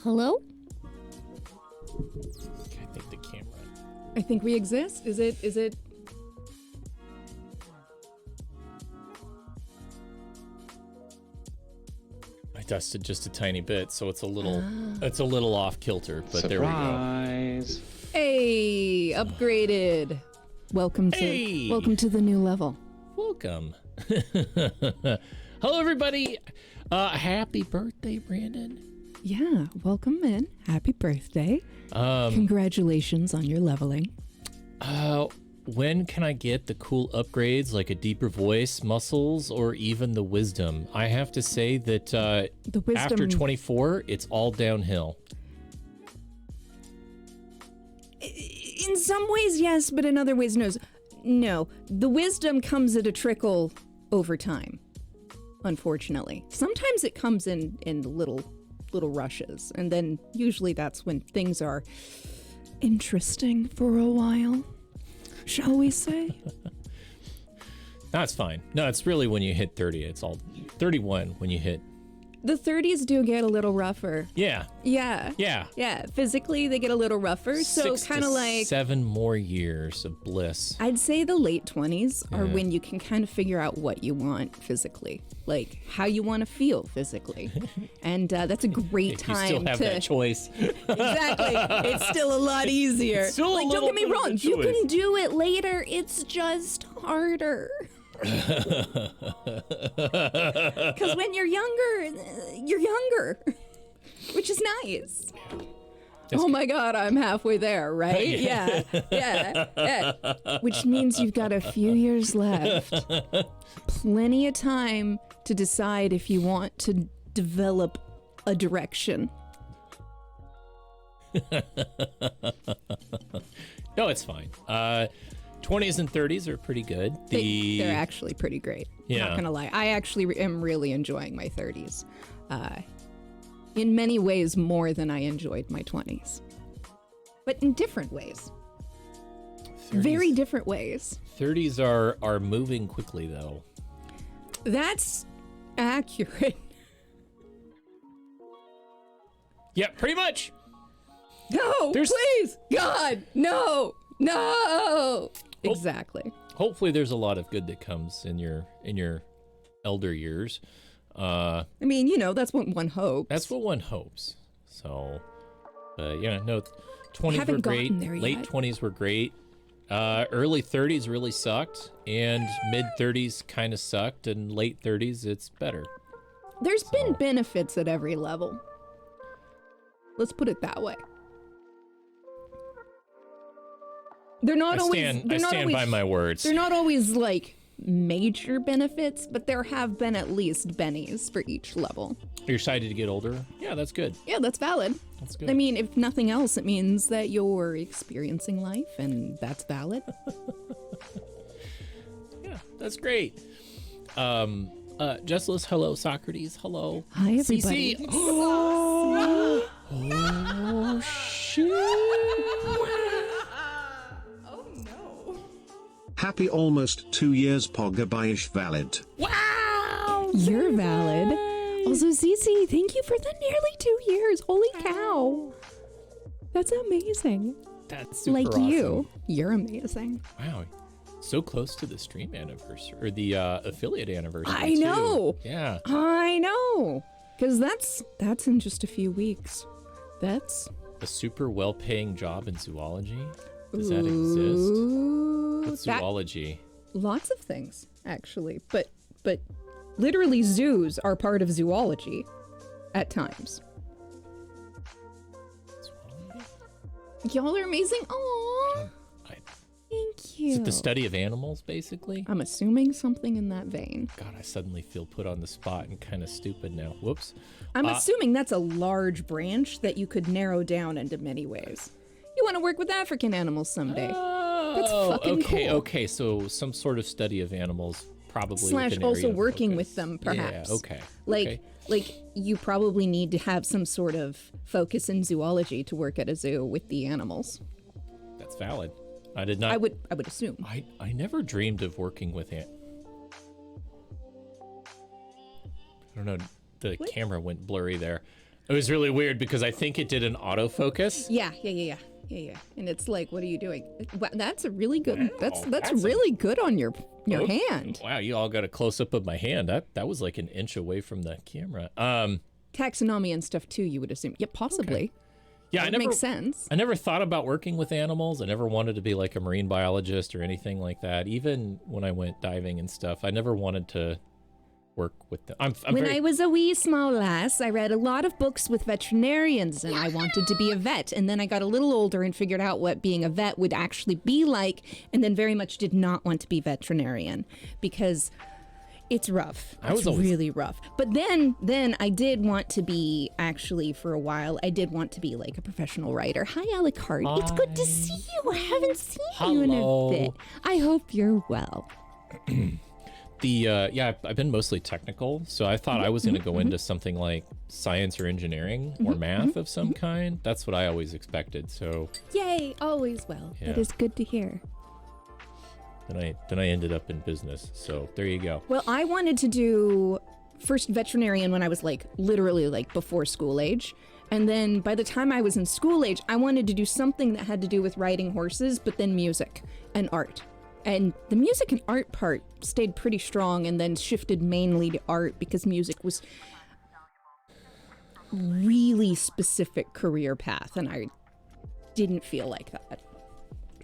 Hello? I think the camera. I think we exist. Is it? I dusted just a tiny bit, so it's a little off kilter, but Surprise. Hey, upgraded. Welcome to the new level. Welcome. Hello, everybody. Happy birthday, Brandon. Yeah, welcome in. Happy birthday. Congratulations on your leveling. When can I get the cool upgrades like a deeper voice, muscles, or even the wisdom? I have to say that The wisdom. after 24, it's all downhill. In some ways, yes, but in other ways, no. No, the wisdom comes at a trickle over time. Unfortunately, sometimes it comes in little rushes, and then usually that's when things are interesting for a while. Shall we say? No, it's fine. No, it's really when you hit 30. It's all 31 when you hit. The 30s do get a little rougher. Yeah. Yeah. Yeah. Yeah, physically they get a little rougher, so 6 kind of to like 7 more years of bliss. I'd say the late 20s are when you can kind of figure out what you want physically, like how you want to feel physically. And that's a great You time still have to that choice. Exactly. It's still a lot easier. It's still a like, don't little get me bit of a wrong, you choice. can do it later. It's just harder. Because when you're younger, which is nice. Oh my God, I'm halfway there, right? Yeah. Which means you've got a few years left. Plenty of time to decide if you want to develop a direction. No, it's fine. 20s and 30s are pretty good. They're actually pretty great. Yeah. Not gonna lie. I actually am really enjoying my 30s. In many ways more than I enjoyed my 20s. But in different ways. 30s, Very different ways. 30s are moving quickly though. That's accurate. Yeah, pretty much. No, please. God, no. Exactly. Hopefully there's a lot of good that comes in your elder years. I mean, that's what one hopes. That's what one hopes. So, no, 20s Haven't were great. gotten there Late yet. 20s were great. Early 30s really sucked, and mid 30s kind of sucked, and late 30s it's better. There's been benefits at every level. Let's put it that way. They're not always. I stand by my words. They're not always like major benefits, but there have been at least bennies for each level. You're excited to get older? Yeah, that's good. Yeah, that's valid. That's good. I mean, if nothing else, it means that you're experiencing life, and that's valid. Yeah, that's great. Jessalus, hello. Socrates, hello. Hi, everybody. CC. Oh, shit. Happy almost 2 years Pogabayish valid. Wow. You're valid. Also, Cece, thank you for the nearly 2 years. Holy cow. That's amazing. That's super Like awesome. you're amazing. Wow. So close to the stream anniversary, or the affiliate anniversary. I too. know. Yeah. I know. Because that's in just a few weeks. That's... A super well-paying job in zoology? Does that exist? Ooh, What's zoology? Lots of things, actually. But literally zoos are part of zoology at times. Zoology? Y'all are amazing. Aww. Thank you. Is it the study of animals, basically? I'm assuming something in that vein. God, I suddenly feel put on the spot and kind of stupid now. Whoops. I'm assuming that's a large branch that you could narrow down into many ways. You want to work with African animals someday. That's fucking okay, cool. okay. So some sort of study of animals, probably Slash with an also area of working focus. with them, perhaps. Yeah, okay. Like you probably need to have some sort of focus in zoology to work at a zoo with the animals. That's valid. I did not. I would assume. I never dreamed of working with I don't know. The camera went blurry there. It was really weird because I think it did an autofocus. Yeah. And it's like, what are you doing? Wow, that's a really good. Wow, that's that's really good on your hand. Wow, you all got a close up of my hand. That was like an inch away from the camera. Taxonomy and stuff too. You would assume. Yeah, possibly. Yeah, That makes sense. I never thought about working with animals. I never wanted to be like a marine biologist or anything like that. Even when I went diving and stuff, I never wanted to work with them. When I was a wee small lass, I read a lot of books with veterinarians and I wanted to be a vet. And then I got a little older and figured out what being a vet would actually be like, and then very much did not want to be veterinarian because it's rough. It's really rough. But then I did want to be, actually, for a while, I did want to be like a professional writer. Hi, Alucard. It's good to see you. I haven't seen you in a bit. I hope you're well. I've been mostly technical, so I thought I was going to go into something like science or engineering or math of some kind. That's what I always expected. So yay, always well. Yeah. That is good to hear. Then I ended up in business. So there you go. Well, I wanted to do first veterinarian when I was like literally like before school age. And then by the time I was in school age, I wanted to do something that had to do with riding horses, but then music and art. And the music and art part stayed pretty strong and then shifted mainly to art because music was really specific career path and I didn't feel like that.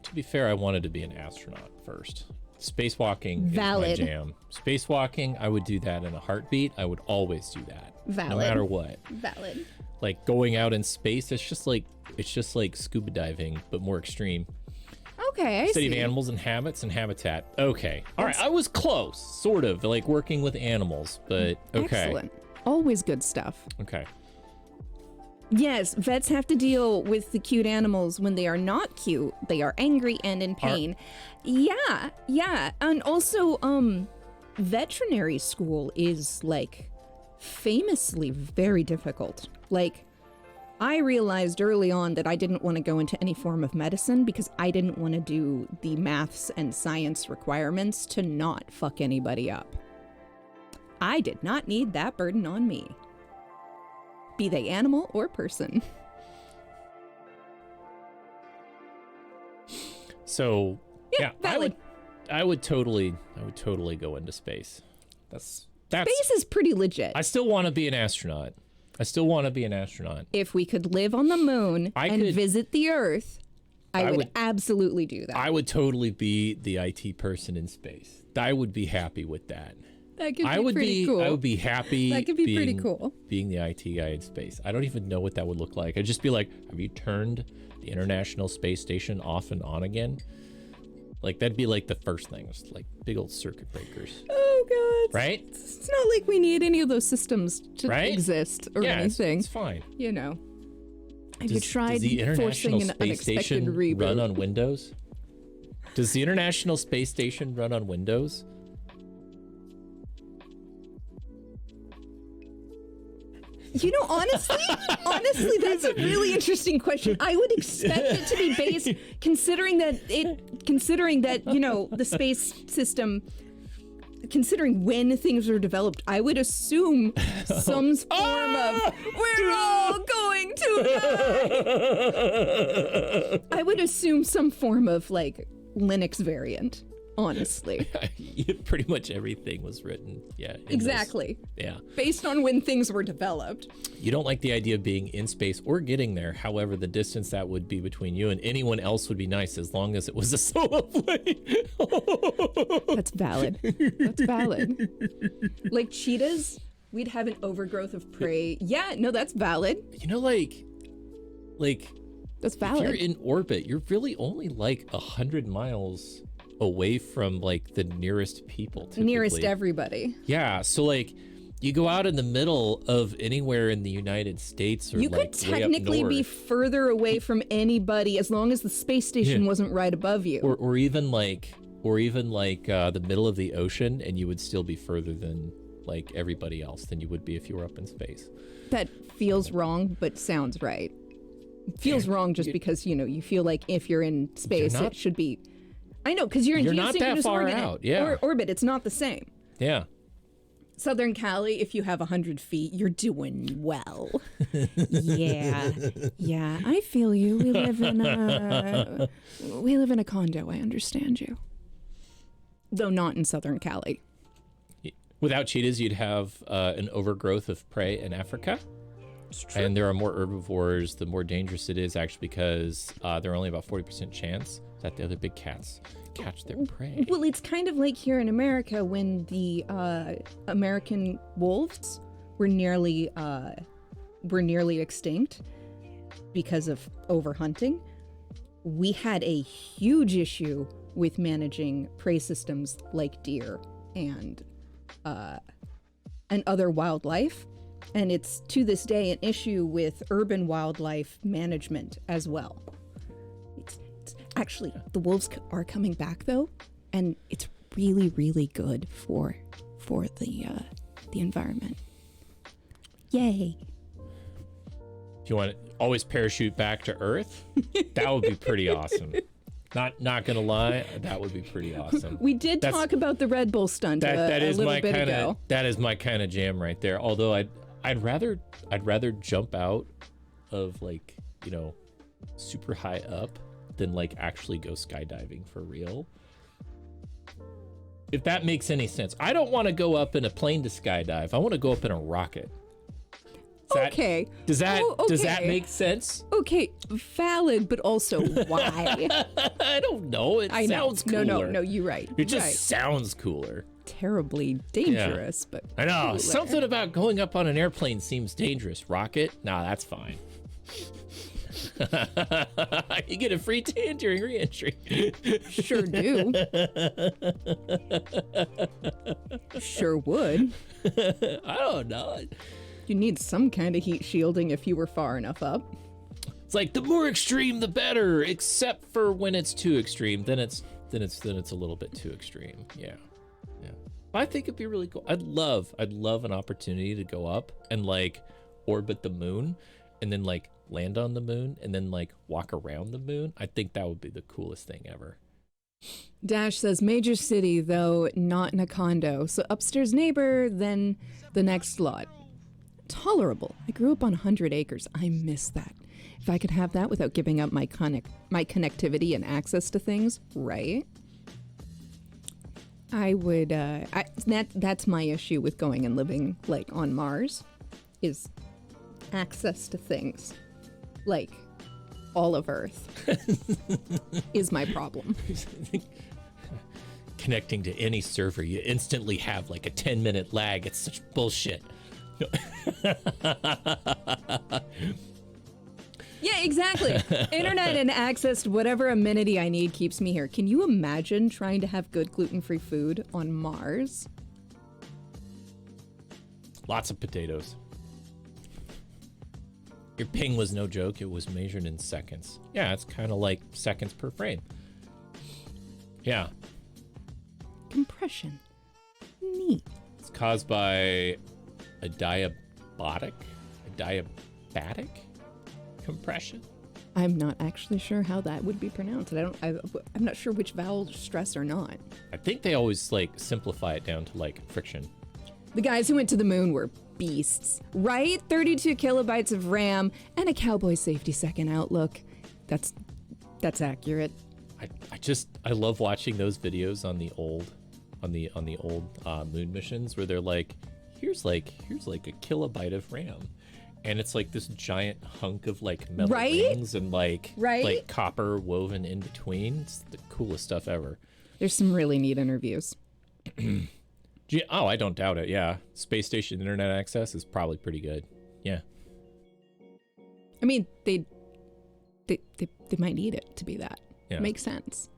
To be fair, I wanted to be an astronaut first. Spacewalking Valid. is my jam. Spacewalking, I would do that in a heartbeat. I would always do that. Valid. No matter what. Valid. Like going out in space, it's just like scuba diving, but more extreme. Okay, I Study see. of animals and habits and habitat. Okay. All right. I was close, sort of, like working with animals, but okay. Excellent. Always good stuff. Okay. Yes, vets have to deal with the cute animals when they are not cute. They are angry and in pain. Yeah. And also, veterinary school is like famously very difficult. Like, I realized early on that I didn't want to go into any form of medicine because I didn't want to do the maths and science requirements to not fuck anybody up. I did not need that burden on me. Be they animal or person. So yeah, valid. I would totally go into space. That's Space is pretty legit. I still want to be an astronaut. If we could live on the moon and could- visit the Earth, I would absolutely do that. I would totally be the IT person in space. I would be happy with that. That could be pretty cool. I would be happy. That could be pretty cool. Being the IT guy in space. I don't even know what that would look like. I'd just be like, have you turned the International Space Station off and on again? Like, that'd be like the first thing. It's like big old circuit breakers. Oh, God. Right? It's not like we need any of those systems to Right? exist or Yeah, anything. it's fine. You know. Have you Does tried the forcing International an Space unexpected Station reboot? run on Windows? Does the International Space Station run on Windows? You know, honestly, that's a really interesting question. I would expect it to be based, considering that, you know, the space system, considering when things were developed, I would assume some form of, we're all going to die. I would assume some form of, like, Linux variant, honestly. Pretty much everything was written. Yeah. Exactly. Yeah. Based on when things were developed. You don't like the idea of being in space or getting there. However, the distance that would be between you and anyone else would be nice as long as it was a solo play. That's valid. That's valid. Like cheetahs, we'd have an overgrowth of prey. Yeah, no, that's valid. You know, like That's if valid. you're in orbit, you're really only like 100 miles away from like the nearest people. Typically. Nearest everybody. Yeah, so like you go out in the middle of anywhere in the United States or You like could way up technically be north. further away from anybody as long as the space station wasn't right above you. or even like the middle of the ocean, and you would still be further than like everybody else than you would be if you were up in space. That feels wrong, but sounds right. It feels wrong just because, you know, you feel like if you're in space, not- it should be. I know, because you're in You're not that geosynchronous far out, yeah. orbit. It's not the same. Yeah. Southern Cali, if you have 100 feet, you're doing well. Yeah. Yeah, I feel you. We live in a condo. I understand you. Though not in Southern Cali. Without cheetahs, you'd have an overgrowth of prey in Africa. And there are more herbivores, the more dangerous it is actually because there are only about 40% chance that the other big cats catch their prey. Well, it's kind of like here in America when the American wolves were nearly extinct because of overhunting. We had a huge issue with managing prey systems like deer and other wildlife. And it's to this day an issue with urban wildlife management as well. It's actually, the wolves are coming back though, and it's really, really good for the environment. Yay! If you want to always parachute back to Earth, that would be pretty awesome. Not gonna lie, that would be pretty awesome. We did talk about the Red Bull stunt that a is little my bit kind ago. of that is my kind of jam right there. Although I'd rather jump out of like, you know, super high up than like actually go skydiving for real. If that makes any sense. I don't want to go up in a plane to skydive. I want to go up in a rocket. Okay. Does that okay. make sense? Okay, valid, but also why? I don't know. It sounds cooler. No, you're right. It just sounds cooler. Terribly dangerous, but I know. cooler. Something about going up on an airplane seems dangerous. Rocket? Nah, that's fine. You get a free tan during re-entry. Sure do. Sure would. I don't know. You need some kind of heat shielding if you were far enough up. It's like the more extreme, the better. Except for when it's too extreme, then it's a little bit too extreme. Yeah. I think it'd be really cool. I'd love an opportunity to go up and like orbit the moon, and then like land on the moon, and then like walk around the moon. I think that would be the coolest thing ever. Dash says major city though, not in a condo. So upstairs neighbor, then the next lot. Tolerable. I grew up on 100 acres. I miss that. If I could have that without giving up my connectivity and access to things, right? I would. That's my issue with going and living like on Mars, is access to things, like all of Earth, is my problem. Connecting to any server, you instantly have like a 10-minute lag. It's such bullshit. Yeah, exactly. Internet and access to whatever amenity I need keeps me here. Can you imagine trying to have good gluten-free food on Mars? Lots of potatoes. Your ping was no joke. It was measured in seconds. Yeah, it's kind of like seconds per frame. Yeah. Compression. Neat. It's caused by a diabatic compression. I'm not actually sure how that would be pronounced. I'm not sure which vowels stress or not. I think they always like simplify it down to like friction. The guys who went to the moon were beasts, right? 32 kilobytes of RAM and a cowboy safety second outlook. That's accurate. I love watching those videos on the old moon missions where they're like, here's like a kilobyte of RAM. And it's like this giant hunk of like metal rings and like copper woven in between. It's the coolest stuff ever. There's some really neat interviews. Oh, I don't doubt it. Yeah. Space station internet access is probably pretty good. Yeah. I mean, they might need it to be that. Yeah. Makes sense.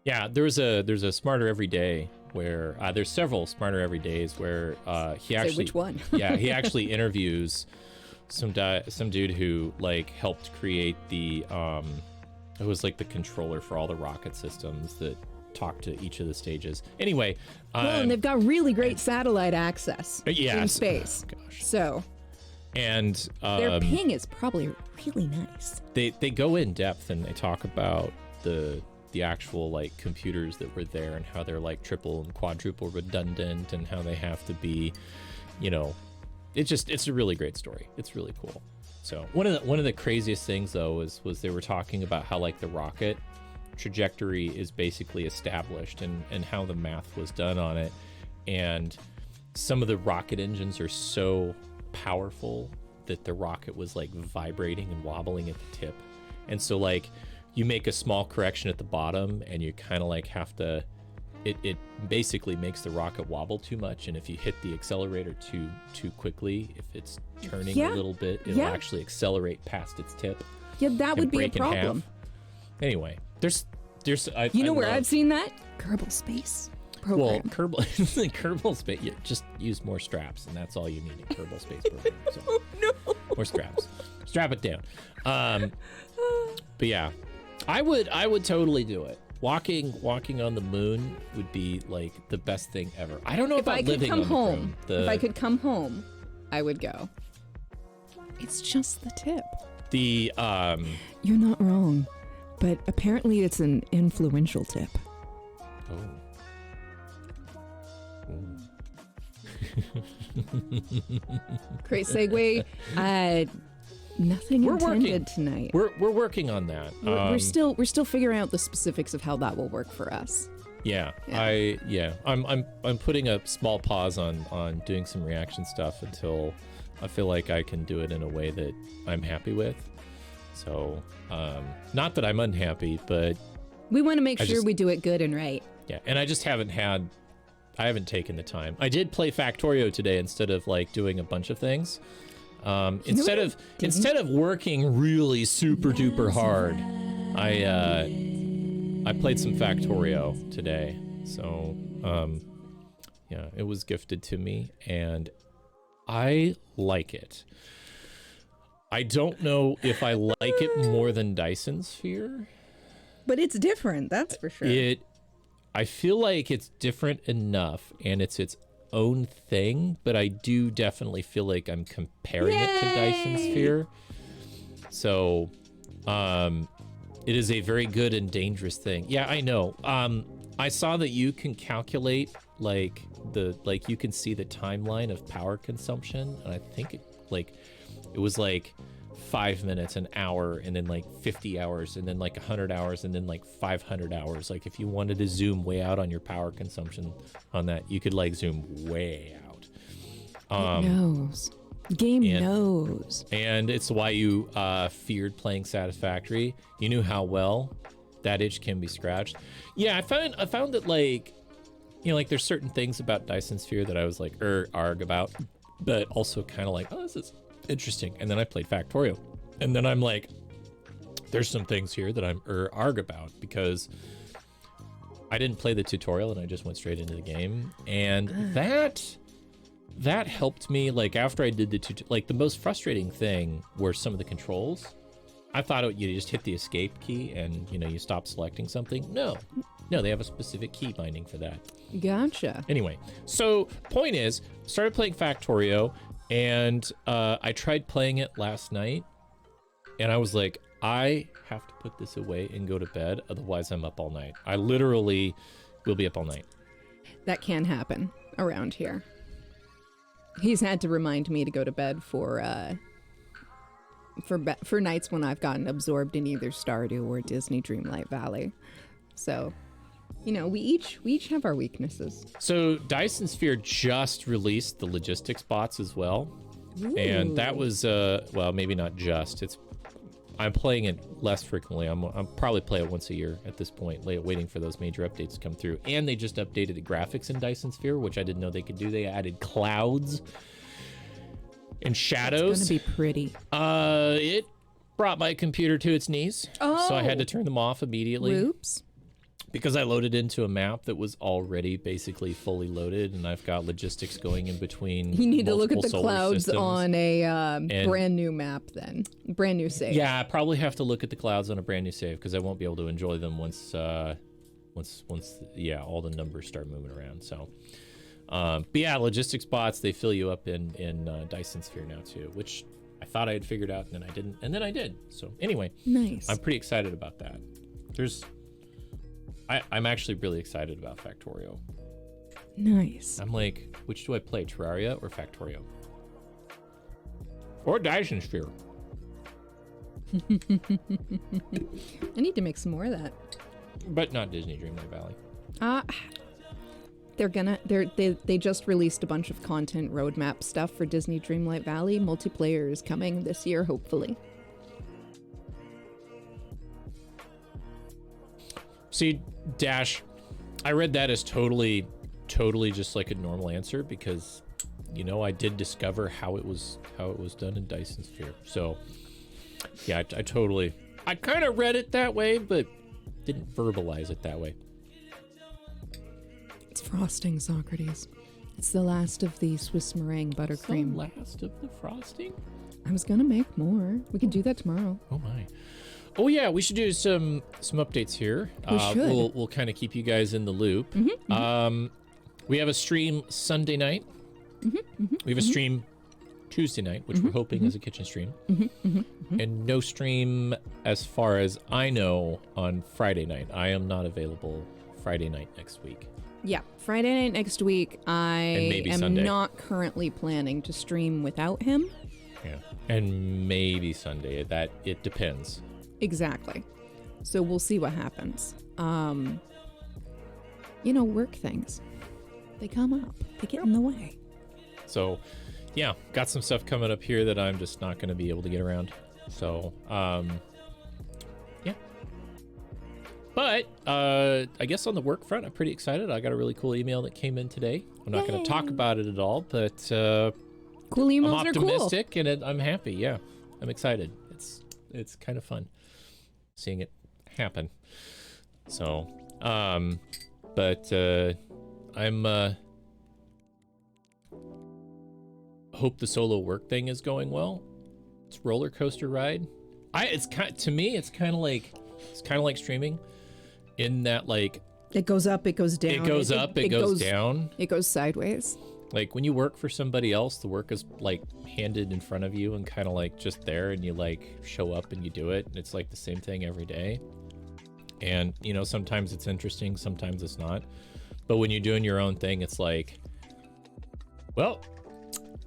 Yeah, there's a Smarter Every Day where there's several Smarter Every Days where he actually Say which one? Yeah, he actually interviews some dude who like helped create the it was like the controller for all the rocket systems that talk to each of the stages. Anyway, and they've got really great satellite access in space. Oh, gosh. So, and their ping is probably really nice. They go in depth and they talk about the the actual like computers that were there and how they're like triple and quadruple redundant and how they have to be, you know, it's a really great story. It's really cool. So one of the craziest things though was they were talking about how like the rocket trajectory is basically established and how the math was done on it, and some of the rocket engines are so powerful that the rocket was like vibrating and wobbling at the tip, and so like you make a small correction at the bottom and you kind of like have to it basically makes the rocket wobble too much, and if you hit the accelerator too quickly, if it's turning a little bit, it'll actually accelerate past its tip. Yeah, that would be a problem. Anyway, there's where I've seen that? Kerbal Space Program. Well, Kerbal Space, just use more straps, and that's all you need in Kerbal Space Program. So, oh, no. More straps. Strap it down. But yeah, I would totally do it. Walking on the moon would be like the best thing ever. I don't know about living on the moon. If I could come home, I would go. It's just the tip. You're not wrong, but apparently it's an influential tip. Great segue. Nothing intended tonight. We're working on that. We're still figuring out the specifics of how that will work for us. Yeah. I'm putting a small pause on doing some reaction stuff until I feel like I can do it in a way that I'm happy with. So, not that I'm unhappy, but we want to make sure we do it good and right. Yeah, and I just haven't taken the time. I did play Factorio today instead of like doing a bunch of things. Instead of working really super duper hard, I played some Factorio today. So yeah, it was gifted to me and I like it. I don't know if I like it more than Dyson Sphere. But it's different, that's for sure. I feel like it's different enough and it's its own thing, but I do definitely feel like I'm comparing it to Dyson Sphere. So it is a very good and dangerous thing. Yeah, I know. I saw that you can calculate you can see the timeline of power consumption, and I think it was like 5 minutes, an hour, and then like 50 hours, and then like 100 hours, and then like 500 hours. Like if you wanted to zoom way out on your power consumption on that, you could like zoom way out. It knows. Game knows. And it's why you feared playing Satisfactory. You knew how well that itch can be scratched. Yeah, I found that like, you know, like there's certain things about Dyson Sphere that I was like arg about, but also kind of like, oh, this is interesting. And then I played Factorio, and then I'm like, there's some things here that I'm arg about, because I didn't play the tutorial and I just went straight into the game, and that helped me. Like after I did the tutorial, like the most frustrating thing were some of the controls. I thought you just hit the escape key and you stop selecting something. No, they have a specific key binding for that. Gotcha. Anyway, so point is, started playing Factorio. And I tried playing it last night, and I was like, I have to put this away and go to bed, otherwise I'm up all night. I literally will be up all night. That can happen around here. He's had to remind me to go to bed for nights when I've gotten absorbed in either Stardew or Disney Dreamlight Valley. So, we each have our weaknesses. So Dyson Sphere just released the logistics bots as well. Ooh. And that was, well, maybe not just. I'm playing it less frequently. I'm probably play it once a year at this point, waiting for those major updates to come through. And they just updated the graphics in Dyson Sphere, which I didn't know they could do. They added clouds and shadows. It's gonna be pretty. It brought my computer to its knees. So I had to turn them off immediately. Oops. Because I loaded into a map that was already basically fully loaded, and I've got logistics going in between. You need to look at the clouds systems. On a brand new map then. Brand new save. Yeah, I probably have to look at the clouds on a brand new save, because I won't be able to enjoy them once all the numbers start moving around. So, but yeah, logistics bots, they fill you up in Dyson Sphere now too, which I thought I had figured out, and then I didn't, and then I did. So anyway, nice. I'm pretty excited about that. I'm actually really excited about Factorio. Nice. I'm like, which do I play, Terraria or Factorio? Or Dyson Sphere? I need to make some more of that. But not Disney Dreamlight Valley. They just released a bunch of content roadmap stuff for Disney Dreamlight Valley. Multiplayer is coming this year, hopefully. See, Dash, I read that as totally just like a normal answer because, you know, I did discover how it was done in Dyson Sphere. So, yeah, I kind of read it that way, but didn't verbalize it that way. It's frosting, Socrates. It's the last of the Swiss meringue buttercream. The last of the frosting? I was gonna make more. We can do that tomorrow. Oh my. Oh yeah, we should do some updates here. We should. We'll kind of keep you guys in the loop. We have a stream Sunday night. We have a stream Tuesday night, which we're hoping is a kitchen stream. And no stream, as far as I know, on Friday night. I am not available Friday night next week. Yeah, Friday night next week. I maybe am Sunday. not currently planning to stream without him. Yeah, and maybe Sunday. That it depends. Exactly. So we'll see what happens. You know, work things. They come up. They get in the way. So, yeah, got some stuff coming up here that I'm just not going to be able to get around. So, yeah. But I guess on the work front, I'm pretty excited. I got a really cool email that came in today. I'm not going to talk about it at all, but Cool emails I'm are cool. optimistic and I'm happy. Yeah, I'm excited. It's kind of fun seeing it happen. So, but I'm hope the solo work thing is going well. It's a roller coaster ride. To me, it's kind of like streaming, in that like It goes up, it goes down. it goes up, it goes down. It goes sideways. Like when you work for somebody else, the work is like handed in front of you and kind of like just there, and you like show up and you do it. And it's like the same thing every day. And you know, sometimes it's interesting, sometimes it's not. But when you're doing your own thing, it's like, well,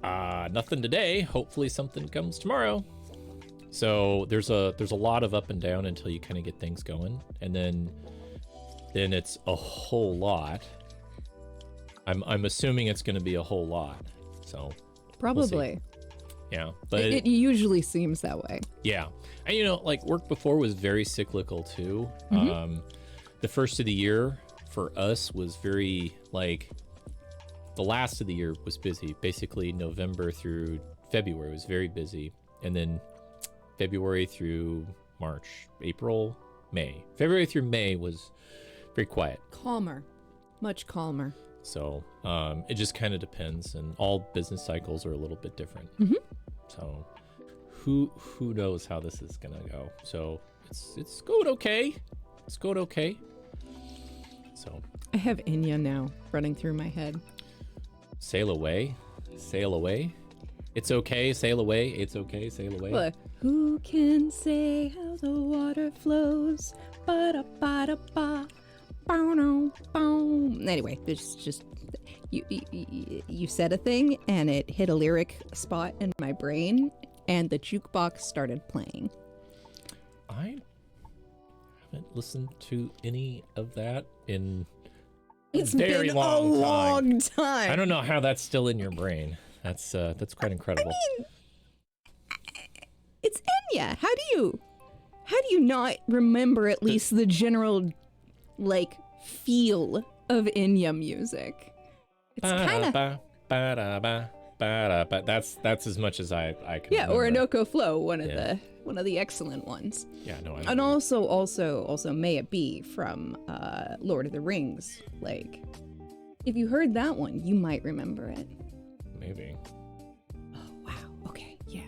nothing today. Hopefully something comes tomorrow. So there's a lot of up and down until you kind of get things going, and then it's a whole lot. I'm assuming it's going to be a whole lot. So Probably. yeah, but It usually seems that way. yeah, and you know, like work before was very cyclical too. The first of the year for us was very like, the last of the year was busy. Basically November through February was very busy, and then February through March, April, May. February through May was very quiet. Calmer. Much calmer. So it just kind of depends, and all business cycles are a little bit different. So who knows how this is gonna go? So it's going okay. It's going okay. So I have Inya now running through my head. sail away, sail away. It's okay, sail away. It's okay, sail away. What? Who can say how the water flows? Ba-da-ba-da-ba. Anyway, there's just you said a thing and it hit a lyric spot in my brain, and the jukebox started playing. I haven't listened to any of that in It's a very been long a time. long time. I don't know how that's still in your brain. That's quite incredible. It's Enya. How do you not remember at least the general like feel of Enya music? It's kind of That's as much as I can. yeah, remember. Orinoco Flow, one Yeah. of the excellent ones. Yeah, no. I And also May It Be from Lord of the Rings. Like, if you heard that one, you might remember it. maybe. Oh wow. Okay. Yeah.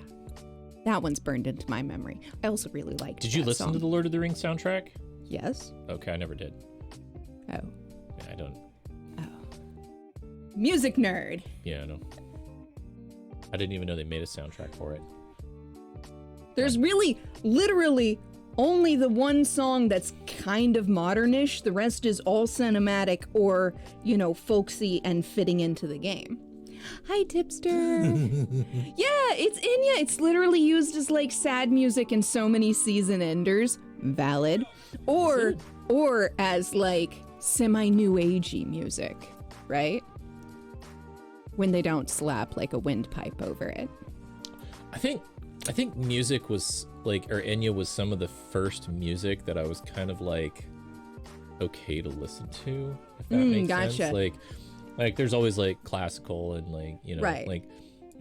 That one's burned into my memory. I also really liked. Did you that listen song. to the Lord of the Rings soundtrack? Yes. Okay, I never did. Oh. Yeah, I don't. Music nerd. Yeah, no. I didn't even know they made a soundtrack for it. There's really, literally only the one song that's kind of modernish. The rest is all cinematic or, you know, folksy and fitting into the game. Hi, Tipster. Yeah, it's Enya. It's literally used as like sad music in so many season enders. Valid. Or as like semi-new agey music, right? When they don't slap like a windpipe over it. I think music was like, or Enya was some of the first music that I was kind of like okay to listen to, if that makes sense. Like there's always like classical and like, you know, right. like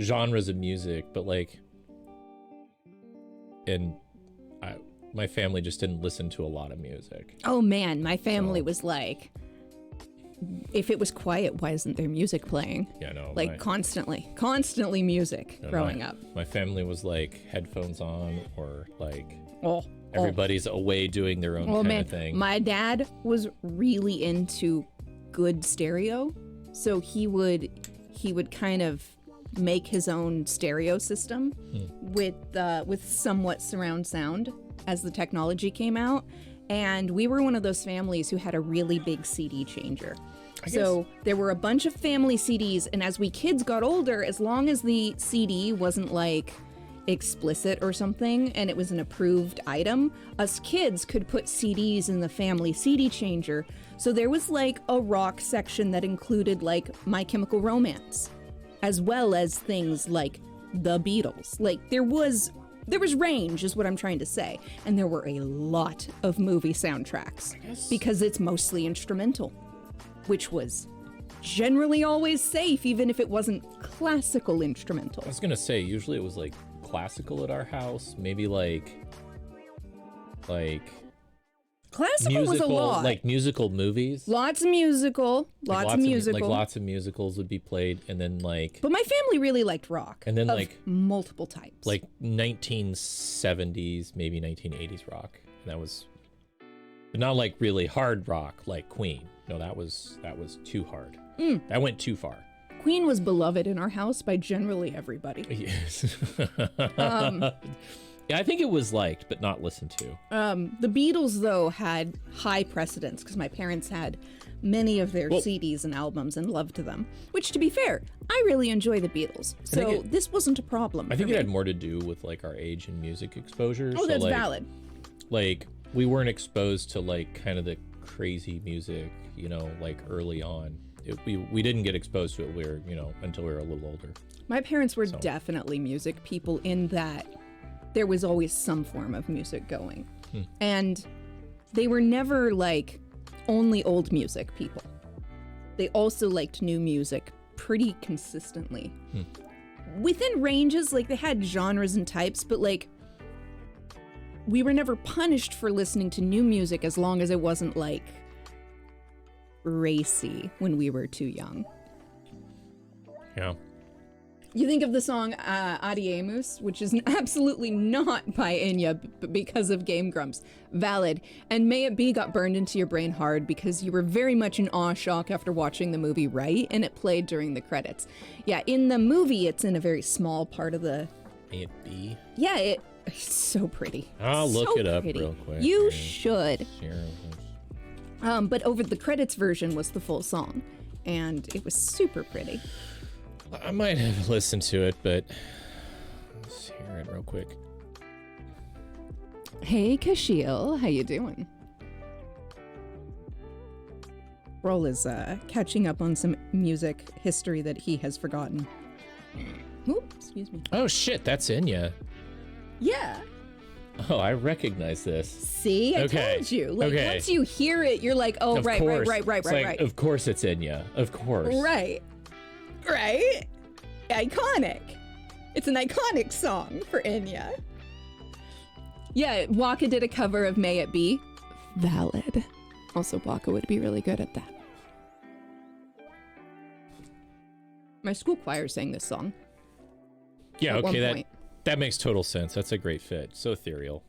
genres of music, but like, and my family just didn't listen to a lot of music. Oh man, my family was like, if it was quiet, why isn't there music playing? Yeah, no. Like constantly music growing up. My family was like headphones on or like Oh, everybody's away doing their own kind of thing. My dad was really into good stereo, so he would kind of make his own stereo system with somewhat surround sound as the technology came out. And we were one of those families who had a really big CD changer. So there were a bunch of family CDs, and as we kids got older, as long as the CD wasn't like explicit or something and it was an approved item, us kids could put CDs in the family CD changer. So there was like a rock section that included like My Chemical Romance, as well as things like the Beatles. Like there was range, is what I'm trying to say. And there were a lot of movie soundtracks because it's mostly instrumental, which was generally always safe, even if it wasn't classical instrumental. I was gonna say, usually it was like classical at our house, maybe like classical musical, was a lot. like musical movies. Lots of musical. Like lots of musicals would be played, and then like. But my family really liked rock. And then of like multiple types. Like 1970s, maybe 1980s rock, and that was, but not like really hard rock like Queen. No, that was too hard. That went too far. Queen was beloved in our house by generally everybody. Yes. Yeah, I think it was liked, but not listened to. The Beatles, though, had high precedence because my parents had many of their CDs and albums and loved them. Which, to be fair, I really enjoy the Beatles, so this wasn't a problem. I think it had more to do with like our age and music exposure. Oh, so, that's like, valid. Like we weren't exposed to like kind of the crazy music, you know, like early on. We didn't get exposed to it until we were a little older. My parents were definitely music people in that there was always some form of music going. And they were never like only old music people. They also liked new music pretty consistently. Within ranges, like they had genres and types, but like we were never punished for listening to new music as long as it wasn't like racy when we were too young. Yeah. You think of the song Adiemus, which is absolutely not by Enya, but because of Game Grumps. Valid. And May It Be got burned into your brain hard because you were very much in awe shock after watching the movie, right? And it played during the credits. Yeah, in the movie, it's in a very small part of the... May It Be? Yeah, it's so pretty. I'll look it up real quick. You should. But over the credits version was the full song, and it was super pretty. I might have listened to it, but let's hear it real quick. Hey, Kashiel, how you doing? Roll is catching up on some music history that he has forgotten. Oops, excuse me. Oh shit, that's Enya. Yeah. Oh, I recognize this. See, I told you. Like once you hear it, you're like, oh, right. Of course it's Enya. Of course. Right. Iconic. It's an iconic song for Enya. Yeah, Waka did a cover of May It Be. Valid. Also, Waka would be really good at that. My school choir sang this song. Yeah, okay, that makes total sense. That's a great fit. So ethereal.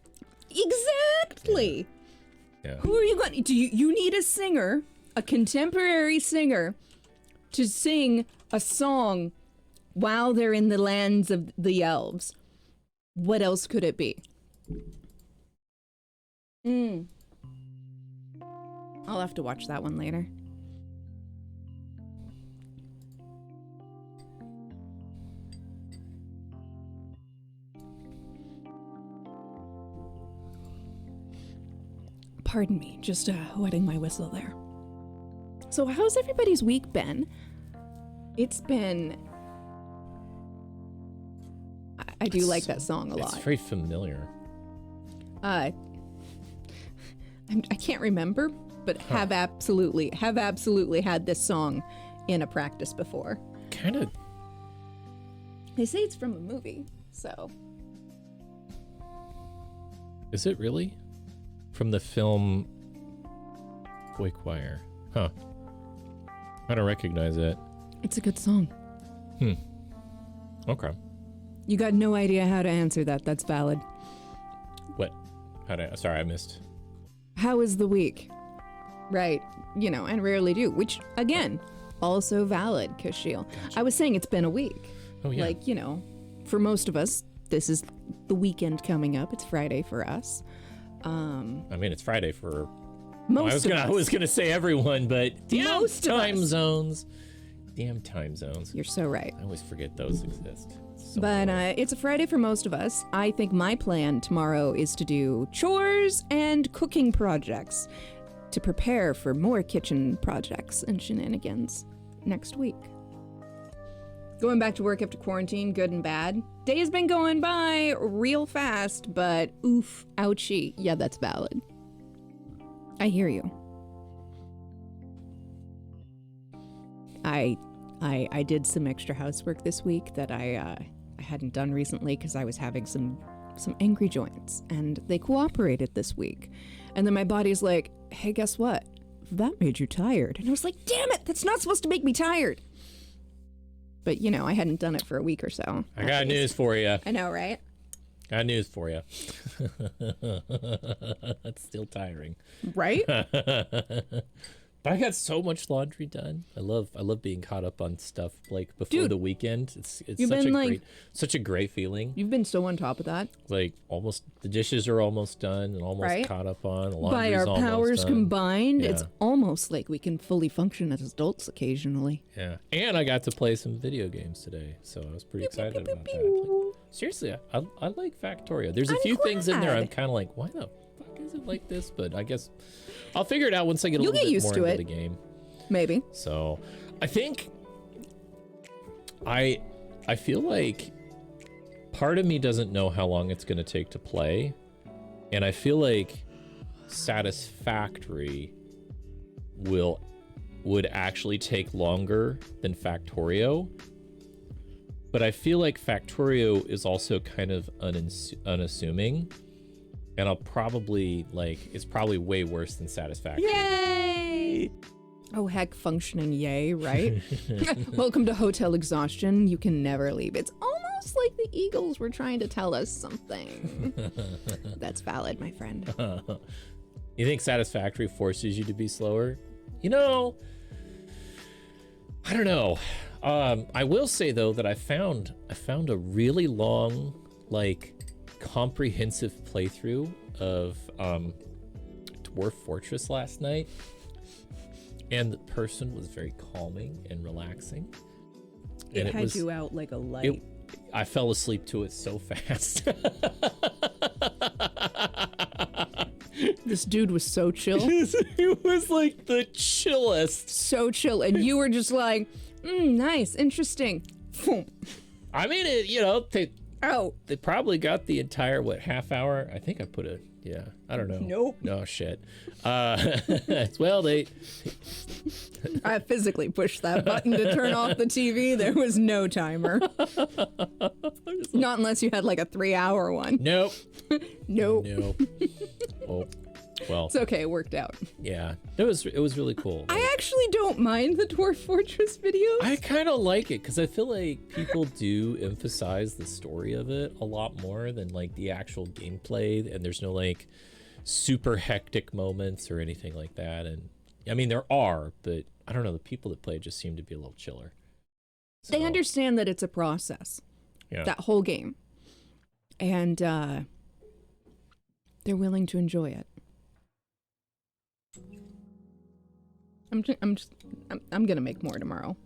Exactly. Yeah. Who are you going to... You need a singer, a contemporary singer, to sing a song while they're in the lands of the elves. What else could it be? I'll have to watch that one later. Pardon me, just wetting my whistle there. So how's everybody's week been? It's been... I do like that song a lot. It's very familiar. I can't remember, but have absolutely had this song in a practice before. Kind of. They say it's from a movie, so... Is it really? From the film Wire. Huh. I don't recognize it. It's a good song. Okay. You got no idea how to answer that. That's valid. What? Sorry, I missed. How is the week? Right. You know, and rarely do. Which, again, also valid, Kashil. Gotcha. I was saying it's been a week. Oh, yeah. Like, you know, for most of us, this is the weekend coming up. It's Friday for us. I mean, it's Friday for... Most of us. I was gonna say everyone, but damn Most of time us. zones. Damn time zones. You're so right. I always forget those exist. So But annoying. it's a Friday for most of us. I think my plan tomorrow is to do chores and cooking projects to prepare for more kitchen projects and shenanigans next week. Going back to work after quarantine, good and bad. Day's been going by real fast, but oof, ouchie. Yeah, that's valid. I hear you. I did some extra housework this week that I hadn't done recently because I was having some angry joints, and they cooperated this week. And then my body's like, hey, guess what? That made you tired. And I was like, damn it, that's not supposed to make me tired. But, you know, I hadn't done it for a week or so. I got news for you. I know, right? Got news for you. That's still tiring. Right? But I got so much laundry done. I love being caught up on stuff like before Dude, the weekend. It's you've been, such a great feeling. You've been so on top of that. Like almost the dishes are almost done and almost Right? caught up on. The By laundry's our almost powers done. combined, Yeah. it's almost like we can fully function as adults occasionally. Yeah, and I got to play some video games today, so I was pretty excited about that. Like, seriously, I like Factorio. There's a I'm few things in there glad. I'm kind of like, why the fuck is it like this? But I guess I'll figure it out once I get a You'll little get bit used more to into it. the game. Maybe. So I think I feel like part of me doesn't know how long it's going to take to play, and I feel like Satisfactory would actually take longer than Factorio. But I feel like Factorio is also kind of unassuming, and I'll probably it's probably way worse than Satisfactory. Yay! Oh, heck, functioning yay, right? Welcome to Hotel Exhaustion. You can never leave. It's almost like the Eagles were trying to tell us something. That's valid, my friend. You think Satisfactory forces you to be slower? You know, I don't know. I will say though that I found a really long, comprehensive playthrough of Dwarf Fortress last night, and the person was very calming and relaxing. And It had you out like a light. I fell asleep to it so fast. This dude was so chill. It was like the chillest. So chill. And you were just like, nice, interesting. I mean, they probably got the entire, half hour? I think I put it, yeah, I don't know. Nope. No, shit. Well, I physically pushed that button to turn off the TV. There was no timer. Not unless you had like a 3-hour one. Nope. Nope. Nope. Oh, well, It's okay, it worked out. yeah, it was really cool. I actually don't mind the Dwarf Fortress videos. I kind of like it because I feel like people do emphasize the story of it a lot more than the actual gameplay, and there's no super hectic moments or anything like that. And I mean, there are, but I don't know, the people that play just seem to be a little chiller. They So, understand that it's a process, yeah. that whole game. And they're willing to enjoy it. I'm gonna make more tomorrow.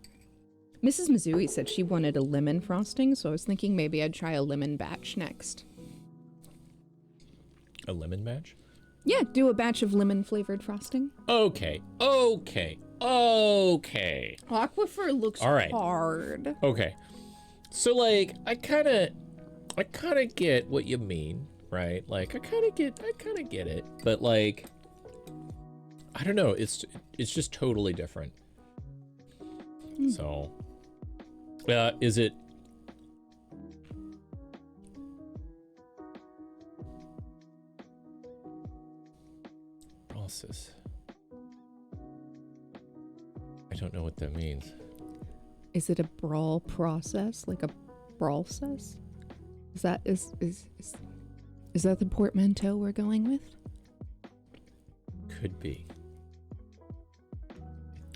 Mrs. Mizui said she wanted a lemon frosting, so I was thinking maybe I'd try a lemon batch next. A lemon match? Yeah, do a batch of lemon flavored frosting. Okay. Aquifer looks All right. hard. Okay. So like I kind of get what you mean, right? Like I kind of get it. But like I don't know, it's just totally different. So is it process? I don't know what that means. Is it a brawl process, like a brawl cess? Is that the portmanteau we're going with? Could be.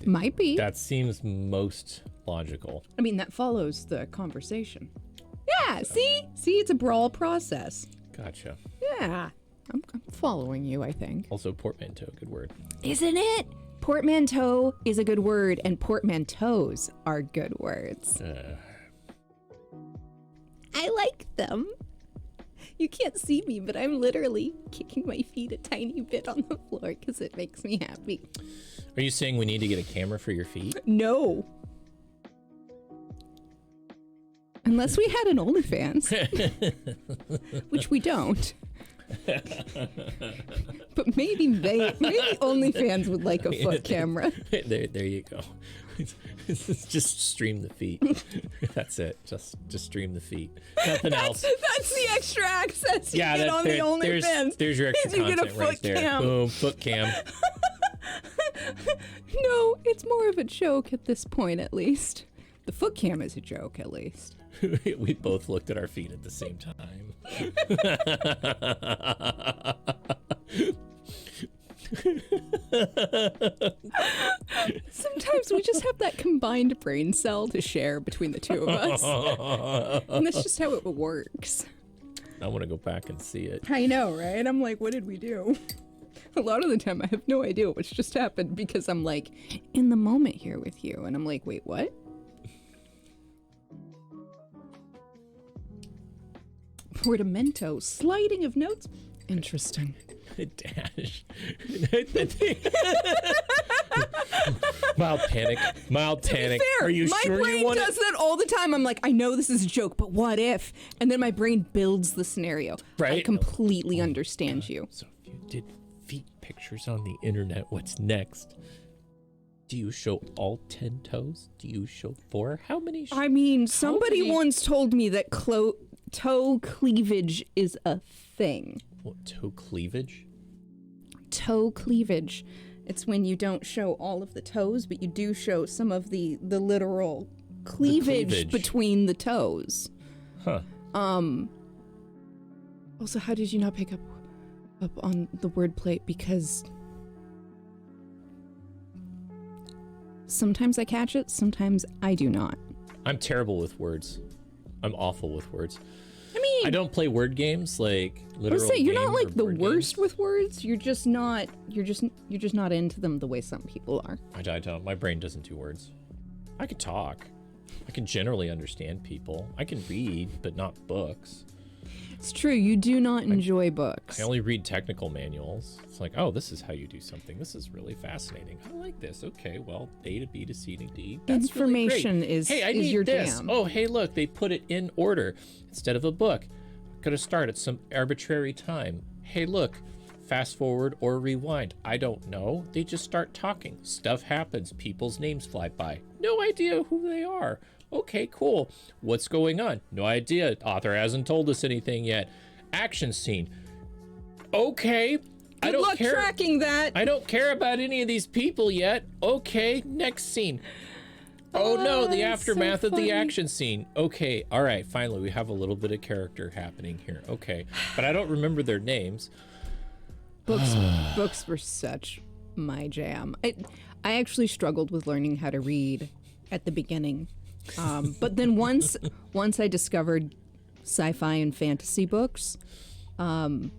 Might be. That seems most logical. I mean, that follows the conversation. Yeah, see, it's a brawl process. Gotcha. Yeah, I'm following you, I think. Also, portmanteau, good word. Isn't it? Portmanteau is a good word, and portmanteaus are good words. I like them. You can't see me, but I'm literally kicking my feet a tiny bit on the floor because it makes me happy. Are you saying we need to get a camera for your feet? No. Unless we had an OnlyFans, which we don't. But maybe OnlyFans would like a foot camera. There you go. Just stream the feet. That's it. Just stream the feet. Nothing else. That's the extra access you get on the OnlyFans. There's your extra you content get a right foot there. cam. Boom, foot cam. No, it's more of a joke at this point, at least. The foot cam is a joke, at least. We both looked at our feet at the same time. Sometimes we just have that combined brain cell to share between the two of us. And that's just how it works. I want to go back and see it. I know, right? I'm like, what did we do? A lot of the time I have no idea what's just happened because I'm like in the moment here with you. And I'm like, wait, what? Portamento, sliding of notes. Interesting. Dash. Mild panic. Fair, Are you my sure brain you want does that all the time. I'm like, I know this is a joke, but what if? And then my brain builds the scenario. Right. I completely understand you. So if you did feet pictures on the internet, what's next? Do you show all 10 toes? Do you show 4? How many? I mean, somebody once told me that toe cleavage is a thing. What, toe cleavage? Toe cleavage. It's when you don't show all of the toes, but you do show some of the literal cleavage between the toes. Huh. Also, how did you not pick up on the wordplay? Because sometimes I catch it, sometimes I do not. I'm terrible with words. I'm awful with words. I mean, I don't play word games like literal. I would say you're not games like or the board worst games. with words. You're just not into them the way some people are. I don't. My brain doesn't do words. I can talk. I can generally understand people. I can read, but not books. It's true. You do not enjoy books. I only read technical manuals. It's like, oh, this is how you do something. This is really fascinating. I like this. Okay, well, A to B to C to D. That's Information really great. is hey, I need your this. jam. Oh, hey, look, they put it in order instead of a book. Gotta start at some arbitrary time. Hey, look, fast forward or rewind. I don't know. They just start talking. Stuff happens. People's names fly by. No idea who they are. Okay, cool. What's going on? No idea. Author hasn't told us anything yet. Action scene. Okay. I Good don't luck care. tracking that. I don't care about any of these people yet. Okay, next scene. Oh no, the it's so aftermath of the funny. action scene. Okay, all right, finally, we have a little bit of character happening here. Okay, but I don't remember their names. Books were such my jam. I actually struggled with learning how to read at the beginning. But then once I discovered sci-fi and fantasy books, then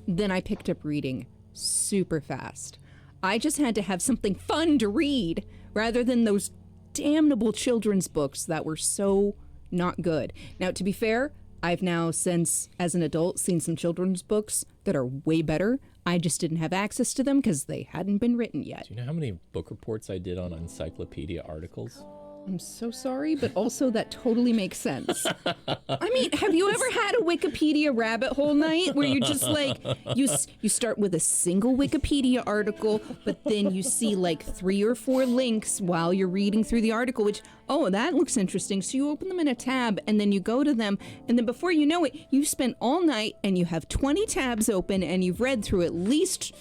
I picked up reading super fast. I just had to have something fun to read rather than those damnable children's books that were so not good. Now, to be fair, I've now since, as an adult, seen some children's books that are way better. I just didn't have access to them because they hadn't been written yet. Do you know how many book reports I did on encyclopedia articles? I'm so sorry, but also that totally makes sense. I mean, have you ever had a Wikipedia rabbit hole night where you just like, you start with a single Wikipedia article, but then you see like 3 or 4 links while you're reading through the article, which, oh, that looks interesting. So you open them in a tab and then you go to them. And then before you know it, you've spent all night and you have 20 tabs open and you've read through at least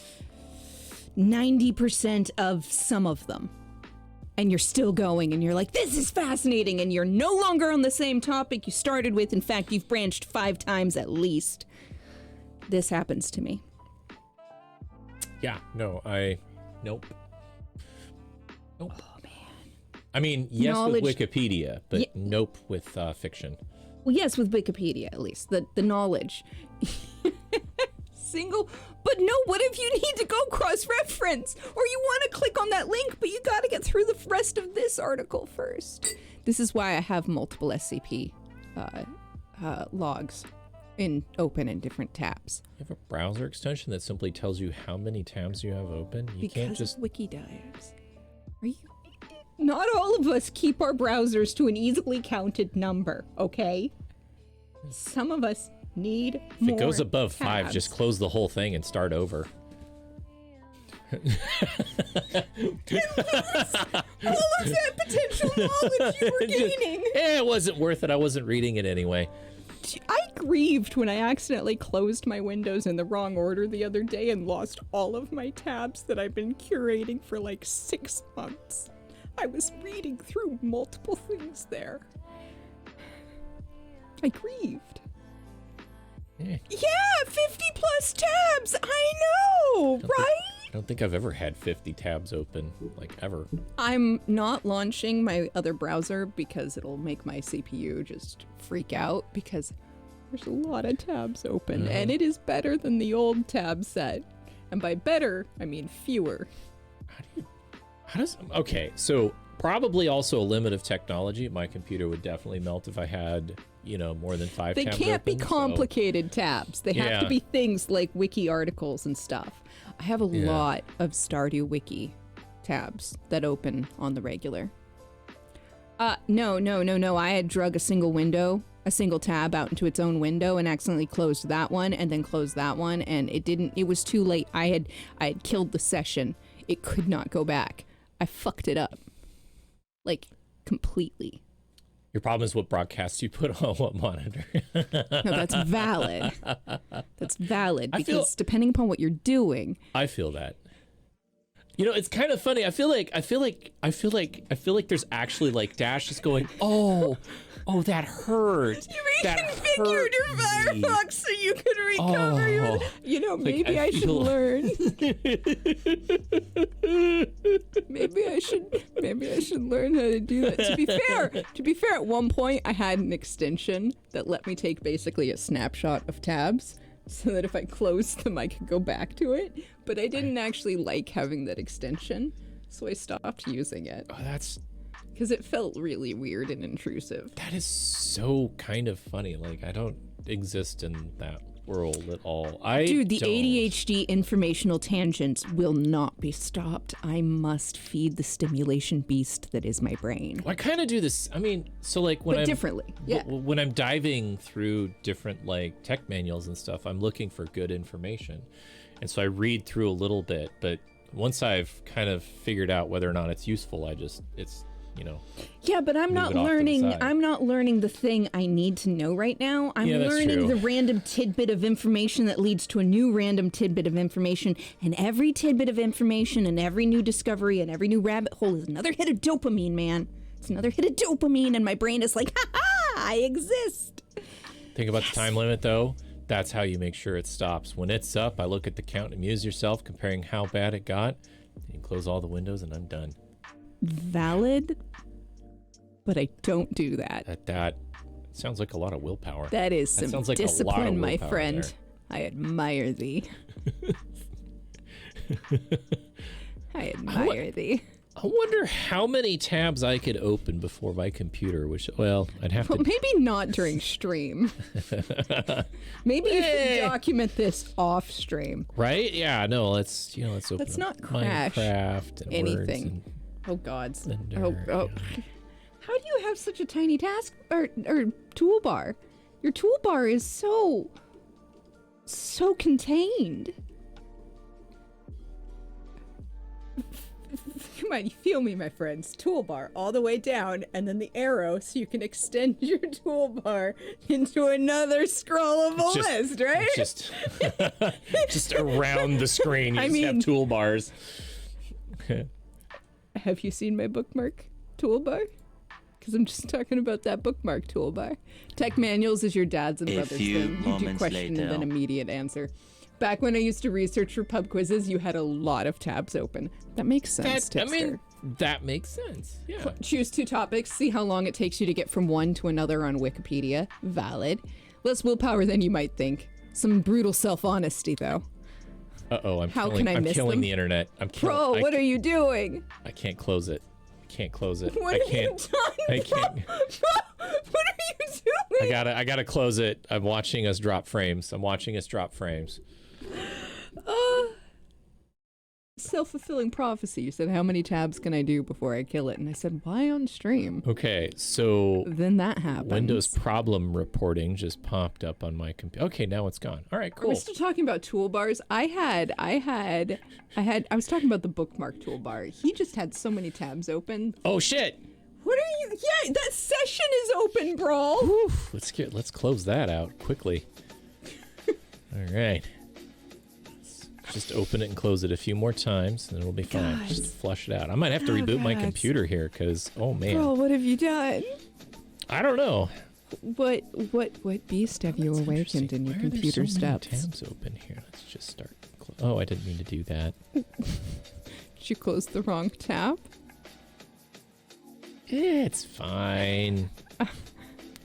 90% of some of them. And you're still going and you're like, this is fascinating. And you're no longer on the same topic you started with. In fact, you've branched 5 times at least. This happens to me. Yeah, no, nope. Oh, man. I mean, yes, Knowledge... with Wikipedia, but nope with fiction. Well, yes, with Wikipedia, at least. The knowledge. But no, what if you need to go cross-reference? Or you want to click on that link, but you got to get through the rest of this article first. This is why I have multiple SCP logs open in different tabs. You have a browser extension that simply tells you how many tabs you have open? You can't just... Wikidivers. Are you... Not all of us keep our browsers to an easily counted number, okay? Some of us need more If it goes above tabs. 5, just close the whole thing and start over. All of that potential knowledge you were gaining. It wasn't worth it. I wasn't reading it anyway. I grieved when I accidentally closed my windows in the wrong order the other day and lost all of my tabs that I've been curating for like 6 months. I was reading through multiple things there. I grieved. Yeah, 50 plus tabs. I know, right? I don't think I've ever had 50 tabs open, like ever. I'm not launching my other browser because it'll make my CPU just freak out because there's a lot of tabs open and it is better than the old tab set. And by better, I mean fewer. Okay, so probably also a limit of technology. My computer would definitely melt if I had, more than 5 They tabs can't be open, complicated tabs. They have to be things like wiki articles and stuff. I have a lot of Stardew Wiki tabs that open on the regular. No. I had drug a single tab out into its own window and accidentally closed that one and then closed that one, and it was too late. I had killed the session. It could not go back. I fucked it up. Like, completely. Your problem is what broadcasts you put on what monitor. No, that's valid. That's valid because depending upon what you're doing. I feel that. It's kind of funny. I feel like there's actually like Dash is going, oh, that hurt. You reconfigured your Firefox so you could recover. Maybe I should learn. Maybe I should learn how to do that. To be fair, at one point I had an extension that let me take basically a snapshot of tabs so that if I closed them I could go back to it. But I didn't actually like having that extension, so I stopped using it. Oh, that's... Because it felt really weird and intrusive. That is so kind of funny. Like, I don't exist in that world at all. Dude, the ADHD informational tangents will not be stopped. I must feed the stimulation beast that is my brain. Well, I kind of do this. I mean, so like when differently. Yeah. When I'm diving through different like tech manuals and stuff, I'm looking for good information. And so I read through a little bit, but once I've kind of figured out whether or not it's useful, Yeah, but I'm not learning the thing I need to know right now. I'm learning the random tidbit of information that leads to a new random tidbit of information, and every tidbit of information and every new discovery and every new rabbit hole is another hit of dopamine, man. It's another hit of dopamine, and my brain is like, ha-ha, I exist. Think about the time limit, though. That's how you make sure it stops. When it's up, I look at the count and amuse yourself, comparing how bad it got. You close all the windows, and I'm done. Valid, but I don't do that. That sounds like a lot of willpower. That is some discipline, my friend. There. I admire thee. I admire thee. I wonder how many tabs I could open before my computer, which, well, I'd have Well, to... maybe not during stream. Maybe you should document this off stream. Right? Yeah, no, let's open Let's up not crash Minecraft and anything. Words and Oh gods. Blender, Oh. How do you have such a tiny task or toolbar? Your toolbar is so contained. Come on, you feel me, my friends. Toolbar all the way down, and then the arrow so you can extend your toolbar into another scrollable list, right? Just around the screen, you just have toolbars. Have you seen my bookmark toolbar? Because I'm just talking about that bookmark toolbar. Tech manuals is your dad's and brother's thing. You do question and then immediate answer. Back when I used to research for pub quizzes, you had a lot of tabs open. That makes sense, tipster. That makes sense. Yeah. Choose 2 topics. See how long it takes you to get from one to another on Wikipedia. Valid. Less willpower than you might think. Some brutal self-honesty, though. Uh-oh, I'm killing them? The internet. Bro, what are you doing? I can't close it. What are you doing? I can't. What are you doing? I gotta close it. I'm watching us drop frames. Self-fulfilling prophecy. You said, how many tabs can I do before I kill it? And I said, why on stream? Okay, so then that happened. Windows problem reporting just popped up on my computer. Okay, now it's gone. All right, cool. Are we still talking about toolbars? I was talking about the bookmark toolbar. He just had so many tabs open. Oh shit! What are you? Yeah, that session is open, bro. Oof, let's close that out quickly. All right. Just open it and close it a few more times, and it'll be fine. Guys. Just flush it out. I might have to reboot my computer here, because, oh man. Bro, what have you done? I don't know. What beast have you awakened in your computer steps? Tabs open here. Let's just start. Oh, I didn't mean to do that. Did you close the wrong tab? It's fine.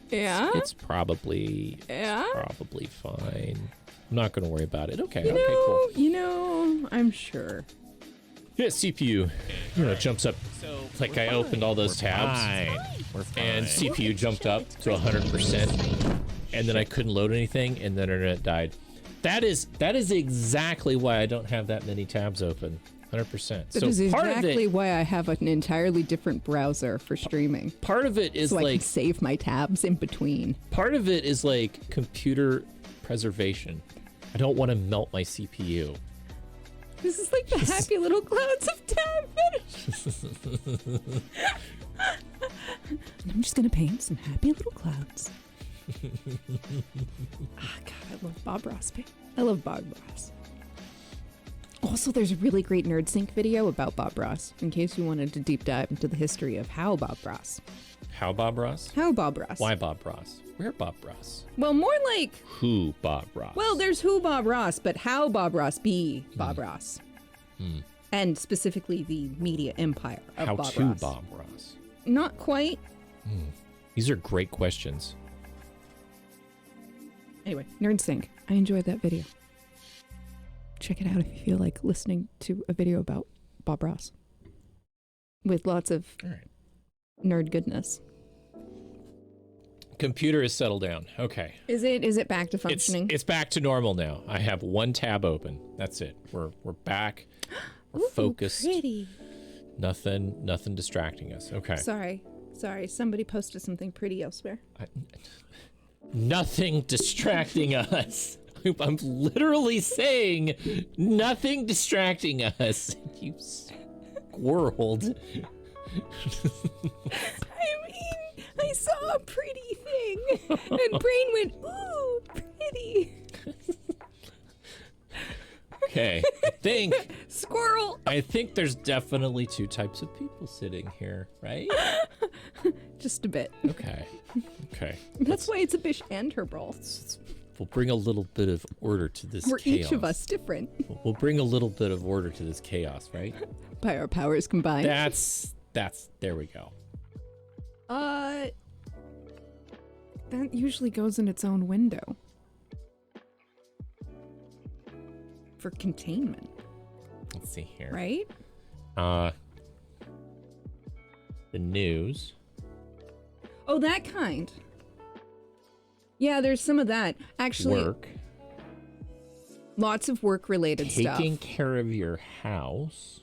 Yeah? It's probably fine. I'm not going to worry about it. Okay, cool. You know, I'm sure. Yeah, CPU, jumps up. Like I opened all those tabs, and CPU jumped up to 100%, and then I couldn't load anything, and then internet died. That is exactly why I don't have that many tabs open. 100%. That is exactly why I have an entirely different browser for streaming. Part of it is so like I can save my tabs in between. Part of it is like computer preservation. I don't want to melt my CPU. This is like the happy little clouds of tab finish. And I'm just gonna paint some happy little clouds. God, I love Bob Ross. I love Bob Ross. Also, there's a really great NerdSync video about Bob Ross, in case you wanted to deep dive into the history of how Bob Ross. How Bob Ross? How Bob Ross. Why Bob Ross? Where Bob Ross? Well, more like... Who Bob Ross? Well, there's who Bob Ross, but how Bob Ross be Bob Ross. And specifically the media empire of how Bob to Ross. Bob Ross? Not quite. These are great questions. Anyway, NerdSync. I enjoyed that video. Check it out if you feel like listening to a video about Bob Ross. With lots of nerd goodness. Computer is settled down. Okay. Is it back to functioning? It's back to normal now. I have one tab open. That's it. We're back. We're focused. Pretty. Nothing distracting us. Okay. Sorry. Somebody posted something pretty elsewhere. Nothing distracting us. I'm literally saying nothing distracting us. You squirreled. I saw a pretty thing, and Brain went, ooh, pretty. Okay, Squirrel. I think there's definitely 2 types of people sitting here, right? Just a bit. Okay. That's why it's a bish and her brawl. We'll bring a little bit of order to this We're chaos. each of us different. We'll bring a little bit of order to this chaos, right? By our powers combined. That's there we go. That usually goes in its own window. For containment. Let's see here. Right? The news. Oh, that kind. Yeah, there's some of that. Actually, Work. lots of work-related stuff. Taking care of your house.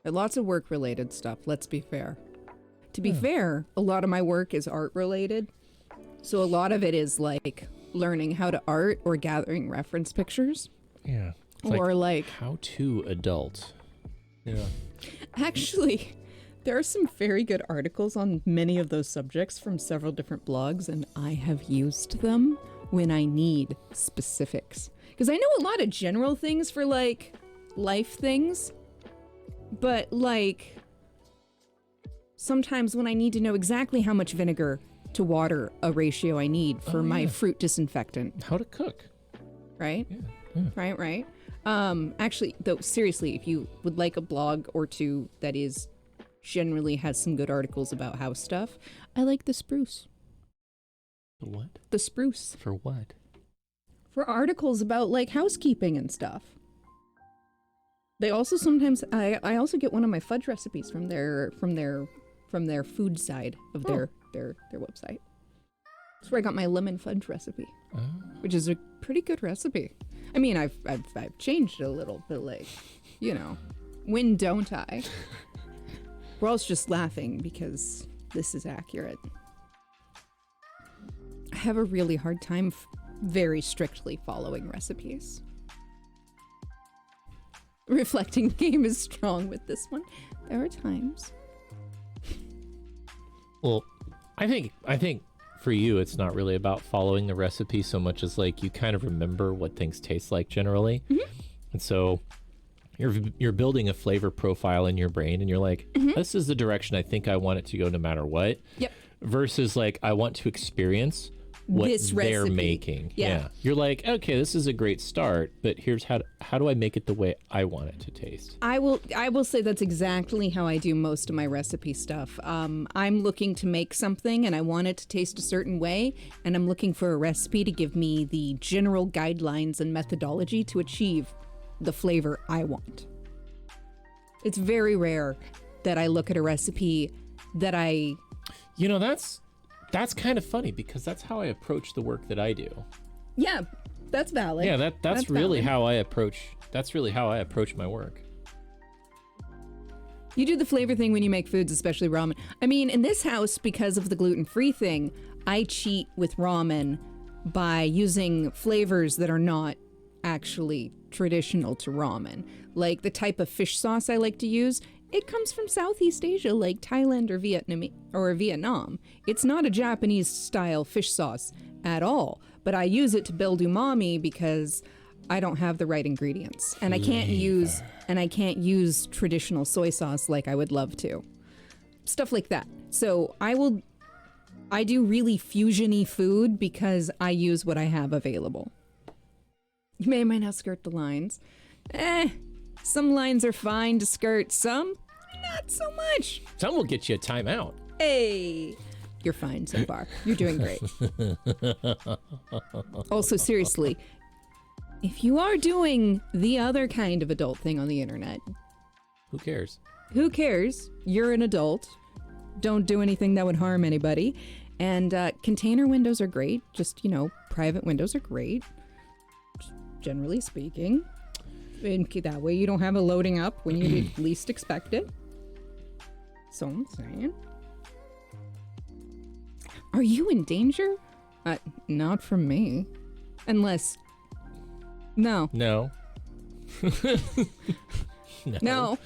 Lots of work-related stuff, let's be fair. To be fair, a lot of my work is art-related. So a lot of it is like learning how to art or gathering reference pictures. Yeah. Or like how to adult. Yeah. actually, there are some very good articles on many of those subjects from several different blogs, and I have used them when I need specifics. Because I know a lot of general things for like life things, but like sometimes when I need to know exactly how much vinegar to water a ratio I need for my fruit disinfectant. How to cook. Right? Yeah. Right. Actually, though, seriously, if you would like a blog or two that is generally has some good articles about house stuff, I like The Spruce. The what? The Spruce. For what? For articles about like housekeeping and stuff. They also sometimes I also get one of my fudge recipes from their food side of their website. That's where I got my lemon fudge recipe, which is a pretty good recipe. I mean, I've changed it a little, but like, you know, when don't I? We're just laughing because this is accurate. I have a really hard time very strictly following recipes. Reflecting game is strong with this one. There are times. Well, I think for you, it's not really about following the recipe so much as like you kind of remember what things taste like generally. Mm-hmm. And so you're building a flavor profile in your brain and you're like, this is the direction I think I want it to go no matter what. Yep. Versus like, I want to experience what this they're recipe. making. Yeah. You're like, okay, this is a great start, but here's how do I make it the way I want it to taste? I will say that's exactly how I do most of my recipe stuff. I'm looking to make something and I want it to taste a certain way, and I'm looking for a recipe to give me the general guidelines and methodology to achieve the flavor I want. It's very rare that I look at a recipe that I... You know, that's kind of funny because that's how I approach the work that I do. Yeah, that's valid. Yeah, that's really valid. how I approach my work. You do the flavor thing when you make foods, especially ramen. I mean, in this house, because of the gluten-free thing, I cheat with ramen by using flavors that are not actually traditional to ramen. Like the type of fish sauce I like to use, it comes from Southeast Asia, like Thailand or Vietnam. It's not a Japanese style fish sauce at all, but I use it to build umami because I don't have the right ingredients, and I can't use traditional soy sauce like I would love to. Stuff like that. So I do really fusion-y food because I use what I have available. You may or may not skirt the lines. Some lines are fine to skirt, some not so much. Some will get you a timeout. Hey, you're fine so far. You're doing great. Also, seriously, if you are doing the other kind of adult thing on the internet, who cares? Who cares? You're an adult. Don't do anything that would harm anybody. And container windows are great. Just, private windows are great, generally speaking. And that way you don't have it loading up when you least expect it. So I'm saying. Are you in danger? Not from me. Unless... No. No. No.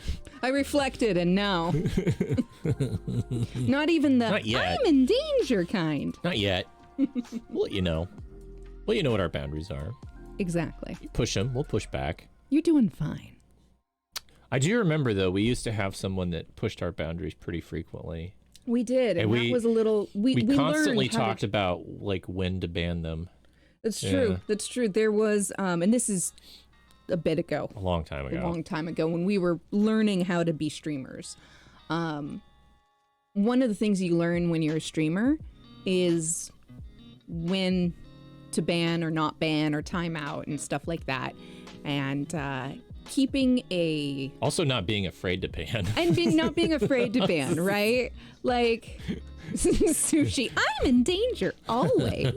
I reflected and no. Not even the Not yet. I'm in danger kind. Not yet. We'll let you know. Well, you know what our boundaries are. Exactly. You push them. We'll push back. You're doing fine. I do remember, though, we used to have someone that pushed our boundaries pretty frequently. We did, and that was a little... We constantly learned how talked about, like, when to ban them. That's true. Yeah. That's true. There was, and this is a bit ago. A long time ago. When we were learning how to be streamers. One of the things you learn when you're a streamer is when to ban or not ban or time out and stuff like that. And keeping a Also not being afraid to ban. and not being afraid to ban, right? Like sushi, I'm in danger always.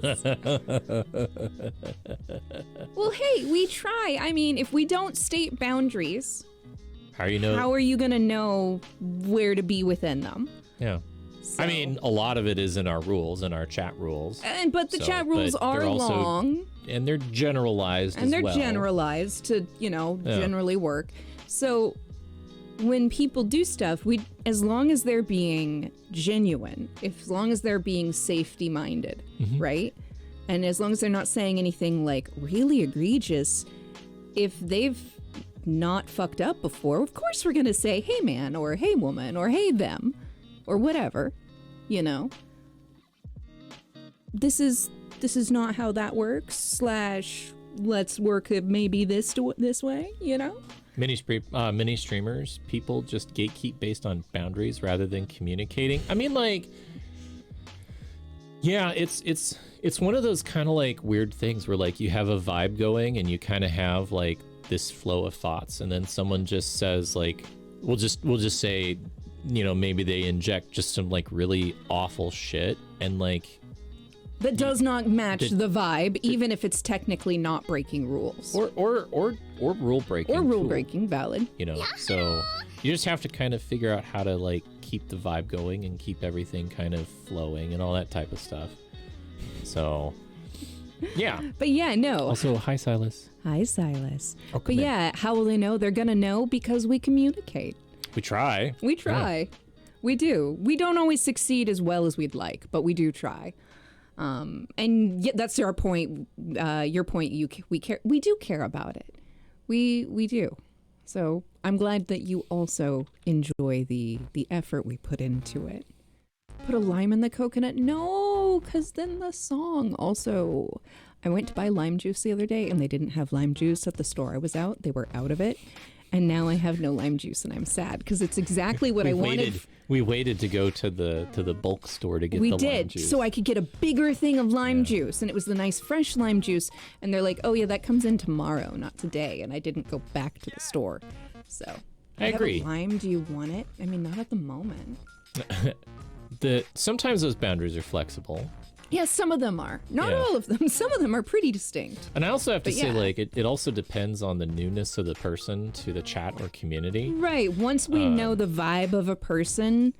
Well, hey, we try. I mean, if we don't state boundaries, How are you know? how are you going to know where to be within them? Yeah. So- I mean, a lot of it is in our rules, in our chat rules. But the chat rules but are they're also- long. And they're generalized And as they're well. generalized to, Yeah. generally work. So when people do stuff, as long as they're being genuine, as long as they're being safety minded, right? And as long as they're not saying anything like really egregious, if they've not fucked up before, of course we're going to say, hey man, or hey woman, or hey them, or whatever, This is not how that works, / let's work it maybe this way, Mini streamers, people just gatekeep based on boundaries rather than communicating. I mean, like, yeah, it's one of those kind of like weird things where like you have a vibe going and you kind of have like this flow of thoughts, and then someone just says like, we'll just say, maybe they inject just some like really awful shit, and like that does not match the vibe, even if it's technically not breaking rules. or rule breaking. Or rule too. breaking, valid. So you just have to kind of figure out how to like keep the vibe going and keep everything kind of flowing and all that type of stuff. So yeah. But yeah, no. Also, hi Silas. Hi, Silas. Oh, But come in. yeah, how will they know? They're gonna know because we communicate. We try. We try. We do. We don't always succeed as well as we'd like, but we do try. And yeah, that's our point. Your point. We care. We do care about it. We do. So I'm glad that you also enjoy the effort we put into it. Put a lime in the coconut? No, because then the song. Also, I went to buy lime juice the other day and they didn't have lime juice at the store I was out. They were out of it. And now I have no lime juice and I'm sad because it's exactly what I wanted. We waited to go to the bulk store to get We the lime did, juice. so I could get a bigger thing of lime juice, and it was the nice fresh lime juice. And they're like, "Oh yeah, that comes in tomorrow, not today." And I didn't go back to the store, so I have agree. a lime? Do you want it? I mean, not at the moment. Sometimes those boundaries are flexible. Yeah, some of them are. Not Yeah. all of them. Some of them are pretty distinct. And I also have to But say, yeah. like, it also depends on the newness of the person to the chat or community. Right. Once we know the vibe of a person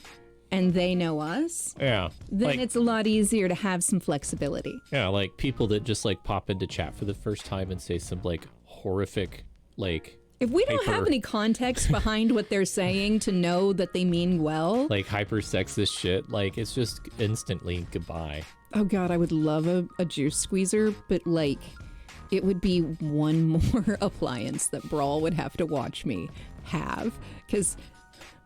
and they know us, Yeah. then like, it's a lot easier to have some flexibility. yeah, like people that just like pop into chat for the first time and say some like horrific, like If we don't have hyper- any context behind what they're saying to know that they mean well, like hyper sexist shit, like it's just instantly goodbye. oh god, I would love a juice squeezer, but like it would be one more appliance that Brawl would have to watch me have, because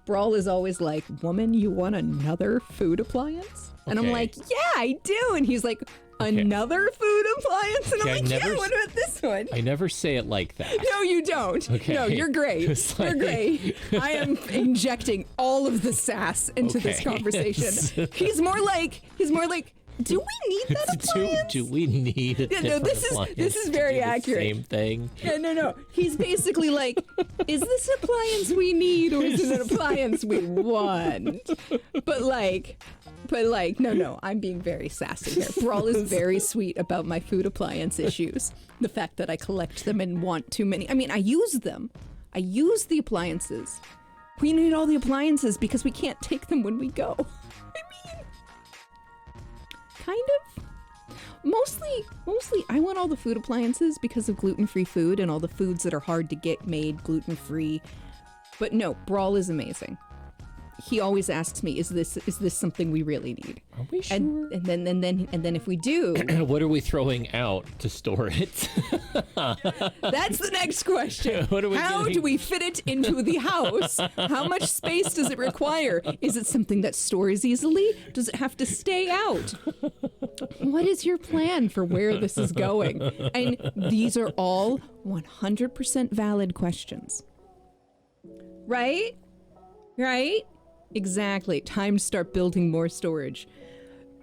Brawl is always like, "Woman, you want another food appliance?" And I'm Okay. like, "Yeah, I do." And he's like, "Another food appliance?" And Okay, I I'm like, never "Yeah, s- what about this one?" I never say it like that. No, you don't. Okay. No, you're great. It's You're like- great. I am injecting all of the sass into this Okay. conversation. He's more like, do we need that appliance? do we need a Yeah, no, different this is appliance to very do the accurate. Same thing. No. He's basically like, is this appliance we need or is it an appliance we want? But like, no, I'm being very sassy here. Brawl is very sweet about my food appliance issues. The fact that I collect them and want too many. I mean, I use them. I use the appliances. We need all the appliances because we can't take them when we go. I mean, kind of. Mostly, I want all the food appliances because of gluten-free food and all the foods that are hard to get made gluten-free. But no, Brawl is amazing. He always asks me, "Is this something we really need?" Are we sure? And then if we do, What are we throwing out to store it? that's the next question. What are we How doing? do we fit it into the house? How much space does it require? Is it something that stores easily? Does it have to stay out? What is your plan for where this is going? And these are all 100% valid questions. Right? Exactly. Time to start building more storage.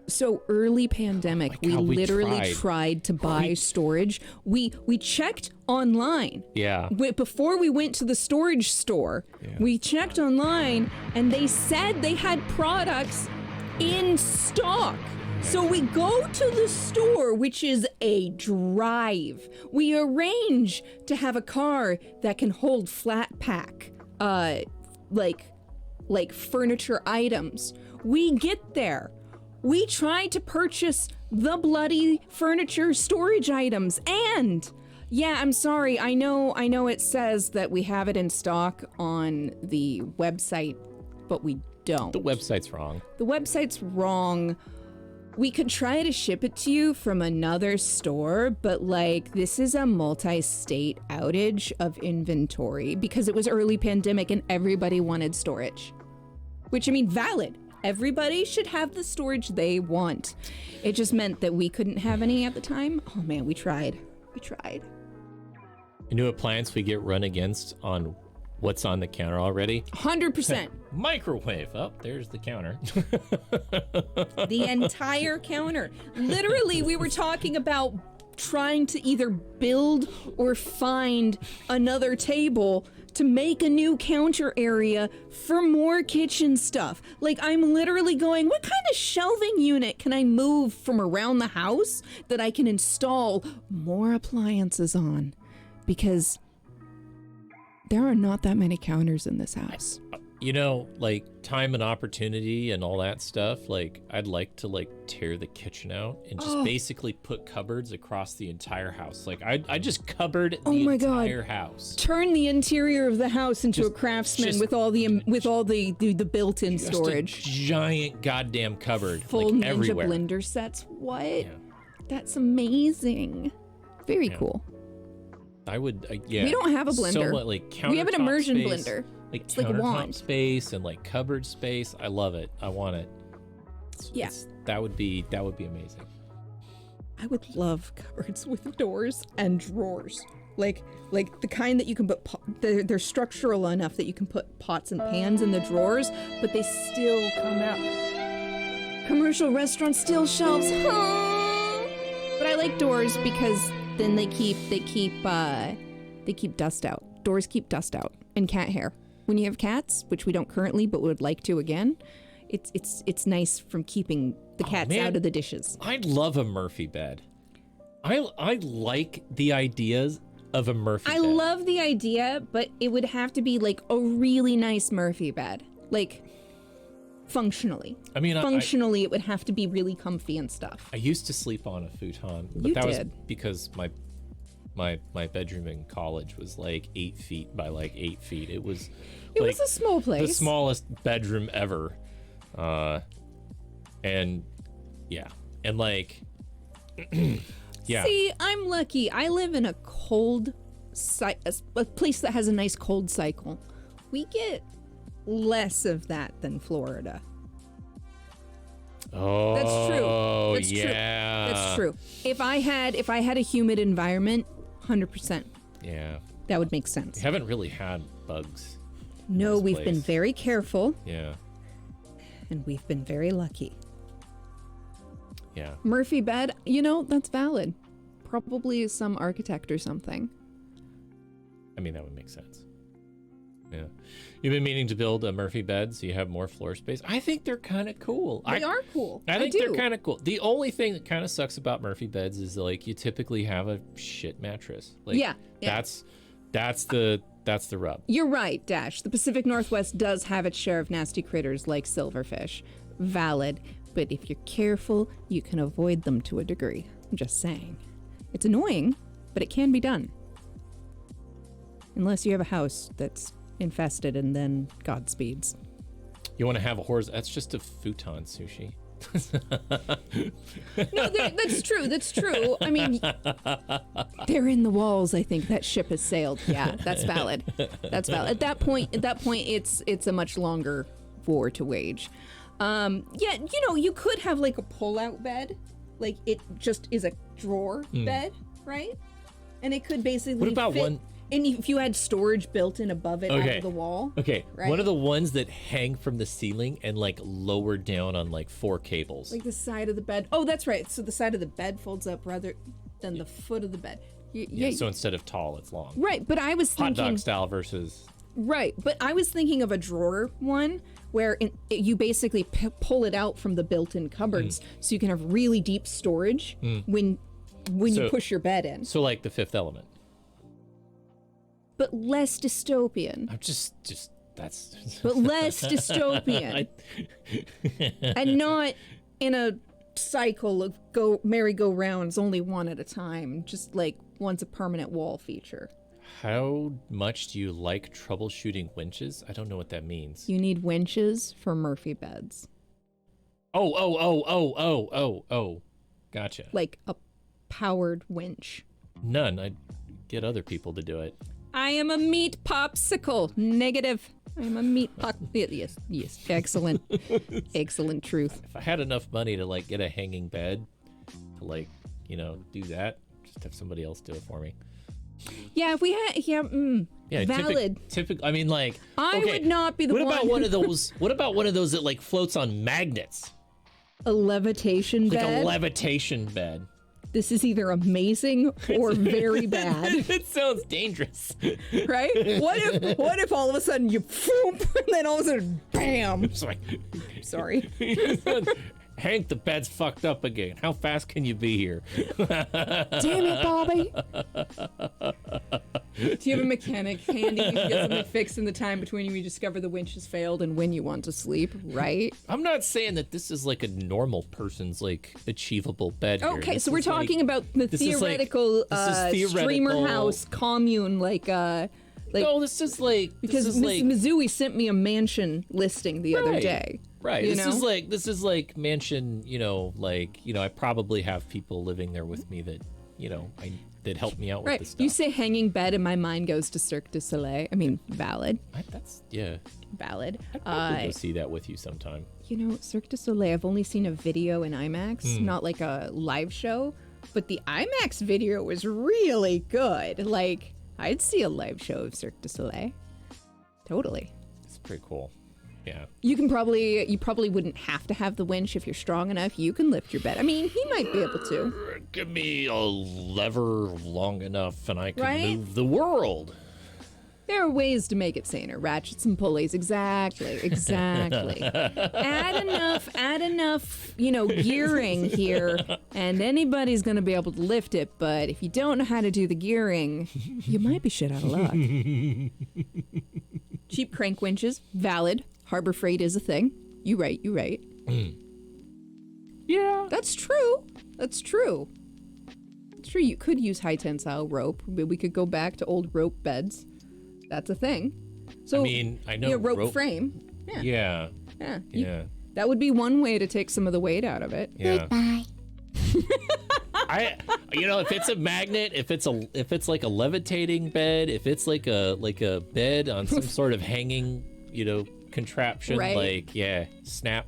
So early pandemic, Oh my God, we we literally tried to buy storage. We checked online. Yeah. Before we went to the storage store, we checked online and they said they had products in stock. So we go to the store, which is a drive. We arrange to have a car that can hold flat pack, like furniture items. We get there. We try to purchase the bloody furniture storage items, and yeah, I'm sorry. I know it says that we have it in stock on the website, but we don't. The website's wrong. The website's wrong. We could try to ship it to you from another store, but like this is a multi-state outage of inventory because it was early pandemic and everybody wanted storage. Which, I mean, valid. Everybody should have the storage they want. It just meant that we couldn't have any at the time. Oh man, we tried. We tried. You know what plants we get run against on what's on the counter already? 100%. Microwave. Oh, there's the counter. The entire counter. Literally, we were talking about trying to either build or find another table to make a new counter area for more kitchen stuff. Like, I'm literally going, what kind of shelving unit can I move from around the house that I can install more appliances on? Because there are not that many counters in this house. You know, like time and opportunity and all that stuff, like I'd like to like tear the kitchen out and just basically put cupboards across the entire house. Like I just cupboard the entire house. Turn the interior of the house into a craftsman with all the built-in storage. A giant goddamn cupboard. Full like, Ninja everywhere. blender sets. What? Yeah. That's amazing. Very cool. I would, yeah. We don't have a blender. So, like, We have an countertop immersion space, blender. Like It's like a countertop wand. space and like cupboard space. I love it. I want it. Yeah. That would be amazing. I would love cupboards with doors and drawers. Like the kind that you can put, they're structural enough that you can put pots and pans in the drawers, but they still come out. Commercial restaurant steel shelves. But I like doors because then they keep dust out. Doors keep dust out and cat hair. When you have cats, which we don't currently, but would like to again, it's nice from keeping the cats out of the dishes. I love a Murphy bed. I like the ideas of a Murphy bed. I love the idea, but it would have to be like a really nice Murphy bed. Like, functionally. I mean, functionally, it would have to be really comfy and stuff. I used to sleep on a futon, but You that was did. because my bedroom in college was like 8 feet by like 8 feet. It was It like was a small place. the smallest bedroom ever. And yeah, and like yeah. See, I'm lucky. I live in a cold, a place that has a nice cold cycle. We get less of that than Florida. Oh, That's true. That's yeah. true. That's true. If I had a humid environment, 100%, Yeah. that would make sense. We haven't really had bugs. No, this we've place. been very careful, Yeah. and we've been very lucky. Yeah. Murphy bed, that's valid. Probably some architect or something. I mean, that would make sense. Yeah. You've been meaning to build a Murphy bed so you have more floor space. I think they're kind of cool. They are cool. I think do. they're kind of cool. The only thing that kind of sucks about Murphy beds is like you typically have a shit mattress. Like, Yeah. That's the rub. You're right, Dash. The Pacific Northwest does have its share of nasty critters like silverfish. Valid. But if you're careful, you can avoid them to a degree. I'm just saying. It's annoying, but it can be done. Unless you have a house that's infested and then Godspeeds. You want to have a horse? That's just a futon, Sushi. No, that's true. That's true. I mean, they're in the walls. I think that ship has sailed. Yeah, that's valid. That's valid. At that point, it's a much longer war to wage. Yeah, you could have like a pull-out bed, like it just is a drawer bed, right? And it could basically What about fit one? And if you had storage built in above it out Okay. of the wall. Okay, Right. one of the ones that hang from the ceiling and like lower down on like 4 cables. Like the side of the bed. Oh, that's right. So the side of the bed folds up rather than the foot of the bed. Yeah, so instead of tall, it's long. right, but I was Hot thinking dog style versus. right, but I was thinking of a drawer one where you basically pull it out from the built-in cupboards, so you can have really deep storage when you So- push your bed in, So like the Fifth Element. but less dystopian. I'm just that's. But less dystopian, and not in a cycle of merry-go-rounds, only one at a time. Just like one's a permanent wall feature. How much do you like troubleshooting winches? I don't know what that means. You need winches for Murphy beds, Oh. Gotcha. like a powered winch. None. I get other people to do it. I am a meat popsicle. Negative. I am a meat pop. Yes. Excellent. Excellent truth. If I had enough money to like get a hanging bed, to like, do that, just have somebody else do it for me. Yeah, if we had, Yeah, valid. I mean, like, I okay, would not be the what one. about one of those? What about one of those that like floats on magnets, A levitation like bed. a levitation bed? This is either amazing or very bad, It sounds dangerous. right? What if all of a sudden you, and then all of a sudden, bam. Sorry. Sorry. Hank, the bed's fucked up again. How fast can you be here? Damn it, Bobby. Do you have a mechanic handy? You can get something fixed in the time between you discover the winch has failed and when you want to sleep, right? I'm not saying that this is like a normal person's like achievable bed. Here. Okay, This so we're is like- talking about the this is like- theoretical, this is theoretical- streamer house commune, like No, this is like because this is Mrs. Mizui sent me a mansion listing the other Right. day. Right. You This know? is like mansion, I probably have people living there with me that, that help me out with Right. this stuff. You say hanging bed, and my mind goes to Cirque du Soleil. I mean, valid. Valid. I'd probably go see that with you sometime. Cirque du Soleil, I've only seen a video in IMAX, Hmm. not like a live show, but the IMAX video was really good. Like, I'd see a live show of Cirque du Soleil. Totally. It's pretty cool. Yeah. You probably wouldn't have to have the winch if you're strong enough. You can lift your bed. I mean, he might be able to. Give me a lever long enough and I can Right? move the world. There are ways to make it saner. Ratchets and pulleys. Exactly. add enough, gearing here, and anybody's going to be able to lift it. But if you don't know how to do the gearing, you might be shit out of luck. Cheap crank winches. Valid. Harbor Freight is a thing. You right. Yeah. That's true. It's true. You could use high tensile rope. We could go back to old rope beds. That's a thing. So, I mean, I know rope frame. Yeah. Yeah. That would be one way to take some of the weight out of it. Yeah. If it's a magnet, if it's like a levitating bed, if it's like a bed on some sort of hanging, contraption, Right. snap.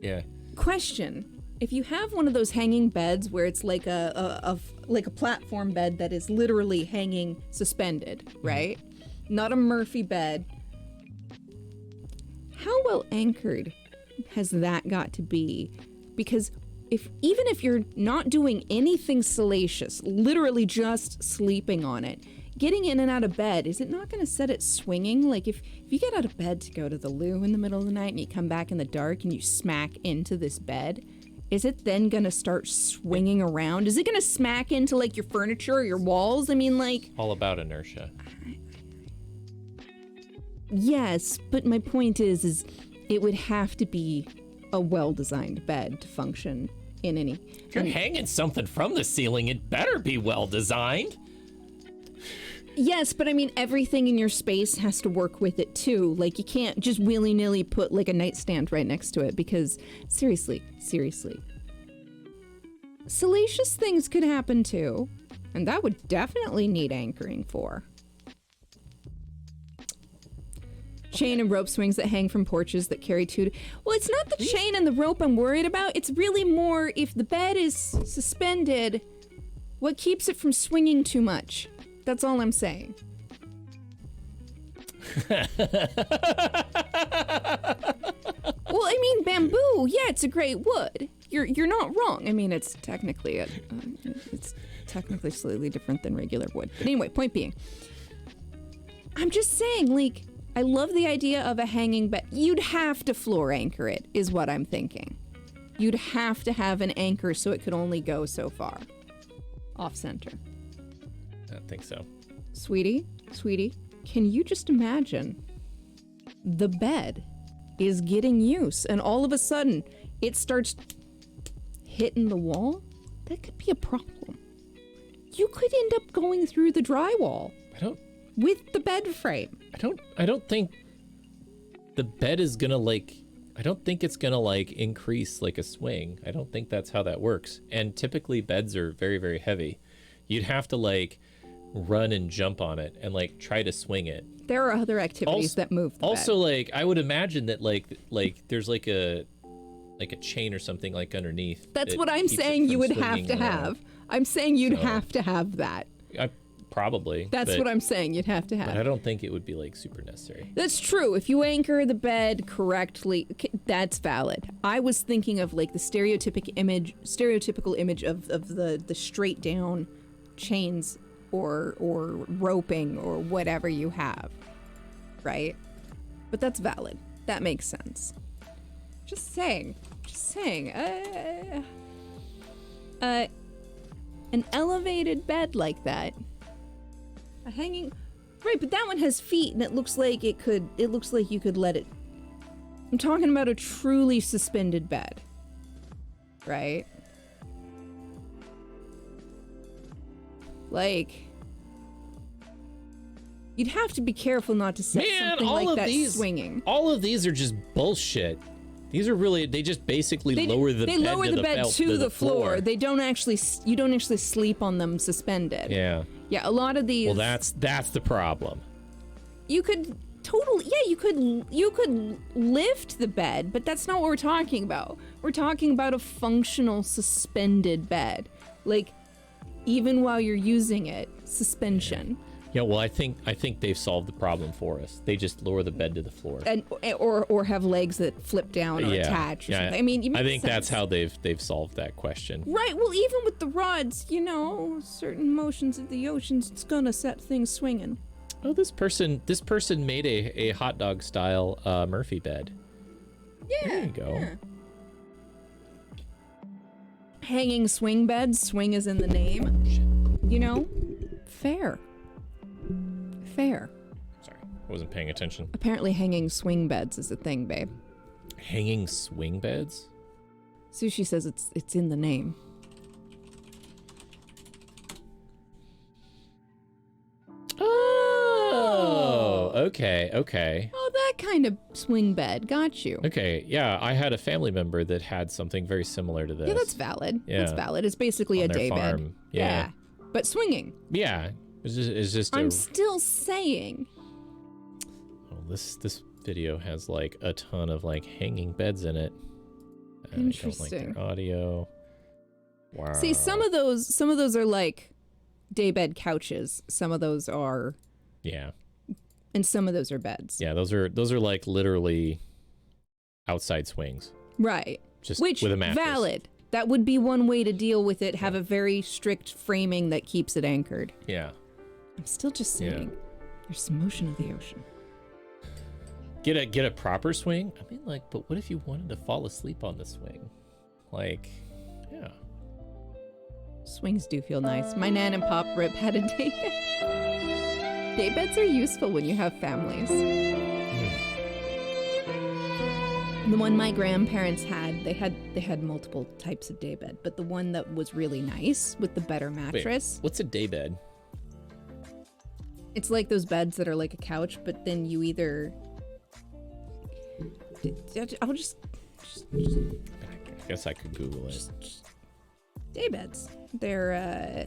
Yeah. Question: if you have one of those hanging beds where it's like a platform bed that is literally hanging suspended, right? Not a Murphy bed. How well anchored has that got to be? Because even if you're not doing anything salacious, literally just sleeping on it, getting in and out of bed, is it not going to set it swinging? Like if you get out of bed to go to the loo in the middle of the night and you come back in the dark and you smack into this bed, is it then going to start swinging around? Is it going to smack into like your furniture or your walls? I mean, like... All about inertia. Yes, but my point is it would have to be a well-designed bed to function in any... If you're hanging something from the ceiling, it better be well designed. Yes, but I mean, everything in your space has to work with it too. Like, you can't just willy-nilly put like a nightstand right next to it because, seriously, salacious things could happen too, and that would definitely need anchoring for. Chain and rope swings that hang from porches that carry two... Well, it's not the chain and the rope I'm worried about. It's really more if the bed is suspended, what keeps it from swinging too much? That's all I'm saying. Well, I mean, bamboo, yeah, it's a great wood. You're not wrong. I mean, it's technically slightly different than regular wood. But anyway, point being, I'm just saying, like, I love the idea of a hanging bed. You'd have to floor anchor it, is what I'm thinking. You'd have to have an anchor so it could only go so far. Off center. I don't think so. Sweetie, can you just imagine the bed is getting use and all of a sudden it starts hitting the wall? That could be a problem. You could end up going through the drywall with the bed frame. I don't think the bed is gonna I don't think it's gonna increase like a swing. I don't think that's how that works. And typically beds are very, very heavy. You'd have to run and jump on it and try to swing it. There are other activities that move the also bed. I would imagine that there's a chain or something underneath. That's what I'm saying you would have to have. I'm saying you'd have to have that. Probably. That's what I'm saying you'd have to have. But I don't think it would be super necessary. That's true. If you anchor the bed correctly, that's valid. I was thinking of the stereotypical image of the straight down chains or roping or whatever you have, right? But that's valid. That makes sense. Just saying. An elevated bed like that. A hanging, right? But that one has feet, and it looks like you could let it. I'm talking about a truly suspended bed, right? You'd have to be careful not to set something like that swinging. All of these are just bullshit. These are really, they just basically lower the bed to the floor. You don't actually sleep on them suspended. Yeah. Yeah, a lot of these. Well, that's the problem. You could you could lift the bed, but that's not what we're talking about. We're talking about a functional suspended bed. Even while you're using it, suspension. Yeah, well, I think they've solved the problem for us. They just lower the bed to the floor, and or have legs that flip down or attach. Or something. I mean, I think that's how they've solved that question. Right. Well, even with the rods, certain motions of the oceans, it's gonna set things swinging. Oh, this person made a hot dog style Murphy bed. Yeah. There you go. Yeah. Hanging swing beds. Swing is in the name. Fair. Sorry, I wasn't paying attention. Apparently hanging swing beds is a thing, babe. Hanging swing beds? Sushi says it's in the name. Oh, okay. Oh, that kind of swing bed. Got you. Okay, yeah, I had a family member that had something very similar to this. Yeah, that's valid. Yeah. That's valid. It's basically a day bed. Yeah. But swinging. Yeah. It's just I'm still saying. Oh, this video has a ton of hanging beds in it. Interesting. I don't like their audio. Wow. See, some of those are daybed couches. Some of those are. Yeah. And some of those are beds. Yeah, those are literally outside swings. Right. Just with a mattress. Valid. That would be one way to deal with it. Have a very strict framing that keeps it anchored. Yeah. I'm still just saying, there's some motion of the ocean. Get a proper swing. I mean, but what if you wanted to fall asleep on the swing? Yeah. Swings do feel nice. My nan and pop rip had a daybed. Daybeds are useful when you have families. The one my grandparents had, they had multiple types of daybed, but the one that was really nice with the better mattress. Wait, what's a daybed? It's like those beds that are like a couch, but then you either. I'll just I guess I could Google it. Daybeds. They're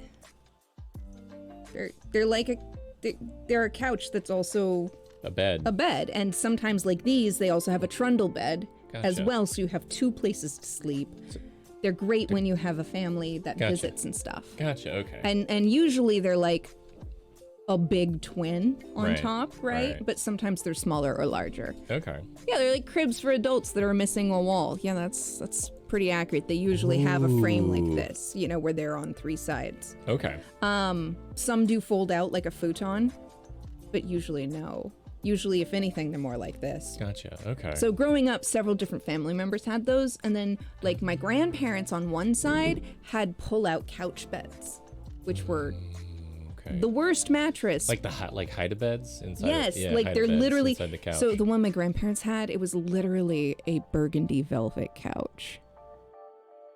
like they're a couch that's also a bed. And sometimes these, they also have a trundle bed as Gotcha. well, so you have two places to sleep. They're great when you have a family that Gotcha. visits and stuff. Gotcha. Okay. And usually they're a big twin on Right, top, right? right. But sometimes they're smaller or larger. Okay. Yeah, they're like cribs for adults that are missing a wall. Yeah, that's pretty accurate. They usually have a frame like this, you know, where they're on 3 sides. Okay. Some do fold out like a futon, but usually no. Usually, if anything, they're more like this. Gotcha. Okay. So growing up, several different family members had those, and then like my grandparents on one side had pull-out couch beds, which were okay. the worst mattress. Like the hide beds inside. Yes, yeah, like they're hide-a-beds literally. inside the couch. So the one my grandparents had, it was literally a burgundy velvet couch,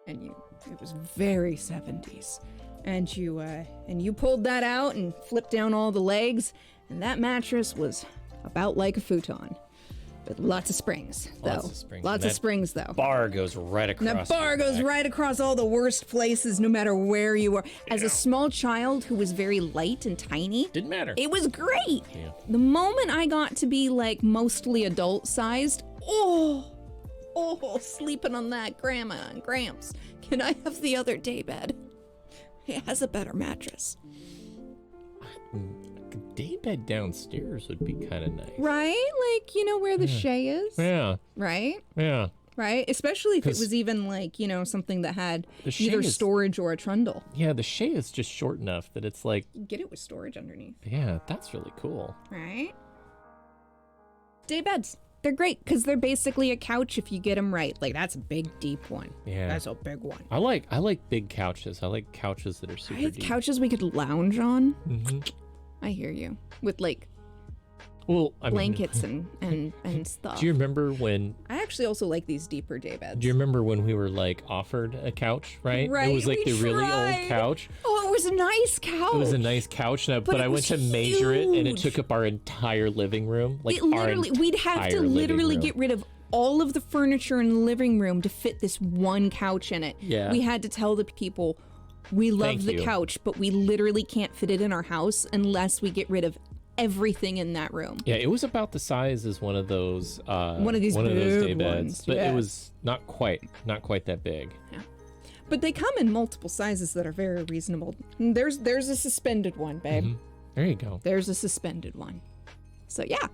and it was very 70s. And you pulled that out and flipped down all the legs, and that mattress was about like a futon, with lots of springs, though. Lots of springs. Lots And of that springs, though. bar goes right across. And the bar goes right across all the worst places, no matter where you are. As a small child who was very light and tiny, Didn't matter. it was great. Yeah. The moment I got to be like mostly adult-sized, sleeping on that, Grandma and Gramps. Can I have the other daybed? It has a better mattress. Daybed downstairs would be kind of nice. Right? Like, you know where the Shay is? Yeah. Right? Yeah. Right? Especially if it 'Cause was even like, you know, something that had The Shay either is- storage or a trundle. Yeah. The Shay is just short enough that it's like, Get it with storage underneath. yeah, that's really cool. Right? Day beds. They're great because they're basically a couch if you get them right. Like, that's a big, deep one. Yeah. That's a big one. I like big couches. I like couches that are super Right? deep. Couches we could lounge on. hmm I hear you. With like Well, I mean, blankets and stuff. do you remember when? I actually also like these deeper day beds. Do you remember when we were like offered a couch? Right. Right, It was like we the really tried. old couch. Oh, it was a nice couch. It was a nice couch, But but I it went was to measure it, and it huge. took up our entire living room. Like It literally, we'd have to literally get rid of all of the furniture in the living room to fit this one couch in it. Yeah. We had to tell the people, we love Thank the you. couch, but we literally can't fit it in our house unless we get rid of everything in that room. Yeah, it was about the size as one of those. One of these day big beds, ones, but yeah. it was not quite that big. But they come in multiple sizes that are very reasonable. There's a suspended one, babe. There you go. There's a suspended one. So yeah.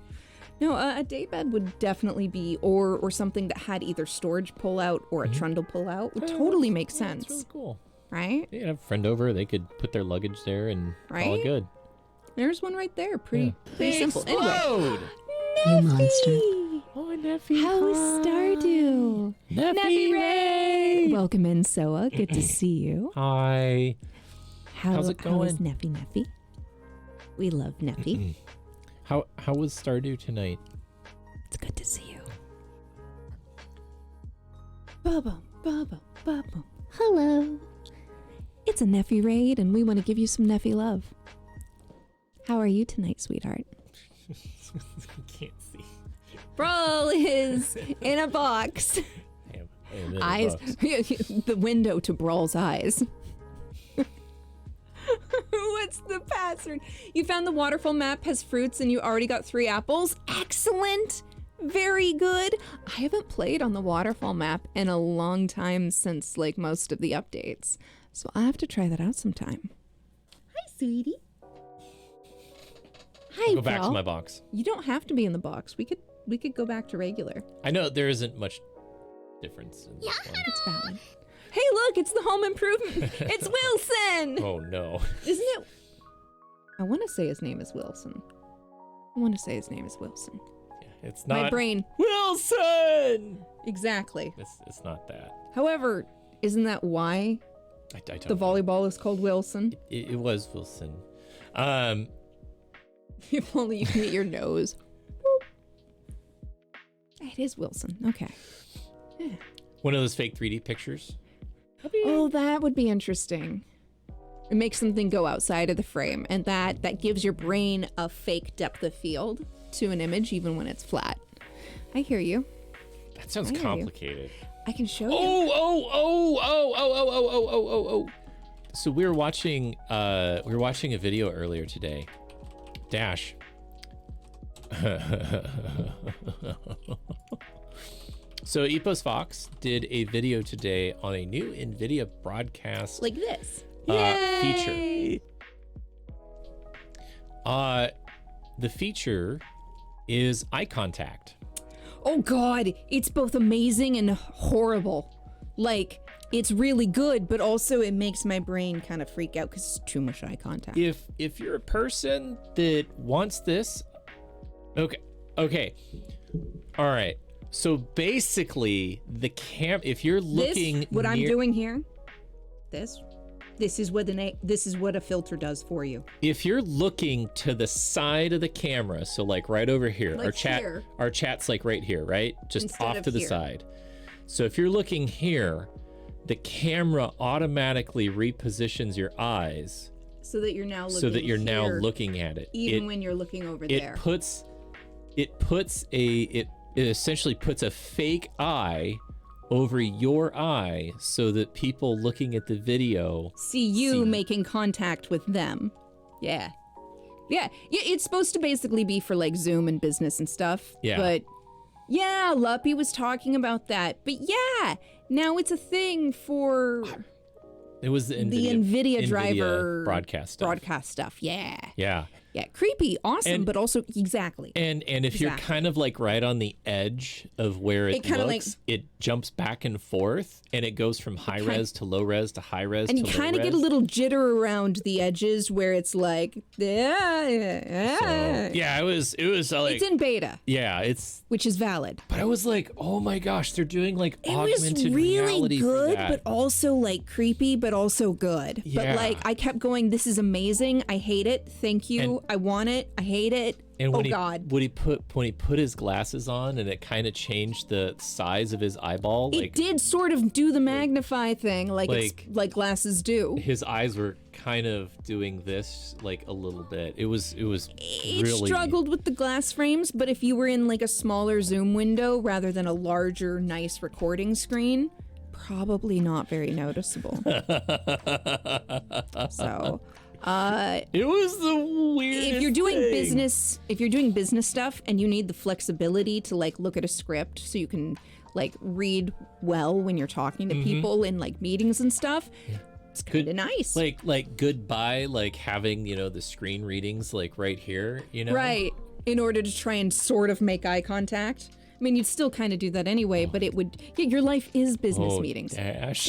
No, a daybed would definitely be, or something that had either storage pull out or a trundle pull out would totally make sense, It's really cool. right? You could have a friend over; they could put their luggage there and call Right? it good. There's one right there. Pretty simple. Anyway, Explode! Neffy! monster. Oh, Neffy! How is Stardew? Neffy Ray! Welcome in, Soa. Good to see you. Hi. How's it How is going? Neffy? We love Neffy. How was Stardew tonight? It's good to see you. Bubba, Bubba, Bubba. Hello. It's a Neffy raid, and we want to give you some Neffy love. How are you tonight, sweetheart? Can't see. Brawl is in a box. Damn. Eyes. The window to Brawl's eyes. What's the password? You found the waterfall map has fruits and you already got 3 apples? Excellent! Very good. I haven't played on the waterfall map in a long time since like most of the updates. So I have to try that out sometime. Hi, sweetie. Hi, Go back to Brawl. my box. You don't have to be in the box. We could go back to regular. I know there isn't much difference in this one. It's valid. Hey, look, it's the home improvement. It's Wilson. Oh no. Isn't it? I want to say his name is Wilson. Yeah, it's not My brain. Wilson. Exactly. It's not that. However, isn't that why I don't the know. volleyball is called Wilson? It was Wilson. If only you could get your nose. It is Wilson. Okay. Yeah. One of those fake 3D pictures. Oh, that would be interesting. It makes something go outside of the frame, and that gives your brain a fake depth of field to an image, even when it's flat. I hear you. That sounds I hear you. complicated. I can show you. Oh. So we were watching a video earlier today. Dash. So Epos Fox did a video today on a new NVIDIA broadcast Like this. feature. The feature is eye contact. Oh God, it's both amazing and horrible. Like, it's really good, but also it makes my brain kind of freak out because it's too much eye contact. If you're a person that wants this, okay, all right. So basically, if you're looking, what I'm doing here, this is what a filter does for you. If you're looking to the side of the camera, so like right over here, Like here. our chat's like right here, right? Just Instead off of to the here. side. So if you're looking here, the camera automatically repositions your eyes So that you're now looking so that you're now here, looking at it. even when you're looking over there. It essentially puts a fake eye over your eye so that people looking at the video See you making contact with them. Yeah. It's supposed to basically be for like Zoom and business and stuff. Yeah. But yeah, Luppy was talking about that. But yeah, now it's a thing for it was the NVIDIA driver broadcast stuff. Yeah. Yeah. Yeah, creepy, awesome, And- but also exactly. And if you're Exactly. kind of like right on the edge of where it kinda looks, it jumps back and forth and it goes from high res to low res to high res And to you low kind of res. get a little jitter around the edges where it's like, So, yeah, it was like it's in beta, it's which is valid. but I was like, oh my gosh, they're doing like It was augmented really reality for good, that. but also like creepy, but also good. Yeah. But like, I kept going, this is amazing. I hate it. Thank you. And- I want it. I hate it. And when God. when he put his glasses on and it kind of changed the size of his eyeball, It like did sort of do the magnify thing, like it's like glasses do. his eyes were kind of doing this like a little bit. It was It really struggled with the glass frames, but if you were in like a smaller zoom window rather than a larger, nice recording screen, probably not very noticeable. So, It was the weirdest if you're doing thing. business stuff and you need the flexibility to like look at a script so you can like read well when you're talking to people in like meetings and stuff, it's kind of nice. like goodbye, like having the screen readings like right here, Right. In order to try and sort of make eye contact. I mean, you'd still kind of do that anyway, but it would. Yeah, your life is business meetings. Dash.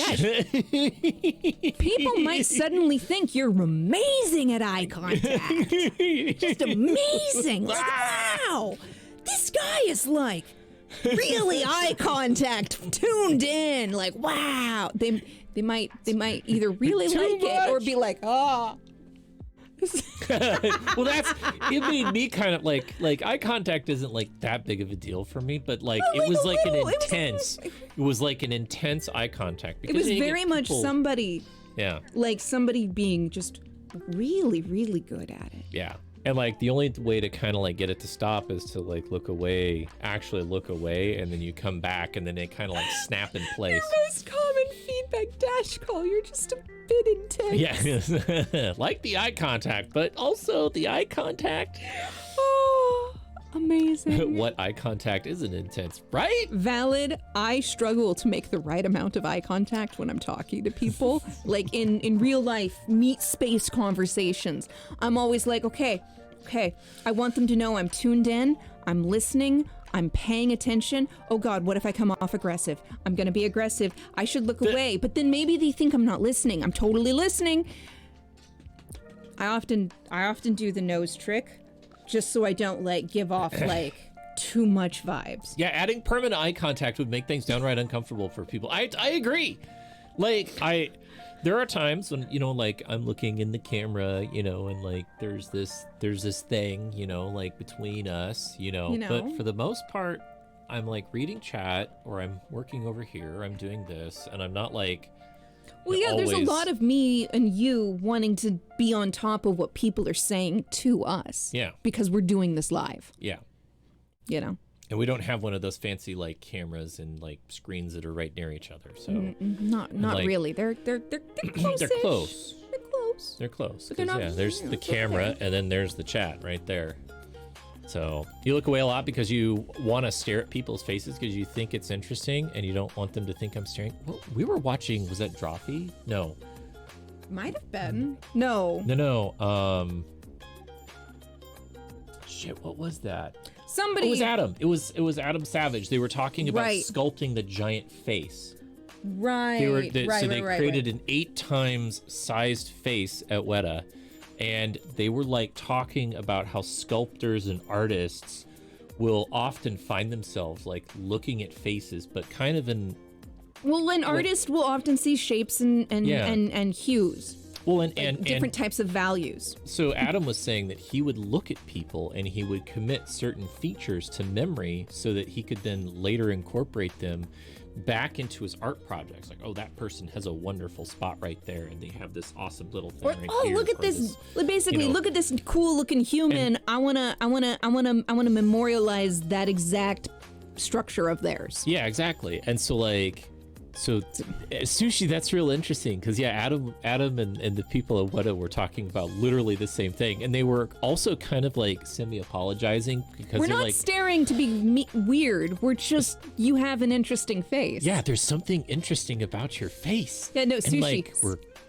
People might suddenly think you're amazing at eye contact. Just amazing. Like, wow, this guy is like really eye contact, tuned in. Like, wow. They might either really like it or be like, ah. Well, it made me kind of like eye contact isn't like that big of a deal for me, but like it was like an intense. It was like an intense eye contact. It Because was you get very much people- somebody, Yeah, like somebody being just really, really good at it. yeah. And like the only way to kind of like get it to stop is to like actually look away, and then you come back, and then it kind of like snap in place. Most common feedback dash call. You're just a bit intense. Yeah, like the eye contact, but also the eye contact. Oh, amazing. What eye contact isn't intense, right? Valid. I struggle to make the right amount of eye contact when I'm talking to people. Like in real life, meet space conversations. I'm always like, okay, I want them to know I'm tuned in, I'm listening, I'm paying attention. Oh God, what if I come off aggressive? I'm gonna be aggressive. I should look away, but then maybe they think I'm not listening. I'm totally listening. I often do the nose trick, just so I don't like give off like too much vibes. Yeah, adding permanent eye contact would make things downright uncomfortable for people. I agree. Like there are times when like I'm looking in the camera, and like there's this thing, like between us, But for the most part, I'm like reading chat, or I'm working over here, or I'm doing this, and I'm not like. Well, yeah, there's a always- lot of me and you wanting to be on top of what people are saying to us. Yeah. Because we're doing this live, Yeah. And we don't have one of those fancy like cameras and like screens that are right near each other. So Not like- really. They're close. they're close. They're close. They're close. But they're 'cause, not- yeah, there's yeah, the it's okay. camera, and then there's the chat right there. So you look away a lot because you want to stare at people's faces because you think it's interesting, and you don't want them to think I'm staring. Well, we were watching. Was that Drawfee? No. Might have been. No. No. shit, what was that? Somebody. It was Adam. It was Adam Savage. They were talking about Right. sculpting the giant face. Right. So they created an 8 times sized face at Weta, and they were like talking about how sculptors and artists will often find themselves like looking at faces, but kind of in Well, an artist will often see shapes and hues. well And different types of values. So Adam was saying that he would look at people and he would commit certain features to memory so that he could then later incorporate them back into his art projects. Like, oh, that person has a wonderful spot right there, and they have this awesome little thing Or, right oh, here. look at or this! Basically, you know. look at this cool-looking human. I wanna memorialize that exact structure of theirs. Yeah, exactly. And so like, sushi, that's real interesting because yeah, Adam and the people at Weta were talking about literally the same thing, and they were also kind of like semi-apologizing because We're they're not like, staring to be weird. We're just you have an interesting face. yeah, there's something interesting about your face. Yeah, no, and sushi. like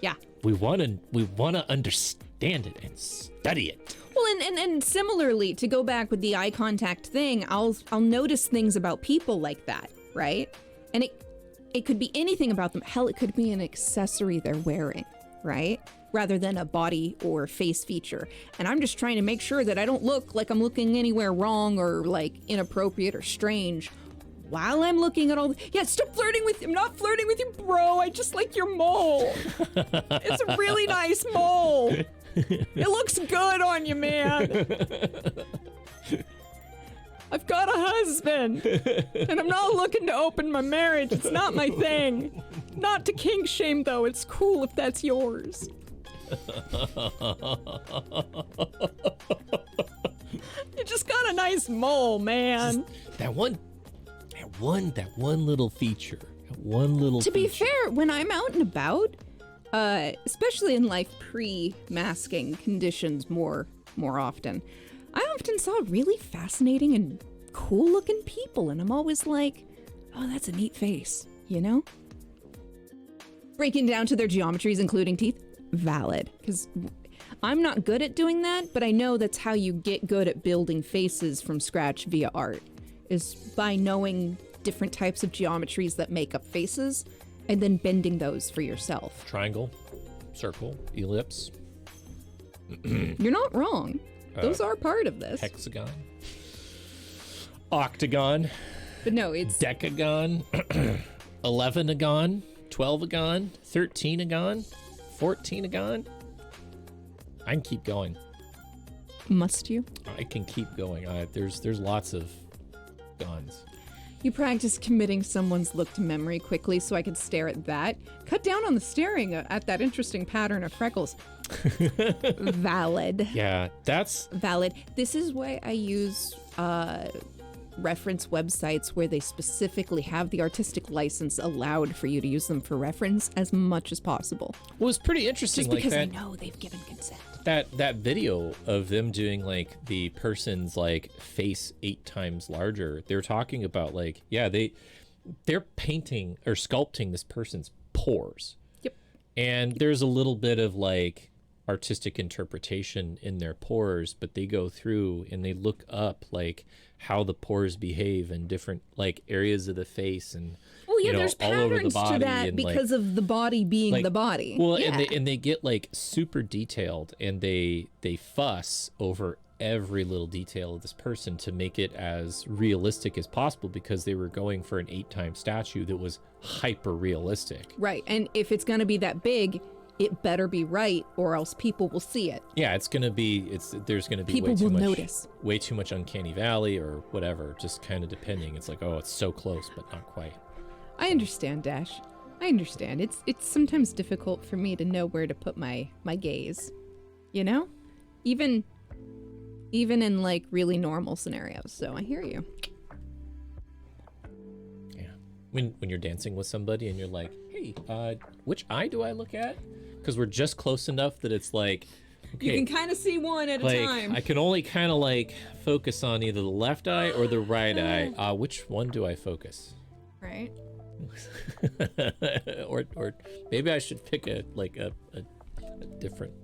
Yeah. we want to understand it and study it. Well, and similarly, to go back with the eye contact thing, I'll notice things about people like that, right? And it could be anything about them. Hell, it could be an accessory they're wearing, right? Rather than a body or face feature. And I'm just trying to make sure that I don't look like I'm looking anywhere wrong or like inappropriate or strange while I'm looking at all the... Yeah, stop flirting with... I'm not flirting with you, bro. I just like your mole. It's a really nice mole. It looks good on you, man. I've got a husband, and I'm not looking to open my marriage. It's not my thing. Not to kink shame, though. It's cool if that's yours. You just got a nice mole, man. That one little feature. That one little To be feature. fair, when I'm out and about, especially in life pre-masking conditions more often, I often saw really fascinating and cool-looking people, and I'm always like, oh, that's a neat face, you know? Breaking down to their geometries, including teeth, valid. Because I'm not good at doing that, but I know that's how you get good at building faces from scratch via art, is by knowing different types of geometries that make up faces, and then bending those for yourself. Triangle, circle, ellipse, You're not wrong. Those are part of this. hexagon, octagon, But no, it's... decagon, 11agon, 12agon, 13agon, 14agon. I can keep going. Must you? I can keep going. There's lots of guns. You practice committing someone's look to memory quickly so I could stare at that. Cut down on the staring at that interesting pattern of freckles. Valid. Yeah, that's Valid. This is why I use reference websites where they specifically have the artistic license allowed for you to use them for reference as much as possible. was pretty interesting. Just Like because I that. know they've given consent. That video of them doing like the person's like face 8 times larger, they're talking about like, yeah, they're painting or sculpting this person's pores. Yep. And there's a little bit of like artistic interpretation in their pores, but they go through and they look up like how the pores behave in different like areas of the face and Well, yeah, you know, there's all over the patterns body to that and, because of the body being like, the body. well, yeah. and they get like super detailed, and they fuss over every little detail of this person to make it as realistic as possible because they were going for an 8-time statue that was hyper realistic. Right, and if it's going to be that big, it better be right, or else people will see it. Yeah, there's gonna be People way too will much, notice. way too much uncanny valley or whatever, just kind of depending. It's like, oh, it's so close, but not quite. I understand, Dash. I understand. It's sometimes difficult for me to know where to put my gaze. You know? Even in like really normal scenarios. So I hear you. Yeah. When you're dancing with somebody and you're like, hey, which eye do I look at? Because we're just close enough that it's like, okay, You can kind of see one at a like time. I can only kind of like focus on either the left eye or the right eye. Which one do I focus? Right? or maybe I should pick a different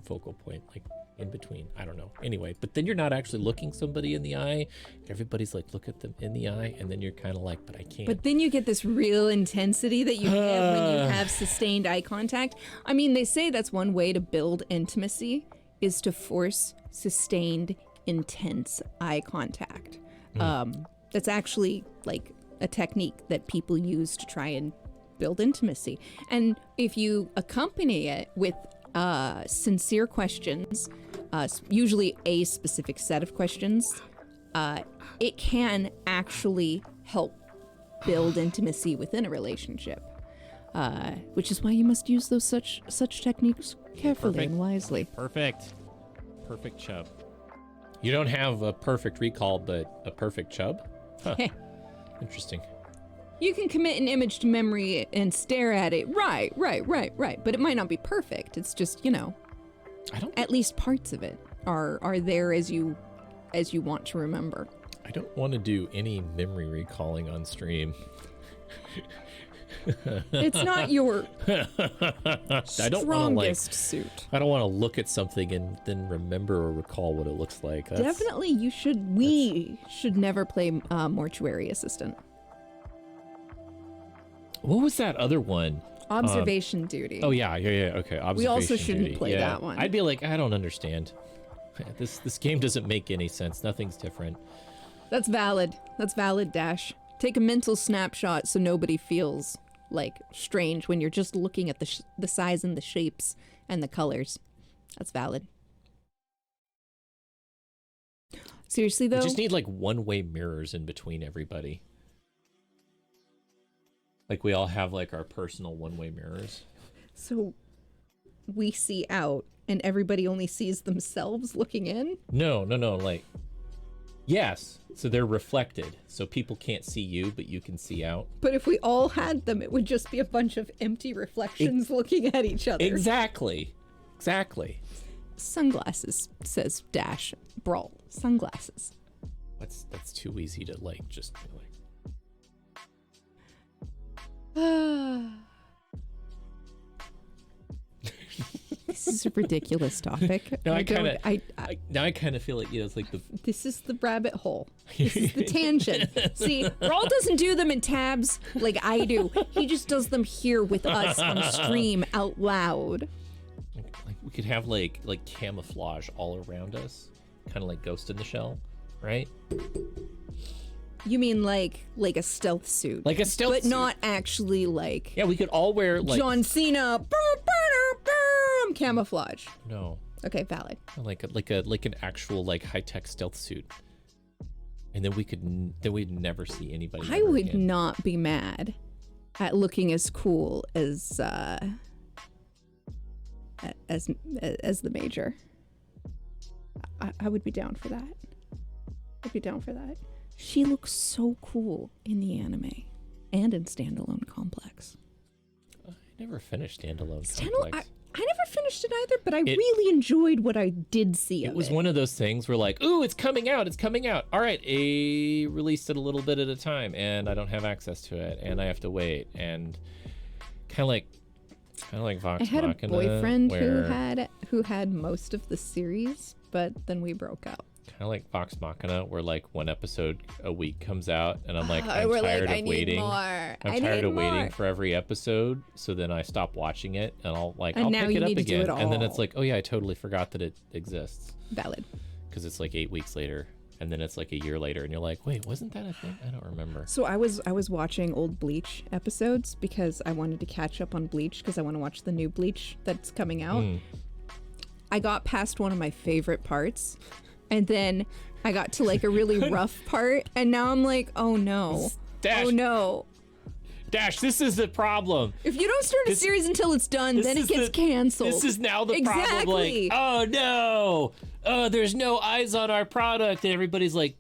focal point. Like in between. I don't know. Anyway, but then you're not actually looking somebody in the eye. Everybody's like, look at them in the eye, and then you're kind of like, but I can't. But then you get this real intensity that you get when you have sustained eye contact. I mean, they say that's one way to build intimacy is to force sustained, intense eye contact. That's actually like a technique that people use to try and build intimacy. And if you accompany it with sincere questions, usually a specific set of questions, it can actually help build intimacy within a relationship, which is why you must use those such techniques carefully and wisely. Perfect chub. You don't have a perfect recall, but a perfect chub? Huh. Hey. Interesting. You can commit an image to memory and stare at it. Right. But it might not be perfect. It's just, at least parts of it are there as you want to remember. I don't want to do any memory recalling on stream. It's not your strongest suit. I don't want to look at something and then remember or recall what it looks like. Definitely, we should never play mortuary assistant. What was that other one? Observation duty. Oh yeah. Okay. Observation we also shouldn't duty. play that one. I'd be like, I don't understand. This game doesn't make any sense. Nothing's different. That's valid. Dash. Take a mental snapshot so nobody feels like strange when you're just looking at the size and the shapes and the colors. That's valid. Seriously though, We just need like one-way mirrors in between everybody. Like we all have like our personal one-way mirrors. So we see out and everybody only sees themselves looking in? No. Like, yes. So they're reflected. So people can't see you, but you can see out. But if we all had them, it would just be a bunch of empty reflections looking at each other. Exactly. Sunglasses, says Dash. Brawl. Sunglasses. That's too easy to like just be like. This is a ridiculous topic. Now I kind of feel like it's like This is the rabbit hole. This is the tangent. See, Brawl doesn't do them in tabs like I do. He just does them here with us on stream out loud. Like we could have like camouflage all around us, kind of like Ghost in the Shell, right? You mean like a stealth suit? Like a stealth but suit. Not actually like. Yeah, we could all wear like John Cena. Camouflage. No. Okay, valid. Like an actual like high-tech stealth suit. And then we'd nenever see anybody. I would not be mad at looking as cool as the Major. I would be down for that. She looks so cool in the anime and in Standalone Complex. I never finished Standalone Complex. I never finished it either, but I really enjoyed what I did see of it. It was one of those things where like, ooh, it's coming out. All right, released it a little bit at a time, and I don't have access to it, and I have to wait, and kind of like Vox Machina. I had a boyfriend who had most of the series, but then we broke up. Kind of like Vox Machina, where like one episode a week comes out, and I'm like, I'm We're tired like, of waiting. I'm tired of waiting for every episode, so then I stop watching it, and I'll pick it up again, and then it's like, oh yeah, I totally forgot that it exists. Valid. Because it's like 8 weeks later, and then it's like a year later, and you're like, wait, wasn't that a thing? I don't remember. So I was watching old Bleach episodes because I wanted to catch up on Bleach because I want to watch the new Bleach that's coming out. I got past one of my favorite parts, and then I got to like a really rough part, and now I'm like, oh no. Dash, oh no. Dash, this is the problem. If you don't start a series until it's done, then it gets canceled. This is now the problem. Like, oh no. Oh, there's no eyes on our product. And everybody's like,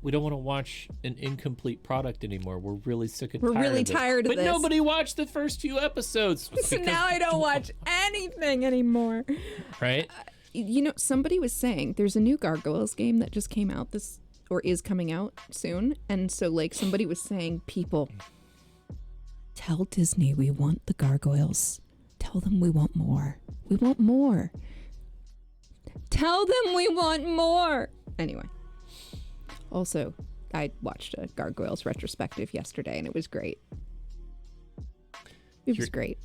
we don't want to watch an incomplete product anymore. We're really sick and tired of it. We're really tired of this. But nobody watched the first few episodes. So now I don't watch anything anymore. Right? Somebody was saying there's a new Gargoyles game that just came out is coming out soon. And so like somebody was saying, people, tell Disney we want the Gargoyles. Tell them we want more. We want more. Tell them we want more. Anyway. Also, I watched a Gargoyles retrospective yesterday, and it was great. It was great.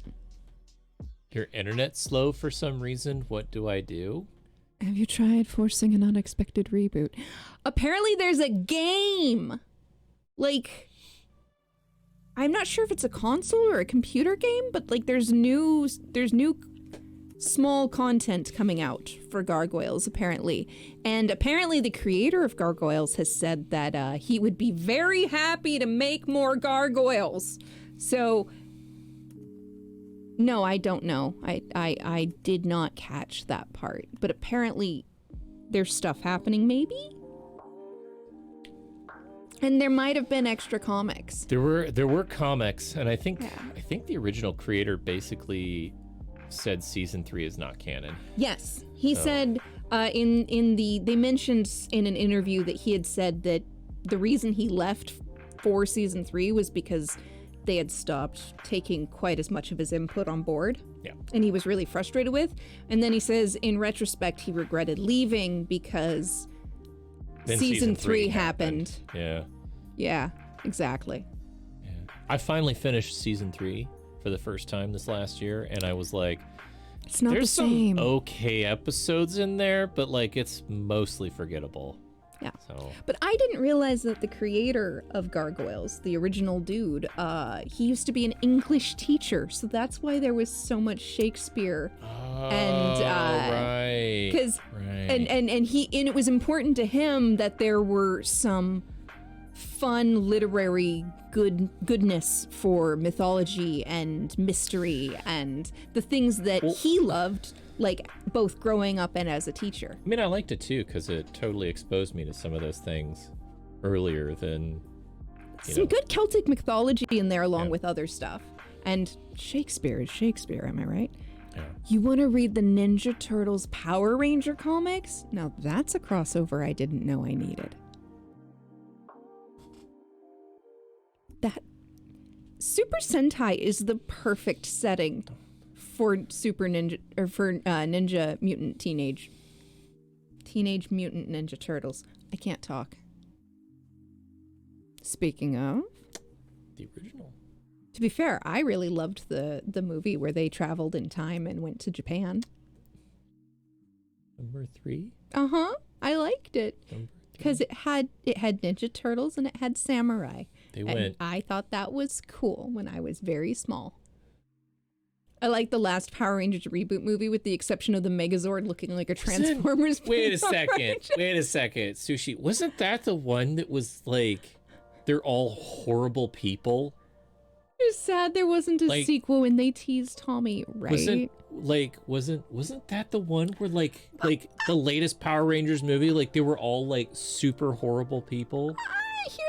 Your internet's slow for some reason. What do I do? Have you tried forcing an unexpected reboot? Apparently there's a game. Like, I'm not sure if it's a console or a computer game, but like there's new small content coming out for Gargoyles, apparently. And apparently the creator of Gargoyles has said that he would be very happy to make more Gargoyles. So, no, I don't know. I did not catch that part. But apparently there's stuff happening, maybe? And there might have been extra comics. There were comics, and I think the original creator basically said season 3 is not canon. Yes, he said they mentioned in an interview that he had said that the reason he left for season 3 was because they had stopped taking quite as much of his input on board. Yeah. And he was really frustrated with. And then he says in retrospect he regretted leaving because Then season 3 happened. Yeah. Yeah, exactly. Yeah. I finally finished season 3 for the first time this last year, and I was like, It's not the there's same. some okay episodes in there, but like it's mostly forgettable. Yeah. So But I didn't realize that the creator of Gargoyles, the original dude, he used to be an English teacher, so that's why there was so much Shakespeare. right. Because Right. and it was important to him that there were some fun literary goodness for mythology and mystery and the things that he loved, like both growing up and as a teacher. I mean, I liked it too because it totally exposed me to some of those things earlier than Some good Celtic mythology in there along with other stuff. And Shakespeare is Shakespeare, am I right? Yeah. You want to read the Ninja Turtles Power Ranger comics? Now that's a crossover I didn't know I needed. That Super Sentai is the perfect setting for Ninja Mutant Teenage Mutant Ninja Turtles. I can't talk. Speaking of, the original. to be fair, I really loved the movie where they traveled in time and went to Japan. Number 3? Uh-huh. I liked it Number 3. because it had Ninja Turtles and it had samurai. They And went. I thought that was cool when I was very small. I like the last Power Rangers reboot movie with the exception of the Megazord looking like a Transformers. Wait a Power second. Ranger. Wait a second. Sushi, wasn't that the one that was like, they're all horrible people? It's sad there wasn't a Like- sequel when they teased Tommy, right? Wasn't that the one where like the latest Power Rangers movie, like they were all like super horrible people? I hear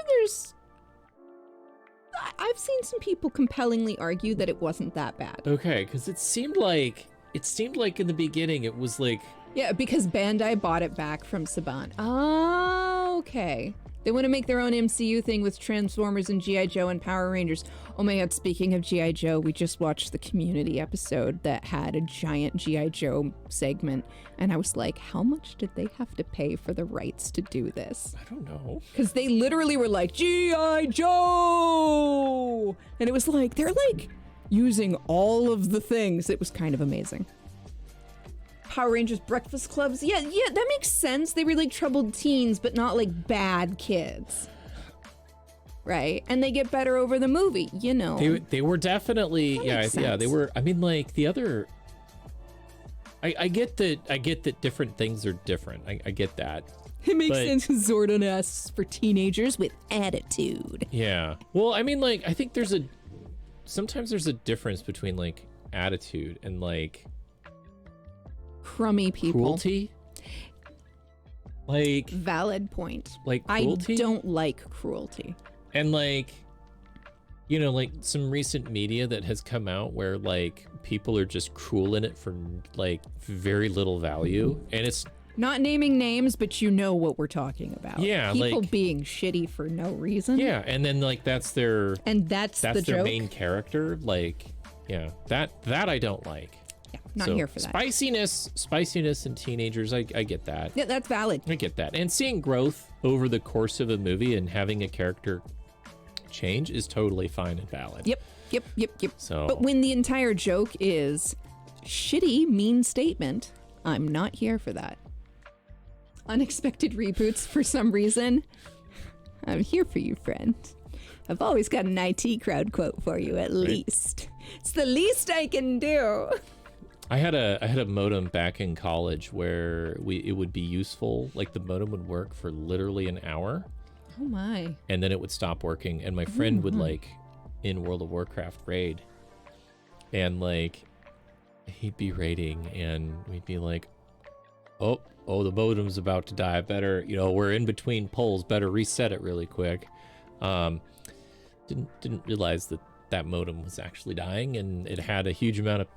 I've seen some people compellingly argue that it wasn't that bad. Okay, because it seemed like in the beginning it was like, Yeah, because Bandai bought it back from Saban. Oh, okay. They want to make their own MCU thing with Transformers and G.I. Joe and Power Rangers. Oh my god, speaking of G.I. Joe, we just watched the Community episode that had a giant G.I. Joe segment. And I was like, how much did they have to pay for the rights to do this? I don't know. Because they literally were like, G.I. Joe! And it was like, they're like using all of the things. It was kind of amazing. Power Rangers Breakfast Clubs. Yeah, that makes sense. They were like troubled teens, but not like bad kids. Right? And they get better over the movie, you know. They were definitely makes they sense. were. I mean, like the other. I get that different things are different. I get that. It makes but- sense because Zordon asks for teenagers with attitude. Yeah. Well, I mean, like I think sometimes there's a difference between like attitude and like Crummy people. cruelty. Like Valid point. cruelty. I don't like cruelty. And like, you know, like some recent media that has come out where like people are just cruel in it for like very little value, and it's Not naming names, but you know what we're talking about. Yeah, People like- being shitty for no reason. yeah, and then like that's And that's the their joke. main character. Like, yeah, that I don't like. Yeah. Not So here for that. Spiciness in teenagers, I get that. Yeah, that's valid. I get that. And seeing growth over the course of a movie and having a character change is totally fine and valid. Yep. So, But when the entire joke is shitty, mean statement, I'm not here for that. Unexpected reboots for some reason. I'm here for you, friend. I've always got an IT crowd quote for you, at least. It's the least I can do. I had a modem back in college where it would be useful. Like the modem would work for literally an hour. Oh my. And then it would stop working. And my friend would like in World of Warcraft raid. And like he'd be raiding and we'd be like, oh, the modem's about to die. Better, we're in between pulls. Better reset it really quick. Didn't realize that modem was actually dying, and it had a huge amount of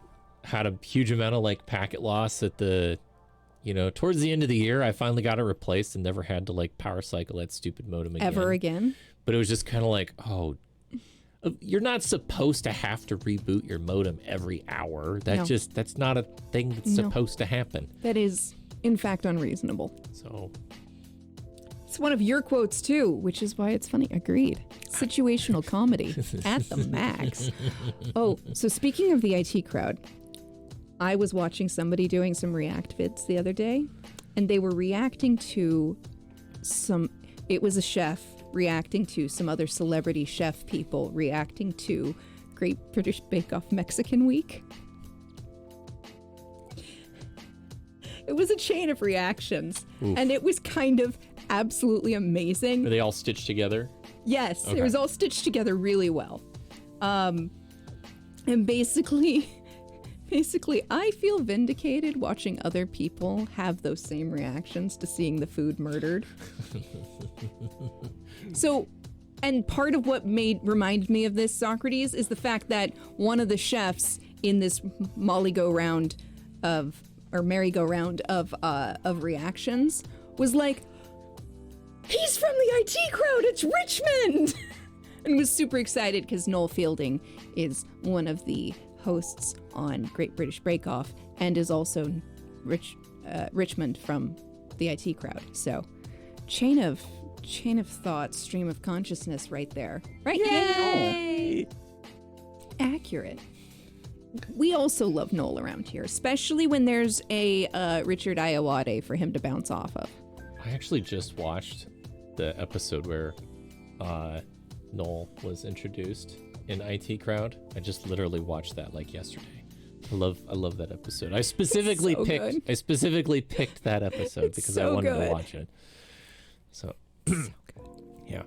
like packet loss at the, towards the end of the year. I finally got it replaced and never had to like power cycle that stupid modem again. Ever again? But it was just kind of like, oh, you're not supposed to have to reboot your modem every hour. That's not a thing that's supposed to happen. That is, in fact, unreasonable. So it's one of your quotes too, which is why it's funny. Agreed. Situational comedy at the max. Oh, so speaking of the IT crowd, I was watching somebody doing some React vids the other day, and they were reacting to it was a chef reacting to some other celebrity chef people reacting to Great British Bake Off Mexican Week. It was a chain of reactions. Oof. And it was kind of absolutely amazing. Are they all stitched together? Yes, okay. It was all stitched together really well. And basically, I feel vindicated watching other people have those same reactions to seeing the food murdered. So, and part of what reminded me of this, Socrates, is the fact that one of the chefs in this merry-go-round of reactions was like, he's from the IT crowd, it's Richmond! And was super excited because Noel Fielding is one of the hosts on Great British Bake Off and is also Richmond from the IT crowd. So, chain of thought, stream of consciousness right there. Right? Yay! Accurate. We also love Noel around here, especially when there's a Richard Ayoade for him to bounce off of. I actually just watched the episode where Noel was introduced in IT Crowd. I just literally watched that like yesterday. I love that episode. I specifically picked that episode because I wanted to watch it. So yeah.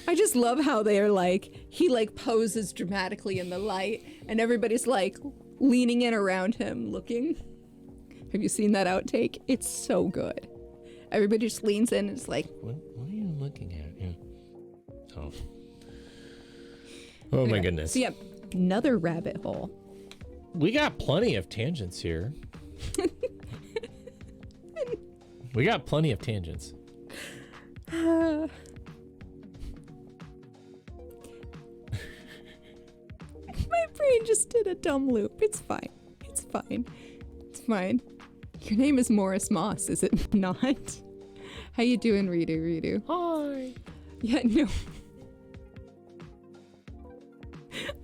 I just love how they're like, he like poses dramatically in the light and everybody's like leaning in around him looking. Have you seen that outtake? It's so good. Everybody just leans in and it's like, what are you looking at? Yeah. Oh my goodness. So yeah, another rabbit hole. We got plenty of tangents here. We got plenty of tangents. My brain just did a dumb loop. It's fine. Your name is Morris Moss, is it not? How you doing, Redo? Hi. Yeah, no.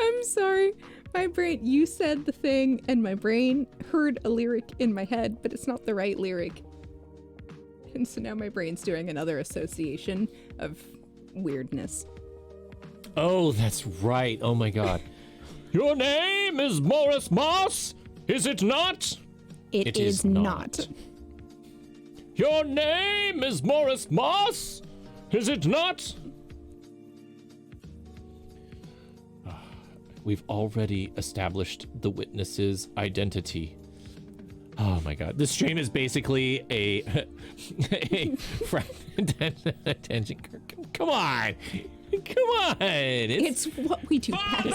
I'm sorry. My brain, you said the thing, and my brain heard a lyric in my head, but it's not the right lyric. And so now my brain's doing another association of weirdness. Oh, that's right. Oh my God. Your name is Morris Moss, is it not? It is not. Your name is Morris Moss, is it not? We've already established the witness's identity. Oh my God. This chain is basically a tangent. Come on. It's what we do best.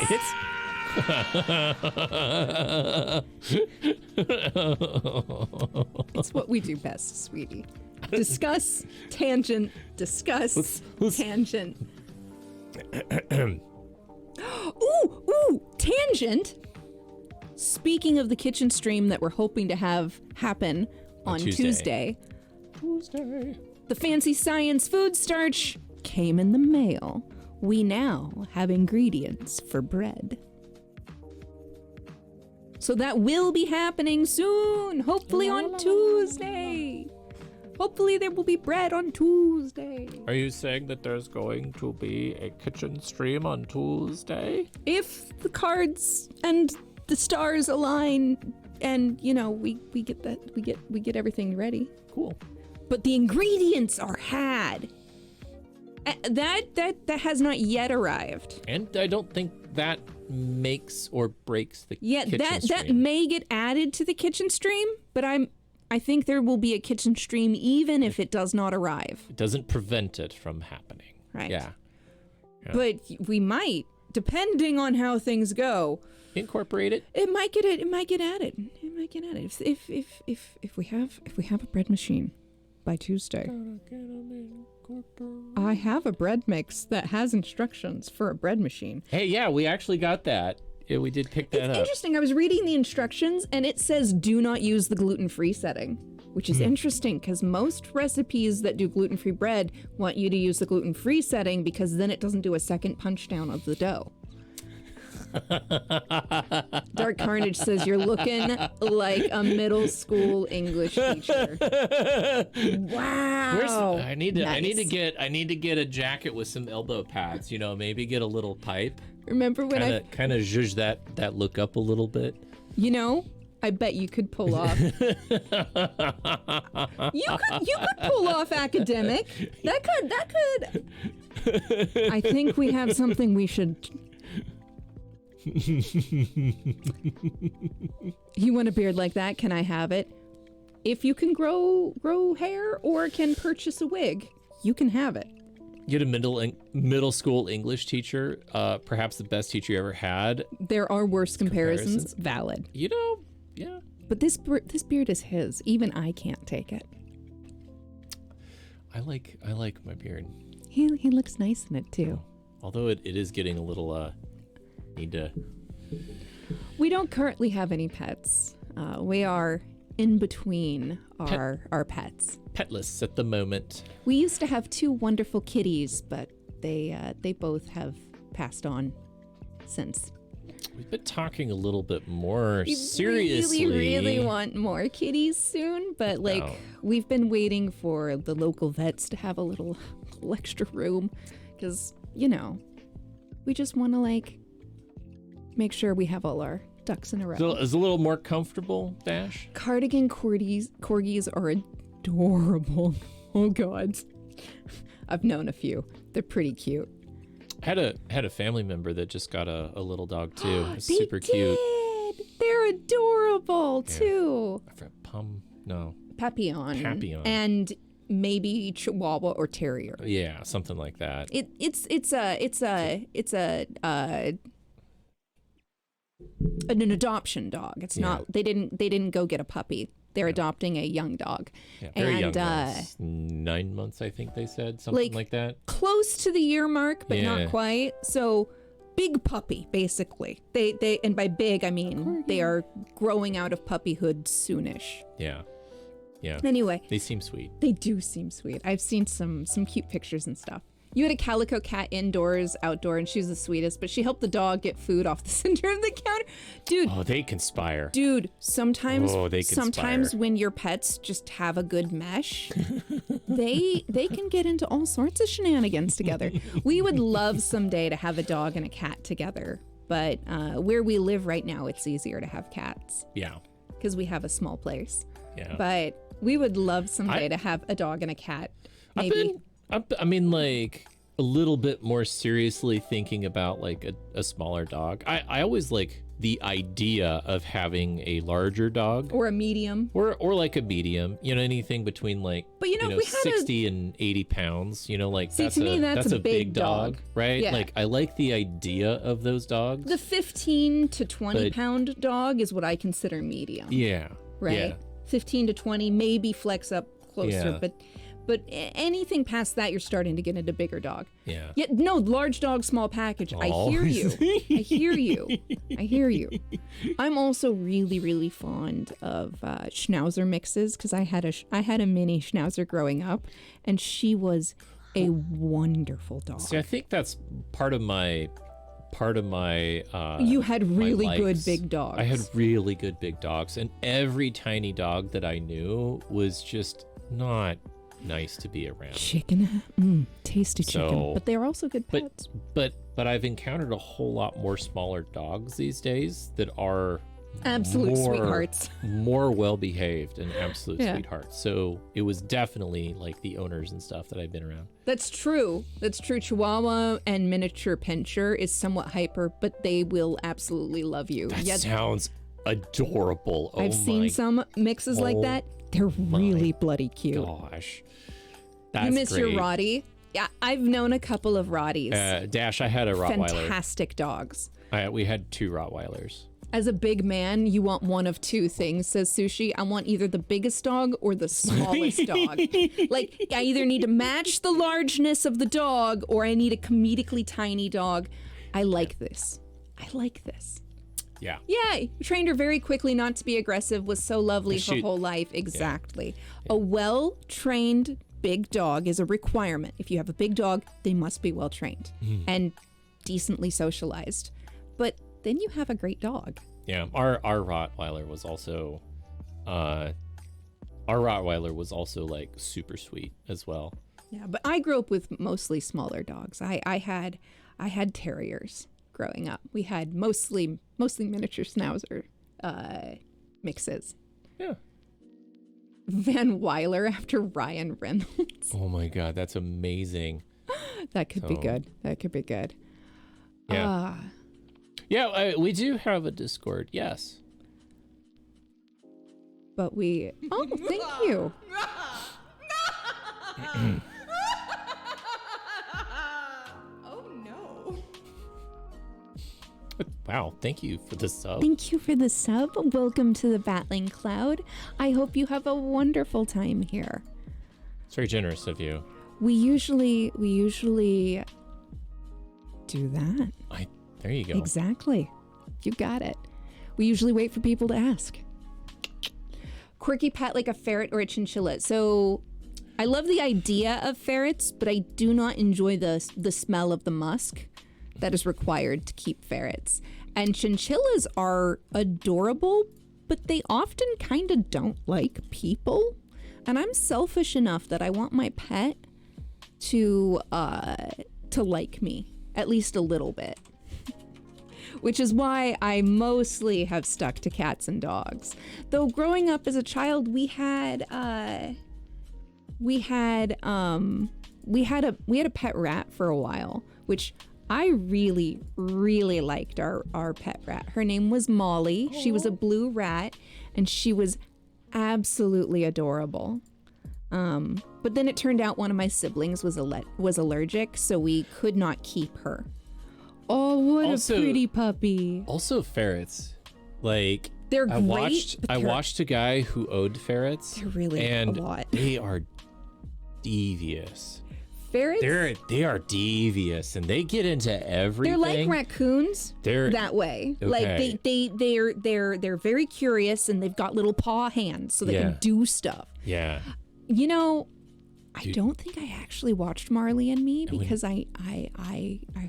It's what we do best, sweetie. Discuss tangent. Tangent. Ooh, tangent. speaking of the kitchen stream that we're hoping to have happen on Tuesday, the fancy science food starch came in the mail. We now have ingredients for bread. So that will be happening soon, hopefully on Tuesday. Hopefully there will be bread on Tuesday. Are you saying that there's going to be a kitchen stream on Tuesday? If the cards and the stars align and, you know, we get that, we get everything ready. Cool. But the ingredients are had. That has not yet arrived. And I don't think that makes or breaks the kitchen stream. That may get added to the kitchen stream, but I think there will be a kitchen stream even if it does not arrive. It doesn't prevent it from happening. Right. Yeah. But we might, depending on how things go, incorporate it. It might get added. It might get added. If we have a bread machine by Tuesday. I have a bread mix that has instructions for a bread machine. Hey, yeah, we actually got that. Yeah, we did pick that up. It's interesting. I was reading the instructions and it says do not use the gluten-free setting, which is interesting because most recipes that do gluten-free bread want you to use the gluten-free setting because then it doesn't do a second punch down of the dough. Dark Carnage says you're looking like a middle school English teacher. Wow. I need to get a jacket with some elbow pads, you know, maybe get a little pipe. Remember when I kind of zhuzh that look up a little bit? You know, I bet you could pull off. you could pull off academic. That could. I think we have something we should. You want a beard like that? Can I have it? If you can grow hair or can purchase a wig, you can have it. Get a middle school English teacher, perhaps the best teacher you ever had. There are worse comparisons. Valid. You know, yeah. But this beard is his. Even I can't take it. I like my beard. He looks nice in it too. Although it is getting a little need to. We don't currently have any pets. We are in between our pets. Petless at the moment. We used to have 2 wonderful kitties, but they both have passed on since. We've been talking a little bit more seriously. We really want more kitties soon, but we've been waiting for the local vets to have a little extra room because, you know, we just want to make sure we have all our ducks in a row. So it's a little more comfortable, Dash? Cardigan corgis are adorable. Oh God. I've known a few. They're pretty cute. Had a family member that just got a little dog too. It's super cute. They're adorable too. Papillon. And maybe Chihuahua or Terrier. Yeah, something like that. It's an adoption dog. It's not. They didn't go get a puppy. They're adopting a young dog. Yeah, very young dogs. 9 months, I think they said, something like that. Close to the year mark, but not quite. So big puppy, basically. They and by big I mean they are growing out of puppyhood soonish. Yeah. Yeah. Anyway, they seem sweet. They do seem sweet. I've seen some cute pictures and stuff. You had a calico cat indoors, outdoor, and she was the sweetest, but she helped the dog get food off the center of the counter. Dude. Oh, they conspire. Dude, sometimes when your pets just have a good mesh, they can get into all sorts of shenanigans together. We would love someday to have a dog and a cat together, but where we live right now, it's easier to have cats. Yeah. Because we have a small place. Yeah. But we would love someday to have a dog and a cat. Maybe. I mean, like, a little bit more seriously thinking about, like, a smaller dog. I always like the idea of having a larger dog. Or a medium. Or like a medium. You know, anything between, like, but you know, 60 and 80 pounds. You know, like, that's a big dog. Right? Yeah. Like, I like the idea of those dogs. The 15 to 20 pound dog is what I consider medium. Yeah. Right? Yeah. 15 to 20, maybe flex up closer, But anything past that, you're starting to get into bigger dog. Yeah. Yeah, no, large dog, small package. I Oh. hear you. I hear you. I hear you. I'm also really, really fond of Schnauzer mixes because I had a mini Schnauzer growing up, and she was a wonderful dog. See, I think that's part of my. You had my really good likes. big dogs. I had really good big dogs, and every tiny dog that I knew was just not nice to be around. chicken, tasty chicken. So- But they're also good But pets. but I've encountered a whole lot more smaller dogs these days that are Absolute more, sweethearts. more well behaved and absolute Yeah. sweethearts. So it was definitely like the owners and stuff that I've been around. That's true. That's true. Chihuahua and miniature pinscher is somewhat hyper, but they will absolutely love you. That Yeah, sounds adorable. Oh I've seen my some mixes like oh that. They're really bloody cute. gosh. That's You miss great. your Roddy? Yeah, I've known a couple of Rotties. Dash, I had a Rottweiler. Fantastic dogs. We had 2 Rottweilers. As a big man, you want one of two things, says Sushi. I want either the biggest dog or the smallest dog. Like, I either need to match the largeness of the dog or I need a comedically tiny dog. I like this. I like this. Yeah. Yeah, trained her very quickly not to be aggressive, was so lovely her She- whole life. Exactly. A well-trained big dog is a requirement. If you have a big dog, they must be well-trained and decently socialized. But then you have a great dog. Yeah. Our Rottweiler was also like super sweet as well. Yeah, but I grew up with mostly smaller dogs. I had terriers growing up. We had mostly miniature Schnauzer mixes. Yeah. Van Weiler after Ryan Reynolds. Oh my god, that's amazing. That could be So- good. That could be good. Yeah. Ah, Yeah, we do have a Discord. Yes. but we. Oh, thank you. Oh no. Wow, thank you for the sub. Thank you for the sub. Welcome to the Battling Cloud. I hope you have a wonderful time here. It's very generous of you. We usually do that. There you go. Exactly. You got it. We usually wait for people to ask. Quirky pet like a ferret or a chinchilla. So I love the idea of ferrets, but I do not enjoy the smell of the musk that is required to keep ferrets. And chinchillas are adorable, but they often kind of don't like people. And I'm selfish enough that I want my pet to like me, at least a little bit. Which is why I mostly have stuck to cats and dogs. Though growing up as a child, we had a pet rat for a while, which I really, really liked our pet rat. Her name was Molly. She was a blue rat, and she was absolutely adorable. But then it turned out one of my siblings was allergic, so we could not keep her. Oh, what Also- a pretty puppy. Also, ferrets. Like, They're I great, watched but I they're- watched a guy who owed ferrets. They're really a and lot. they are devious. Ferrets, They are devious, and they get into everything. they're like raccoons They're- that way. okay. Like they're very curious, and they've got little paw hands so they Yeah. can do stuff. Yeah. You know, I Dude. don't think I actually watched Marley and Me because I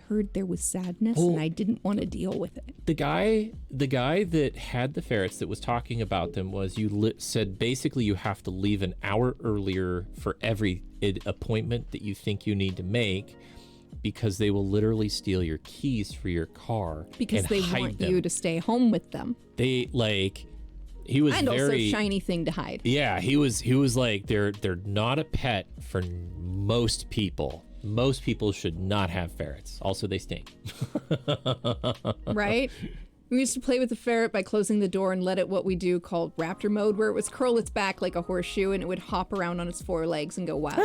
heard there was sadness and I didn't want to deal with it. The guy that had the ferrets that was talking about them was said basically you have to leave an hour earlier for every appointment that you think you need to make because they will literally steal your keys for your car Because and they hide want them. you to stay home with them. They like he was And very also shiny thing to hide. yeah he was like they're not a pet for most people. Most people should not have ferrets. Also, they stink. Right? We used to play with the ferret by closing the door and let it what we do called raptor mode, where it was curl its back like a horseshoe and it would hop around on its forelegs and go wild.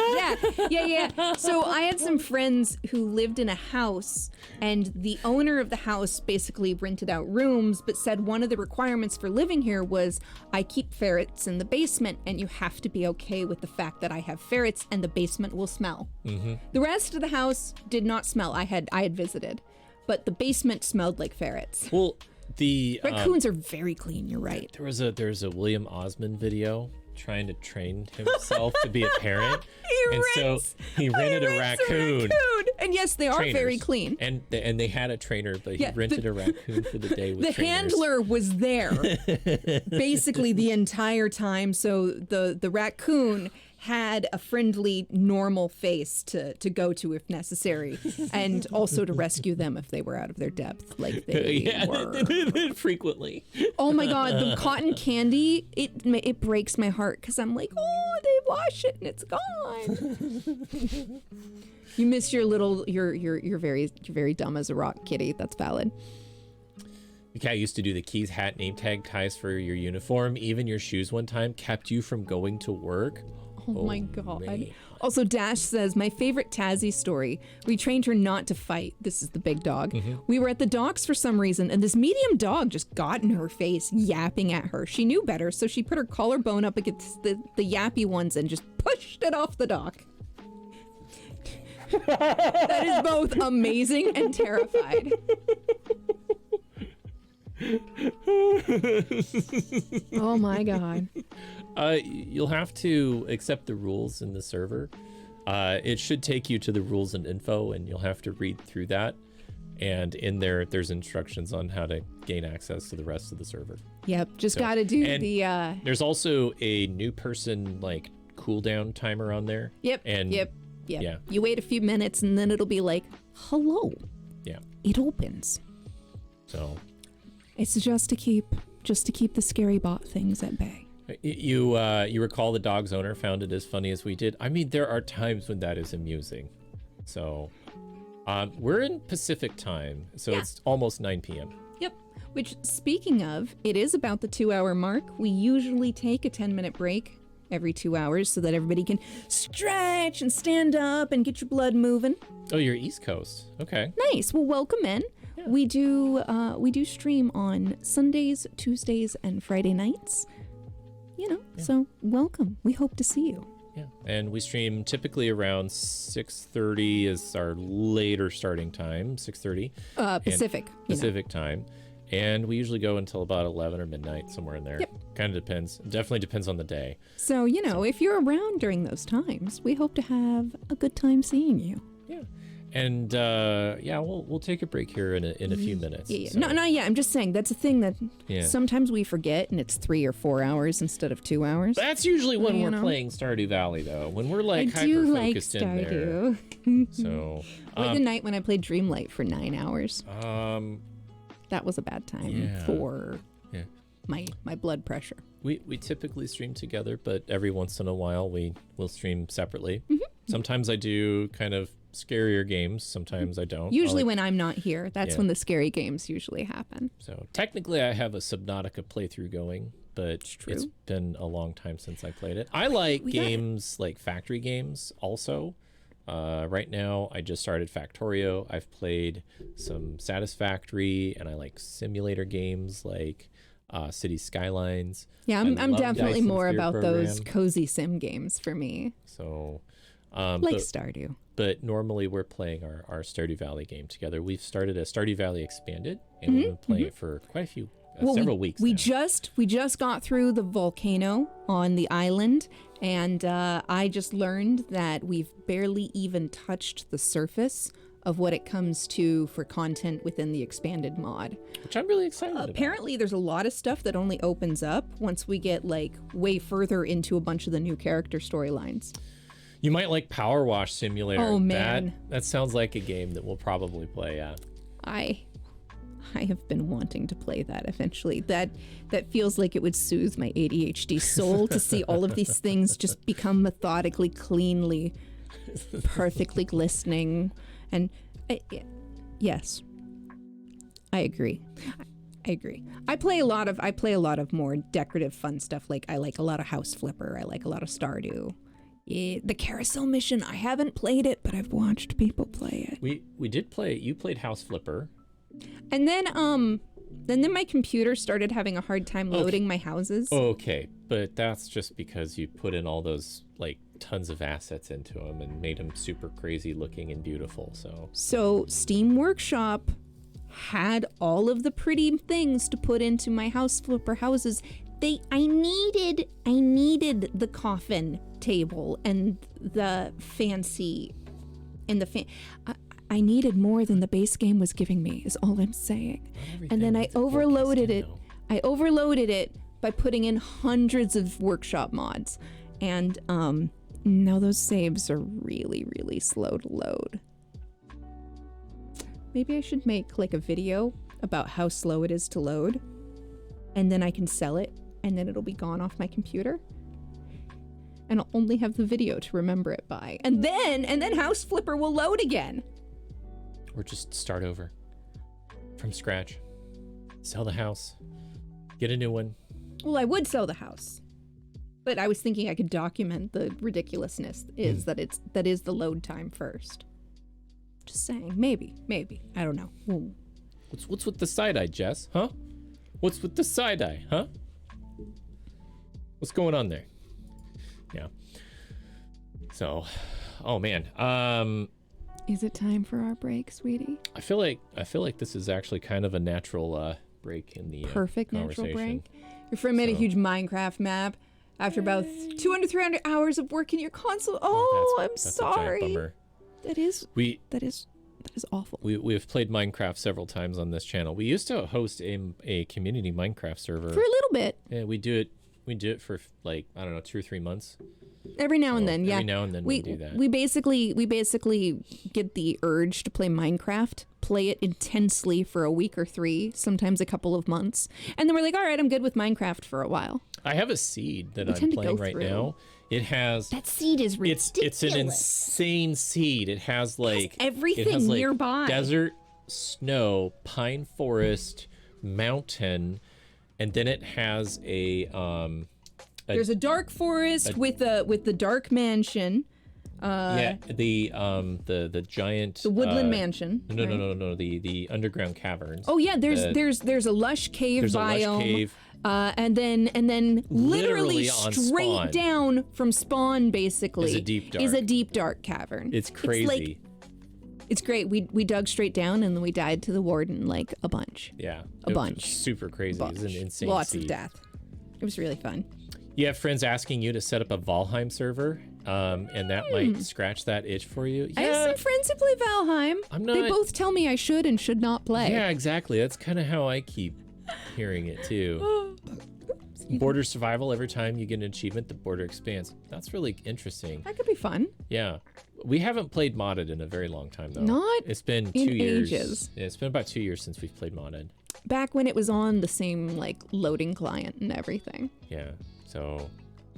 Yeah. So I had some friends who lived in a house, and the owner of the house basically rented out rooms, but said one of the requirements for living here was I keep ferrets in the basement, and you have to be okay with the fact that I have ferrets and the basement will smell. Mm-hmm. The rest of the house did not smell. I had visited, but the basement smelled like ferrets. Well, the raccoons are very clean. You're right. There's a William Osmond video trying to train himself to be a parent, so he rented a raccoon. And yes, they are very clean. And they had a trainer, but he rented a raccoon for the day with the trainers. handler was there basically the entire time. So the raccoon had a friendly, normal face to go to if necessary, and also to rescue them if they were out of their depth, like they were. Frequently. Oh my God, the cotton candy, it breaks my heart because I'm like, oh, they wash it and it's gone. You miss your little, you're very dumb as a rock, kitty. That's valid. The cat used to do the keys, hat, name tag ties for your uniform. Even your shoes one time kept you from going to work. Oh my God. Man. Also, Dash says, my favorite Tazzy story. We trained her not to fight. This is the big dog. Mm-hmm. We were at the docks for some reason, and this medium dog just got in her face, yapping at her. She knew better, so she put her collarbone up against the yappy ones and just pushed it off the dock. That is both amazing and terrified. Oh my God. You'll have to accept the rules in the server. It should take you to the rules and info, and you'll have to read through that. And in there's instructions on how to gain access to the rest of the server. Yep, just gotta do the... There's also a new person, like, cooldown timer on there. Yep, and yep. Yeah. You wait a few minutes, and then it'll be like, hello. Yeah. It opens. So... It's just to keep the scary bot things at bay. You recall the dog's owner found it as funny as we did. I mean, there are times when that is amusing. So, we're in Pacific time, so it's almost 9 p.m. Yep. Which, speaking of, it is about the 2-hour mark. We usually take a 10-minute break every 2 hours so that everybody can stretch and stand up and get your blood moving. Oh, you're East Coast. Okay. Nice. Well, welcome in. Yeah. We do stream on Sundays, Tuesdays, and Friday nights. So welcome. We hope to see you. Yeah, and we stream typically around 6:30 is our later starting time, 6:30. Pacific time. And we usually go until about 11 or midnight, somewhere in there. Yep. Kind of depends. Definitely depends on the day. So, if you're around during those times, we hope to have a good time seeing you. Yeah. And we'll take a break here in a few minutes. Yeah. So. No, I'm just saying that's a thing that sometimes we forget, and it's 3 or 4 hours instead of 2 hours. That's usually when we're playing Stardew Valley, though. When we're hyper-focused in there. So the night when I played Dreamlight for 9 hours. That was a bad time for my blood pressure. We typically stream together, but every once in a while we'll stream separately. Mm-hmm. Sometimes I do kind of scarier games, sometimes I don't. Usually when I'm not here, that's when the scary games usually happen. So technically I have a Subnautica playthrough going, but it's been a long time since I played it. I like games like factory games also. Right now I just started Factorio. I've played some Satisfactory, and I like simulator games like City Skylines. Yeah, I'm definitely more about those cozy sim games for me. So Stardew. But normally we're playing our Stardew Valley game together. We've started a Stardew Valley Expanded, and we've been playing it for quite a few, several weeks now. We just got through the volcano on the island, and I just learned that we've barely even touched the surface of what it comes to for content within the expanded mod. Which I'm really excited about. Apparently there's a lot of stuff that only opens up once we get way further into a bunch of the new character storylines. You might like Power Wash Simulator. Oh, man. That sounds like a game that we'll probably play, yeah. I have been wanting to play that eventually. That feels like it would soothe my ADHD soul to see all of these things just become methodically, cleanly, perfectly glistening. And yes, I agree. I agree. I play a lot of more decorative fun stuff. Like I like a lot of House Flipper. I like a lot of Stardew. Yeah, the Carousel Mission. I haven't played it, but I've watched people play it. We did play. You played House Flipper. And then my computer started having a hard time loading my houses. Okay, but that's just because you put in all those like tons of assets into them and made them super crazy looking and beautiful. So Steam Workshop had all of the pretty things to put into my House Flipper houses. I needed the coffin table and the fancy and the I needed more than the base game was giving me, is all I'm saying. And then I overloaded it. I overloaded it by putting in hundreds of workshop mods. And now those saves are really, really slow to load. Maybe I should make like a video about how slow it is to load. And then I can sell it, and then it'll be gone off my computer. And I'll only have the video to remember it by. And then House Flipper will load again. Or just start over from scratch. Sell the house. Get a new one. Well, I would sell the house. But I was thinking I could document the ridiculousness that is the load time first. Just saying. Maybe. I don't know. Ooh. What's with the side-eye, Jess? Huh? What's with the side-eye, huh? What's going on there? Yeah. So, oh man. Is it time for our break, sweetie? I feel like this is actually kind of a natural break in the perfect natural conversation. break. Your friend made a huge Minecraft map after about 200-300 hours of work in your console. Oh, that's sorry. A giant bummer. That is awful. We've played Minecraft several times on this channel. We used to host a community Minecraft server for a little bit. Yeah, we do it for like, I don't know, 2 or 3 months. Every now and then, yeah. Every now and then we do that. We basically get the urge to play Minecraft, play it intensely for a week or 3, sometimes a couple of months, and then we're like, all right, I'm good with Minecraft for a while. I have a seed that I'm playing right now. It has that seed is ridiculous. It's an insane seed. It has like everything nearby. Desert, snow, pine forest, mountain, and then it has there's a dark forest with the dark mansion. The giant the woodland mansion. No. The underground caverns. Oh yeah, there's a lush cave biome. A lush cave. And then literally straight down from spawn basically is a deep dark cavern. It's crazy. It's great. We dug straight down and then we died to the warden like a bunch. Yeah. A bunch. Super crazy. It's an insane Lots seed. of death. It was really fun. You have friends asking you to set up a Valheim server, and that might scratch that itch for you. Yeah. I have some friends who play Valheim. They both tell me I should and should not play. Yeah, exactly. That's kind of how I keep hearing it too. Border survival, every time you get an achievement, the border expands. That's really interesting. That could be fun. Yeah. We haven't played modded in a very long time though. Not It's been in 2 years. ages. Yeah, it's been about 2 years since we've played modded. Back when it was on the same like loading client and everything. Yeah. So,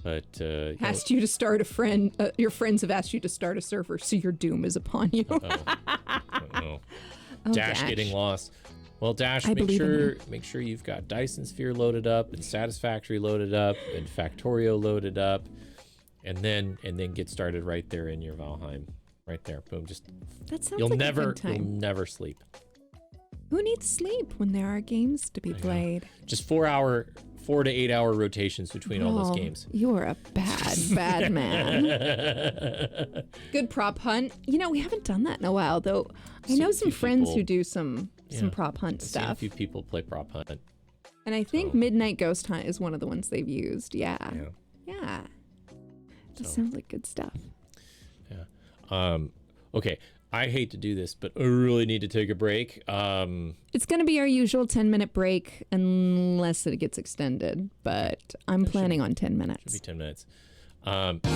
but asked you to start a friend. Your friends have asked you to start a server, so your doom is upon you. Uh-oh. Oh, Dash getting lost. Well, Dash, make sure you've got Dyson Sphere loaded up and Satisfactory loaded up and Factorio loaded up, and then get started right there in your Valheim, right there. Boom. Just that sounds you'll like never a good time. you'll never sleep. Who needs sleep when there are games to be played? Just 4 to 8 hour rotations between all those games. You are a bad man. Good prop hunt. You know, we haven't done that in a while, though. I know some friends who do some prop hunt stuff. A few people play prop hunt. And I think Midnight Ghost Hunt is one of the ones they've used. Yeah. That sounds like good stuff. Yeah. Okay. I hate to do this, but I really need to take a break. It's going to be our usual 10-minute break unless it gets extended, but I'm planning on 10 minutes. Should be 10 minutes. Thanks,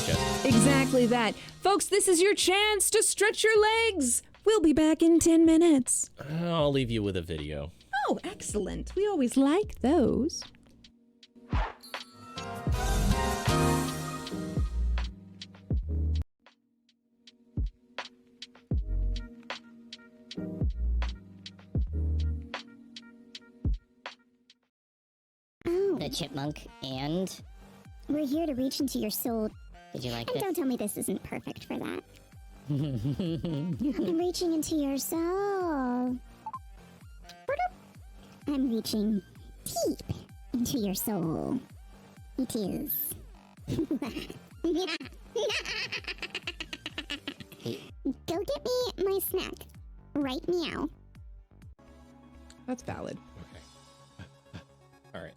Jess. Exactly that. Folks, this is your chance to stretch your legs. We'll be back in 10 minutes. I'll leave you with a video. Oh, excellent. We always like those. the chipmunk, and... We're here to reach into your soul. Did you like And this? don't tell me this isn't perfect for that. I'm reaching into your soul. I'm reaching deep into your soul. It is. Go get me my snack. Right meow. That's valid. All right.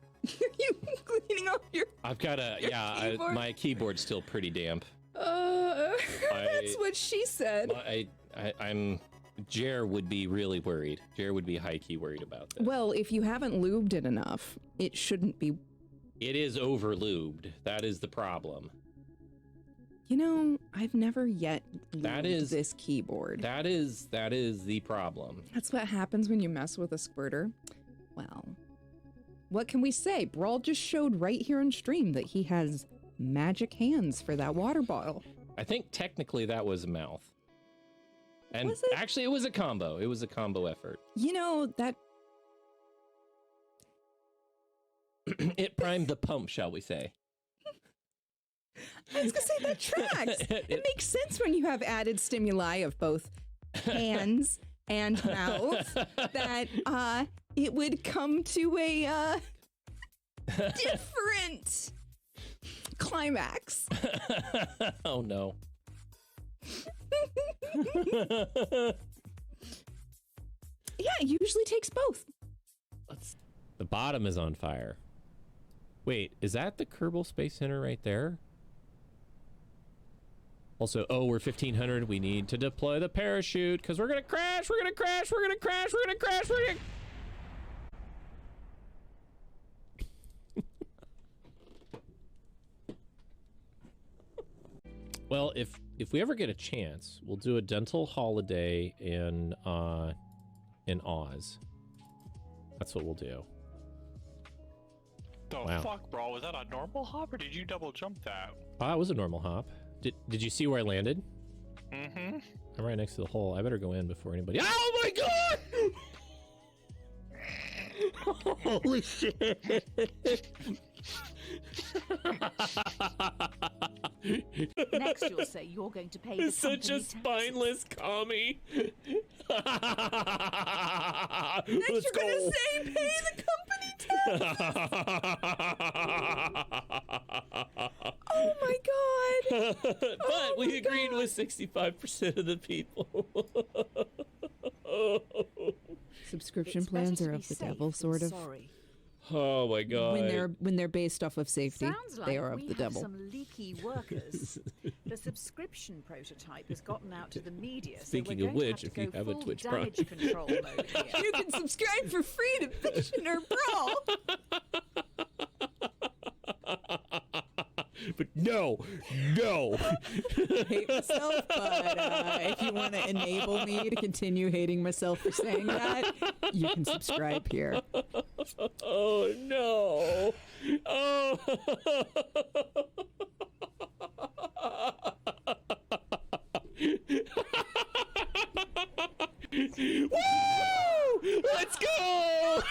You cleaning off your I've got keyboard? my keyboard's still pretty damp. that's what she said. I'm Jer would be really worried. Jer would be high-key worried about this. Well, if you haven't lubed it enough, it shouldn't be. It is over-lubed. That is the problem. You know, I've never yet That lubed is- this keyboard. That is the problem. That's what happens when you mess with a squirter. Well, what can we say? Brawl just showed right here on stream that he has magic hands for that water bottle. I think technically that was a mouth. And Was it? actually it was a combo. It was a combo effort. You know, that It primed the pump, shall we say. I was gonna say that tracks. It makes sense when you have added stimuli of both hands and mouth that it would come to a different climax. Oh no. Yeah, it usually takes both. The bottom is on fire. Wait, is that the Kerbal Space Center right there? Also, oh, we're 1500. We need to deploy the parachute because we're gonna crash. We're gonna crash. We're gonna crash. We're gonna crash. We're gonna. Well, if we ever get a chance, we'll do a dental holiday in Oz. That's what we'll do. The Wow. fuck, bro? Was that a normal hop or did you double jump that? It was a normal hop. Did you see where I landed? Mm-hmm. I'm right next to the hole. I better go in before anybody. Oh my god! Holy shit! Next, you'll say you're going to pay the Such a company spineless commie. Next, Let's you're go. gonna say pay the company tax. Oh my god! But we agreed with 65% of the people. Subscription It's plans better are to of be the safe devil, than sort of. sorry. Oh my god. When they're based off of safety, Sounds like they are of we the have devil. some leaky workers. The subscription prototype has gotten out to the media. Speaking so we're of going which, to if you go have a full Twitch damage Prime. control mode here. You can subscribe for free to Fiction or Brawl. But no. I hate myself, but if you want to enable me to continue hating myself for saying that, you can subscribe here. Oh no. Oh. Woo! Let's go!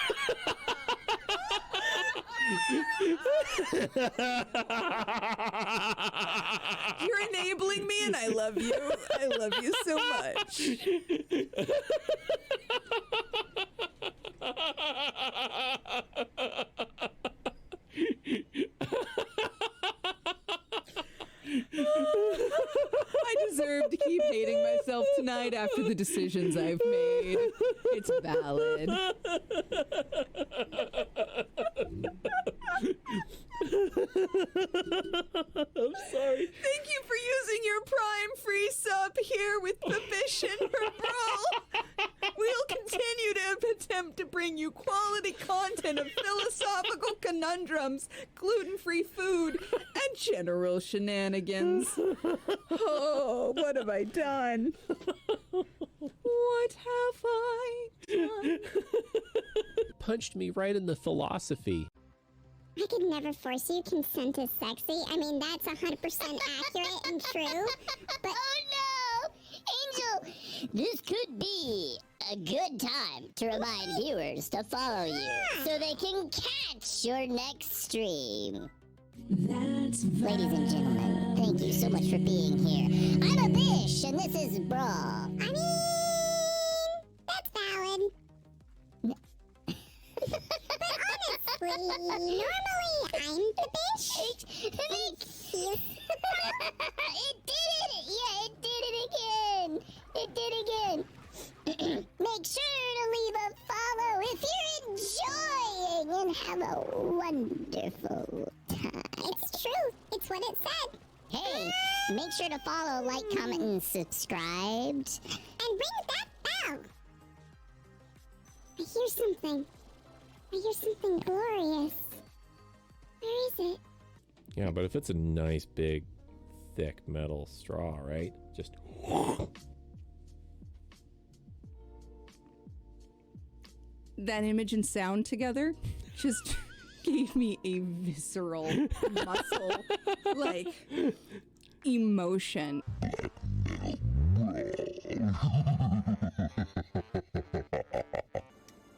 You're enabling me, and I love you. I love you so much. I deserve to keep hating myself tonight after the decisions I've made. It's valid. I'm sorry. Thank you for using your Prime free sub here with Prohibition for Brawl. We'll continue to attempt to bring you quality content of philosophical conundrums, gluten-free food, and general shenanigans. Oh, what have I done? What have I done? Punched me right in the philosophy. I could never force you. Consent is sexy. I mean, that's 100% accurate and true. But Oh no! Angel! This could be a good time to remind viewers to follow you so they can catch your next stream. Ladies and gentlemen, thank you so much for being here. I'm Abish, and this is Brawl. I mean, that's valid. But honestly, normally I'm the bitch. It did it! Yeah, it did it again! It did again! Make sure to leave a follow if you're enjoying and have a wonderful time. It's true. It's what it said. Hey, make sure to follow, like, comment, and subscribe. And ring that bell. I hear something. I hear something glorious. Where is it? Yeah, but if it's a nice, big, thick metal straw, right? Just... That image and sound together just gave me a visceral muscle, like, emotion.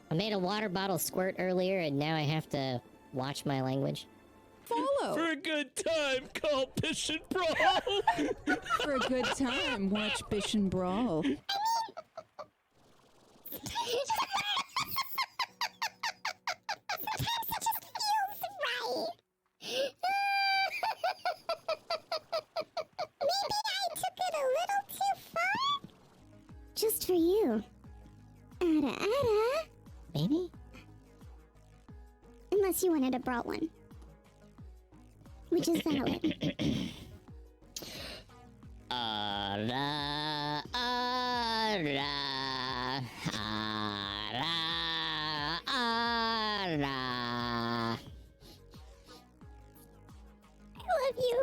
I made a water bottle squirt earlier, and now I have to watch my language. Follow. For a good time, call Bish and Brawl! For a good time, watch Bish and Brawl. Just for you. Ada, Ada. Maybe? Unless you wanted a brawl one. Which is valid. Ara, ara, ara, ara. I love you.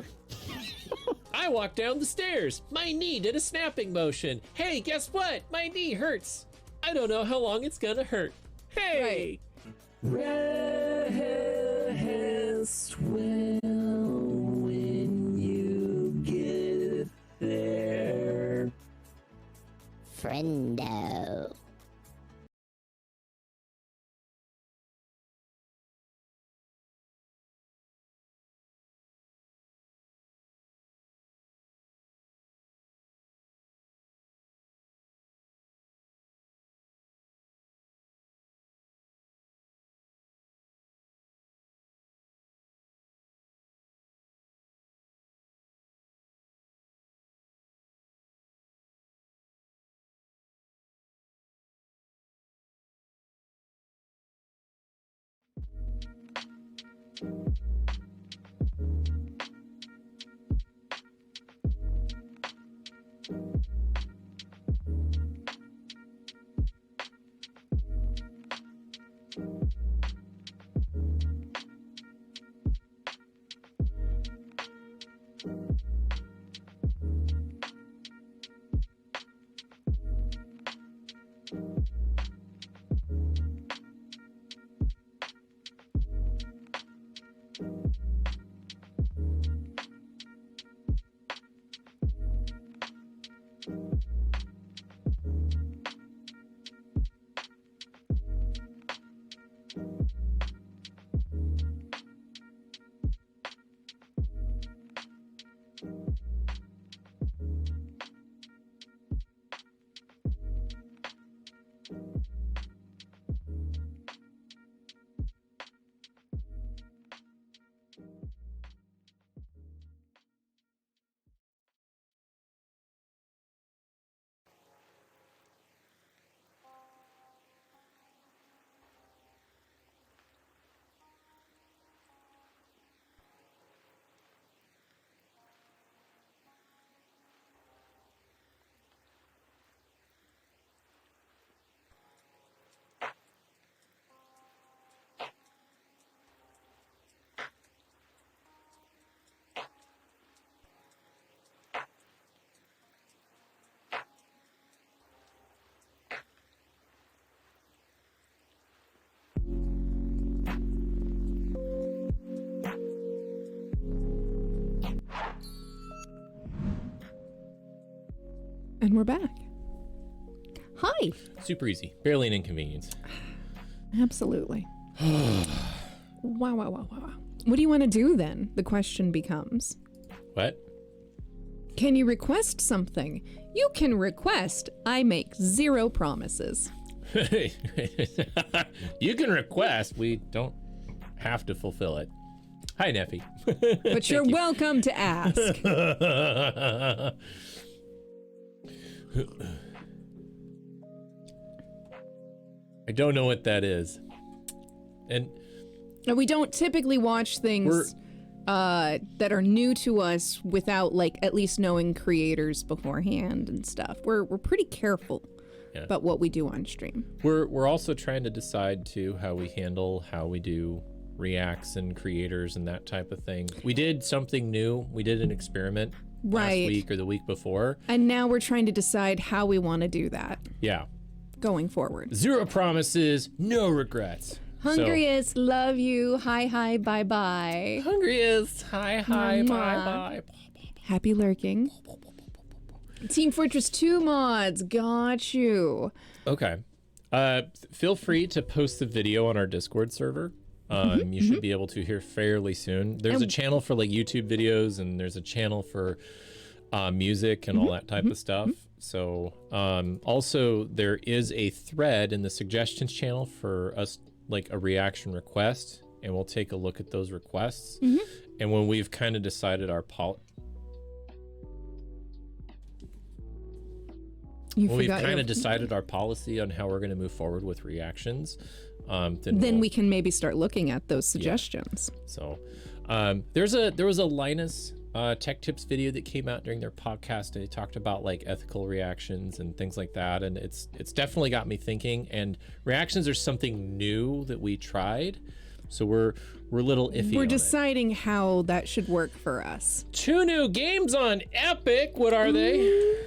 I walked down the stairs. My knee did a snapping motion. Hey, guess what? My knee hurts. I don't know how long it's gonna hurt. Hey! Rest well when you get there. Friendo. And we're back. Hi. day. Super easy. Barely an inconvenience. Absolutely. Wow. What do you want to do then? The question becomes. What? Can you request something? You can request. I make 0 promises. You can request. We don't have to fulfill it. Hi, Neffy. But you're welcome to ask. I don't know what that is. And we don't typically watch things that are new to us without, like, at least knowing creators beforehand and stuff. We're pretty careful about what we do on stream. We're also trying to decide too how we do reacts and creators and that type of thing. We did something new. We did an experiment last week or the week before. And now we're trying to decide how we want to do that. Yeah. Going forward. 0 promises, no regrets. Hungriest, love you. Hi, bye. Hungriest, hi, bye. Happy lurking. Team Fortress 2 mods, got you. Okay. Feel free to post the video on our Discord server. You should be able to here fairly soon. There's a channel for like YouTube videos, and there's a channel for music and all that type of stuff. So also there is a thread in the suggestions channel for us, like a reaction request, and we'll take a look at those requests. And when we've kind of decided our decided our policy on how we're going to move forward with reactions, then we can maybe start looking at those suggestions. Yeah. So there was a Linus Tech Tips video that came out during their podcast, and they talked about like ethical reactions and things like that, and it's definitely got me thinking. And reactions are something new that we tried, so we're a little iffy. We're deciding how that should work for us. 2 new games on Epic. What are they?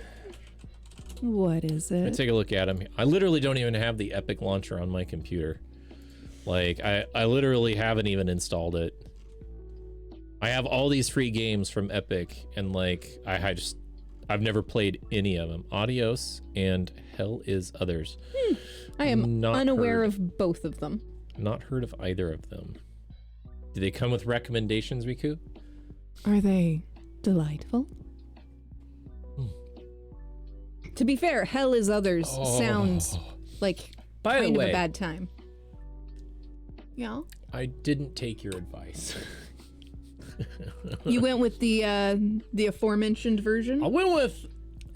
What is it? Take a look at them. I literally don't even have the Epic launcher on my computer. Like I literally haven't even installed it. I have all these free games from Epic, and like I've never played any of them. Adios and Hell is Others. I am unaware of both of them. Not heard of either of them. Do they come with recommendations, Riku? Are they delightful? To be fair, Hell is Others sounds like kind of a bad time. Yeah. I didn't take your advice. You went with the aforementioned version? I went with...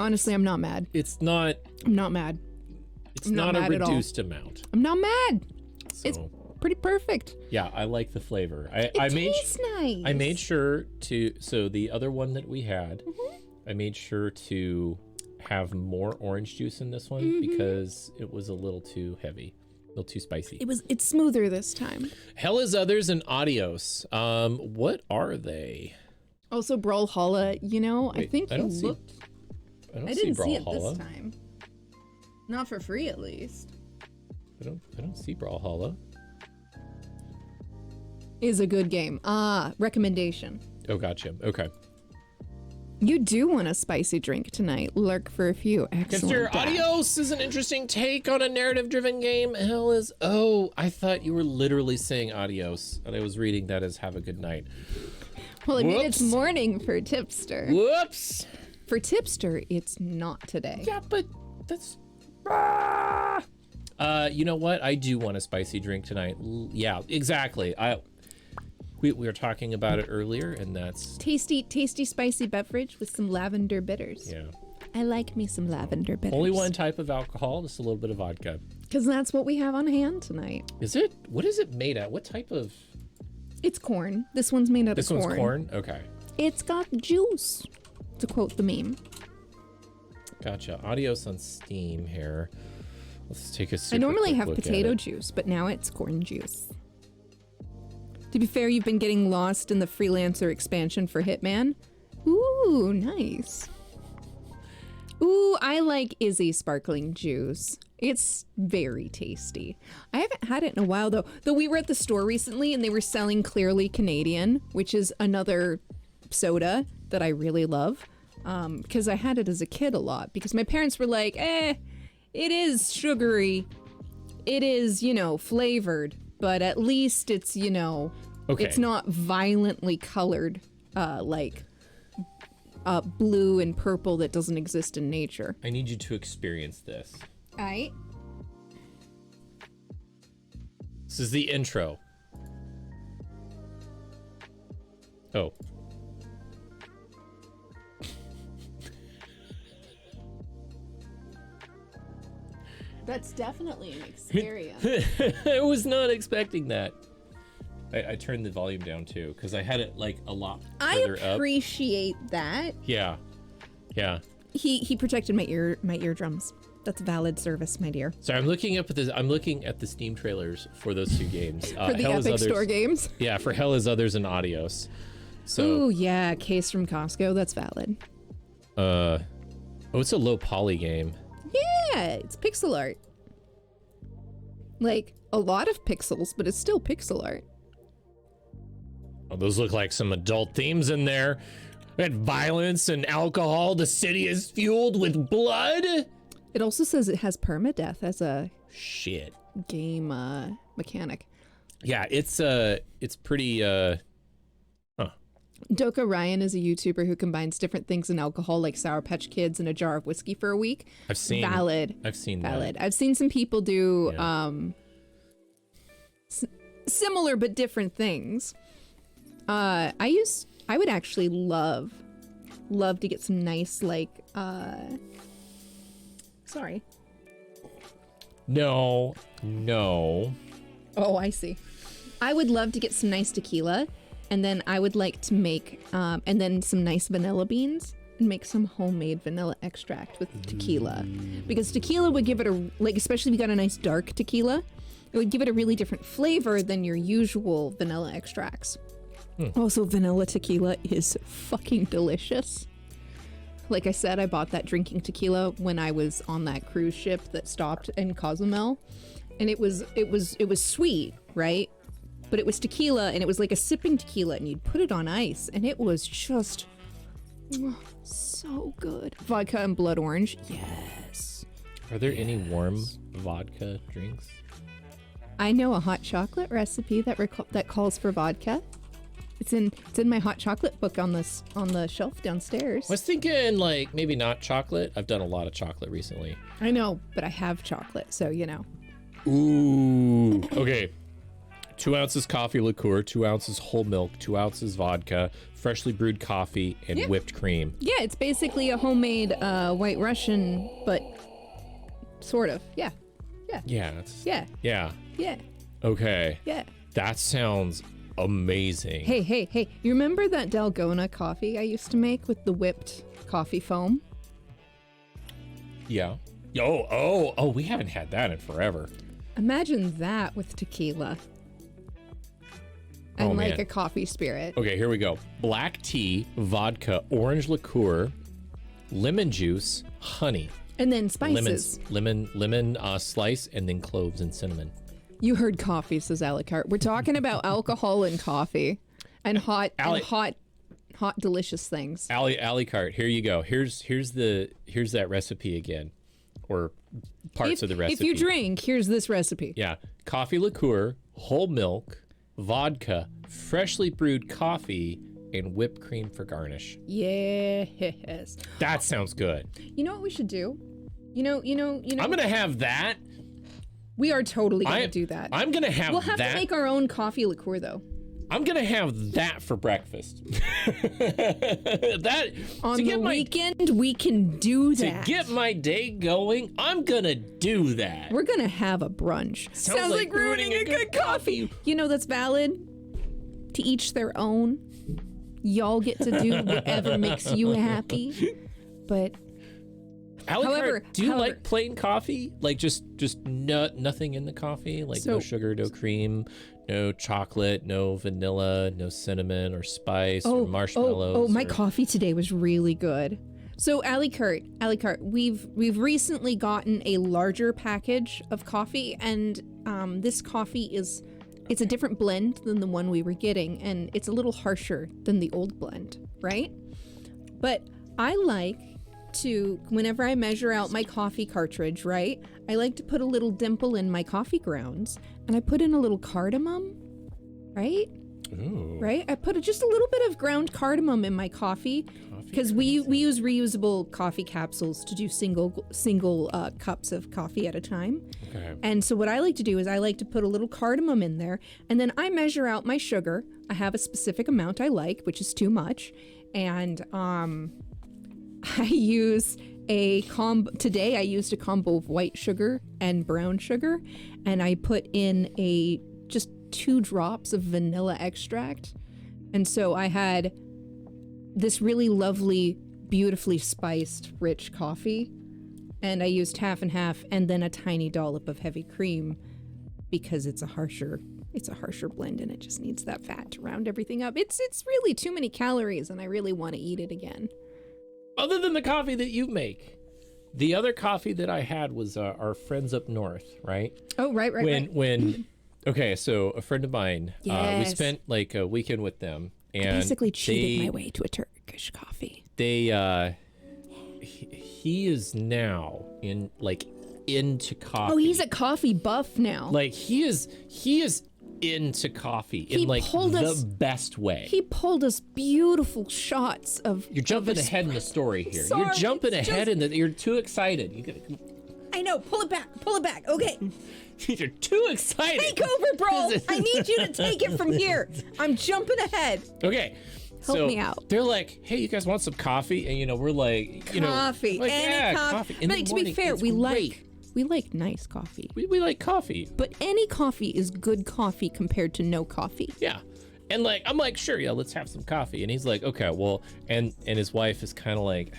Honestly, I'm not mad. I'm not mad. It's not a reduced amount. I'm not mad. So, it's pretty perfect. Yeah, I like the flavor. It tastes nice. I made sure to... So the other one that we had, I made sure to have more orange juice in this one because it was a little too heavy. A little too spicy. It's smoother this time. Hell is Others and Adios. What are they? Also Brawlhalla, Wait, I think I didn't see it this time. Not for free, at least. I don't see Brawlhalla. Is a good game. Recommendation. Oh, gotcha. Okay. You do want a spicy drink tonight. Lurk for a few. Excellent. Adios is an interesting take on a narrative-driven game. Hell is... Oh, I thought you were literally saying adios, and I was reading that as have a good night. Well, I mean, it's morning for Tipster. Whoops. For Tipster, it's not today. Yeah, but that's... You know what? I do want a spicy drink tonight. Yeah, exactly. We were talking about it earlier, and that's... Tasty, spicy beverage with some lavender bitters. Yeah. I like me some lavender bitters. Only one type of alcohol, just a little bit of vodka. Because that's what we have on hand tonight. Is it? What is it made of? What type of... It's corn. This one's made out of corn. This one's corn? Okay. It's got juice, to quote the meme. Gotcha. Adios on Steam here. Let's take a super I normally have look potato juice, but now it's corn juice. To be fair, you've been getting lost in the freelancer expansion for Hitman. Ooh, nice. Ooh, I like Izzy sparkling juice. It's very tasty. I haven't had it in a while, though. Though we were at the store recently and they were selling Clearly Canadian, which is another soda that I really love. Because I had it as a kid a lot. Because my parents were like, it is sugary. It is, flavored, but at least it's, Okay. it's not violently colored like blue and purple that doesn't exist in nature. I need you to experience this. Aight. This is the intro. Oh. That's definitely an experience. I was not expecting that. I turned the volume down too because I had it like a lot further up. I appreciate that. Yeah. Yeah. He protected my eardrums. That's valid service, my dear. So I'm looking up at this. I'm looking at the Steam trailers for those two games. For the Hell is Epic Others, Store games. Yeah, for Hell is Others and Adios. So Ooh, yeah, case from Costco. That's valid. it's a low poly game. Yeah, it's pixel art. Like a lot of pixels, but it's still pixel art. Oh, those look like some adult themes in there. We had violence and alcohol. The city is fueled with blood. It also says it has permadeath as a Shit. game mechanic. Yeah, it's pretty Doka Ryan is a YouTuber who combines different things in alcohol, like Sour Patch Kids and a jar of whiskey for a week. I've seen Valid. I've seen Valid. that. I've seen some people do Yeah. similar but different things. I would actually love to get some nice sorry. No. Oh, I see. I would love to get some nice tequila, and then I would like to make and then some nice vanilla beans and make some homemade vanilla extract with tequila. Because tequila would give it especially if you got a nice dark tequila, it would give it a really different flavor than your usual vanilla extracts. Also, vanilla tequila is fucking delicious. Like I said, I bought that drinking tequila when I was on that cruise ship that stopped in Cozumel, and it was sweet, right? But it was tequila, and it was like a sipping tequila, and you'd put it on ice, and it was just so good. Vodka and blood orange, yes. Are there any warm vodka drinks? I know a hot chocolate recipe that calls for vodka. It's in my hot chocolate book on the shelf downstairs. I was thinking like maybe not chocolate. I've done a lot of chocolate recently. I know, but I have chocolate, so you know. Ooh. Okay. 2 ounces coffee liqueur, 2 ounces whole milk, 2 ounces vodka, freshly brewed coffee, and whipped cream. Yeah, it's basically a homemade White Russian, but sort of. Yeah. Yeah. That's, Yeah. yeah. Yeah. Okay. Yeah. That sounds amazing. Hey. You remember that Dalgona coffee I used to make with the whipped coffee foam? Yeah. Oh, we haven't had that in forever. Imagine that with tequila. And Oh, like man. a coffee spirit. Okay, here we go. Black tea, vodka, orange liqueur, lemon juice, honey. And then spices. Lemon slice, and then cloves and cinnamon. You heard coffee, says Alucard. We're talking about alcohol and coffee and hot delicious things. Alucard, here you go. Here's that recipe again. Or parts of the recipe. If you drink, here's this recipe. Yeah. Coffee liqueur, whole milk, vodka, freshly brewed coffee, and whipped cream for garnish. Yes. That sounds good. You know what we should do? You know. I'm gonna have that. We are totally gonna do that. I'm gonna have We'll have that. to make our own coffee liqueur, though. I'm gonna have that for breakfast. That On to the get my weekend, we can do to that. get my day going. I'm gonna do that. We're gonna have a brunch. Sounds like ruining a good coffee. You know that's valid. To each their own. Y'all get to do whatever makes you happy. But However, do you however- like plain coffee? Like just nothing in the coffee? Like no So- sugar, no cream, no chocolate, no vanilla, no cinnamon or spice or marshmallows. Oh, my or- coffee today was really good. So Alucard, we've recently gotten a larger package of coffee, and this coffee it's a different blend than the one we were getting, and it's a little harsher than the old blend, right? But I like to, whenever I measure out my coffee cartridge, right, I like to put a little dimple in my coffee grounds, and I put in a little cardamom, right? Ooh. Right? I put just a little bit of ground cardamom in my coffee, because we use reusable coffee capsules to do single cups of coffee at a time. Okay. And so what I like to do is I like to put a little cardamom in there, and then I measure out my sugar. I have a specific amount I like, which is too much, and I use today I used a combo of white sugar and brown sugar, and I put in just 2 drops of vanilla extract. And so I had this really lovely, beautifully spiced, rich coffee, and I used half and half, and then a tiny dollop of heavy cream, because it's a harsher blend, and it just needs that fat to round everything up. It's really too many calories, and I really want to eat it again. Other than the coffee that you make, the other coffee that I had was our friends up north, right? Oh, right. When okay, so a friend of mine, we Yes. spent like a weekend with them, and Basically cheated my way to a Turkish coffee. He is now into coffee. Oh, he's a coffee buff now. Like he is into coffee in like the best way. He pulled us beautiful shots of. You're jumping ahead in the story here. Sorry, you're jumping it's ahead just- you're too excited. I know. Pull it back. Okay. You're too excited. Take over, bro. I need you to take it from here. I'm jumping ahead. Okay. Help me out. They're like, hey, you guys want some coffee? And we're like, Coffee. like, Any yeah, coffee. In But the to morning, be fair, it's we great. like nice coffee. We like coffee. But any coffee is good coffee compared to no coffee. Yeah. And like, I'm like, sure, yeah, let's have some coffee. And he's like, okay, well, and his wife is kind of like,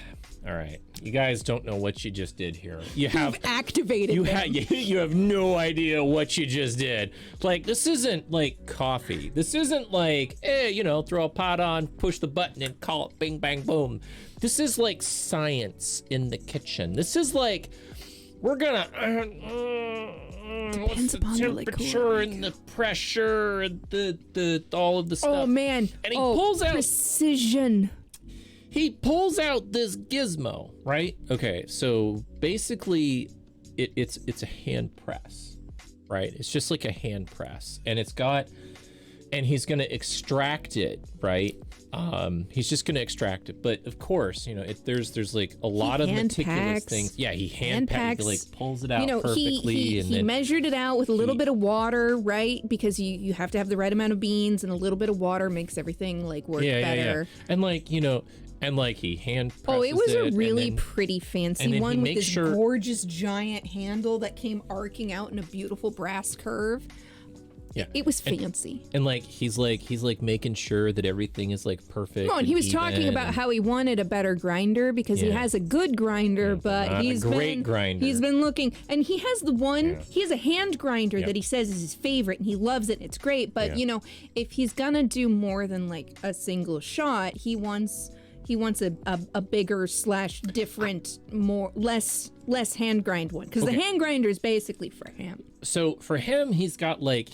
all right, you guys don't know what you just did here. You've activated them. You have no idea what you just did. Like, this isn't like coffee. This isn't like, throw a pot on, push the button and call it bing, bang, boom. This is like science in the kitchen. This is like, we're gonna, what's the temperature and the pressure and the all of the stuff. Oh, man. And he pulls out precision. He pulls out this gizmo, right? Okay, so basically it's a hand press, right? It's just like a hand press, and he's gonna extract it, right? He's just gonna extract it, but of course, there's like a lot of meticulous things. Yeah, he hand packs. He like pulls it out perfectly, he measured it out with a little bit of water, right? Because you have to have the right amount of beans, and a little bit of water makes everything like work better. Yeah. And like he hand presses it was a it, really and then, pretty fancy and then one he with makes this sure, gorgeous giant handle that came arcing out in a beautiful brass curve. Yeah, it was fancy. And like he's making sure that everything is like perfect. Oh, and he was talking about how he wanted a better grinder because he has a good grinder, but he's been looking, and he has the one. Yeah. He has a hand grinder that he says is his favorite, and he loves it. And it's great, but if he's gonna do more than like a single shot, he wants a bigger / different, less hand grind one, because the hand grinder is basically for him. So for him, he's got like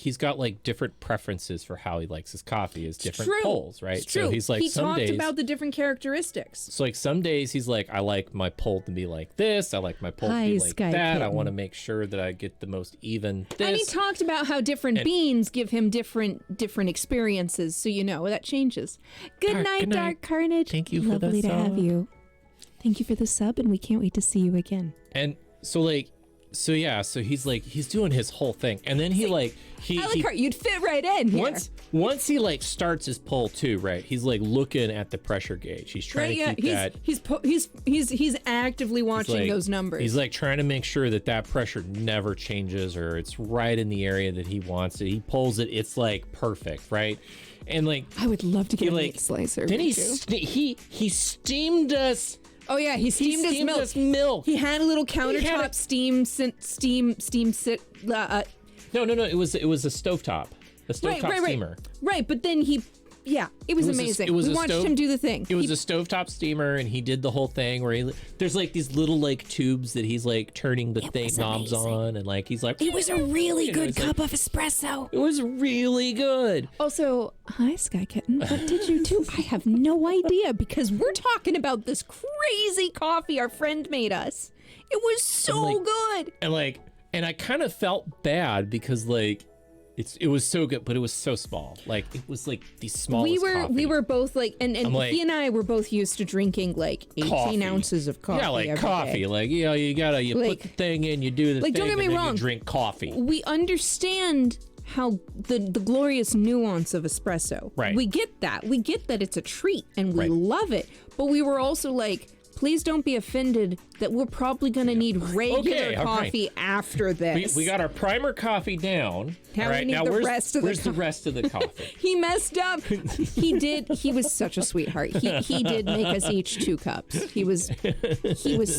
different preferences for how he likes his coffee, is different pulls, right? It's true. So he's like, he some talked days about the different characteristics. So like some days he's like, I like my pull to be like this. I like my pull to be like that. Kitten. I want to make sure that I get the most even this. And he talked about how different beans give him different experiences. So that changes. Good night, Dark Carnage. Thank you for the Lovely to sub. have you. Thank you for the sub, and we can't wait to see you again. And so he's doing his whole thing, and then you'd fit right in here. Once he like starts his pull too, right? He's like looking at the pressure gauge. He's trying to keep that. He's actively watching those numbers. He's like trying to make sure that pressure never changes, or it's right in the area that he wants it. He pulls it. It's like perfect, right? And like I would love to get a meat slicer. Then he steamed us. Oh yeah, he steamed his milk. He had a little countertop steam. No. It was a stovetop. A stovetop steamer. Right, but then he it was amazing. We watched him do the thing. It was a stovetop steamer, and he did the whole thing where there's like these little like tubes that he's like turning the thing knobs on, and like he's like. It was a really good cup of espresso. It was really good. Also, hi Sky Kitten. What did you do? I have no idea because we're talking about this crazy coffee our friend made us. It was so good. And I kind of felt bad because like. It was so good, but it was so small. Like it was like the smallest coffee. We were both like, and he and I were both used to drinking like 18 ounces of coffee. Yeah, like every coffee. day. Like you put the thing in, you do the thing, don't get me and then wrong. you drink coffee. We understand how the glorious nuance of espresso. Right. We get that. We get that it's a treat, and we love it. But we were also like, please don't be offended that we're probably going to need regular coffee after this. We got our primer coffee down. Now we need the rest of the where's the rest of the coffee? He messed up. He was such a sweetheart. He did make us each 2 cups. He was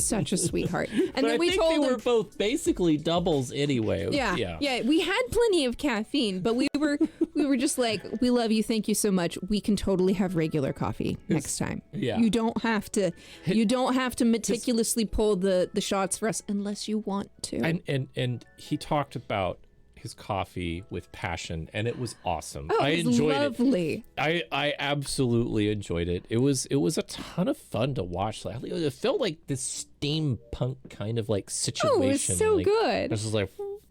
such a sweetheart. And but then we I think told they him were both basically doubles anyway. Yeah. We had plenty of caffeine, but we were just like, we love you. Thank you so much. We can totally have regular coffee next time. Yeah. You don't have to meticulously pull the shots for us unless you want to. And he talked about his coffee with passion, and it was awesome. Oh, I it was enjoyed lovely. it. I absolutely enjoyed it. It was a ton of fun to watch. Like, it felt like this steampunk kind of like situation. Oh, it was so good. This was like,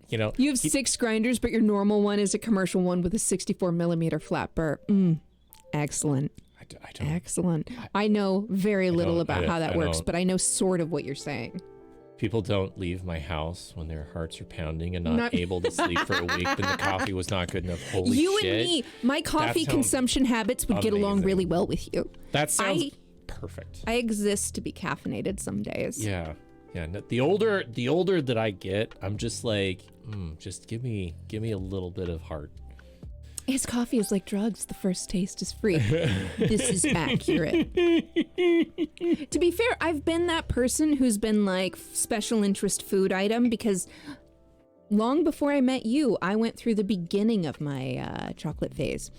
you have 6 grinders, but your normal one is a commercial one with a 64 millimeter flat burr. Excellent. Excellent. I know very little about how that works, but I know sort of what you're saying. People don't leave my house when their hearts are pounding and not able to sleep for a week, then the coffee was not good enough. Holy shit. You and me, my coffee consumption habits would get along really well with you. That sounds perfect. I exist to be caffeinated some days. Yeah. No, the older that I get, I'm just like, just give me a little bit of heart. His coffee is like drugs. The first taste is free. This is accurate. To be fair, I've been that person who's been like special interest food item because long before I met you, I went through the beginning of my chocolate phase.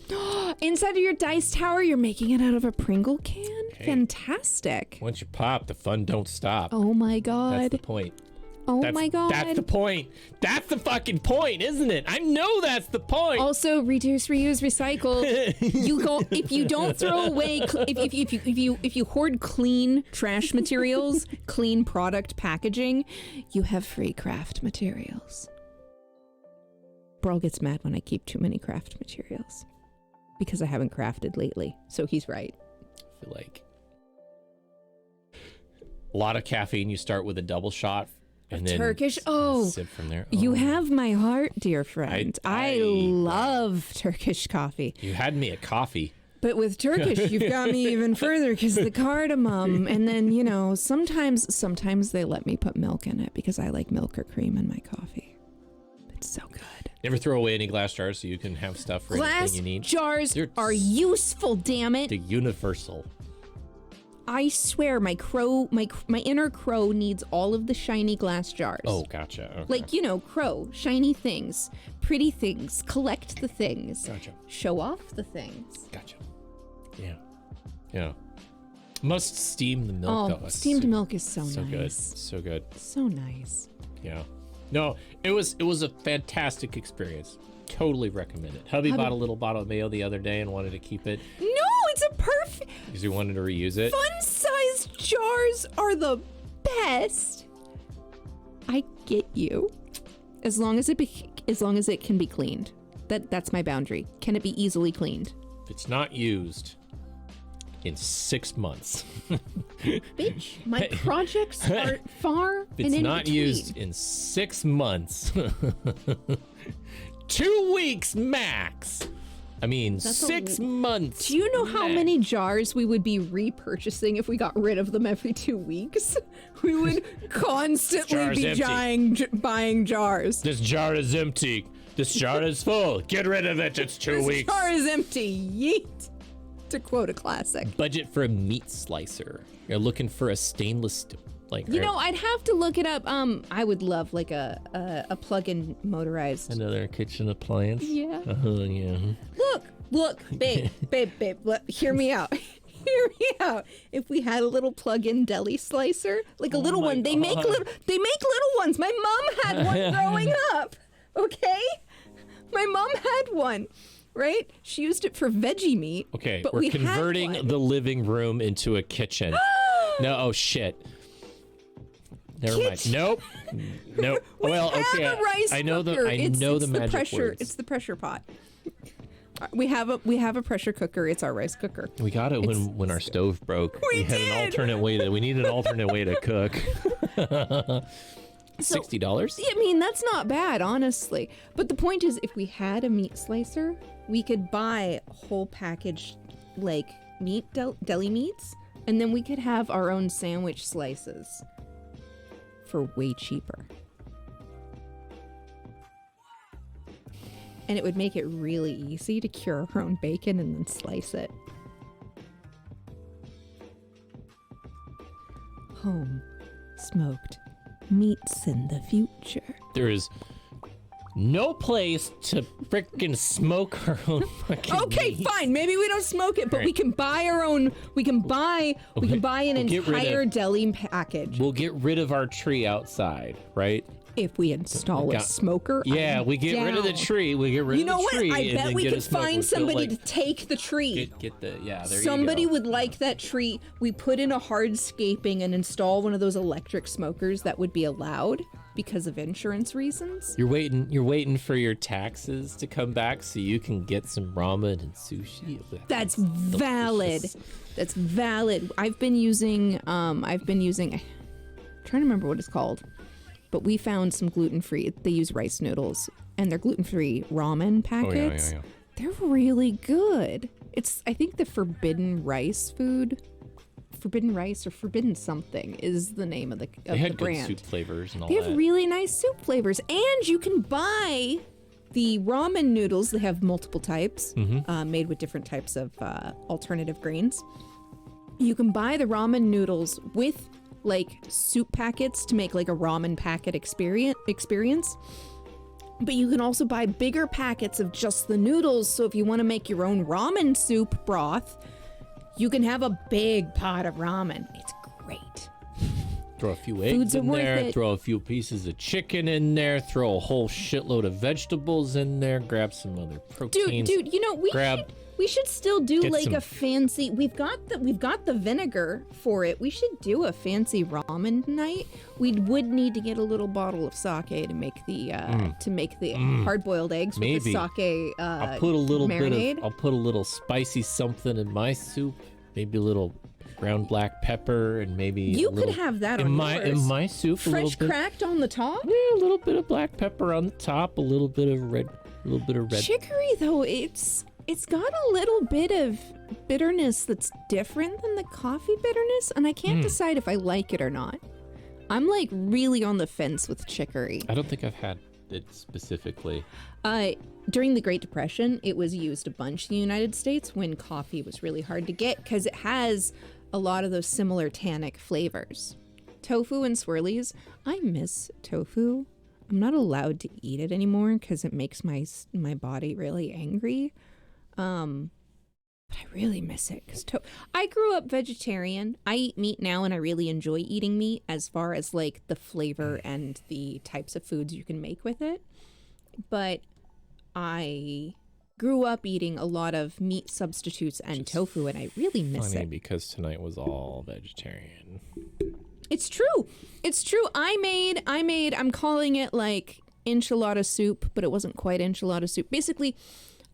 Inside of your dice tower, you're making it out of a Pringle can? Hey, fantastic. Once you pop, the fun don't stop. Oh my God. That's the point. My God. That's the point. That's the fucking point, isn't it? I know that's the point. Also, reduce, reuse, recycle. You go if you don't throw away if you hoard clean trash materials, clean product packaging, you have free craft materials. Brawl gets mad when I keep too many craft materials because I haven't crafted lately. So he's right. I feel like a lot of caffeine. You start with a double shot. And then Turkish. Sip from there. You have my heart, dear friend. I love Turkish coffee. You had me at coffee. But with Turkish, you've got me even further because the cardamom, and then sometimes they let me put milk in it because I like milk or cream in my coffee. It's so good. Never throw away any glass jars so you can have stuff for anything you need. Glass jars are useful. Damn it! The universal. I swear, my inner crow needs all of the shiny glass jars. Oh, gotcha. Okay. Like, crow, shiny things, pretty things, collect the things. Gotcha. Show off the things. Gotcha. Yeah. Must steam the milk, though. Steamed milk is so nice. Good. So good. So nice. Yeah. No, it was a fantastic experience. Totally recommend it. Hubby bought a little bottle of mayo the other day and wanted to keep it. No, it's a perfect. Because he wanted to reuse it. Fun-sized jars are the best. I get you. As long as it can be cleaned. That's my boundary. Can it be easily cleaned? If it's not used in 6 months. Bitch, my projects are far if it's not used in 6 months. 2 weeks max. I mean, 6 months. Do you know how many jars we would be repurchasing if we got rid of them every 2 weeks? We would constantly be buying jars. This jar is empty. This jar is full. Get rid of it. It's 2 weeks. This jar is empty. Yeet. To quote a classic. Budget for a meat slicer. You're looking for a stainless I'd have to look it up. I would love like a plug-in motorized. Another kitchen appliance. Yeah. Yeah. Look, Look, babe, hear me out. Hear me out. If we had a little plug-in deli slicer, like a little one, they make little ones. My mom had one growing up. Okay? My mom had one. Right? She used it for veggie meat. Okay, but we're we converting had one. the living room into a kitchen. No, oh shit. Never mind. Nope. Well, okay. A rice I know cooker. I know the magic pressure. words. It's the pressure pot. We have a pressure cooker. It's our rice cooker. We got it when our stove broke. We had an alternate way to. We needed an alternate way to cook. $60. I mean, that's not bad, honestly. But the point is, if we had a meat slicer, we could buy whole packaged like meat deli meats, and then we could have our own sandwich slices for way cheaper. And it would make it really easy to cure our own bacon and then slice it. Home smoked meats in the future. There is no place to frickin' smoke our own fucking Okay, meat. fine. Maybe we don't smoke it, but we can buy our own. We can buy an entire deli package. We'll get rid of our tree outside, right? If we install a smoker, Yeah, I'm we get rid of the down. tree. We get rid You of know the what? tree. I and bet then we get a could smoker. find We'll somebody like, to take the tree. Get the there Somebody you go. would like that tree. We put in a hardscaping and install one of those electric smokers that would be allowed because of insurance reasons. You're waiting for your taxes to come back so you can get some ramen and sushi. That's valid. delicious. That's valid. I've been using I'm trying to remember what it's called. But we found some gluten-free. They use rice noodles and they're gluten-free ramen packets. yeah. They're really good. It's I think the forbidden rice food. Forbidden rice or forbidden something is the name of the They had good brand. soup flavors and all They that. have really nice soup flavors, and you can buy the ramen noodles. They have multiple types, made with different types of alternative grains. You can buy the ramen noodles with like soup packets to make like a ramen packet experience. But you can also buy bigger packets of just the noodles. So if you want to make your own ramen soup broth, you can have a big pot of ramen. It's great. Throw a few eggs Foods are in worth there, it. throw a few pieces of chicken in there, throw a whole shitload of vegetables in there, grab some other proteins. Dude, you know, we should still do Get like some- a fancy. We've got the vinegar for it. We should do a fancy ramen night. We would need to get a little bottle of sake to make the hard-boiled eggs Maybe. with the sake I'll put a little marinade. I'll put a little spicy something in my soup, maybe a little ground black pepper, and maybe You a little, could have that in on my yours. in my soup. a Fresh little bit, cracked on the top. yeah, a little bit of black pepper on the top, a little bit of red. Chicory though, it's got a little bit of bitterness that's different than the coffee bitterness, and I can't decide if I like it or not. I'm like really on the fence with chicory. I don't think I've had it specifically. During the Great Depression, it was used a bunch in the United States when coffee was really hard to get because it has a lot of those similar tannic flavors. Tofu and swirlies. I miss tofu. I'm not allowed to eat it anymore because it makes my body really angry. But I really miss it because I grew up vegetarian. I eat meat now and I really enjoy eating meat as far as like the flavor and the types of foods you can make with it. But I grew up eating a lot of meat substitutes and tofu and I really miss Funny it. because tonight was all vegetarian. It's true. It's true. I'm calling it like enchilada soup, but it wasn't quite enchilada soup. Basically,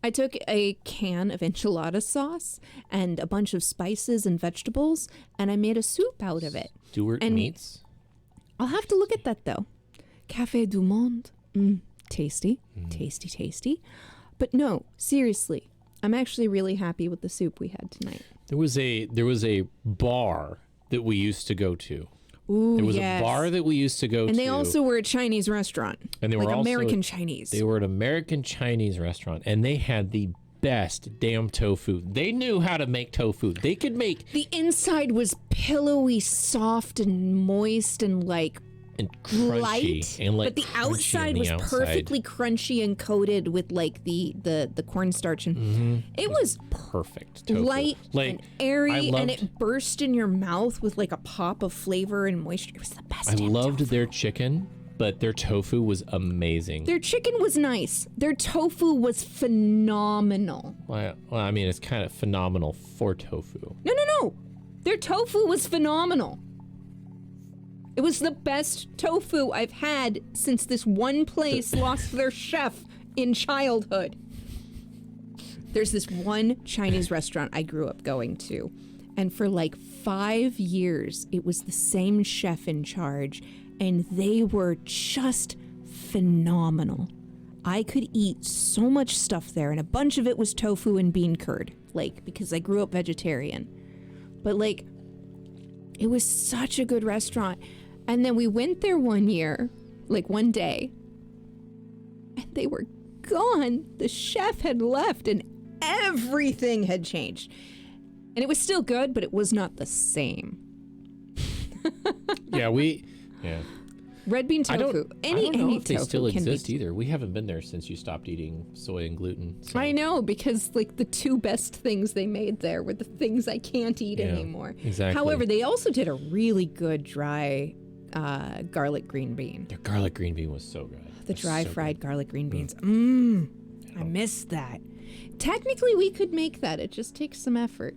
I took a can of enchilada sauce and a bunch of spices and vegetables, and I made a soup out of it. Stewart And- meats. I'll have to look at that though. Café du Monde. Tasty. Tasty, tasty. But no, seriously, I'm actually really happy with the soup we had tonight. There was a bar that we used to go to. Ooh, There was yes. a bar that we used to go to. And they also were a Chinese restaurant. And they were like also- American Chinese. They were an American Chinese restaurant, and they had the best damn tofu. They knew how to make tofu. They could make The inside was pillowy, soft, and moist, and like and crunchy light, and like but the crunchy on outside the was outside. perfectly crunchy and coated with like the cornstarch, and it was perfect tofu. light Like, and airy, I and loved- it burst in your mouth with like a pop of flavor and moisture. It was the best. I damn loved tofu. their chicken, but their tofu was amazing. Their chicken was nice. Their tofu was phenomenal. Well, I mean, it's kind of phenomenal for tofu. No. Their tofu was phenomenal. It was the best tofu I've had since this one place lost their chef in childhood. There's this one Chinese restaurant I grew up going to, and for like 5 years, it was the same chef in charge, and they were just phenomenal. I could eat so much stuff there, and a bunch of it was tofu and bean curd, like, because I grew up vegetarian. But like, it was such a good restaurant. And then we went there one year, like one day, and they were gone. The chef had left and everything had changed. And it was still good, but it was not the same. Yeah. Red bean I tofu. don't Any know if they tofu still can exist be. either. We haven't been there since you stopped eating soy and gluten. So. I know, because like the two best things they made there were the things I can't eat anymore. Exactly. However, they also did a really good dry garlic green bean. Their garlic green bean was so good. The It was dry so fried good. garlic green beans. I missed that. Technically, we could make that. It just takes some effort.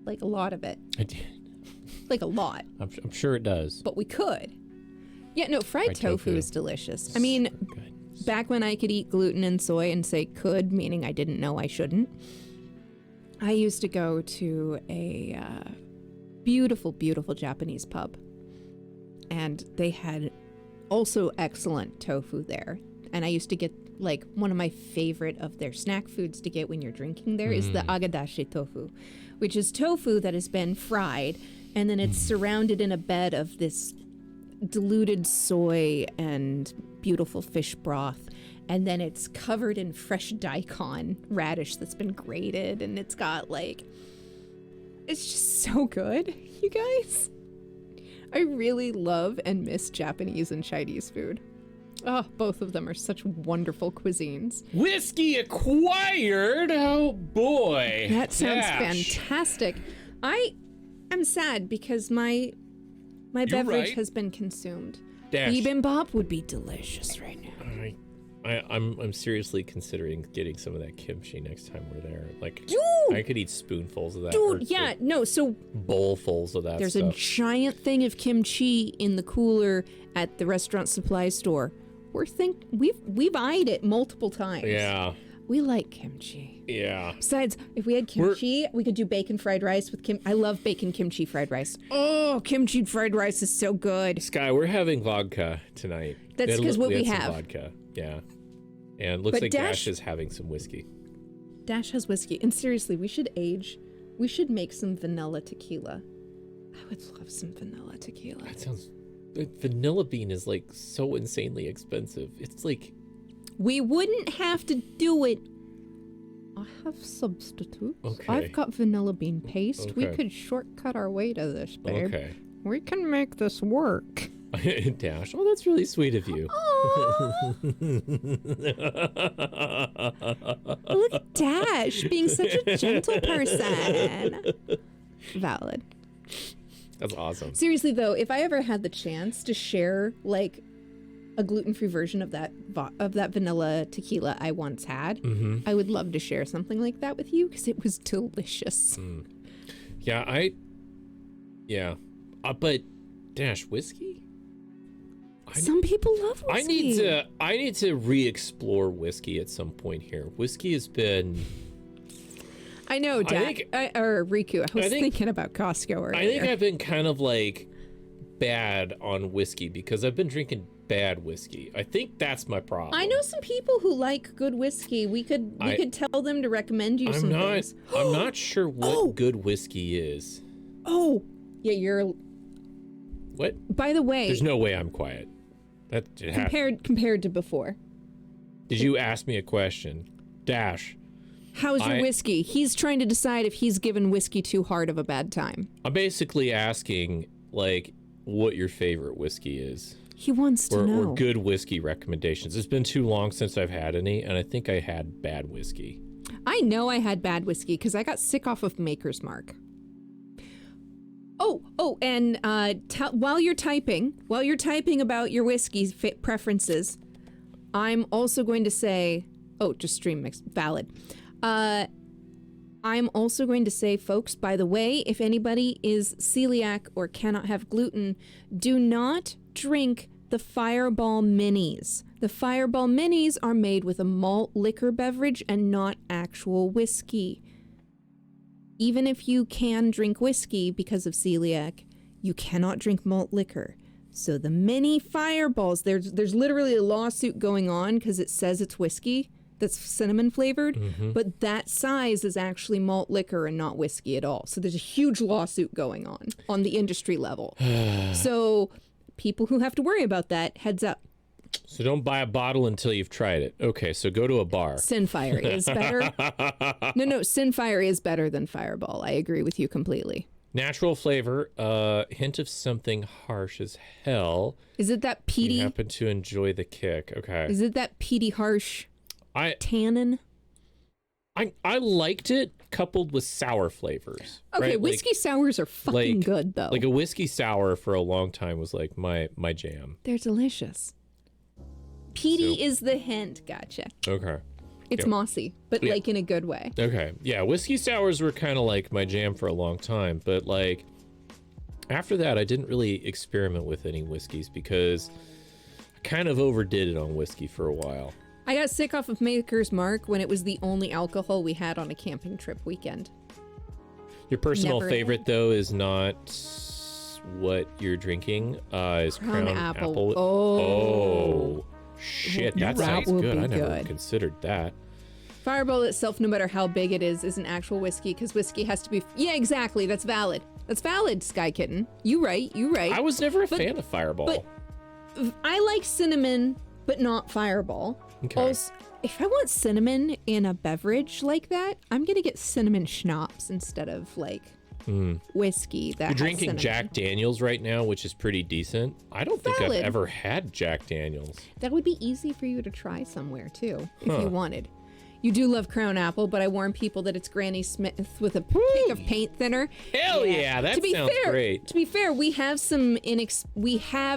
Like a lot of it. I did. Like a lot. I'm sure it does. But we could. Yeah, no, fried tofu is delicious. I mean, Good. back when I could eat gluten and soy and say could, meaning I didn't know I shouldn't, I used to go to a beautiful, beautiful Japanese pub. And they had also excellent tofu there. And I used to get, like, one of my favorite of their snack foods to get when you're drinking there is the agadashi tofu, which is tofu that has been fried, and then it's surrounded in a bed of this diluted soy and beautiful fish broth, and then it's covered in fresh daikon radish that's been grated, and it's got like, it's just so good, you guys. I really love and miss Japanese and Chinese food. Oh, both of them are such wonderful cuisines. Whiskey acquired. Oh boy. That sounds Dash. fantastic. I am sad because my beverage right. has been consumed. Dash. Bibimbap would be delicious right now. I'm seriously considering getting some of that kimchi next time we're there. Like, Dude! I could eat spoonfuls of that. or, Dude, yeah, like, no, so bowlfuls of that there's stuff. a giant thing of kimchi in the cooler at the restaurant supply store. We've eyed it multiple times. Yeah. We like kimchi. Yeah. Besides, if we had kimchi, we could do bacon fried rice with I love bacon kimchi fried rice. Oh, kimchi fried rice is so good. Sky, we're having vodka tonight. That's 'cause what we had some have. Vodka. Yeah. And looks But like Dash- Dash is having some whiskey. Dash has whiskey. And seriously, we should make some vanilla tequila. I would love some vanilla tequila. That sounds. Vanilla bean is like so insanely expensive. It's like. We wouldn't have to do it. I have substitutes. Okay. I've got vanilla bean paste. We Okay. could shortcut our way to this, babe. Okay. We can make this work. Dash. Oh, that's really sweet of you. Look at Dash being such a gentle person. Valid. That's awesome. Seriously, though, if I ever had the chance to share, like, a gluten-free version of that vanilla tequila I once had, I would love to share something like that with you because it was delicious. Yeah. But Dash, whiskey? Some people love whiskey. I need to re-explore whiskey at some point here. Whiskey has been. I know, Dak. Or Riku. I was thinking about Costco earlier. I think I've been kind of like bad on whiskey because I've been drinking bad whiskey. I think that's my problem. I know some people who like good whiskey. We could tell them to recommend you some things. I'm not sure what good whiskey is. Oh, yeah, you're. What? By the way, There's no way I'm quiet. compared to before. Did you ask me a question? Dash. How's your whiskey? He's trying to decide if he's given whiskey too hard of a bad time. I'm basically asking, like, what your favorite whiskey is. He wants to know. Or good whiskey recommendations. It's been too long since I've had any, and I think I had bad whiskey. I know I had bad whiskey because I got sick off of Maker's Mark. And while you're typing about your whiskey preferences, I'm also going to say, just stream mix, valid. I'm also going to say, folks, by the way, if anybody is celiac or cannot have gluten, do not drink the Fireball Minis. The Fireball Minis are made with a malt liquor beverage and not actual whiskey. Even if you can drink whiskey because of celiac, you cannot drink malt liquor. So the mini Fireballs, there's literally a lawsuit going on because it says it's whiskey that's cinnamon flavored, but that size is actually malt liquor and not whiskey at all. So there's a huge lawsuit going on the industry level. So people who have to worry about that, heads up. So don't buy a bottle until you've tried it. Okay, so go to a bar. Sinfire is better. No, Sinfire is better than Fireball. I agree with you completely. Natural flavor, hint of something harsh as hell. Is it that peaty? You happen to enjoy the kick. Okay. Is it that peaty harsh tannin? I liked it coupled with sour flavors. Okay, right? whiskey sours are fucking good though. Like a whiskey sour for a long time was like my jam. They're delicious. Peaty is the hint. Gotcha. Okay. It's mossy, but like in a good way. Okay. Yeah, whiskey sours were kind of like my jam for a long time, but like after that I didn't really experiment with any whiskeys because I kind of overdid it on whiskey for a while. I got sick off of Maker's Mark when it was the only alcohol we had on a camping trip weekend. Your personal favorite though is not what you're drinking, is Crown Apple. Oh. Shit, that sounds good. I never considered that. Fireball itself, no matter how big it is an actual whiskey, because whiskey has to be... Yeah, exactly. That's valid. That's valid, Sky Kitten. You right. I was never a fan of Fireball. But I like cinnamon, but not Fireball. Okay. Also, if I want cinnamon in a beverage like that, I'm going to get cinnamon schnapps instead of, like... whiskey that You're drinking cinnamon. Jack Daniels right now, which is pretty decent. I don't think I've ever had Jack Daniels. That would be easy for you to try somewhere too, if you wanted. You do love Crown Apple, but I warn people that it's Granny Smith with a kick of paint thinner. Hell yeah, that sounds great. To be fair, we have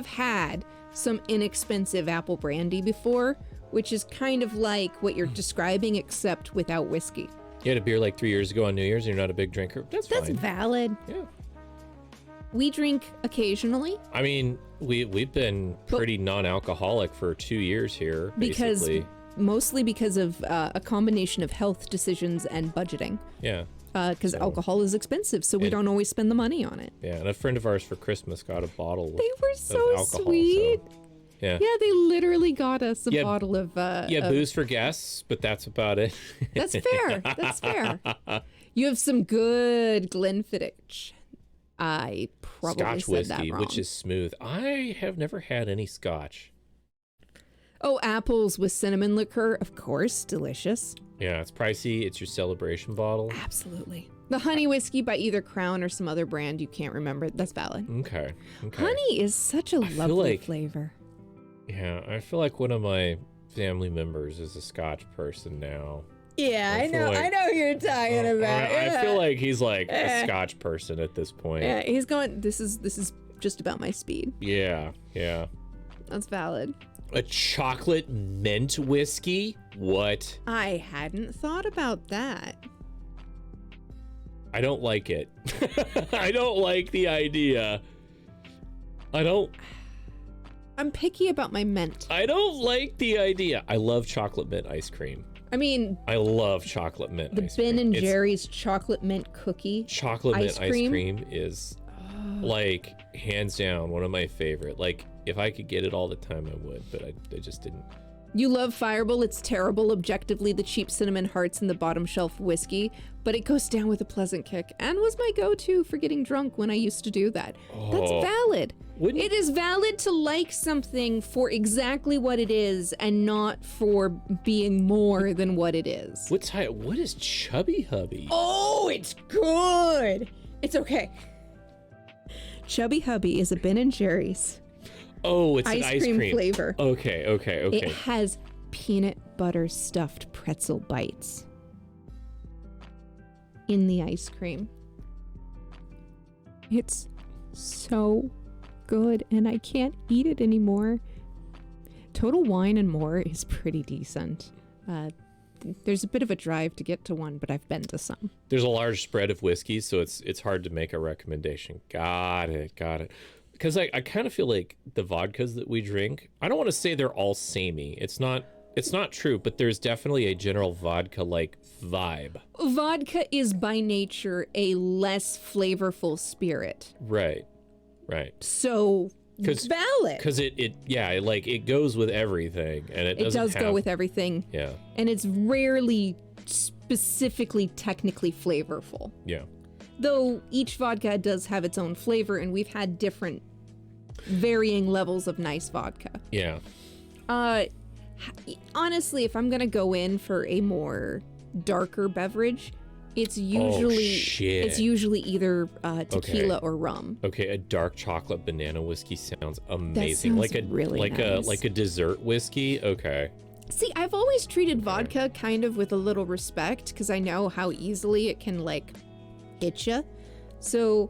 had some inexpensive apple brandy before, which is kind of like what you're describing, except without whiskey. You had a beer like 3 years ago on New Year's and you're not a big drinker. That's fine. That's valid. Yeah. We drink occasionally. I mean, we've been pretty non-alcoholic for 2 years here, basically. Mostly because of a combination of health decisions and budgeting. Yeah. Because alcohol is expensive, so we don't always spend the money on it. Yeah, and a friend of ours for Christmas got a bottle They were so of alcohol, sweet. So, yeah. Yeah, they literally got us a bottle of... booze for guests, but that's about it. That's fair. That's fair. You have some good Glenfiddich. I probably Scotch said whiskey, that wrong. which is smooth. I have never had any Scotch. Oh, apples with cinnamon liqueur, of course, delicious. Yeah, it's pricey. It's your celebration bottle. Absolutely. The honey whiskey by either Crown or some other brand you can't remember. That's valid. Okay. Honey is such a lovely flavor. Yeah, I feel like one of my family members is a Scotch person now. Yeah, I know who you're talking about. I feel like he's like a Scotch person at this point. Yeah, he's going, this is just about my speed. Yeah. That's valid. A chocolate mint whiskey? What? I hadn't thought about that. I don't like it. I don't like the idea. I'm picky about my mint. I don't like the idea. I love chocolate mint ice cream. I mean, I love chocolate mint ice cream. The Ben & Jerry's chocolate mint cookie. Chocolate mint ice cream is like hands down one of my favorite. Like if I could get it all the time, I would, but I just didn't. You love Fireball. It's terrible, objectively, the cheap cinnamon hearts in the bottom shelf whiskey, but it goes down with a pleasant kick and was my go-to for getting drunk when I used to do that. That's valid. It is valid to like something for exactly what it is and not for being more than what it is. What is Chubby Hubby? Oh, it's good. It's okay. Chubby Hubby is a Ben & Jerry's. Oh, it's an ice cream flavor. Okay. It has peanut butter stuffed pretzel bites in the ice cream. It's so good, and I can't eat it anymore. Total Wine and More is pretty decent. There's a bit of a drive to get to one, but I've been to some. There's a large spread of whiskeys, so it's hard to make a recommendation. Got it. Because I kind of feel like the vodkas that we drink, I don't want to say they're all samey. It's not true, but there's definitely a general vodka-like vibe. Vodka is by nature a less flavorful spirit. Right. So valid. Because it goes with everything, and it doesn't go with everything. Yeah. And it's rarely specifically technically flavorful. Yeah. Though each vodka does have its own flavor, and we've had different varying levels of nice vodka. Yeah. Honestly, if I'm gonna go in for a more darker beverage, it's usually either tequila or rum. Okay, a dark chocolate banana whiskey sounds amazing. That sounds really nice. Like a dessert whiskey. Okay. See, I've always treated vodka kind of with a little respect because I know how easily it can hit you. So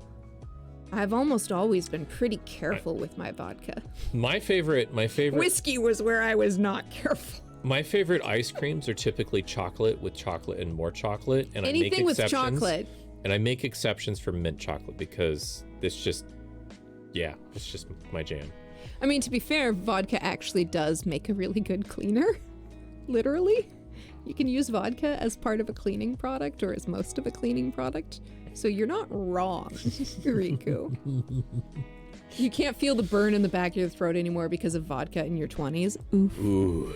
I've almost always been pretty careful with my vodka. My favorite whiskey was where I was not careful. My favorite ice creams are typically chocolate with chocolate and more chocolate, and anything I make exceptions. With chocolate. And I make exceptions for mint chocolate because it's just my jam. I mean, to be fair, vodka actually does make a really good cleaner. Literally. You can use vodka as part of a cleaning product or as most of a cleaning product. So you're not wrong, Riku. You can't feel the burn in the back of your throat anymore because of vodka in your 20s. Oof. Ooh.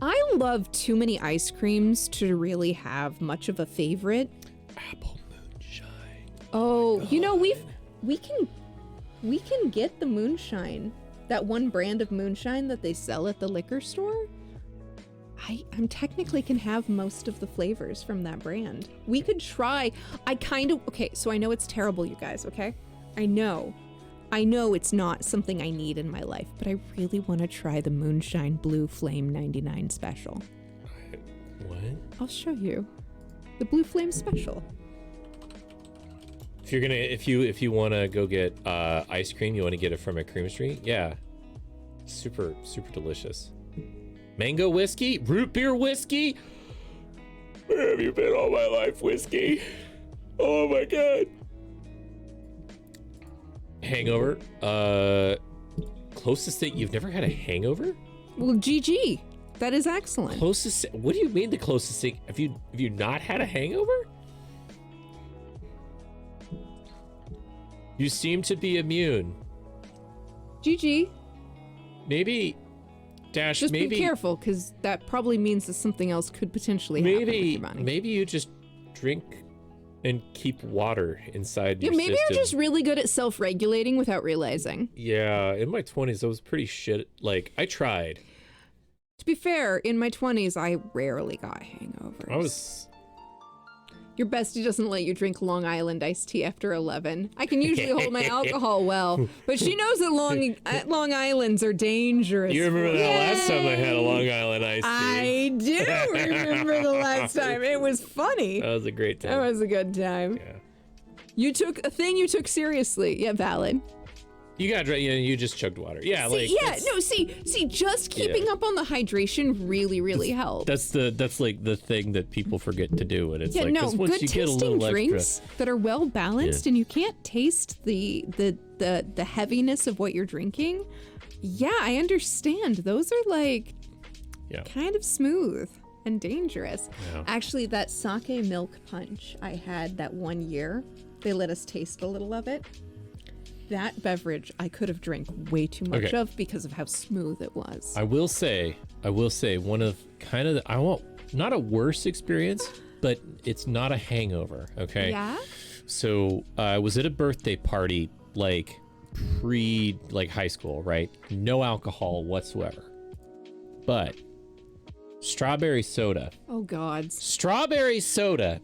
I love too many ice creams to really have much of a favorite. Apple moonshine. Oh, we can get the moonshine. That one brand of moonshine that they sell at the liquor store. I'm technically can have most of the flavors from that brand. We could try. So I know it's terrible, you guys, okay? I know it's not something I need in my life, but I really want to try the Moonshine Blue Flame 99 special. What? I'll show you. The Blue Flame special. If you want to go get ice cream, you want to get it from a cream street? Yeah. Super delicious. Mango whiskey, root beer whiskey. Where have you been all my life, whiskey? Oh my god. Hangover. Closest thing, you've never had a hangover? Well, GG. That is excellent. Closest. What do you mean the closest thing? Have you not had a hangover? You seem to be immune. GG. Maybe. Dash, just maybe, be careful, because that probably means that something else could potentially happen with your body. Maybe you just drink and keep water inside your maybe system. You're just really good at self-regulating without realizing. Yeah, in my 20s, I was pretty shit. I tried. To be fair, in my 20s, I rarely got hangovers. Your bestie doesn't let you drink Long Island iced tea after 11. I can usually hold my alcohol well, but she knows that Long Islands are dangerous. You remember that last time I had a Long Island iced tea? I do remember the last time. It was funny. That was a great time. That was a good time. Yeah. You took a thing you took seriously. Yeah, valid. You just chugged water. Yeah, just keeping up on the hydration really helps. That's the thing that people forget to do, and it's once good you get a tasting little drinks extra, that are well balanced, and you can't taste the heaviness of what you're drinking. Yeah, I understand. Those are kind of smooth and dangerous. Yeah. Actually, that sake milk punch I had that one year, they let us taste a little of it. That beverage I could have drank way too much of because of how smooth it was. I will say one of not a worse experience, but it's not a hangover, okay? Yeah? So I was at a birthday party pre high school, right? No alcohol whatsoever. But strawberry soda. Oh God. Strawberry soda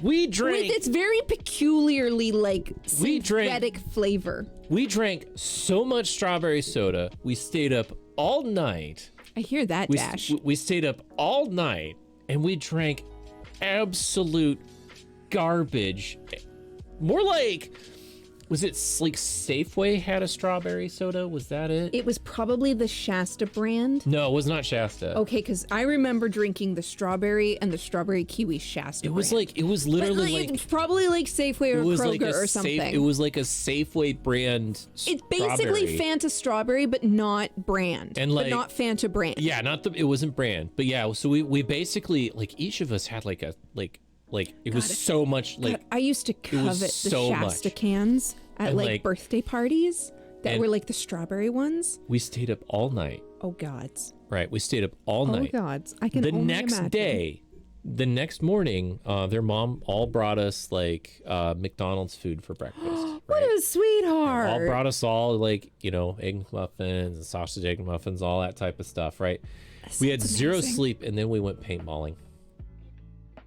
We drank. With its very peculiarly like We drank- synthetic flavor. We drank so much strawberry soda. We stayed up all night. I hear that, We, Dash. we stayed up all night and we drank absolute garbage. More like, was it like Safeway had a strawberry soda? Was that it? It was probably the Shasta brand. No, it was not Shasta. Okay, because I remember drinking the strawberry and the strawberry kiwi Shasta. It was brand. like, it was But, literally like, it's probably like Safeway or it was Kroger like a or something. It was like a Safeway brand It's basically strawberry. Fanta strawberry, but not brand. And, but like- not Fanta brand. Yeah, not the, it wasn't brand, but yeah, so we basically, like, each of us had like a, like it was so much, like, God, I used to was covet the so Shasta much. cans at And, like like- birthday parties that and- were like the strawberry ones. we stayed up all night, Oh gods. right? We stayed up all Oh night. gods. I can The only next imagine. day, the next morning, their mom all brought us like McDonald's food for breakfast. What right? a sweetheart. All brought us all like, you know, egg muffins and sausage egg muffins, all that type of stuff, right? We had sounds zero amazing. sleep and then we went paintballing.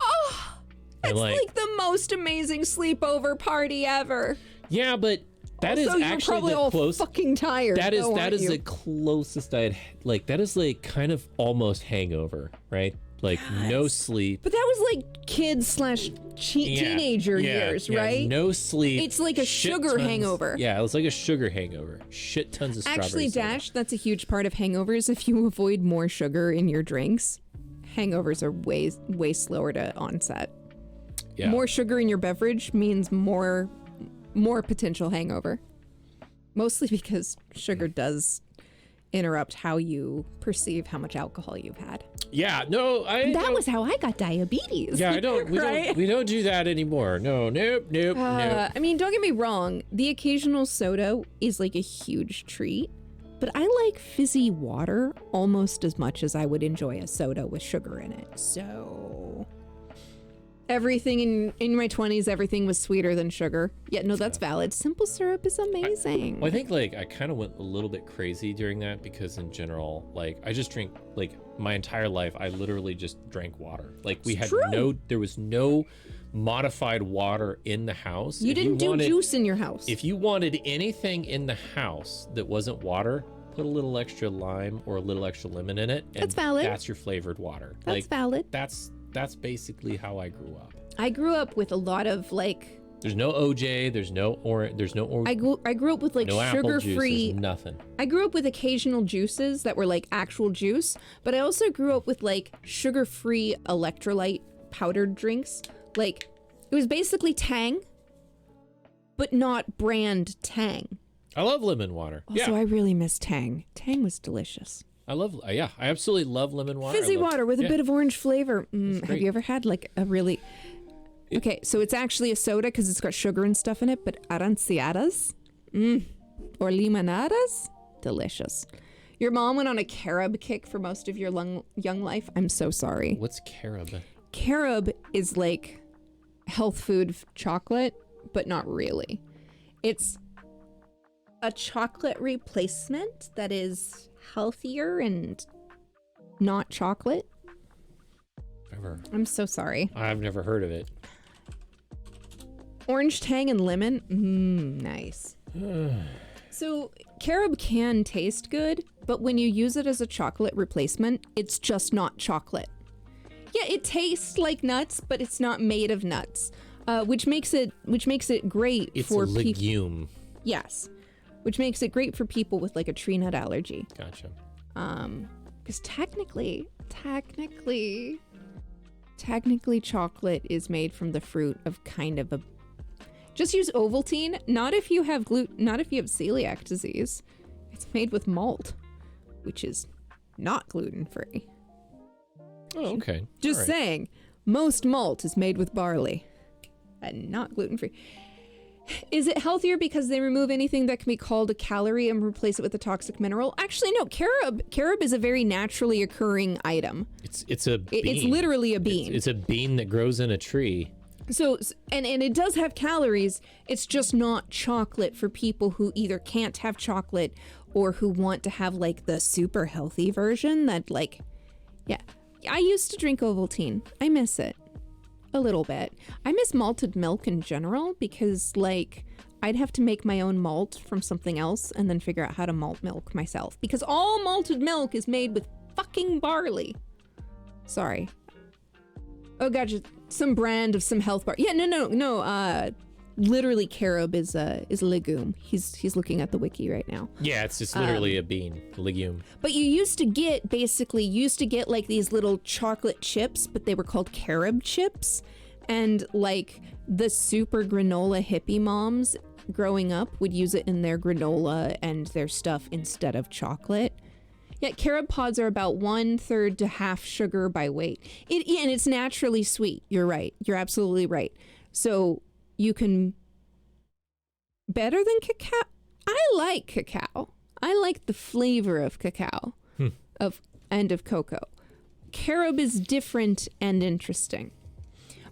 Oh, And, it's like the most amazing sleepover party ever. yeah, but that is Also, you're actually probably the all close. fucking tired. That is though, that aren't is you? the closest I had. Like that is like kind of almost hangover, right? Like no sleep. But that was like kids slash teenager years, right? No sleep. It's like a shit sugar tons- hangover. Yeah, it was like a sugar hangover. Shit tons of strawberry Actually, soda. Dash, that's a huge part of hangovers. If you avoid more sugar in your drinks, hangovers are way slower to onset. Yeah. More sugar in your beverage means more potential hangover. Mostly because sugar does interrupt how you perceive how much alcohol you've had. Yeah, no, I. That don't- was how I got diabetes. Yeah, I don't. We right? don't. We don't do that anymore. No, nope. Nope. I mean, don't get me wrong. The occasional soda is like a huge treat, but I like fizzy water almost as much as I would enjoy a soda with sugar in it. So everything in my 20s, everything was sweeter than sugar. Yeah, no, that's valid. Simple syrup is amazing. Well, I think like I kind of went a little bit crazy during that because in general, like I just drink like my entire life. I literally just drank water. Like we had true. there was no modified water in the house. You If didn't do wanted- juice in your house. If you wanted anything in the house that wasn't water, put a little extra lime or a little extra lemon in it. And That's valid. That's your flavored water. That's like, valid. That's basically how I grew up. I grew up with a lot of like There's no OJ. There's no orange. There's no orange. I grew up with like no apple juice. sugar-free. There's nothing. I grew up with occasional juices that were like actual juice, but I also grew up with like sugar-free electrolyte powdered drinks. Like it was basically Tang, but not brand Tang. I love lemon water. Also, yeah, I really miss Tang. Tang was delicious. I love. Yeah, I absolutely love lemon water. Fizzy I love- water with yeah. a bit of orange flavor. Have great. you ever had like a really... Okay, so it's actually a soda because it's got sugar and stuff in it, but aranciadas or limonadas, delicious. Your mom went on a carob kick for most of your young life. I'm so sorry. What's carob? Carob is like health food chocolate, but not really. It's a chocolate replacement that is healthier and not chocolate. Ever? I'm so sorry. I've never heard of it. Orange Tang and lemon. Nice. So carob can taste good, but when you use it as a chocolate replacement, it's just not chocolate. Yeah, it tastes like nuts, but it's not made of nuts, which makes it great It's for a people. legume. Yes, which makes it great for people with like a tree nut allergy. Gotcha. Because technically, chocolate is made from the fruit of kind of a. Just use Ovaltine. Not if you have celiac disease. It's made with malt, which is not gluten free. Oh, okay. Just All right. saying, most malt is made with barley and not gluten free. Is it healthier because they remove anything that can be called a calorie and replace it with a toxic mineral? Actually, no. Carob is a very naturally occurring item. It's a bean. It's literally a bean. It's a bean that grows in a tree. So, and it does have calories. It's just not chocolate for people who either can't have chocolate or who want to have like the super healthy version that like, yeah. I used to drink Ovaltine. I miss it. A little bit. I miss malted milk in general because, like, I'd have to make my own malt from something else and then figure out how to malt milk myself. Because all malted milk is made with fucking barley. Sorry. Oh, gotcha. Some brand of some health bar. Yeah, no. Literally, carob is a legume. He's looking at the wiki right now. Yeah, it's just literally a bean, legume. But you used to get like these little chocolate chips, but they were called carob chips. And like the super granola hippie moms growing up would use it in their granola and their stuff instead of chocolate. Yeah, carob pods are about 1/3 to half sugar by weight. And it's naturally sweet. You're right. You're absolutely right. So you can better than cacao. I like cacao. I like the flavor of cacao of cocoa. Carob is different and interesting.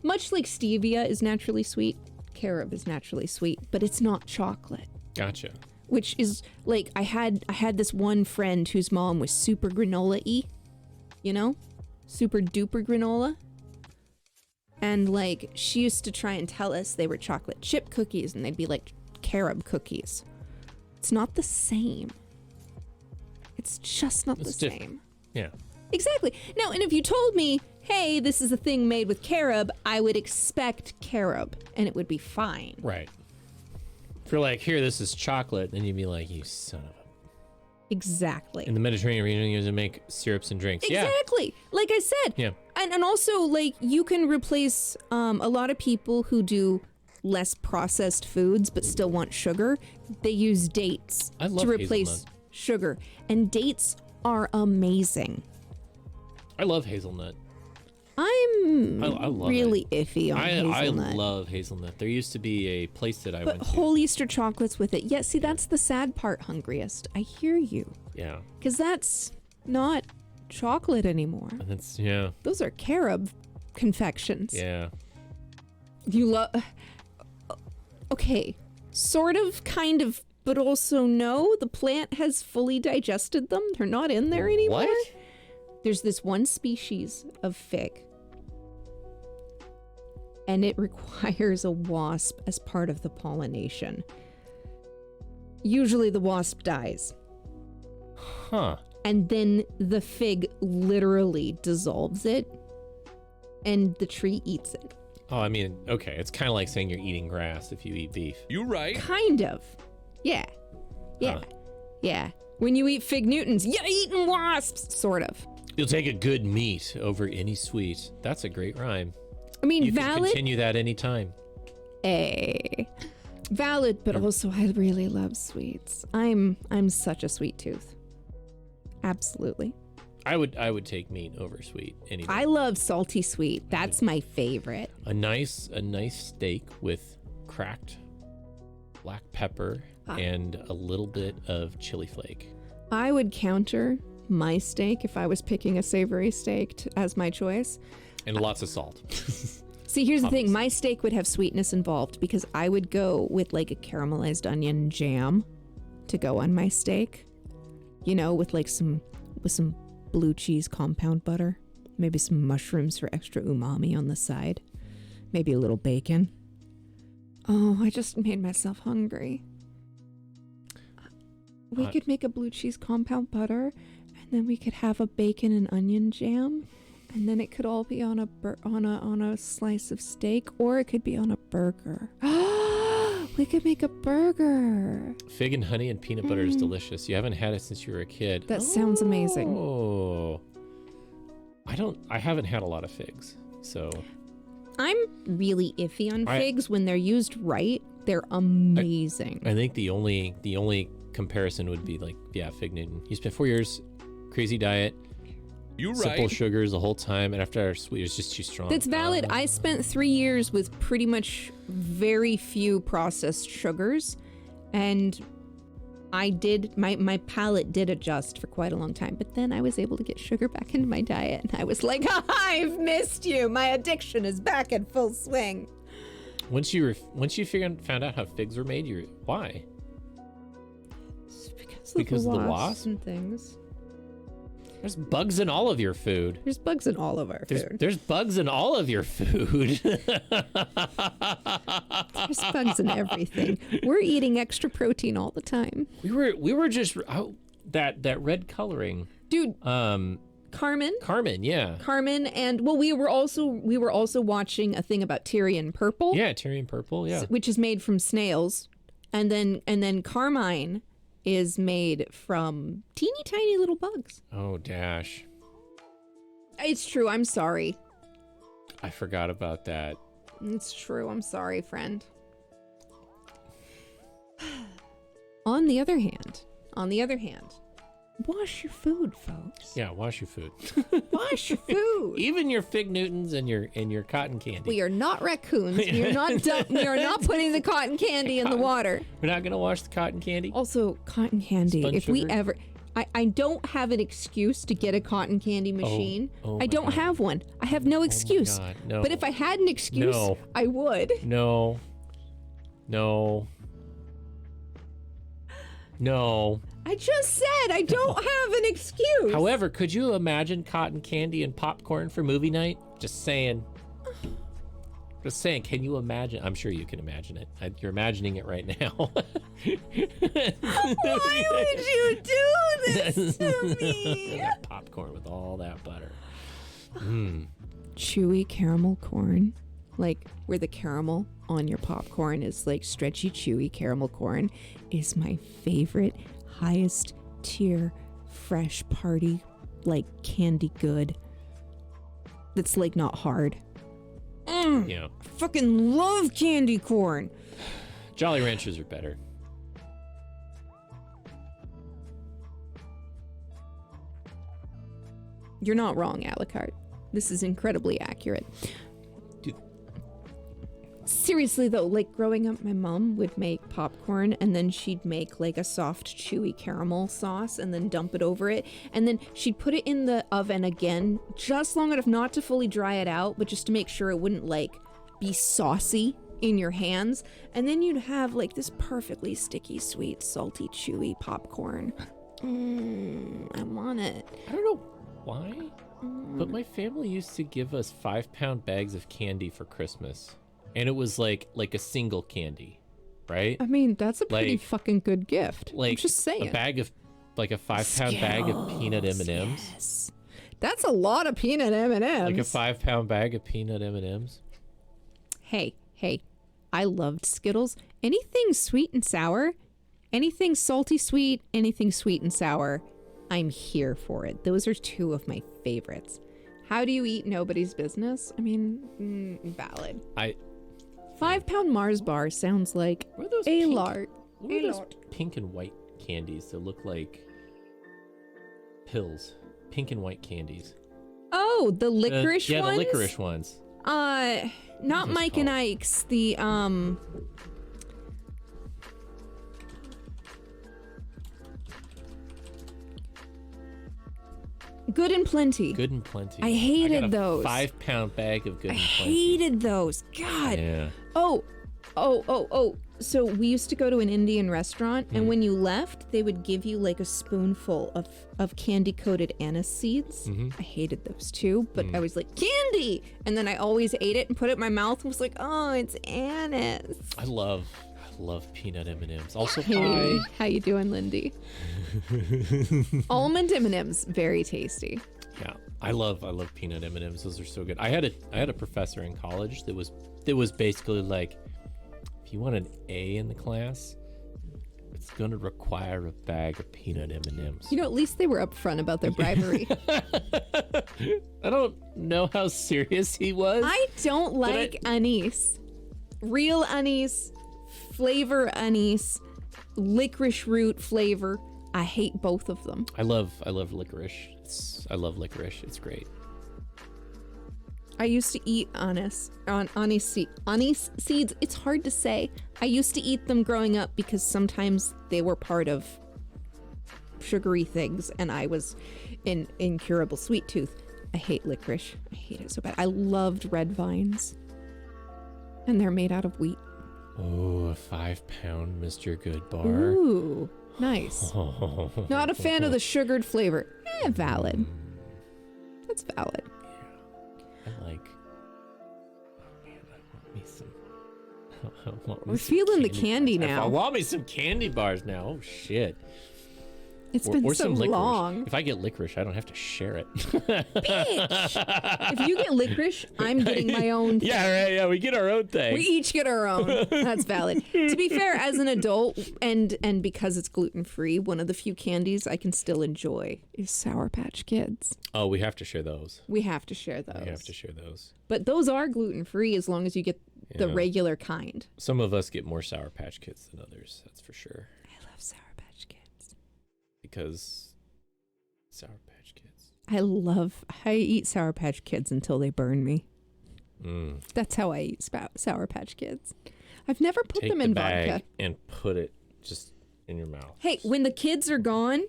Much like stevia is naturally sweet, carob is naturally sweet, but it's not chocolate. Gotcha. Which is like I had this one friend whose mom was super granola-y, you know? Super duper granola. And like she used to try and tell us they were chocolate chip cookies and they'd be like carob cookies. It's not the same. It's just not the same. Yeah. Exactly. Now, and if you told me, hey, this is a thing made with carob, I would expect carob and it would be fine. Right. If you're like, here, this is chocolate, then you'd be like, you son of a... Exactly. In the Mediterranean region, you use to make syrups and drinks. Exactly. Yeah. Like I said. Yeah. And also, like, you can replace a lot of people who do less processed foods but still want sugar. They use dates to replace sugar. And dates are amazing. I love hazelnut. I'm I love really iffy on hazelnut. I love hazelnut. There used to be a place that I went to. Whole Easter chocolates with it. Yeah, see, that's the sad part, Hungriest. I hear you. Yeah. Because that's not chocolate anymore. And that's, yeah. Those are carob confections. Yeah. You love... Okay. Sort of, kind of, but also no. The plant has fully digested them. They're not in there anymore. What? There's this one species of fig, and it requires a wasp as part of the pollination. Usually the wasp dies. Huh. And then the fig literally dissolves it, and the tree eats it. Oh, I mean, okay. It's kind of like saying you're eating grass if you eat beef. You right. Kind of. Yeah. Yeah. Huh. Yeah. When you eat fig Newtons, you're eating wasps, sort of. You'll take a good meat over any sweet. That's a great rhyme. I mean, you valid. can continue that anytime. Valid, but also I really love sweets. I'm such a sweet tooth. Absolutely. I would take meat over sweet any day. I love salty sweet. That's my favorite. A nice steak with cracked black pepper and a little bit of chili flake. I would counter my steak if I was picking a savory steak as my choice. And lots of salt. See, here's the thing. My steak would have sweetness involved because I would go with like a caramelized onion jam to go on my steak. You know, with some blue cheese compound butter. Maybe some mushrooms for extra umami on the side. Maybe a little bacon. Oh, I just made myself hungry. We could make a blue cheese compound butter, and then we could have a bacon and onion jam, and then it could all be on a slice of steak, or it could be on a burger. We could make a burger. Fig and honey and peanut butter is delicious. You haven't had it since you were a kid. That sounds amazing. Oh, I haven't had a lot of figs, so. I'm really iffy on figs. When they're used right, they're amazing. I think the only comparison would be like, yeah, Fig Newton. You spent 4 years, crazy diet, simple sugars the whole time, and after our sweet, it was just too strong. That's valid. I spent 3 years with pretty much very few processed sugars, and I did, my palate did adjust for quite a long time, but then I was able to get sugar back into my diet, and I was like, I've missed you. My addiction is back in full swing. Once you found out how figs were made, why? Because of the wasps and things. There's bugs in all of your food. There's bugs in all of our food. There's bugs in all of your food. There's bugs in everything. We're eating extra protein all the time. we were just that red coloring. Dude, Carmen, yeah. Carmen, and well, we were also watching a thing about Tyrian purple. Yeah, Tyrian purple, yeah. Which is made from snails. And then Carmine is made from teeny tiny little bugs. Oh, Dash. It's true. I'm sorry. I forgot about that. It's true. I'm sorry, friend. On the other hand, wash your food, folks. Yeah, wash your food. Wash your food. Even your Fig Newtons and your cotton candy. We are not raccoons. We are not putting the cotton candy in the water. We're not gonna wash the cotton candy. Also, cotton candy. Spun If we sugar? ever, I don't have an excuse to get a cotton candy machine. Oh I my don't God. have one. I have no excuse. God, no. But if I had an excuse, No. I would. No. I just said I don't have an excuse. However, could you imagine cotton candy and popcorn for movie night? Just saying. Just saying, can you imagine? I'm sure you can imagine it. You're imagining it right now. Why would you do this to me? That popcorn with all that butter. Chewy caramel corn, like where the caramel on your popcorn is like stretchy, chewy caramel corn, is my favorite, highest tier, fresh party, like candy good. That's like not hard. Yeah. Fucking love candy corn. Jolly Ranchers are better. You're not wrong, Alucard. This is incredibly accurate. Dude. Seriously though, like growing up, my mom would make popcorn and then she'd make like a soft, chewy caramel sauce and then dump it over it. And then she'd put it in the oven again, just long enough not to fully dry it out, but just to make sure it wouldn't like be saucy in your hands. And then you'd have like this perfectly sticky, sweet, salty, chewy popcorn. I want it. I don't know why, but my family used to give us 5-pound bags of candy for Christmas. And it was like a single candy, right? I mean, that's a pretty Like- fucking good gift. I'm Like just saying. a bag of, like a 5-pound bag of peanut M&Ms. Yes. That's a lot of peanut M&Ms. Like a 5-pound bag of peanut M&Ms. Hey, I loved Skittles. Anything sweet and sour, anything salty sweet, anything sweet and sour, I'm here for it. Those are two of my favorites. How do you eat nobody's business? I mean, valid. 5-pound Mars bar sounds like What are those a pink- lot. What are those pink and white candies that look like pills? Pink and white candies. Oh, the licorice Yeah, ones? the licorice ones. Not those Mike and called? Ike's. The Good and Plenty. Good and Plenty. I hated got a those. 5-pound bag of Good I and Plenty. hated those. God. Yeah. Oh. So we used to go to an Indian restaurant, and when you left, they would give you like a spoonful of candy-coated anise seeds. I hated those too, but I was like, candy! And then I always ate it and put it in my mouth and was like, oh, it's anise. I love peanut M&Ms. Also Hey, pie. how you doing, Lindy? Almond M&Ms, very tasty. Yeah, I love peanut M&Ms. Those are so good. I had a professor in college that was basically like, if you want an A in the class, it's gonna require a bag of peanut M&Ms. You know, at least they were upfront about their bribery. I don't know how serious he was. I don't like anise. Real anise, flavor anise, licorice root flavor. I hate both of them. I love licorice. I love licorice. It's great. I used to eat anise seeds. It's hard to say. I used to eat them growing up because sometimes they were part of sugary things, and I was in incurable sweet tooth. I hate licorice. I hate it so bad. I loved red vines, and they're made out of wheat. Oh, a 5-pound Mr. Good bar. Ooh, Nice. Not a fan of the sugared flavor. Valid. That's valid. I like. Oh man, I want me some. We're feeling the candy now. I want me some candy bars now. Oh shit. It's been so some licorice. long. If I get licorice, I don't have to share it. Bitch! If you get licorice, I'm getting my own thing. Yeah, right. Yeah, we get our own thing. We each get our own. That's valid. To be fair, as an adult, and because it's gluten-free, one of the few candies I can still enjoy is Sour Patch Kids. Oh, we have to share those. We have to share those. We have to share those. But those are gluten-free as long as you get the Yeah. regular kind. Some of us get more Sour Patch Kids than others, that's for sure. I love Sour Patch Kids. Because Sour Patch Kids. I eat Sour Patch Kids until they burn me. Mm. That's how I eat Sour Patch Kids. I've never put Take them the in bag vodka. and put it just in your mouth. Hey, when the kids are gone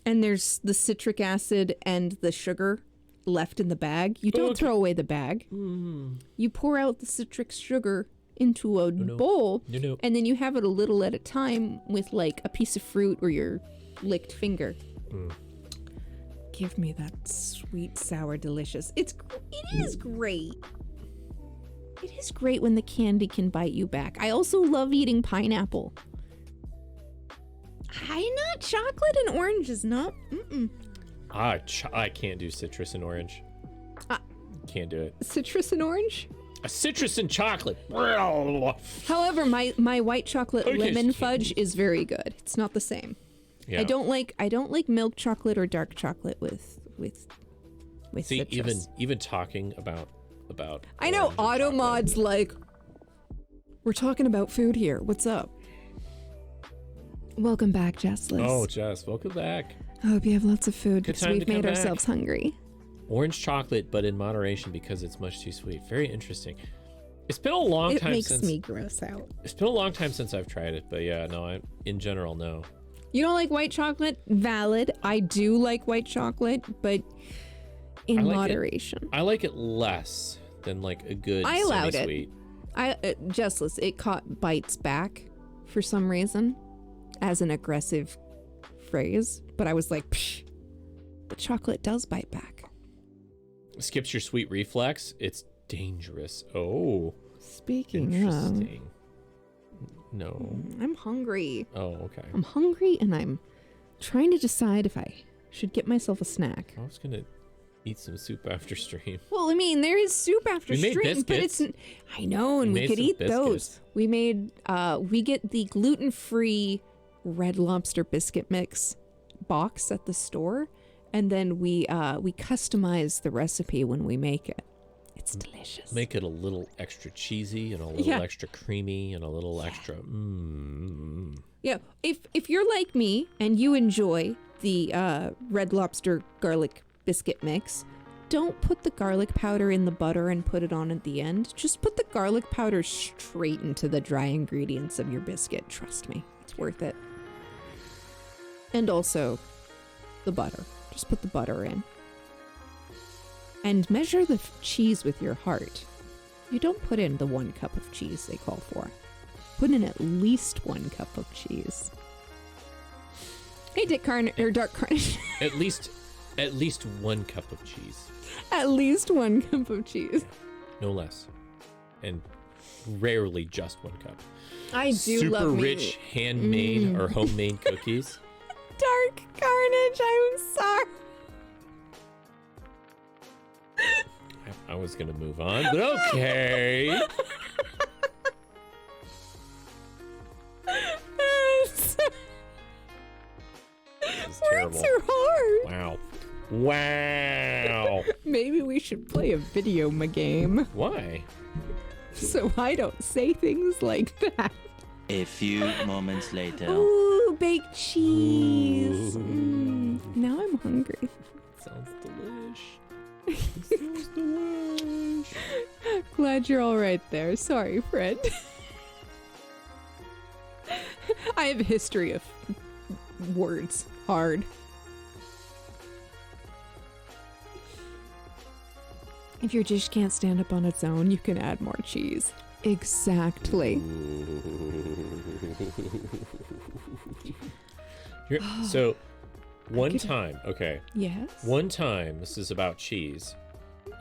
and there's the citric acid and the sugar left in the bag, you don't throw away the bag. You pour out the citric sugar into a bowl, and then you have it a little at a time with like a piece of fruit or your licked finger. Give me that sweet, sour, delicious. It is great. It is great when the candy can bite you back. I also love eating pineapple. I not chocolate and orange is not. I can't do citrus and orange. Can't do it. Citrus and orange? A citrus and chocolate. However, my white chocolate lemon fudge is very good. It's not the same. Yeah. I don't like milk chocolate or dark chocolate with See, citrus. even talking about I know orange and Automod's like, we're talking about food here. What's up? Welcome back, Jessless. Oh, Jess, welcome back. I hope you have lots of food because time to we've made come back. ourselves hungry. Orange chocolate, but in moderation because it's much too sweet. Very interesting. It's been a long It time makes since me gross out. It's been a long time since I've tried it, but yeah, no, in general, no. You don't like white chocolate? Valid. I do like white chocolate, but in moderation. I like it less than like a good I allowed it. semi-sweet. Jessless, it caught bites back for some reason as an aggressive phrase, but I was like, psh, the chocolate does bite back. Skips your sweet reflex. It's dangerous. Oh, Speaking interesting. No. I'm hungry. Oh, okay. I'm hungry and I'm trying to decide if I should get myself a snack. I was gonna eat some soup after stream. Well, I mean, there is soup after We made stream, but biscuits. it's I know, and We we made could some eat those. biscuits. We made we get the gluten-free Red Lobster biscuit mix box at the store, and then we customize the recipe when we make it. It's delicious. Make it a little extra cheesy and a little extra creamy and a little extra. Yeah, if you're like me and you enjoy the Red Lobster garlic biscuit mix, don't put the garlic powder in the butter and put it on at the end. Just put the garlic powder straight into the dry ingredients of your biscuit. Trust me, it's worth it. And also the butter. Just put the butter in. And measure the cheese with your heart. You don't put in the 1 cup of cheese they call for. Put in at least 1 cup of cheese. Hey, Dark Carnage. At least 1 cup of cheese. At least 1 cup of cheese. No less. And rarely just 1 cup. I do Super love me. rich handmade or homemade cookies. Dark Carnage, I'm sorry. I was gonna move on, but okay. This is terrible. Words are hard. Wow. Wow. Maybe we should play a video game Why? so I don't say things like that. A few moments later. Ooh, baked cheese. Now I'm hungry. Sounds delish. Sounds delish. Glad you're all right there. Sorry, Fred. I have a history of words hard. If your dish can't stand up on its own, you can add more cheese. Exactly. So, one time, okay. Yes. One time, this is about cheese.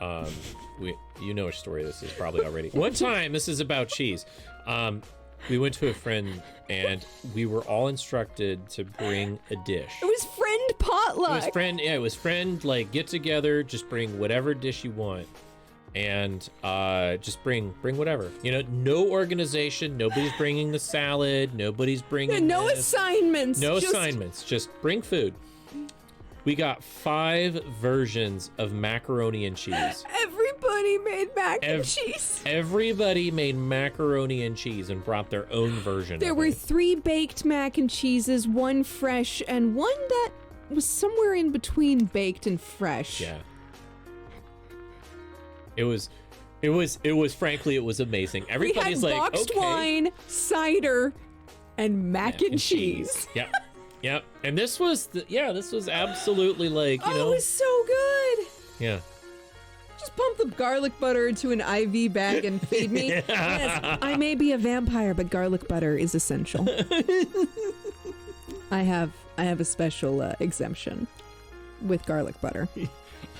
You know which story this is probably already. One time, this is about cheese. We went to a friend and we were all instructed to bring a dish. It was friend potluck. It was friend like get together, just bring whatever dish you want. And just bring whatever. You know, no organization, nobody's bringing the salad, nobody's bringing no this. assignments. Assignments, just bring food. We got 5 versions of macaroni and cheese. Everybody made mac and cheese. Everybody made macaroni and cheese and brought their own version. There were 3 baked mac and cheeses, 1 fresh, and 1 that was somewhere in between baked and fresh. Yeah. It was frankly, it was amazing. Everybody's we had like, boxed okay. wine, cider, and mac and cheese. Yep. Yep. And this was absolutely like, you know. It was so good. Yeah. Just pump the garlic butter into an IV bag and feed me. Yes, I may be a vampire, but garlic butter is essential. I have a special exemption with garlic butter.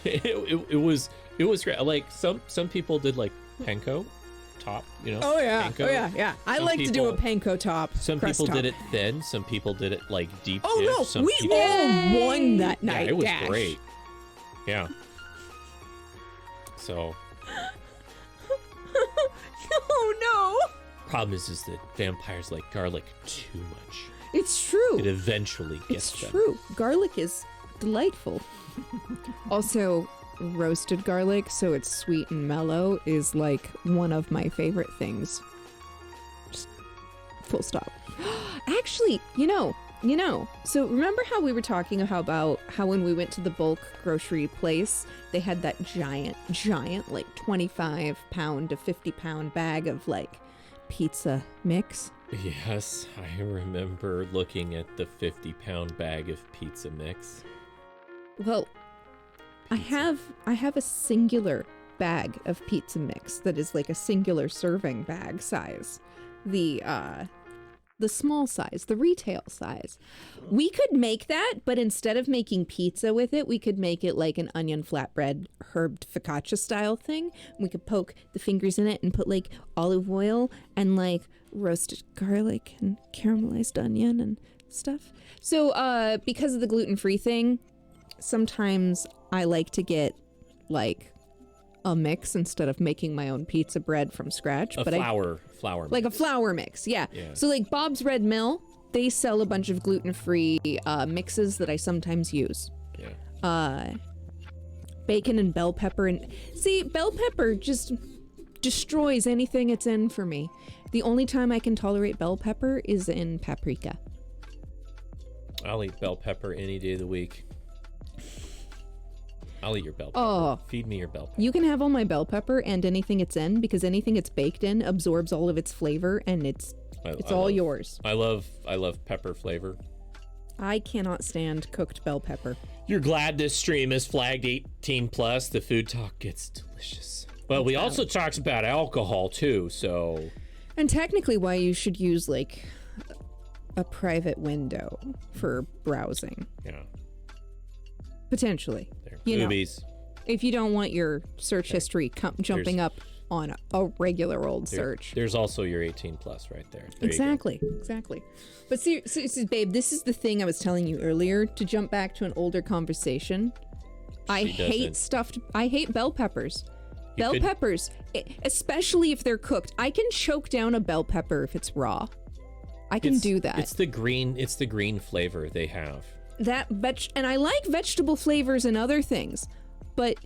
It was great. Like some people did like panko top, you know. Oh yeah. Panko. Oh yeah. I like to do a panko top. Some people did it thin. Some people did it like deep dish. Oh no, we all won that night. Yeah, it was Dash. great. Yeah. So. Oh no. Problem is that vampires like garlic too much. It's true. It eventually gets It's them. true. Garlic is delightful. Also, roasted garlic, so it's sweet and mellow, is like one of my favorite things. Just full stop. Actually, you know, so remember how we were talking about how when we went to the bulk grocery place, they had that giant, like 25-pound to 50-pound bag of like pizza mix? Yes, I remember looking at the 50-pound bag of pizza mix. Well, I have a singular bag of pizza mix that is like a singular serving bag size. The small size, the retail size. We could make that, but instead of making pizza with it, we could make it like an onion flatbread herbed focaccia style thing. We could poke the fingers in it and put like olive oil and like roasted garlic and caramelized onion and stuff. So because of the gluten-free thing, sometimes I like to get like a mix instead of making my own pizza bread from scratch. Flour like mix. a flour mix, yeah. So like Bob's Red Mill, they sell a bunch of gluten-free mixes that I sometimes use. Yeah. Bacon and bell pepper, and see, bell pepper just destroys anything it's in for me. The only time I can tolerate bell pepper is in paprika. I'll eat bell pepper any day of the week. I'll eat your bell pepper. Oh. Feed me your bell pepper. You can have all my bell pepper and anything it's in, because anything it's baked in absorbs all of its flavor, and it's all yours. I love pepper flavor. I cannot stand cooked bell pepper. You're glad this stream is flagged 18 plus. The food talk gets delicious. Well, we also talked about alcohol too, so. And technically why you should use like a private window for browsing. Yeah. Potentially. There. You Movies. know, if you don't want your search history jumping up on a regular old search. There's also your 18 plus right there. Exactly. But see, babe, this is the thing I was telling you earlier, to jump back to an older conversation. I hate bell peppers. Peppers, especially if they're cooked. I can choke down a bell pepper if it's raw. I can do that. It's the green flavor they have. And I like vegetable flavors and other things, but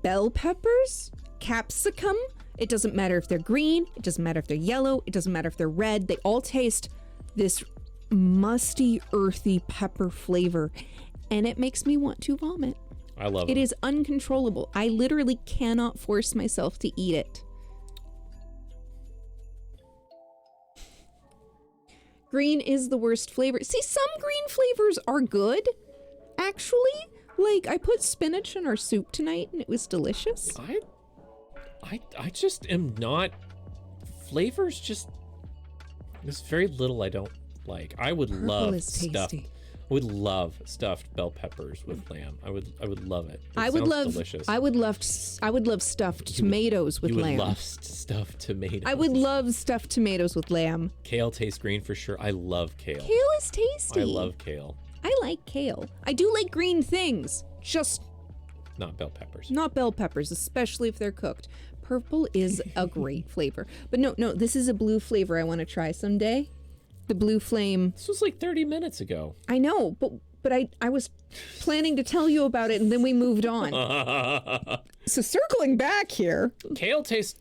bell peppers, capsicum, it doesn't matter if they're green, it doesn't matter if they're yellow, it doesn't matter if they're red, they all taste this musty, earthy pepper flavor, and it makes me want to vomit. I love it. It is uncontrollable. I literally cannot force myself to eat it. Green is the worst flavor. See, some green flavors are good, actually. Like, I put spinach in our soup tonight, and it was delicious. I just am not... Flavors just... There's very little I don't like. I would love stuff... I would love stuffed bell peppers with lamb. I would love it. I would love delicious. I would love stuffed tomatoes with lamb. You would love stuffed tomatoes. I would love stuffed tomatoes with lamb. Kale tastes green for sure. I love kale. Kale is tasty. I love kale. I like kale. I do like green things, just not bell peppers. Not bell peppers, especially if they're cooked. Purple is a great flavor. But no, this is a blue flavor I want to try someday. The blue flame. This was like 30 minutes ago. I know, but I was planning to tell you about it and then we moved on. So circling back here. Kale does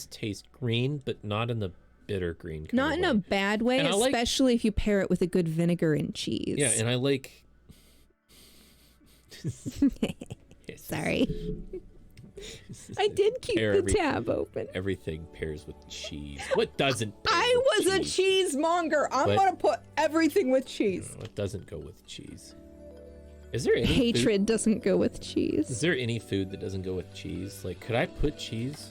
taste green, but not in the bitter green kind Not of in way. a bad way, especially if you pair it with a good vinegar and cheese. Yeah, and I like... Sorry. I did keep the tab open. Everything pairs with cheese. What doesn't pair I with was cheese? a cheesemonger. I'm going to put everything with cheese. What doesn't go with cheese? Is there any Hatred food? doesn't go with cheese. Is there any food that doesn't go with cheese? Like, could I put cheese?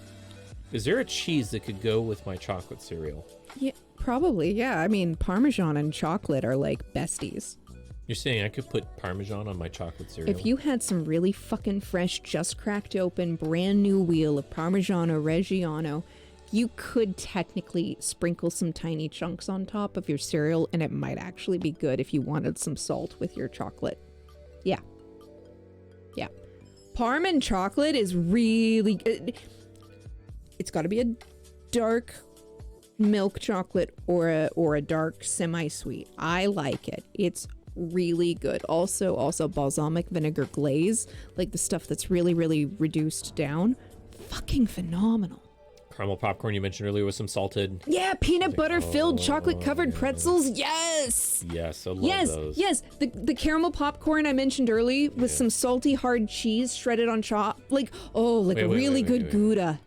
Is there a cheese that could go with my chocolate cereal? Yeah, probably. Yeah. I mean, Parmesan and chocolate are like besties. You're saying I could put Parmesan on my chocolate cereal? If you had some really fucking fresh, just cracked open, brand new wheel of Parmigiano Reggiano, you could technically sprinkle some tiny chunks on top of your cereal, and it might actually be good if you wanted some salt with your chocolate. Yeah. Yeah. Parm and chocolate is really good. It's got to be a dark milk chocolate or a dark semi-sweet. I like it. It's really good. Also balsamic vinegar glaze, like the stuff that's really, really reduced down. Fucking phenomenal. Caramel popcorn you mentioned earlier with some salted. Yeah, peanut butter filled chocolate covered pretzels. Yes. Yes, I love those. Yes. The caramel popcorn I mentioned earlier with some salty hard cheese shredded on top. Like, really good Gouda.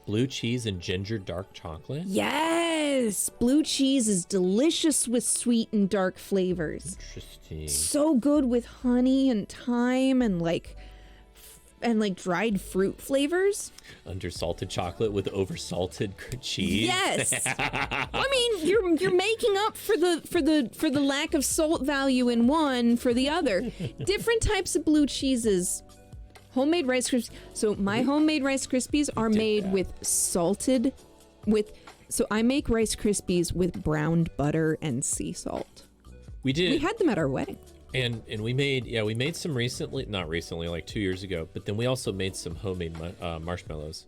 Blue cheese and ginger dark chocolate? Yes! Blue cheese is delicious with sweet and dark flavors. Interesting. So good with honey and thyme and like dried fruit flavors. Undersalted chocolate with oversalted cheese. Yes. I mean, you're making up for the lack of salt value in one for the other. Different types of blue cheeses. Homemade Rice Krispies. So my homemade Rice Krispies are made with salted, so I make Rice Krispies with browned butter and sea salt. We did. We had them at our wedding. And we made some recently, not recently, like 2 years ago, but then we also made some homemade marshmallows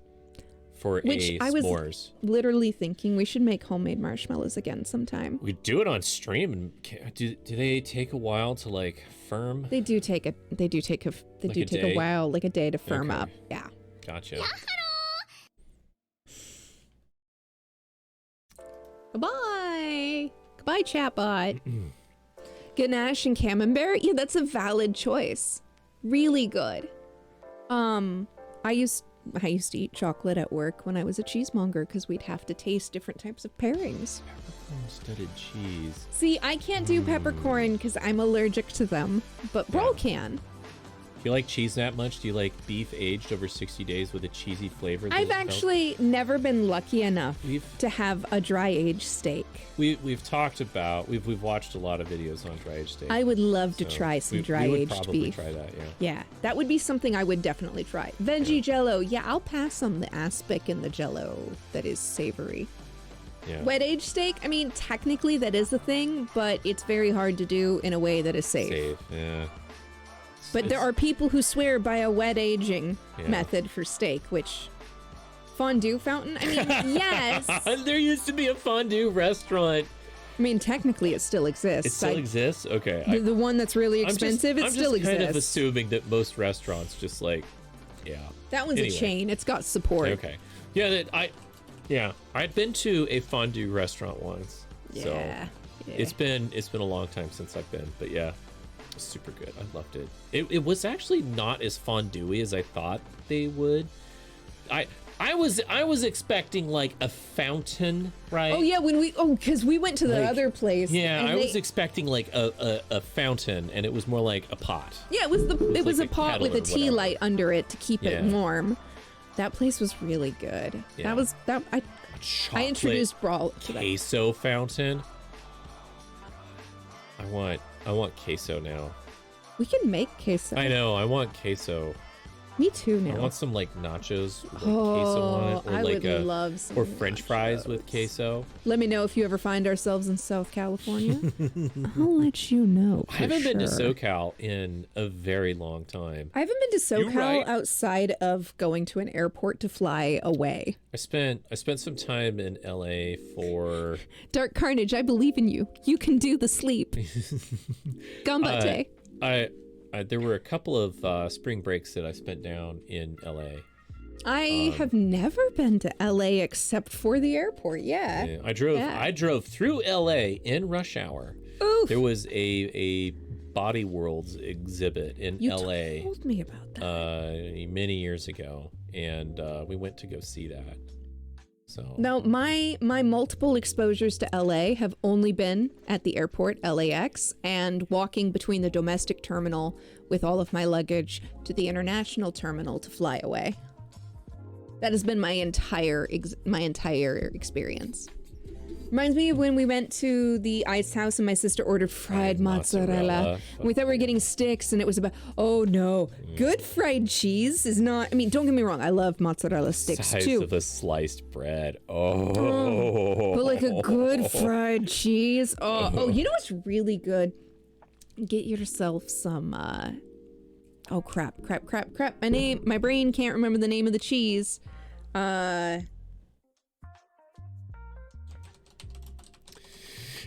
for s'mores. I was literally thinking we should make homemade marshmallows again sometime. We do it on stream, and do they take a while to like firm? They do take a while, like a day to firm up. Yeah. Gotcha. Goodbye, chatbot. Ganache and Camembert. Yeah, that's a valid choice. Really good. I used to eat chocolate at work when I was a cheesemonger because we'd have to taste different types of pairings. Peppercorn studded cheese. See, I can't do peppercorn because I'm allergic to them, but Bro can. Do you like cheese that much? Do you like beef aged over 60 days with a cheesy flavor? I've actually never been lucky enough to have a dry aged steak. We've talked about, we've watched a lot of videos on dry aged steak. I would love to try some dry aged beef. We would probably try that, yeah. Yeah, that would be something I would definitely try. Veggie Jello, yeah, I'll pass on the aspic in the Jello that is savory. Yeah. Wet aged steak, I mean, technically that is a thing, but it's very hard to do in a way that is safe. Yeah. But there are people who swear by a wet aging method for steak, which fondue fountain. I mean, yes. There used to be a fondue restaurant. I mean, technically, it still exists. It still exists. Okay. The one that's really expensive, it still exists. I'm kind of assuming that most restaurants just like, That one's a chain. It's got support. Okay. Yeah. I'd been to a fondue restaurant once. So it's been a long time since I've been, but yeah. Super good. I loved it. It was actually not as fondue-y as I thought they would. I was expecting like a fountain, right? Oh yeah, because we went to the other place. Yeah, I was expecting like a fountain, and it was more like a pot. Yeah, it was a pot with a tea light under it to keep it warm. That place was really good. Yeah. I introduced Brawl to that. Queso fountain. I want queso now. We can make queso. I know. I want queso. Me too now. I want some like nachos with like queso on it, or I like would love some or French fries nachos. with queso. Let me know if you ever find ourselves in South California. I'll let you know. I haven't been to sure. SoCal in a very long time. I haven't been to You're SoCal right. outside of going to an airport to fly away. I spent some time in LA for Dark Carnage, I believe in you. You can do the sleep. Gambate. there were a couple of spring breaks that I spent down in LA. I have never been to LA except for the airport. Yeah. Yeah, Yeah. I drove through LA in rush hour. Oof. There was a Body Worlds exhibit in You LA told me about that. many years ago, and we went to go see that. So Now, my multiple exposures to LA have only been at the airport, LAX, and walking between the domestic terminal with all of my luggage to the international terminal to fly away. That has been my entire experience. Reminds me of when we went to the Ice House and my sister ordered fried mozzarella. And we thought we were getting sticks, and it was about, oh no, good fried cheese is not, I mean, don't get me wrong, I love mozzarella sticks size too. of a sliced bread. Oh, But like a good fried cheese. Oh, you know what's really good? Get yourself some, oh crap. My brain can't remember the name of the cheese.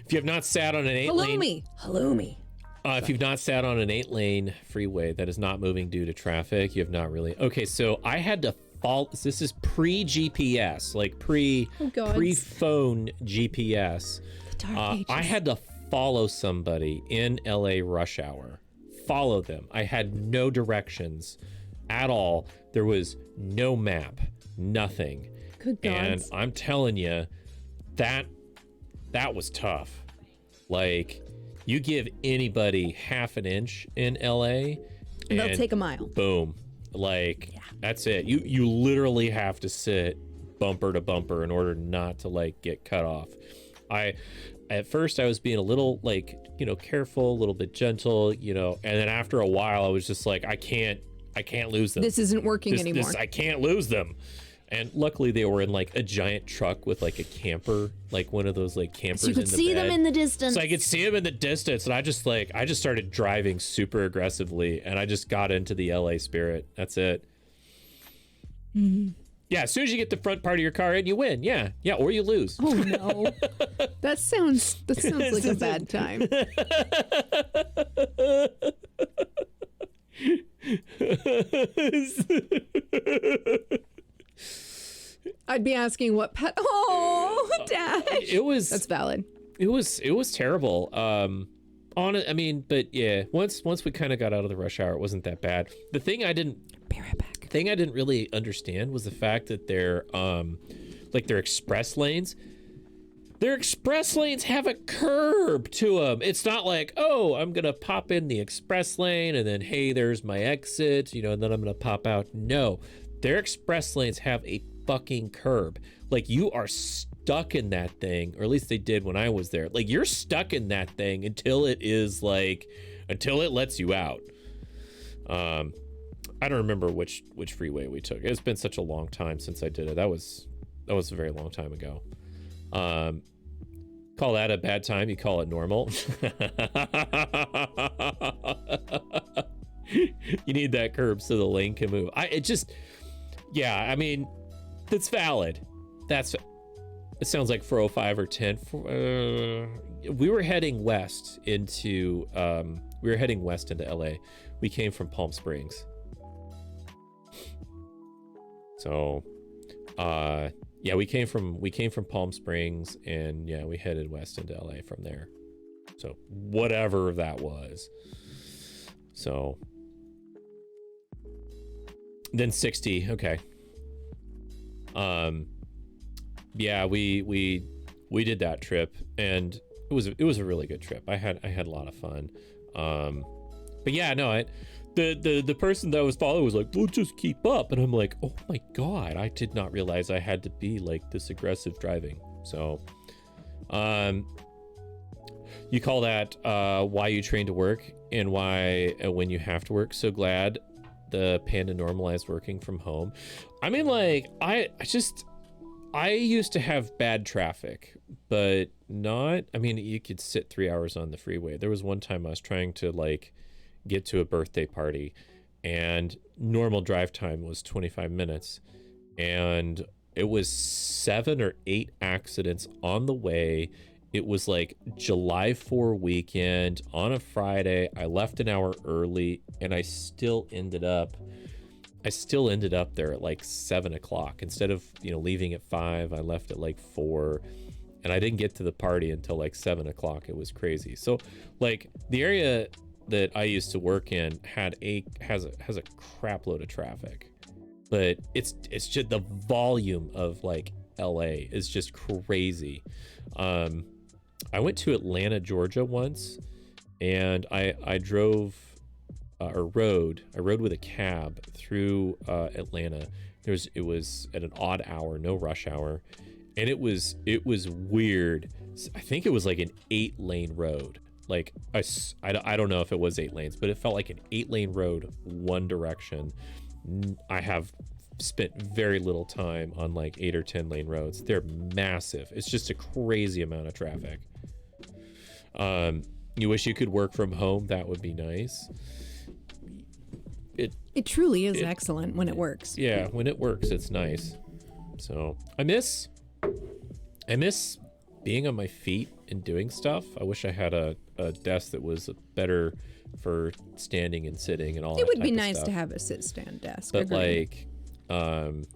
If you have not sat on an 8-lane, Halloumi. if you've not sat on an 8-lane freeway that is not moving due to traffic, you have not really. Okay, so I had to follow. This is pre-GPS, like pre-phone GPS. The dark ages. I had to follow somebody in LA rush hour. Follow them. I had no directions at all. There was no map, nothing. Good And gods. I'm telling you, that was tough. Like, you give anybody half an inch in LA, And they'll take a mile. boom. Like, that's it. You literally have to sit bumper to bumper in order not to like get cut off. At first I was being a little like, careful, a little bit gentle, and then after a while I was just like, I can't lose them. This isn't working anymore. I can't lose them. And luckily they were in like a giant truck with like a camper, like one of those like campers. So you could in the see them bed. in the distance. So I could see them in the distance, and I just started driving super aggressively, and I just got into the LA spirit. That's it. Mm-hmm. Yeah, as soon as you get the front part of your car in, you win. Yeah, or you lose. Oh no. That sounds like a bad time. I'd be asking what pet. Oh, Dash. That's valid. It was terrible. But yeah, once we kind of got out of the rush hour, it wasn't that bad. The thing I didn't really understand was the fact that their express lanes. Their express lanes have a curb to them. It's not like, oh, I'm going to pop in the express lane and then, hey, there's my exit, and then I'm going to pop out. No, their express lanes have a fucking curb. Like, you are stuck in that thing, or at least they did when I was there. Like, you're stuck in that thing until it lets you out. I don't remember which freeway we took. It's been such a long time since I did it. That was a very long time ago. Call that a bad time, you call it normal. You need that curb so the lane can move. That's valid. It sounds like 405 or 10. We were heading west into LA. We came from Palm Springs. So, we came from Palm Springs, and we headed west into LA from there. So whatever that was. So then 60. Okay. We did that trip, and it was a really good trip. I had a lot of fun. The person that I was following was like, "We'll just keep up," and I'm like, "Oh my god, I did not realize I had to be like this aggressive driving." So, You call that why you train to work and why when you have to work. So glad the panda normalized working from home. I mean, like, I used to have bad traffic, but not, I mean, you could sit 3 hours on the freeway. There was one time I was trying to like get to a birthday party and normal drive time was 25 minutes. And it was 7 or 8 accidents on the way. It was like July 4 weekend on a Friday. I left an hour early and I still ended up there at like 7 o'clock. Instead of, leaving at 5, I left at like 4 and I didn't get to the party until like 7 o'clock. It was crazy. So like the area that I used to work in has a crap load of traffic, but it's just the volume of like LA is just crazy. I went to Atlanta, Georgia once, and I rode with a cab through Atlanta. It was at an odd hour, no rush hour, and it was weird. I think it was like an 8-lane road. Like I don't know if it was 8 lanes, but it felt like an 8-lane road, one direction. I have spent very little time on like 8 or 10 lane roads. They're massive. It's just a crazy amount of traffic. You wish you could work from home. That would be nice. It truly is excellent when it works. Yeah, when it works, it's nice. So I miss being on my feet and doing stuff. I wish I had a desk that was better for standing and sitting and all that. It would type be of nice stuff. to have a sit-stand desk. But agreed. like,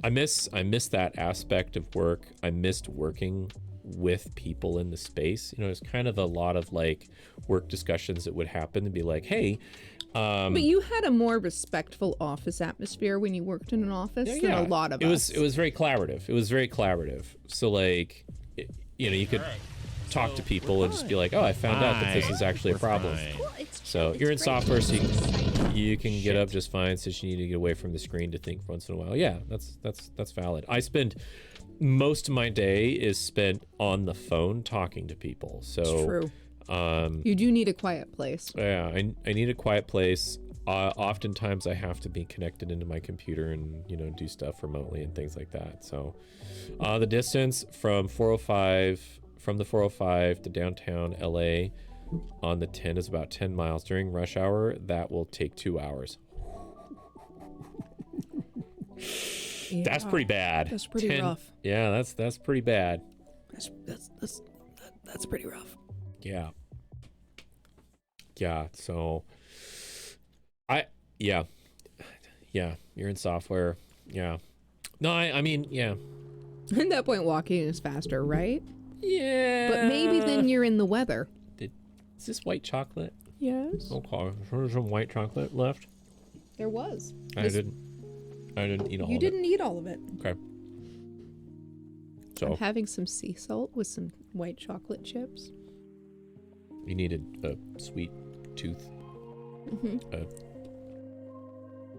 I miss that aspect of work. I missed working with people in the space. There's kind of a lot of like work discussions that would happen and be like, hey, but you had a more respectful office atmosphere when you worked in an office than a lot of us. It was very collaborative. So like, you could talk to people and just be like, oh, I found out that this is actually a problem. So you're in software, so you can get up just fine, since you need to get away from the screen to think once in a while. Yeah, that's valid. I spend most of my day is spent on the phone talking to people. So it's true. You do need a quiet place. Yeah, I need a quiet place. Oftentimes I have to be connected into my computer and do stuff remotely and things like that. So the distance from the 405 to downtown LA on the 10 is about 10 miles. During rush hour, that will take 2 hours. Yeah, that's pretty bad. That's pretty rough. Yeah, that's pretty bad. That's pretty rough. Yeah. So you're in software. Yeah. No, I mean, yeah. At that point, walking is faster, right? Yeah. But maybe then you're in the weather. Is this white chocolate? Yes. Okay. There's some white chocolate left. There was. I didn't eat all of it. You didn't eat all of it. Okay. So I'm having some sea salt with some white chocolate chips. you needed a sweet tooth.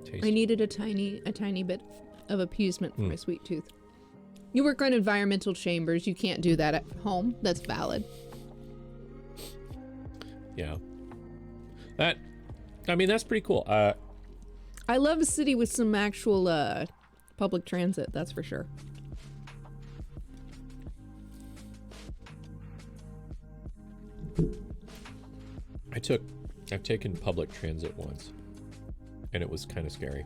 Taste. I needed a tiny bit of appeasement for my sweet tooth. You work on environmental chambers. You can't do that at home. That's valid. Yeah. That's pretty cool. I love a city with some actual public transit, that's for sure. I've taken public transit once, and it was kind of scary.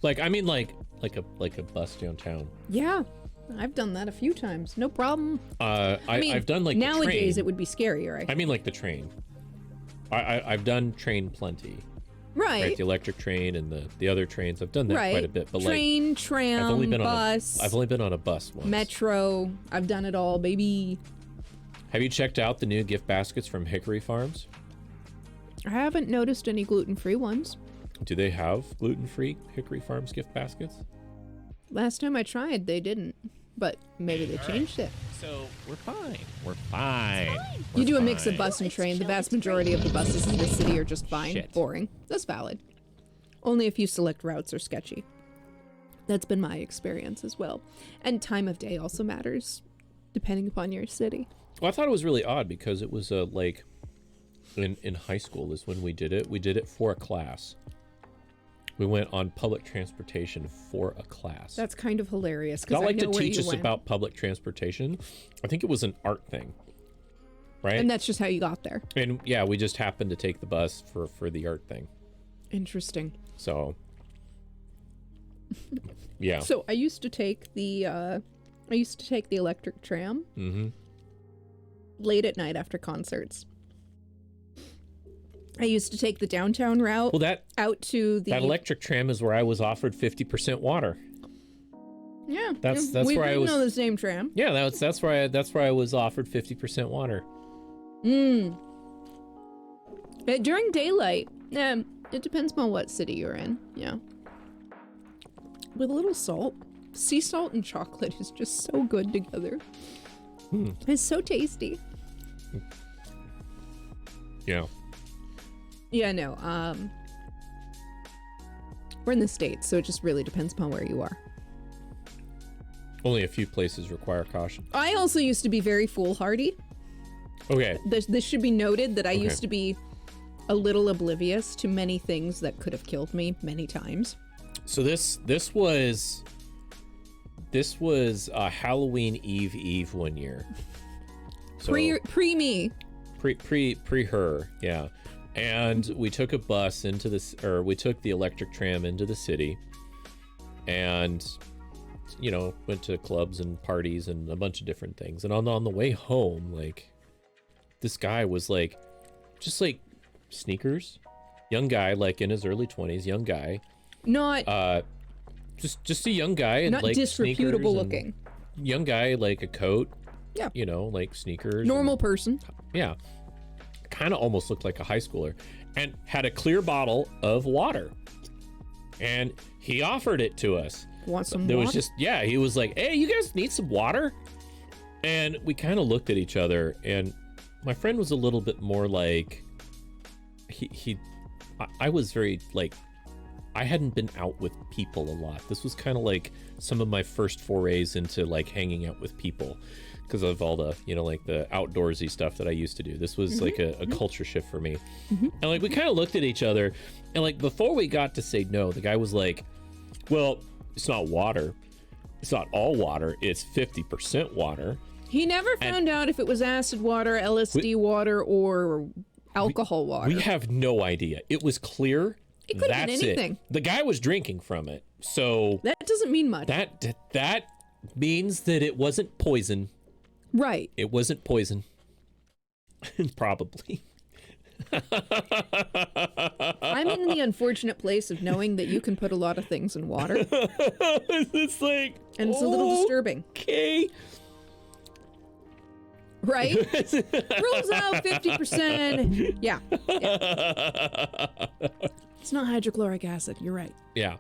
Like a bus downtown. Yeah, I've done that a few times. No problem. I've done like nowadays the train. it would be scarier. I mean like the train. I've done train plenty. Right, the electric train and the other trains. I've done that quite a bit. But train, tram, I've only been bus. I've only been on a bus once. Metro. I've done it all, baby. Have you checked out the new gift baskets from Hickory Farms? I haven't noticed any gluten-free ones. Do they have gluten-free Hickory Farms gift baskets? Last time I tried, they didn't. But maybe they changed it. So we're fine. We're fine. You do a mix of bus and train. The vast majority of the buses in this city are just fine. Shit. Boring. That's valid. Only a few select routes are sketchy. That's been my experience as well. And time of day also matters. depending upon your city. Well, I thought it was really odd because it was like in high school is when we did it. We did it for a class. We went on public transportation for a class. That's kind of hilarious. Not like I know to where teach you us went. about public transportation. I think it was an art thing, right? And that's just how you got there. And yeah, we just happened to take the bus for the art thing. Interesting. So, yeah. So I used to take the electric tram late at night after concerts. I used to take the downtown route. Well, that out to the that electric tram is where I was offered 50% water. Yeah, That's we where I was. know the same tram. Yeah, that's where I was offered 50% water. During daylight, it depends on what city you're in. Yeah, with a little salt, sea salt and chocolate is just so good together. It's so tasty. Yeah. Yeah, no. We're in the States, so it just really depends upon where you are. Only a few places require caution. I also used to be very foolhardy. Okay. This should be noted that I Okay. used to be a little oblivious to many things that could have killed me many times. So this was Halloween Eve one year. So Pre me. pre her, yeah. And we took a bus into this, or we took the electric tram into the city, and went to clubs and parties and a bunch of different things. And on the way home, like, this guy was like, just like sneakers, young guy, like in his early 20s, young guy, Not just a young guy, and not like disreputable sneakers and looking. young guy, like a coat, Yeah. like sneakers, Normal and, person. yeah, kind of almost looked like a high schooler, and had a clear bottle of water, and he offered it to us. Want some There water? was just, yeah, he was like, hey, you guys need some water? And we kind of looked at each other, and my friend was a little bit more like, I was very like, I hadn't been out with people a lot. This was kind of like some of my first forays into like hanging out with people because of all the, like the outdoorsy stuff that I used to do. This was like a culture shift for me. And like, we kind of looked at each other, and like, before we got to say no, the guy was like, well, it's not water. It's not all water. It's 50% water. He never found out if it was acid water, LSD water, or alcohol water. We have no idea. It was clear. It could have been That's anything. it. The guy was drinking from it. So That doesn't mean much. that means that it wasn't poison. Right. It wasn't poison. Probably. I'm in the unfortunate place of knowing that you can put a lot of things in water. It's like, And it's a little disturbing. okay. Right? Rules out 50%. Yeah. It's not hydrochloric acid. You're right. Yeah.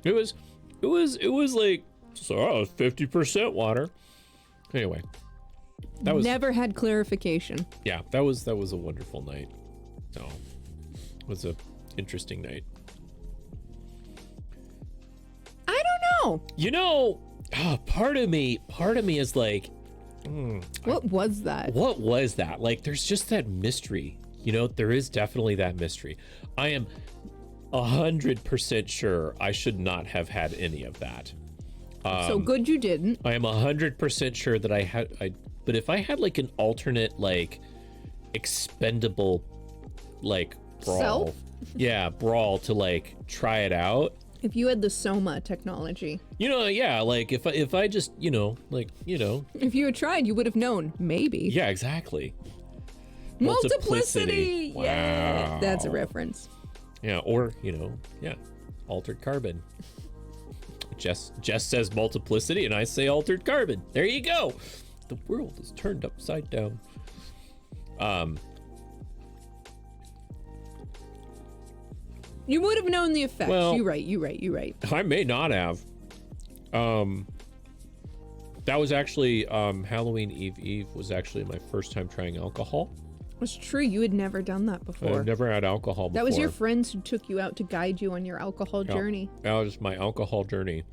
It was like, so 50% water. Anyway. That was Never had clarification. Yeah, that was a wonderful night. So it was a interesting night. I don't know. Part of me is like, What was that? what was that? Like, there's just that mystery. There is definitely that mystery. I am 100% sure I should not have had any of that. So good you didn't. I am 100% sure that but if I had like an alternate, like, expendable, like, brawl. Self? Yeah, brawl to like try it out. If you had the Soma technology. Yeah, like if I just, If you had tried, you would have known. Maybe. yeah, exactly. Multiplicity. Wow. Yeah. That's a reference. Yeah, or, yeah, altered carbon. Jess says multiplicity and I say altered carbon. There you go. The world is turned upside down. You would have known the effects. Well- You're right. I may not have. That was actually Halloween Eve was actually my first time trying alcohol. It's true. You had never done that before. I've never had alcohol before. That was your friends who took you out to guide you on your alcohol journey. That was my alcohol journey.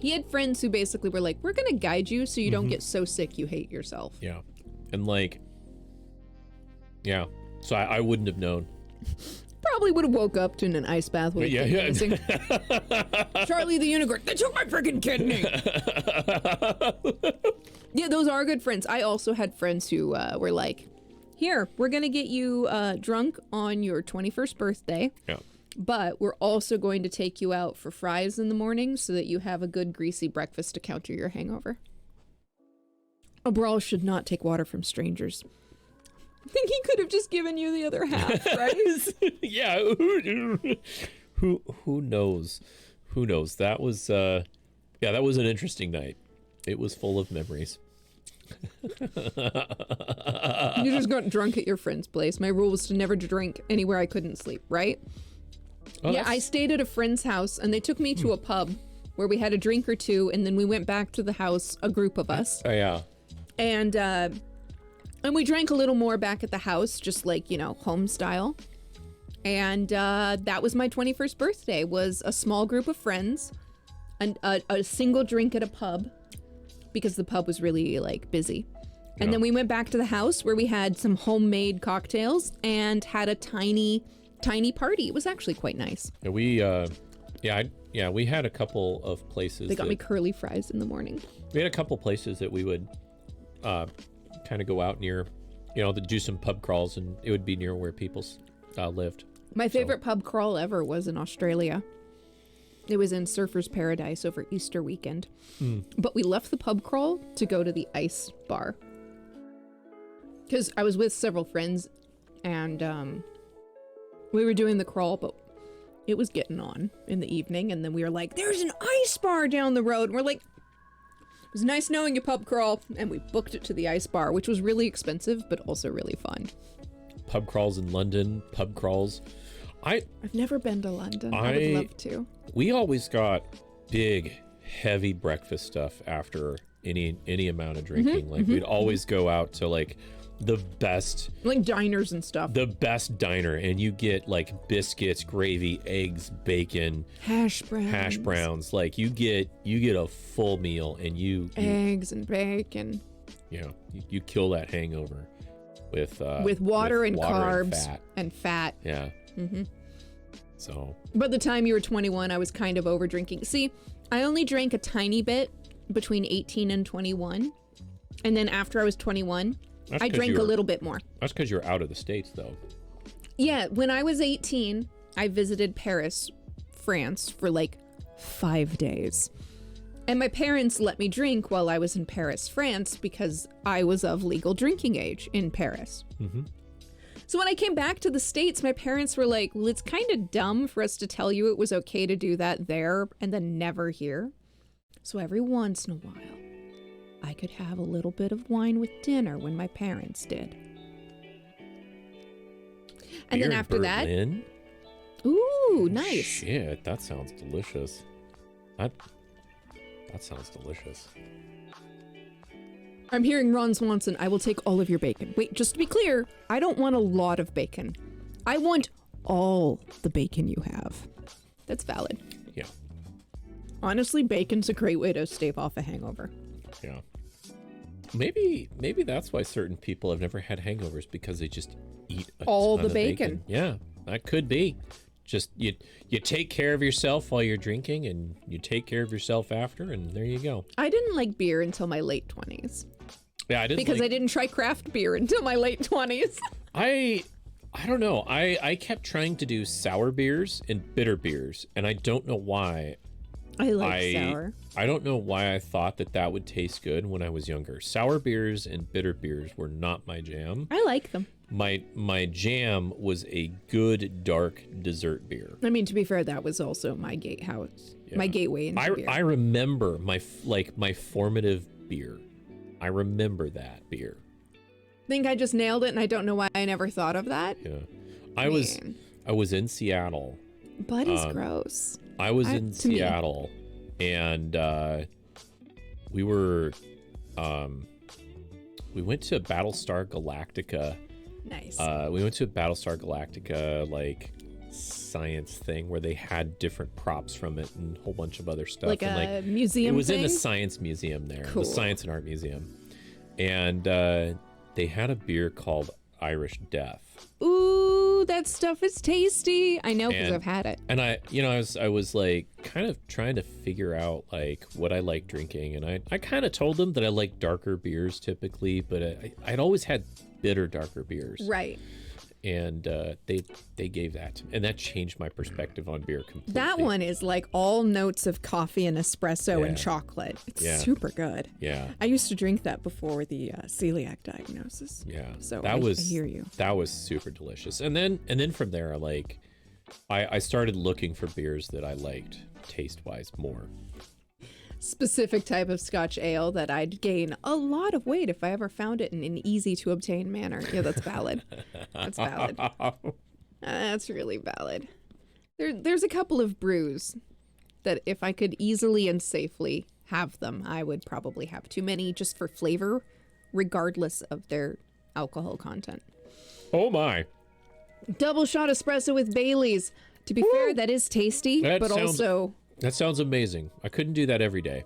He had friends who basically were like, we're going to guide you so you don't get so sick you hate yourself. Yeah. And like, yeah. So I wouldn't have known. Probably would have woke up to an ice bath with a kidney missing. Charlie the Unicorn, they took my freaking kidney. Yeah, those are good friends. I also had friends who were like, here, we're going to get you drunk on your 21st birthday. Yeah. But we're also going to take you out for fries in the morning so that you have a good greasy breakfast to counter your hangover. A brawl should not take water from strangers. I think he could have just given you the other half, right? Yeah. Who knows? Who knows? That was that was an interesting night. It was full of memories. You just got drunk at your friend's place. My rule was to never drink anywhere I couldn't sleep, right? Oh, yeah, I stayed at a friend's house and they took me to a pub where we had a drink or two and then we went back to the house, a group of us. Oh, yeah. And we drank a little more back at the house, just like, home style. And that was my 21st birthday, was a small group of friends, and a single drink at a pub because the pub was really like busy. And then we went back to the house where we had some homemade cocktails and had a tiny party. It was actually quite nice. Yeah, we had a couple of places. They got me curly fries in the morning. We had a couple places that we would kind of go out near, to do some pub crawls, and it would be near where people lived. My favorite pub crawl ever was in Australia. It was in Surfer's Paradise over Easter weekend. But we left the pub crawl to go to the ice bar. Because I was with several friends, and we were doing the crawl, but it was getting on in the evening, and then we were like, there's an ice bar down the road. And we're like, it was nice knowing you, pub crawl. And we booked it to the ice bar, which was really expensive, but also really fun. Pub crawls in London, pub crawls. I've never been to London. I would love to. We always got big, heavy breakfast stuff after any amount of drinking. We'd always go out to like the best, like diners and stuff. The best diner, and you get like biscuits, gravy, eggs, bacon, hash browns. Like you get a full meal, and you eggs and bacon. You kill that hangover with water and carbs and fat. Yeah. So. By the time you were 21, I was kind of over drinking. See, I only drank a tiny bit between 18 and 21, and then after I was 21. I drank a little bit more. That's because you're out of the States, though. Yeah, when I was 18, I visited Paris, France, for like 5 days. And my parents let me drink while I was in Paris, France, because I was of legal drinking age in Paris. So when I came back to the States, my parents were like, well, it's kind of dumb for us to tell you it was okay to do that there and then never here. So every once in a while, I could have a little bit of wine with dinner when my parents did. And then after that... Ooh, nice. Shit, that sounds delicious. That sounds delicious. I'm hearing Ron Swanson, I will take all of your bacon. Wait, just to be clear, I don't want a lot of bacon. I want all the bacon you have. That's valid. Yeah. Honestly, bacon's a great way to stave off a hangover. Yeah. Maybe that's why certain people have never had hangovers, because they just eat all the bacon. Yeah, that could be. Just you take care of yourself while you're drinking, and you take care of yourself after, and there you go. I didn't like beer until my late 20s. Yeah, I didn't, because I didn't try craft beer until my late 20s. I don't know. I kept trying to do sour beers and bitter beers, and I don't know why. I like sour. I don't know why I thought that would taste good when I was younger. Sour beers and bitter beers were not my jam. I like them. My jam was a good dark dessert beer. I mean, to be fair, that was also my gatehouse, my gateway into beer. I remember my formative beer. I remember that beer. I think I just nailed it, and I don't know why I never thought of that. Yeah, I was in Seattle. Bud is gross. I was in Seattle, and we went to Battlestar Galactica. Nice. We went to Battlestar Galactica like science thing where they had different props from it and a whole bunch of other stuff. Like and a museum It was in the thing? science museum there, Cool. the Science and Art Museum. And they had a beer called Irish Death. Ooh, that stuff is tasty. I know because And- I've had it. And I was like kind of trying to figure out like what I like drinking, and I kind of told them that I like darker beers typically, but I'd always had bitter darker beers. Right. And they gave that to me, and that changed my perspective on beer completely. That one is like all notes of coffee and espresso Yeah. and chocolate. It's Yeah. super good. Yeah. I used to drink that before the celiac diagnosis. Yeah. So that I was hear you. That was super delicious. And then from there, like I started looking for beers that I liked taste wise more. Specific type of Scotch ale that I'd gain a lot of weight if I ever found it in an easy to obtain manner. Yeah, that's valid. That's valid. That's really valid. There's a couple of brews that if I could easily and safely have them, I would probably have too many just for flavor, regardless of their alcohol content. Oh my. Double shot espresso with Bailey's. To be fair, that is tasty, That but sounds- also That sounds amazing. I couldn't do that every day.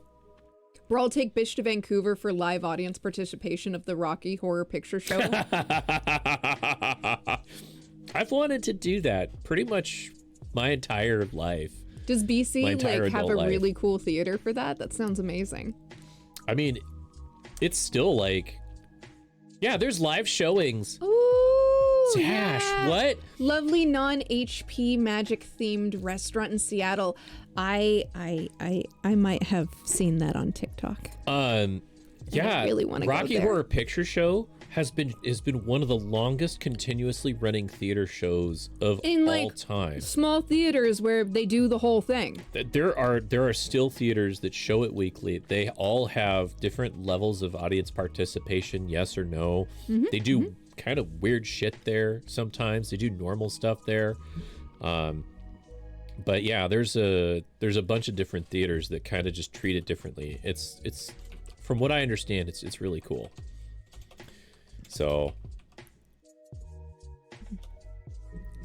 we'll all take Bish to Vancouver for live audience participation of the Rocky Horror Picture Show. I've wanted to do that pretty much my entire life. Does My BC entire like have adult a life. really cool theater for that? That sounds amazing. I mean, it's still like, yeah, there's live showings. Ooh, Dash, yeah. what? Lovely non-HP magic themed restaurant in Seattle. I might have seen that on TikTok. Yeah, really wanna go Rocky there. Horror Picture Show has been one of the longest continuously running theater shows of In, all like, time. Small theaters where they do the whole thing. There are still theaters that show it weekly. They all have different levels of audience participation, yes or no. They do kind of weird shit there sometimes. They do normal stuff there. But yeah, there's a bunch of different theaters that kind of just treat it differently. It's from what I understand, it's really cool. So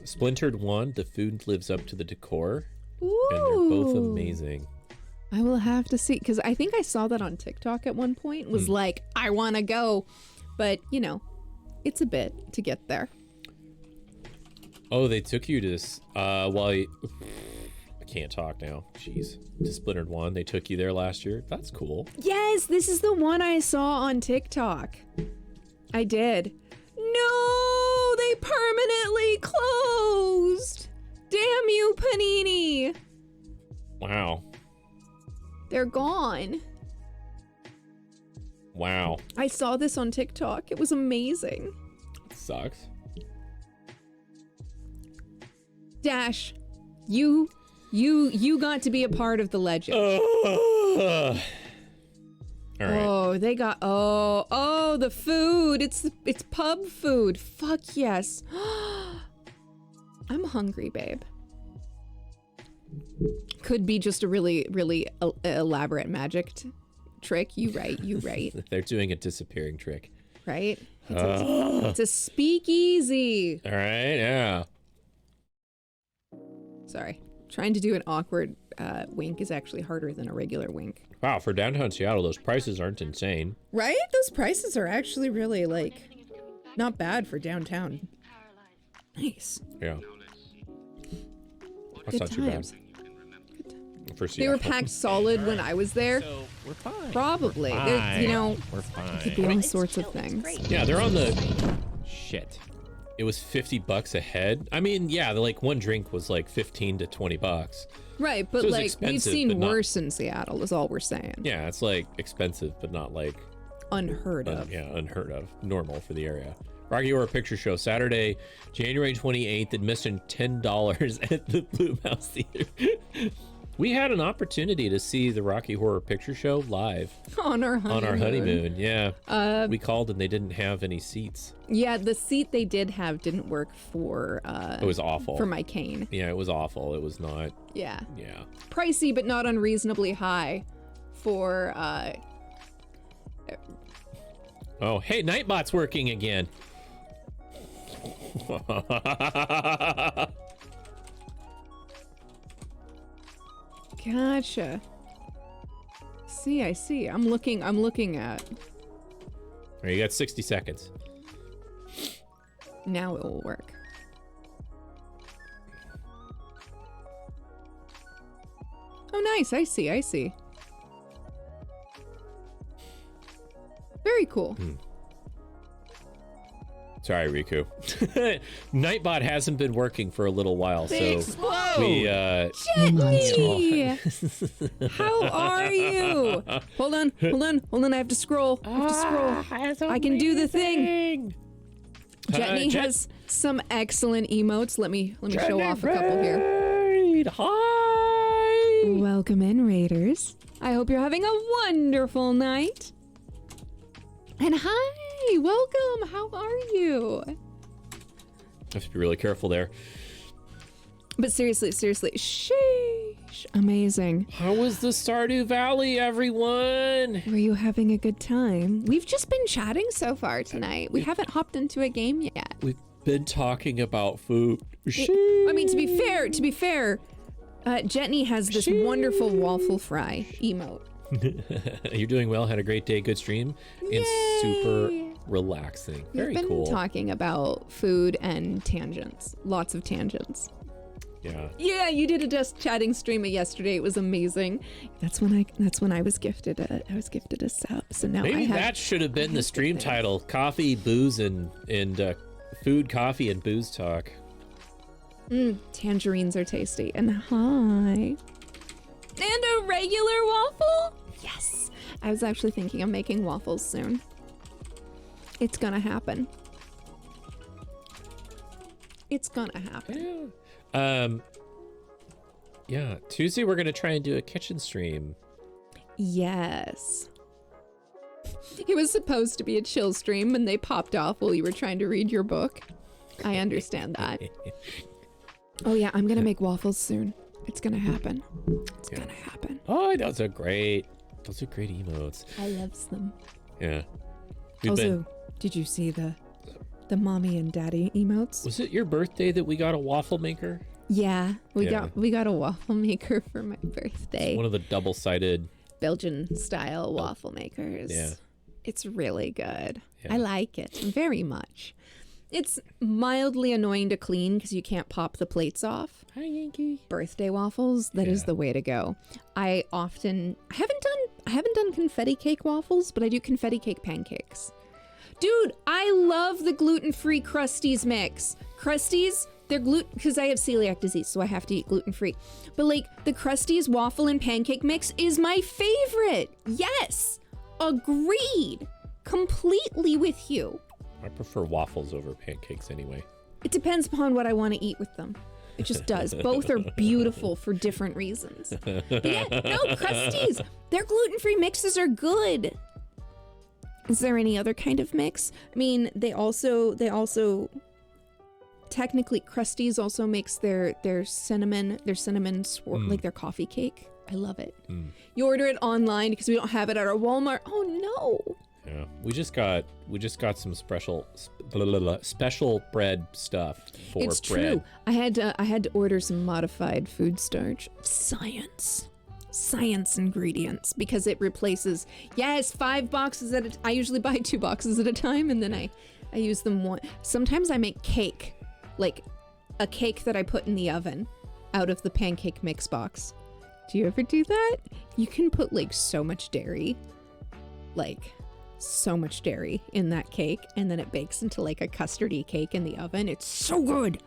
Splintered 1, the food lives up to the decor, Ooh. and they're both amazing. I will have to see, because I think I saw that on TikTok at one point. Was like, I want to go, but you know, it's a bit to get there. Oh, they took you to this. I can't talk now. Jeez, to Splintered 1. They took you there last year. That's cool. Yes, this is the one I saw on TikTok. I did. No, they permanently closed. Damn you, Panini. Wow. They're gone. Wow. I saw this on TikTok. It was amazing. Sucks. Dash, you got to be a part of the legend. All right. Oh, they got the food. It's pub food. Fuck yes. I'm hungry, babe. Could be just a really, really elaborate magic trick. You right. They're doing a disappearing trick. Right? It's a speakeasy. All right. Yeah. Sorry. Trying to do an awkward wink is actually harder than a regular wink. Wow. For downtown Seattle, those prices aren't insane. Right? Those prices are actually really, like, not bad for downtown. Nice. Yeah. That's Good not too bad. times. For They were Seattle. packed solid when I was there. So we're fine. Probably. They're, you know, We're fine. could be all sorts of things. Yeah, they're on the shit. It was $50 a head. I mean, yeah, like one drink was like $15 to $20. Right, but So it's like we've expensive, seen but not- worse in Seattle is all we're saying. Yeah, it's like expensive, but not like Unheard of. unheard of. Normal for the area. Rocky Horror Picture Show, Saturday, January 28th, admission $10 at the Blue Mouse Theater. We had an opportunity to see the Rocky Horror Picture Show live On our honeymoon. on our honeymoon. Yeah. We called and they didn't have any seats. Yeah, the seat they did have didn't work for It was awful. for my cane. Yeah, it was awful. It was not. Yeah. Yeah. Pricey but not unreasonably high for Oh, hey, Nightbot's working again. Gotcha. I see. I'm looking at. All right, you got 60 seconds. Now it will work. Oh, nice. I see. Very cool. Sorry, Riku. Nightbot hasn't been working for a little while, so we Jenny! How are you? Hold on. I have to scroll. I can do the thing. Jenny has some excellent emotes. Let me show off a couple here. Hi! Welcome in, Raiders. I hope you're having a wonderful night. And hi, welcome. How are you? Have to be really careful there. But seriously, sheesh, amazing. How was the Stardew Valley, everyone? Were you having a good time? We've just been chatting so far tonight. We haven't hopped into a game yet. We've been talking about food. I mean, to be fair, Jetney has this wonderful waffle fry emote. You're doing well. Had a great day. Good stream. Yay! And super relaxing. Very We've been cool. talking about food and tangents. Lots of tangents. Yeah. Yeah, you did a just chatting stream yesterday. It was amazing. That's when I was gifted a sub. So now Maybe I have, that should have been the stream title: Coffee, Booze, and Food, Coffee, and Booze Talk. Tangerines are tasty. And hi. And a regular waffle? Yes. I was actually thinking of making waffles soon. It's gonna happen. Yeah. Tuesday we're gonna try and do a kitchen stream. Yes. It was supposed to be a chill stream and they popped off while you were trying to read your book. I understand that. Oh yeah, I'm gonna make waffles soon. It's gonna happen. It's gonna happen. Oh, those are great emotes. I love them. Yeah. Did you see the mommy and daddy emotes? Was it your birthday that we got a waffle maker? Yeah, we got a waffle maker for my birthday. One of the double-sided Belgian style waffle makers. Yeah. It's really good. Yeah. I like it very much. It's mildly annoying to clean because you can't pop the plates off. Hi, Yankee. Birthday waffles, that is the way to go. I haven't done confetti cake waffles, but I do confetti cake pancakes. Dude, I love the gluten-free Krusties mix. Krusties, they're gluten because I have celiac disease, so I have to eat gluten-free. But like the Krusties waffle and pancake mix is my favorite. Yes, agreed. Completely with you. I prefer waffles over pancakes anyway. It depends upon what I want to eat with them. It just does. Both are beautiful for different reasons. But yeah, no, Krusties, their gluten-free mixes are good. Is there any other kind of mix? I mean, they also technically Krusties also makes their cinnamon like their coffee cake. I love it. You order it online because we don't have it at our Walmart. Oh no. Yeah, we just got some special bread stuff for It's bread. true. I had to order some modified food starch. Science ingredients because it replaces 5 boxes at a I usually buy 2 boxes at a time and then I use them one. Sometimes I make cake, like a cake that I put in the oven out of the pancake mix box. Do you ever do that? You can put like so much dairy in that cake and then it bakes into like a custardy cake in the oven. It's so good.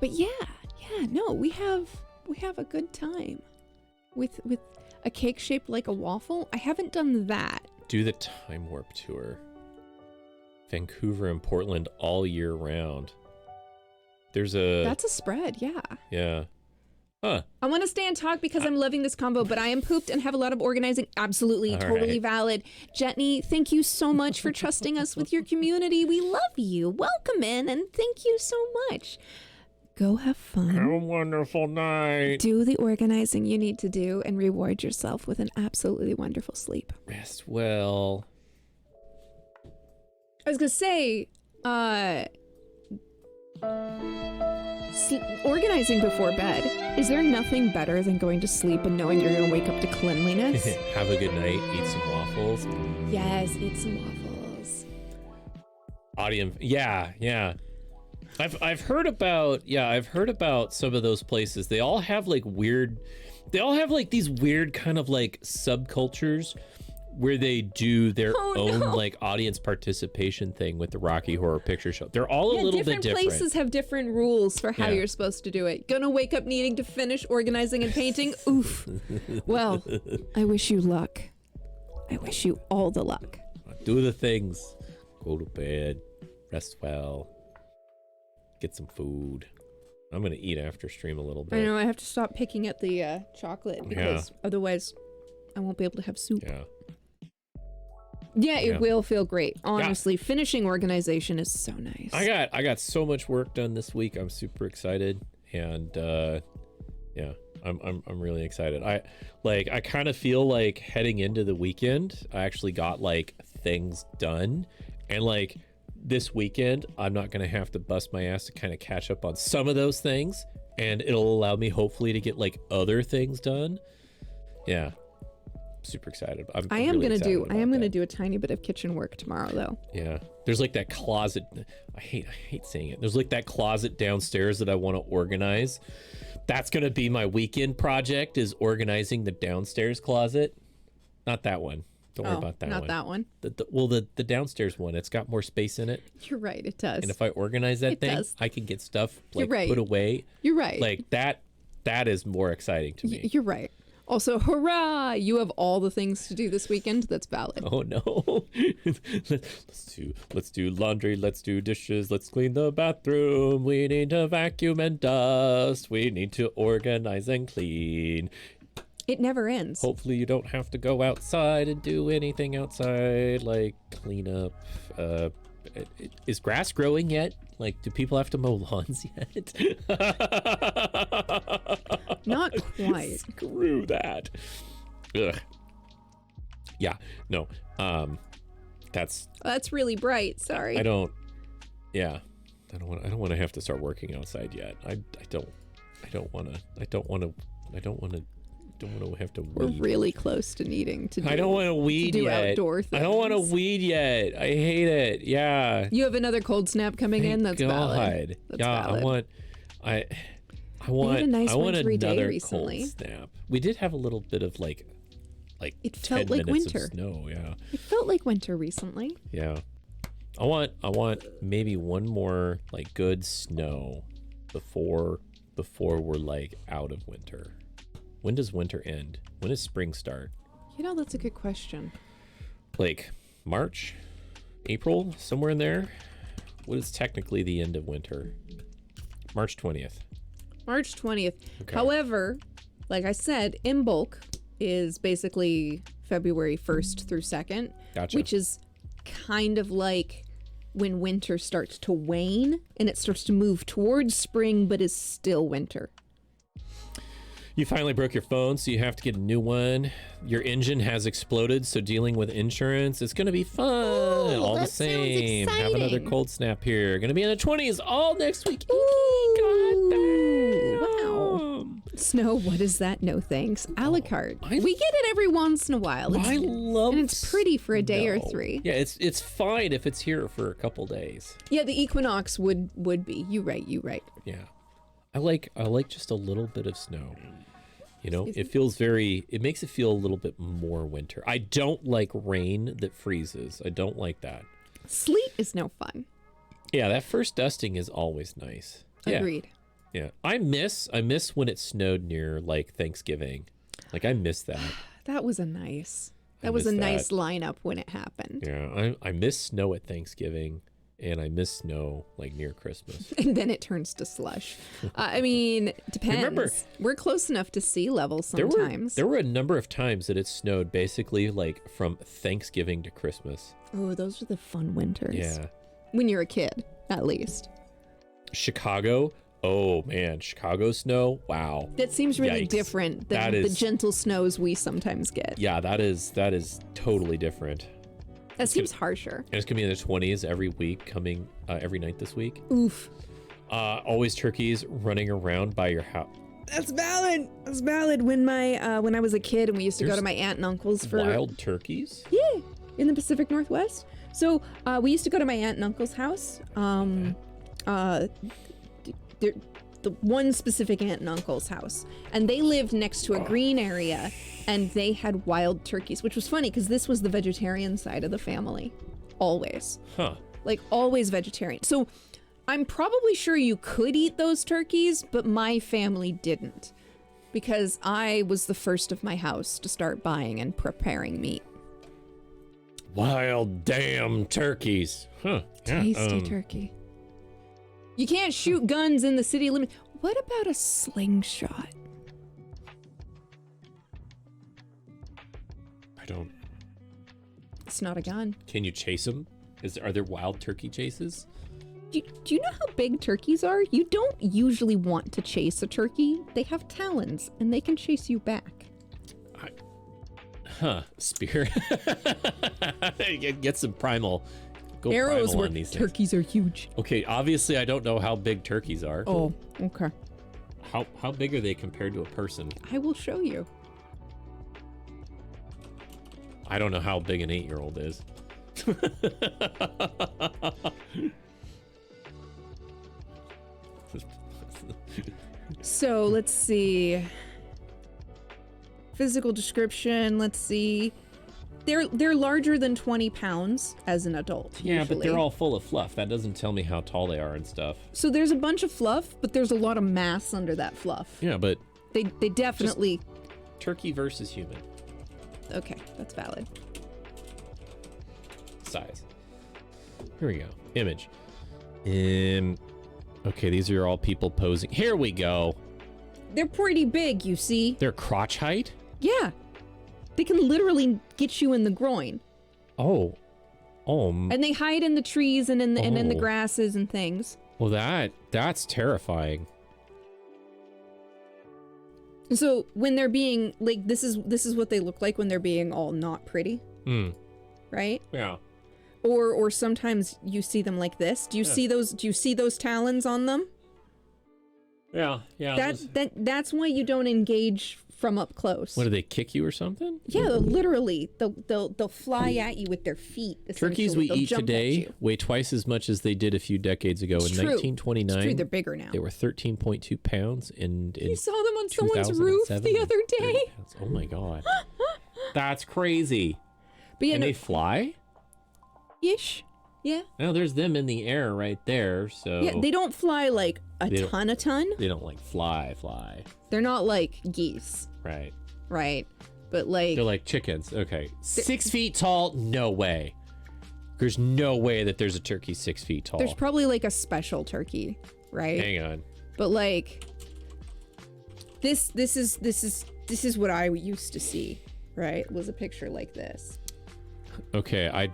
But no, we have a good time with a cake shaped like a waffle. I haven't done that. Do the Time Warp Tour. Vancouver and Portland all year round. That's a spread, yeah. Yeah. Huh. I want to stay and talk because I'm loving this combo, but I am pooped and have a lot of organizing. Absolutely, All totally right. valid. Jetney, thank you so much for trusting us with your community. We love you. Welcome in, and thank you so much. Go have fun. Have a wonderful night. Do the organizing you need to do and reward yourself with an absolutely wonderful sleep. Rest well. I was going to say, Organizing before bed. Is there nothing better than going to sleep and knowing you're going to wake up to cleanliness? Have a good night. Eat some waffles. Yes, eat some waffles. Audience. Yeah. I've heard about some of those places. They all have like these weird kind of like subcultures where they do their own like audience participation thing with the Rocky Horror Picture Show. They're all a little bit different. Different places have different rules for how you're supposed to do it. Gonna wake up needing to finish organizing and painting? Oof. Well, I wish you luck. I wish you all the luck. Do the things. Go to bed. Rest well. Get some food. I'm gonna eat after stream a little bit. I know, I have to stop picking at the chocolate because otherwise I won't be able to have soup. Yeah, it will feel great. Honestly, finishing organization is so nice. I got so much work done this week. I'm super excited, and I'm really excited. I kind of feel like heading into the weekend, I actually got like things done, and like this weekend, I'm not gonna have to bust my ass to kind of catch up on some of those things, and it'll allow me hopefully to get like other things done. Yeah. Super excited. I am gonna do a tiny bit of kitchen work tomorrow though. Yeah, there's like that closet. I hate saying it. There's like that closet downstairs that I want to organize. That's gonna be my weekend project, is organizing the downstairs closet. Not that one. Don't worry about that one. Not that one. The downstairs one. It's got more space in it. You're right. It does. And if I organize that thing, I can get stuff like put away. You're right. Like that is more exciting to me. You're right. Also, hurrah! You have all the things to do this weekend. That's valid. Oh no! Let's do laundry. Let's do dishes. Let's clean the bathroom. We need to vacuum and dust. We need to organize and clean. It never ends. Hopefully, you don't have to go outside and do anything outside, like clean up. Is grass growing yet? Like, do people have to mow lawns yet? Not quite. Screw that. Ugh. Yeah, no. That's really bright. Sorry. I don't want to have to start working outside yet. I don't want to have to weed. We're really close to needing to do, I don't want to weed yet. Outdoor things. I don't want to weed yet. I hate it. Yeah. You have another cold snap coming in. That's valid. That's valid. I want a nice another day recently. cold snap. We did have a little bit of like it 10 felt like minutes winter. Of snow, yeah. It felt like winter recently. Yeah. I want maybe one more like good snow before we're like out of winter. When does winter end? When does spring start? You know, that's a good question. Like March, April, somewhere in there? What is technically the end of winter? March 20th. March 20th. Okay. However, like I said, Imbolc is basically February 1st through 2nd. Gotcha. Which is kind of like when winter starts to wane and it starts to move towards spring but is still winter. You finally broke your phone, so you have to get a new one. Your engine has exploded, so dealing with insurance, it's going to be fun. Ooh, all the that same. sounds Have another exciting. cold snap here. Going to be in the 20s all next week. Ooh, wow. Snow, what is that? No thanks. A la carte. We get it every once in a while. I love and it's pretty for a day or snow. three. Yeah, it's fine if it's here for a couple days. Yeah, the equinox would be. You right. Yeah. I like just a little bit of snow. You know, it makes it feel a little bit more winter. I don't like rain that freezes. I don't like that. Sleet is no fun. Yeah, that first dusting is always nice. Agreed. Yeah. I miss when it snowed near like Thanksgiving. Like I miss that. That was a nice miss nice that. lineup when it happened. Yeah, I miss snow at Thanksgiving. And I miss snow like near Christmas. And then it turns to slush. I mean, depends. Remember, we're close enough to sea level sometimes. There were a number of times that it snowed basically like from Thanksgiving to Christmas. Oh, those are the fun winters. Yeah. When you're a kid, at least. Chicago. Oh man, Chicago snow. Wow. That seems really Yikes. different than the gentle snows we sometimes get. Yeah, that is totally different. That seems harsher. And it's gonna be in the 20s every week, coming every night this week. Oof. Always turkeys running around by your house. That's valid. That's valid. When I was a kid and we used to go to my aunt and uncle's for Wild turkeys? Yeah, in the Pacific Northwest. So we used to go to my aunt and uncle's house. The one specific aunt and uncle's house, and they lived next to a green area, and they had wild turkeys, which was funny because this was the vegetarian side of the family, always. Huh. Like always vegetarian. So I'm probably sure you could eat those turkeys, but my family didn't, because I was the first of my house to start buying and preparing meat. Wild damn turkeys. Huh. Yeah, Tasty turkey. You can't shoot guns in the city limit. What about a slingshot? I don't. It's not a gun. Can you chase them? Are there wild turkey chases? Do you know how big turkeys are? You don't usually want to chase a turkey. They have talons, and they can chase you back. Spear. Get some primal. Go Arrows primal where on these things. turkeys are huge. Okay, obviously I don't know how big turkeys are. Oh, okay. How big are they compared to a person? I will show you. I don't know how big an 8-year-old is. So let's see. Physical description. Let's see. They're larger than 20 pounds as an adult. Yeah, usually. but they're all full of fluff. That doesn't tell me how tall they are and stuff. So there's a bunch of fluff, but there's a lot of mass under that fluff. Yeah, but They definitely. turkey versus human Okay, that's valid. size. Here we go. Image. Okay, these are all people posing. Here we go. They're pretty big, you see. They're crotch height? Yeah. They can literally get you in the groin. Oh. And they hide in the trees and in the Oh. grasses and things. Well, that's terrifying. So when they're being like this is what they look like when they're being all not pretty, right? Yeah. Or sometimes you see them like this. Do you see those talons on them? Yeah. That's why you don't engage from up close. What, do they kick you or something? Yeah, literally, they'll fly at you with their feet. Turkeys we They'll eat jump at today you. weigh twice as much as they did a few decades ago. It's In true. 1929, It's true, they're bigger now. They were 13.2 pounds. In You saw them on someone's roof 2007, the other 30 day. pounds. Oh my god, that's crazy. But yeah, And no, they fly? ish. Yeah. No, there's them in the air right there. So Yeah, they don't fly like a They don't- ton. They don't like fly. They're not like geese, Right. right? But like They're like chickens. Okay. 6 feet tall? No way. There's no way that there's a turkey 6 feet tall. there's probably like a special turkey, right? Hang on. But like this is what I used to see, right? Was a picture like this. Okay, I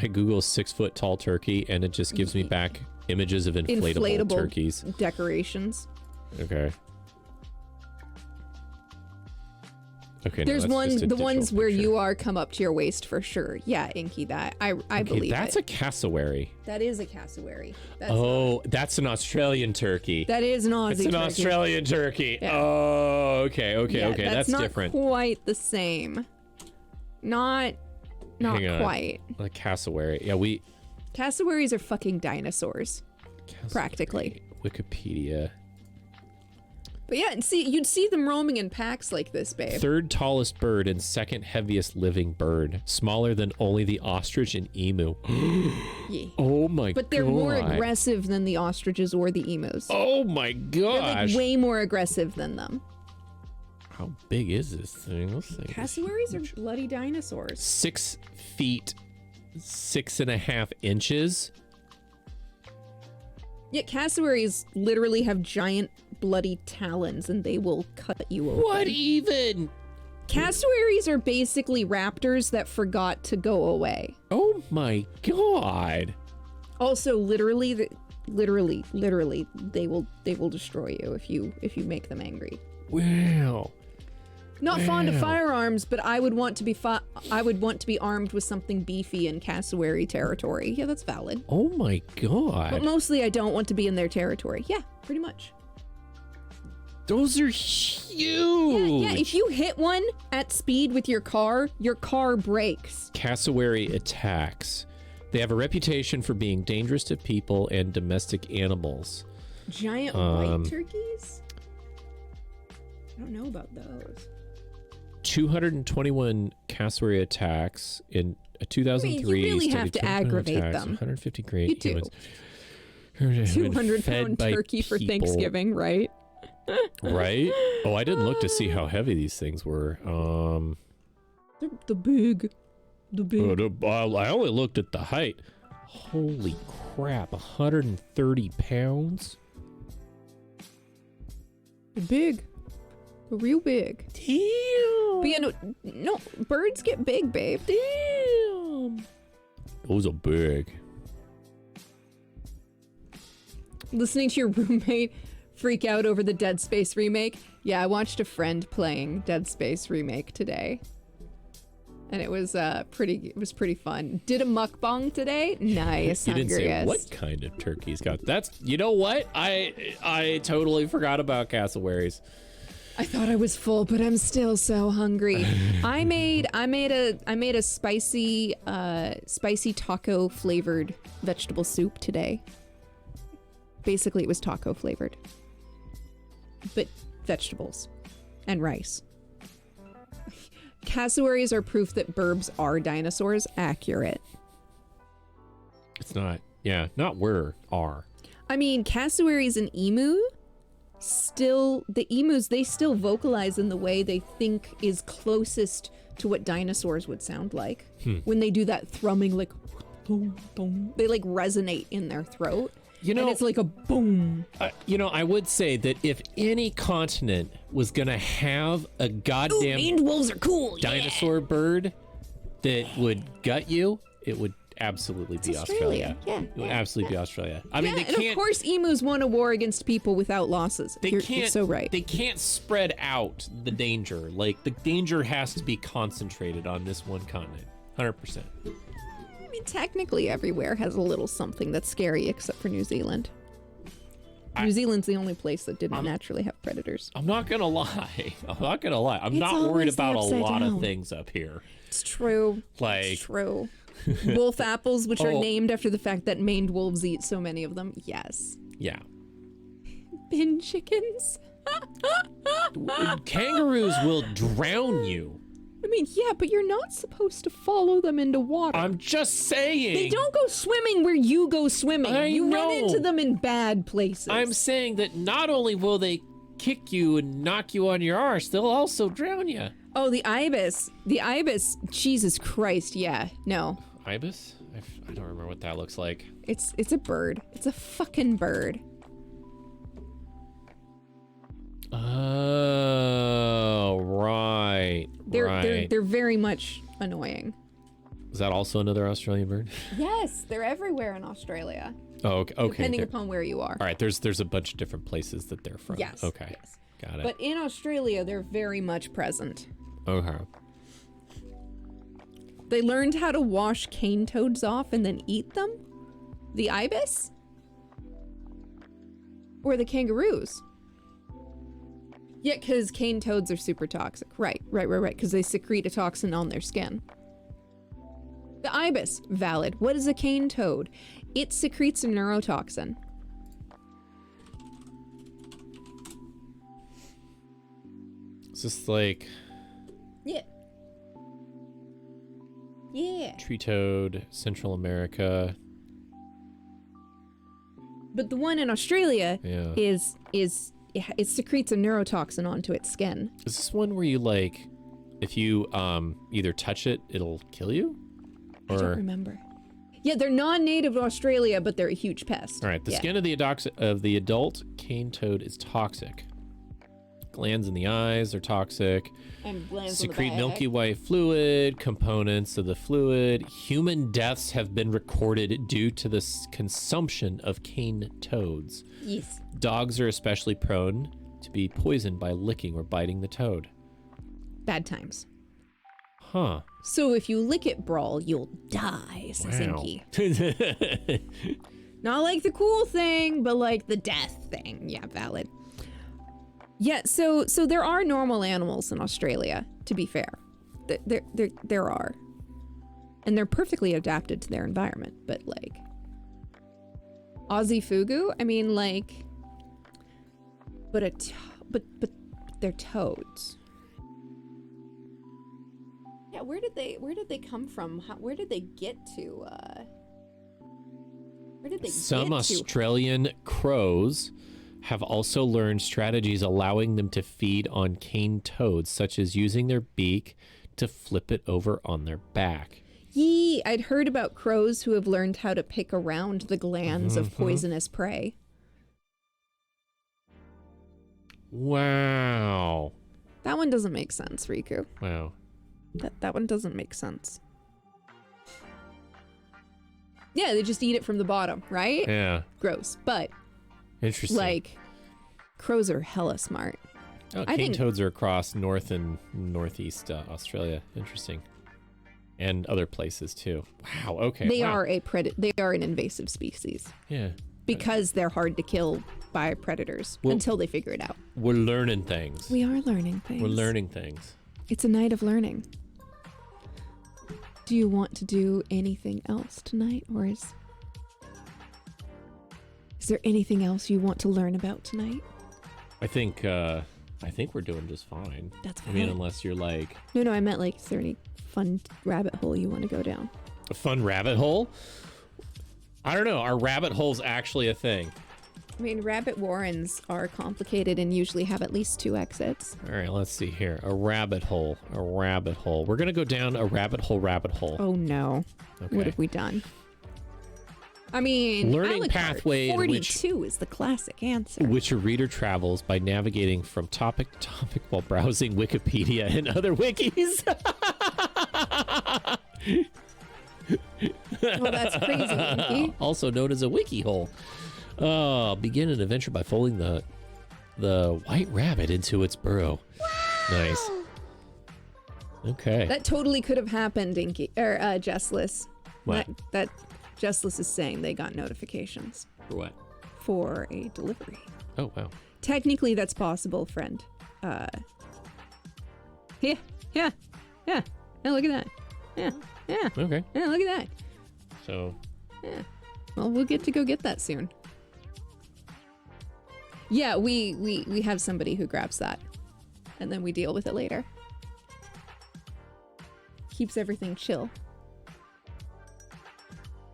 Google 6 foot tall turkey and it just gives me back images of inflatable turkeys. Decorations. Okay. Okay. There's no, that's just a the digital ones where picture. you are come up to your waist for sure. Yeah, Inky, that I Okay, believe that's it. a cassowary. That is a cassowary. That's That's an Australian turkey. that is an Aussie It's an turkey. Australian turkey. Yeah. Oh, okay, Yeah, that's not different. quite the same. Not Hang on. quite. A cassowary. Yeah, Cassowaries are fucking dinosaurs, practically. Wikipedia. But yeah, and you'd see them roaming in packs like this, babe. Third tallest bird and second heaviest living bird. Smaller than only the ostrich and emu. Yeah. Oh my god. But they're more aggressive than the ostriches or the emus. Oh my They're gosh. like way more aggressive than them. How big is this thing? Let's see. Cassowaries are bloody dinosaurs. 6 feet, 6.5 inches. Yet cassowaries literally have giant bloody talons and they will cut you open. What even? Cassowaries are basically raptors that forgot to go away. Oh my god. Also, literally, they will destroy you if you make them angry. Wow. Not fond of Wow. firearms, but I would want to be armed with something beefy in cassowary territory. Yeah, that's valid. Oh my But god. mostly I don't want to be in their territory. Yeah, pretty much. Those are huge. Yeah, if you hit one at speed with your car breaks. Cassowary attacks. They have a reputation for being dangerous to people and domestic animals. Giant white turkeys? I don't know about those. 221 cassowary attacks in a 2003 I mean, you really study. have to 221 aggravate attacks, them. 150 great You do. humans. 200-pound turkey for Thanksgiving, right? Right? Oh, I didn't look to see how heavy these things were. The big. I only looked at the height. Holy crap, 130 pounds? The big. The real big. Damn. But yeah, no, birds get big, babe. Damn. Those are big. Listening to your roommate freak out over the Dead Space remake. Yeah, I watched a friend playing Dead Space remake today. And it was pretty fun. Did a mukbang today. Nice. You didn't say hungriest. what kind of turkey's got. That's, you know what? I totally forgot about cassowaries. I thought I was full, but I'm still so hungry. I made a spicy taco flavored vegetable soup today. Basically, it was taco flavored, but vegetables and rice. Cassowaries are proof that burbs are dinosaurs. Accurate. It's not. Yeah, not were, are. I mean, cassowaries and emu, the emus, they still vocalize in the way they think is closest to what dinosaurs would sound like. When they do that thrumming, like, boom, boom, they like resonate in their throat. You know, and it's like a boom. I would say that if any continent was gonna have a goddamn Maned wolves are cool. dinosaur bird that would gut you, it would absolutely be Australia. Yeah, It would absolutely be Australia. I mean, they and can't. of course, emus won a war against people without losses. They You're can't. so right. They can't spread out the danger. Like the danger has to be concentrated on this one continent. 100%. I mean, technically, everywhere has a little something that's scary, except for New Zealand. New Zealand's the only place that didn't naturally have predators. I'm not gonna lie. I'm not It's not worried always the about a upside lot down. of things up here. It's true. Like It's true. Wolf apples, which are Oh. named after the fact that maned wolves eat so many of them. Yes. yeah. Bin chickens. Kangaroos will drown you. I mean, yeah, but you're not supposed to follow them into water. I'm just saying. They don't go swimming where you go swimming. You run know. into them in bad places. I'm saying that not only will they kick you and knock you on your arse, they'll also drown you. Oh, the ibis. The ibis. Jesus Christ. Yeah. No. Ibis? I don't remember what that looks like. It's a bird. It's a fucking bird. Oh, right. They're very much annoying. Is that also another Australian bird? Yes, they're everywhere in Australia. Oh, okay. Depending there- upon where you are. All right, there's a bunch of different places that they're from. Yes. Okay. Yes. Got it. But in Australia, they're very much present. Okay. They learned how to wash cane toads off and then eat them? The ibis? Or the kangaroos? Yeah, because cane toads are super toxic. Right, because they secrete a toxin on their skin. The ibis, valid. What is a cane toad? It secretes a neurotoxin. It's just like Yeah. Yeah. tree toad, Central America. But the one in Australia Yeah. it secretes a neurotoxin onto its skin. Is this one where you like, if you either touch it, it'll kill you? I don't remember. Yeah, they're non-native to Australia, but they're a huge pest. All right, the Yeah. skin of the adult cane toad is toxic. Glands in the eyes are toxic. And glands Secrete milky white fluid, components of the fluid. Human deaths have been recorded due to the consumption of cane toads. Yes. Dogs are especially prone to be poisoned by licking or biting the toad. Bad times. Huh. So if you lick it, Brawl, you'll die, says Inky. Not like the cool thing, but like the death thing. Yeah, valid. Yeah, so there are normal animals in Australia, to be fair. There are. And they're perfectly adapted to their environment, but like Aussie Fugu, I mean like but they're toads. Yeah, where did they come from? Where did they get to? Where did they Some get to? Australian crows have also learned strategies allowing them to feed on cane toads, such as using their beak to flip it over on their back. Yee, I'd heard about crows who have learned how to pick around the glands of poisonous prey. Wow. That one doesn't make sense, Riku. Wow. That one doesn't make sense. Yeah, they just eat it from the bottom, right? Yeah. Gross. But, Interesting. like, crows are hella smart. Oh, I cane think- toads are across north and northeast Australia. Interesting. And other places too. Wow. Okay. They wow. are they are an invasive species Yeah. because they're hard to kill by predators until they figure it out. We're learning things. We are learning things. We're learning things. It's a night of learning. Do you want to do anything else tonight, or is there anything else you want to learn about tonight? I think we're doing just fine. That's I mean, fine. unless you're like No, I meant like, is there any fun rabbit hole you want to go down? a fun rabbit hole. I don't know. Are rabbit holes actually a thing? I mean, rabbit warrens are complicated and usually have at least 2 exits. All right, let's see here. A rabbit hole. A rabbit hole. We're gonna go down a rabbit hole. Rabbit hole. Oh no. Okay. What have we done? I mean, Learning Alucard, pathway in which- 42 is the classic answer. Which a reader travels by navigating from topic to topic while browsing Wikipedia and other wikis. Oh, that's crazy, Inky. Also known as a wiki hole. Begin an adventure by folding the white rabbit into its burrow. Nice. Okay. That totally could have happened, Inky or Jessless. What? That Jessless is saying they got notifications For what? for a delivery. Oh wow. Technically, that's possible, friend. Yeah. Yeah, look at that. Yeah. Okay. Yeah, look at that. So Yeah. Well, we'll get to go get that soon. Yeah, we have somebody who grabs that, and then we deal with it later. Keeps everything chill.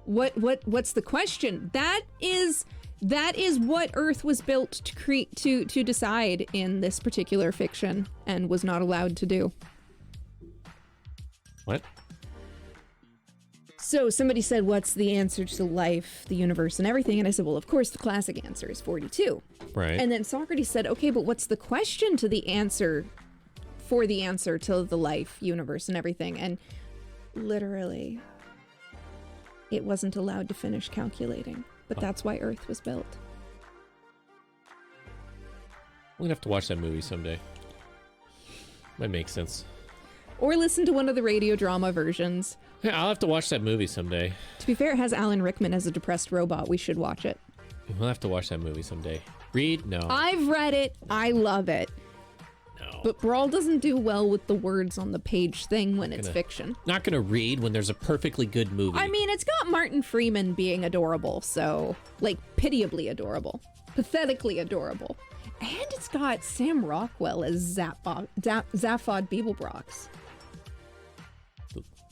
What's the question? That is what Earth was built to create to decide in this particular fiction and was not allowed to do. what? So somebody said, what's the answer to life, the universe, and everything? And I said, well, of course, the classic answer is 42. Right. And then Socrates said, okay, but what's the question to the answer for the answer to the life, universe, and everything? And literally, it wasn't allowed to finish calculating. But that's why Earth was built. I'm gonna have to watch that movie someday. Might make sense. Or listen to one of the radio drama versions. Yeah, I'll have to watch that movie someday. To be fair, it has Alan Rickman as a depressed robot. We should watch it. We'll have to watch that movie someday. Read? No. I've read it. I love it. No. But Brawl doesn't do well with the words on the page thing when it's Gonna- fiction. Not gonna read when there's a perfectly good movie. I mean, it's got Martin Freeman being adorable, so, like, pitiably adorable. Pathetically adorable. And it's got Sam Rockwell as Zaphod Beeblebrox.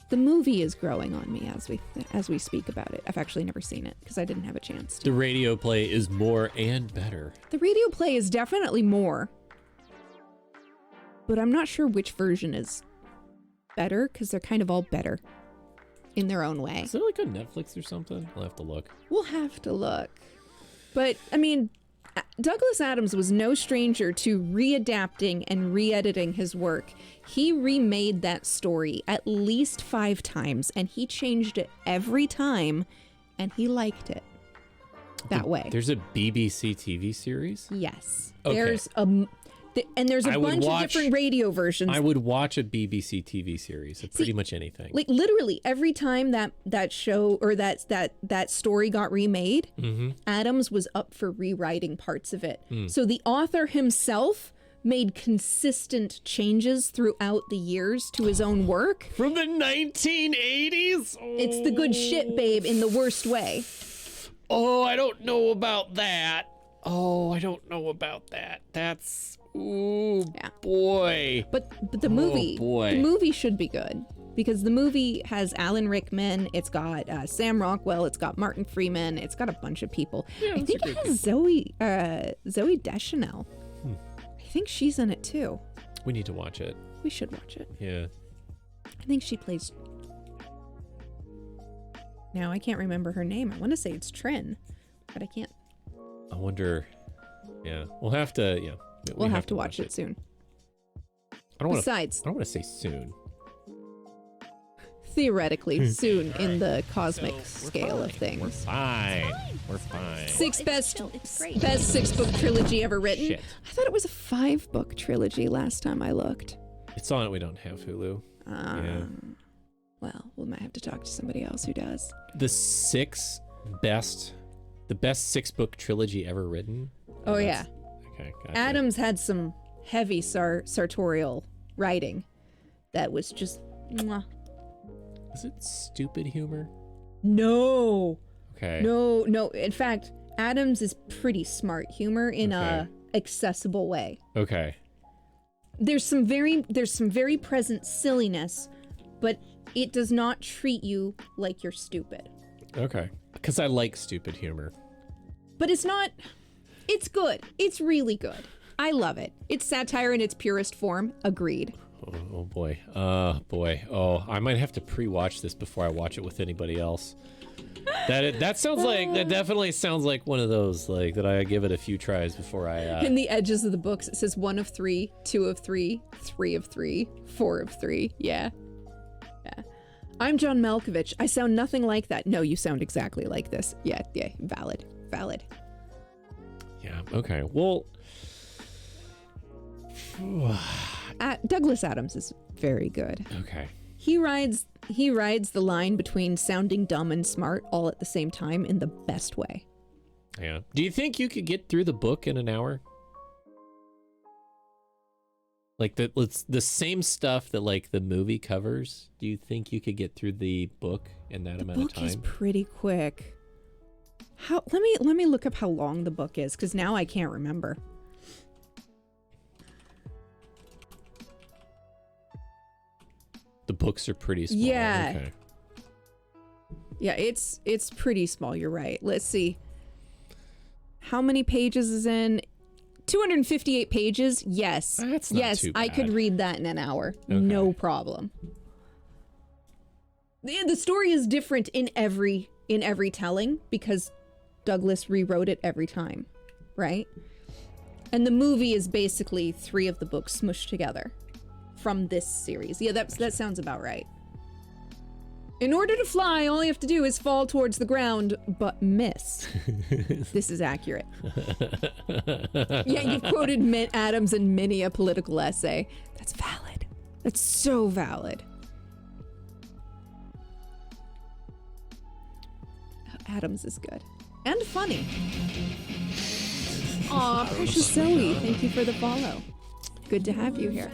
The movie is growing on me as we speak about it. I've actually never seen it because I didn't have a chance to. the radio play is more and better. The radio play is definitely more, but I'm not sure which version is better because they're kind of all better in their own way. Is it like on Netflix or something? I'll have to look. We'll have to look. But, I mean, Douglas Adams was no stranger to readapting and re-editing his work. He remade that story at least 5 times, and he changed it every time, and he liked it that way. There's a BBC TV series? Yes. Okay. There's And there's a I would bunch of watch- different radio versions. I would watch a BBC TV series of pretty much anything. Like literally every time that show or that story got remade, Adams was up for rewriting parts of it. So the author himself made consistent changes throughout the years to his own work. From the 1980s? It's the good shit, babe, in the worst way. Oh, I don't know about that. Oh, I don't know about that. That's boy. But the movie, boy. the movie should be good because the movie has Alan Rickman, it's got Sam Rockwell, it's got Martin Freeman, it's got a bunch of people. I think it has Zoe Deschanel. I think she's in it too. We need to watch it. We should watch it. Yeah. I think she plays. Now I can't remember her name. I want to say it's Trin, but I can't. I wonder. Yeah, we'll have to. Yeah, We'll have to watch it soon. I don't want to. Besides, I don't want to say soon. theoretically, soon in the cosmic scale of things. We're fine. We're fine. Best six-book trilogy ever written. Shit. I thought it was a 5-book trilogy last time I looked. It's on it. We don't have Hulu. Yeah. Well, we might have to talk to somebody else who does. The best 6-book trilogy ever written. Oh yeah. Okay. Gotcha. Adams had some heavy sartorial writing that was just. Mwah. Is it stupid humor? No. Okay. No. In fact, Adams is pretty smart humor in a accessible way. Okay. There's some very present silliness, but it does not treat you like you're stupid. Okay. Because I like stupid humor. But it's not. It's good. It's really good. I love it. It's satire in its purest form. Agreed. Oh boy. Boy. Oh, I might have to pre-watch this before I watch it with anybody else. That sounds like, that definitely sounds like one of those, like, that I give it a few tries before I In the edges of the books it says 1 of 3, 2 of 3, 3 of 3, 4 of 3. Yeah. I'm John Malkovich. I sound nothing like that. No, you sound exactly like this. Yeah, valid. Yeah, okay. Well, Douglas Adams is very good. okay. He rides the line between sounding dumb and smart all at the same time in the best way. Yeah. Do you think you could get through the book in an hour? Like the same stuff that like the movie covers. Do you think you could get through the book in that amount of The time? book is pretty quick. Let me look up how long the book is, because now I can't remember. The books are pretty small. Yeah. Okay. Yeah, it's pretty small. You're right. Let's see. How many pages is in? 258 pages. Yes. That's not yes, too I could bad. read that in an hour. Okay. No problem. The story is different in every telling because Douglas rewrote it every time, right? And the movie is basically 3 of the books smushed together from this series. Yeah, that sounds about right. In order to fly, all you have to do is fall towards the ground, but miss. This is accurate. Yeah, you've quoted Adams in many a political essay. That's valid. That's so valid. Adams is good. And funny. Aw, precious Zoe, thank you for the follow. Good to have you here.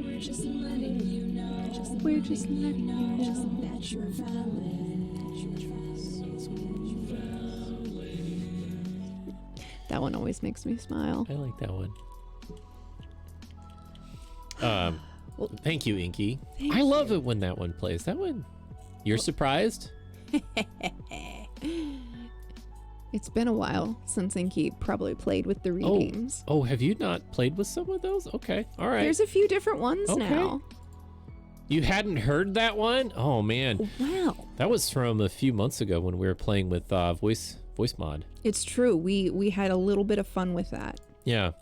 We're just letting you know that you're valid. That one always makes me smile. I like that one. Well, thank you, Inky. I love it when that one plays. That one. You're surprised? It's been a while since Inky probably played with the redeems. Oh, have you not played with some of those? Okay, all right. There's a few different ones now. You hadn't heard that one? Oh man. Wow. That was from a few months ago when we were playing with voice mod. It's true. We had a little bit of fun with that. Yeah.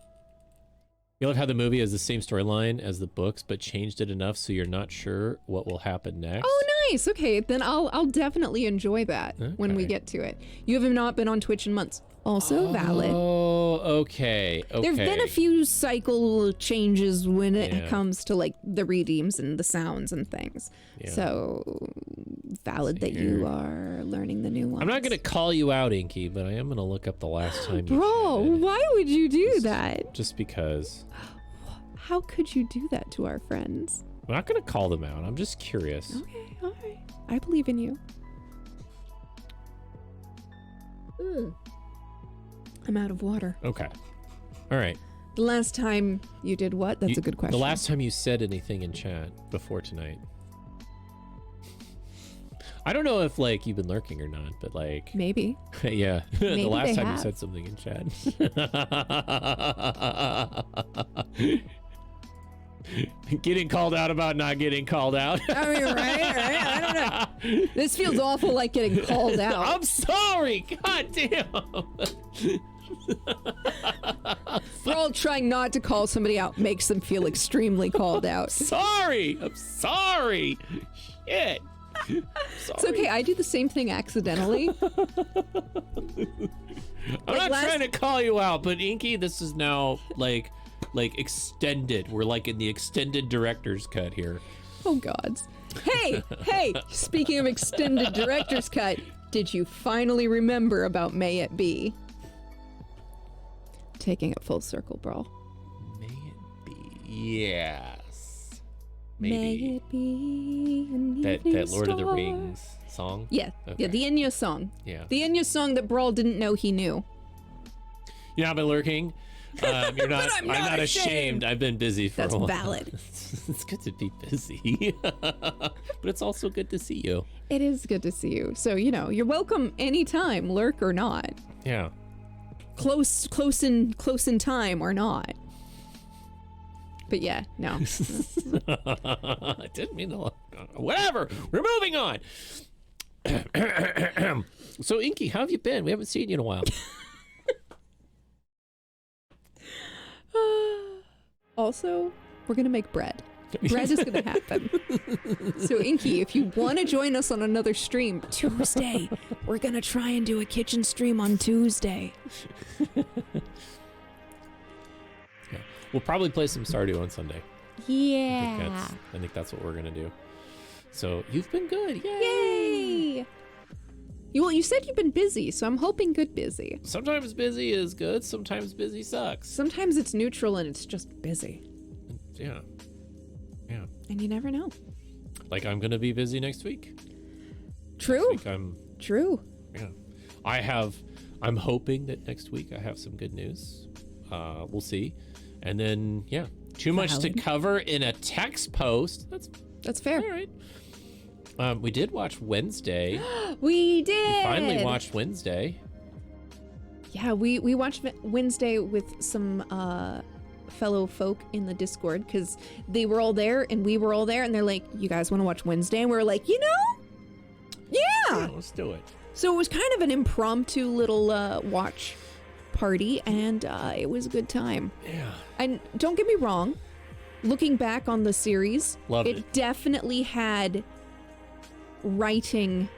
You love how the movie has the same storyline as the books, but changed it enough so you're not sure what will happen next. Oh, nice. Okay, then I'll definitely enjoy that when we Okay. get to it. You have not been on Twitch in months. Also valid. Oh, okay. There've been a few cycle changes when it Yeah. comes to like the redeems and the sounds and things. Yeah. So valid that you are learning the new ones. I'm not gonna call you out, Inky, but I am gonna look up the last time you Bro, chatted, why would you do that? just because. How could you do that to our friends? I'm not gonna call them out. I'm just curious. Okay, all right. I believe in you. I'm out of water. Okay. All right. The last time you did what? That's You- a good question. The last time you said anything in chat before tonight. I don't know if like you've been lurking or not, but like Maybe. yeah, Maybe the last they time have. you said something in chat. Getting called out about not getting called out. I mean, right? I don't know. This feels awful like getting called out. I'm sorry. God damn. We're all trying not to call somebody out makes them feel extremely called out. Sorry. I'm sorry. Shit. It's okay. I do the same thing accidentally. I'm not last- trying to call you out, but Inky, this is now like extended. We're like in the extended director's cut here. Oh, gods. Hey, hey, speaking of extended director's cut, did you finally remember about May It Be? Taking it full circle, Brawl. May it be? Yes. May Maybe. it be an That evening Lord of the star. Rings song? Yeah, Okay. yeah, the Enya song. Yeah. The Enya song that Brawl didn't know he knew. You've not been lurking. You're not. I'm I'm not not ashamed. ashamed. I've been busy for That's a while. valid. It's good to be busy, but it's also good to see you. It is good to see you. So, you know, you're welcome anytime, lurk or not. Yeah. Close in time or not. But yeah, no. I didn't mean to. Whatever. We're moving on. So, Inky, how have you been? We haven't seen you in a while. Also, we're gonna make bread. Bread is gonna happen. So Inky, if you want to join us on another stream, Tuesday, we're gonna try and do a kitchen stream on Tuesday. Yeah. We'll probably play some Stardew on Sunday. Yeah. I think that's what we're gonna do. So you've been good. Yay! Yay! Well, you said you've been busy, so I'm hoping good busy. Sometimes busy is good. Sometimes busy sucks. Sometimes it's neutral and it's just busy. Yeah. Yeah. And you never know. Like I'm gonna be busy next week. True. Next week True. yeah. I'm hoping that next week I have some good news. We'll see. And then yeah, too much to Valid. cover in a text post. That's fair. All right. We did watch Wednesday. We did. We finally watched Wednesday. Yeah, we watched Wednesday with some fellow folk in the Discord because they were all there and we were all there and they're like, you guys want to watch Wednesday? And we were like, you know, yeah. Let's do it. So it was kind of an impromptu little watch party and it was a good time. Yeah. And don't get me wrong, looking back on the series, Loved it it. definitely had writing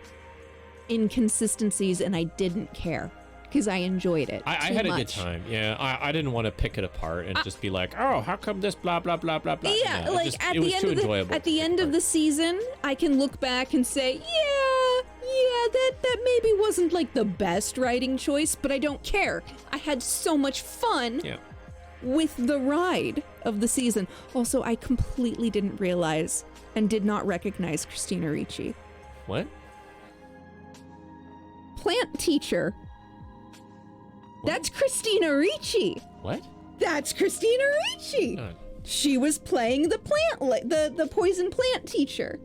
inconsistencies and I didn't care because I enjoyed it. I too had a good much. time. Yeah. I didn't want to pick it apart and just be like, oh, how come this blah blah blah blah blah. Yeah, No, like it was too enjoyable. at the end of the season, I can look back and say, yeah, that maybe wasn't like the best writing choice, but I don't care. I had so much fun Yeah. with the ride of the season. Also, I completely didn't realize and did not recognize Christina Ricci. What? Plant teacher. What? That's Christina Ricci. What? That's Christina Ricci. God. She was playing the the poison plant teacher.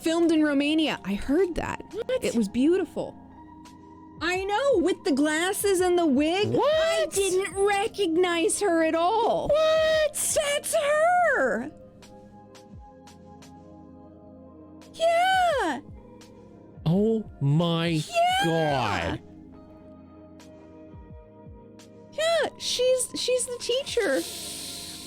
Filmed in Romania. I heard that. It was beautiful. I know, with the glasses and the wig. What? I didn't recognize her at all. What? That's her. Yeah. Oh my Yeah. god. Yeah, she's the teacher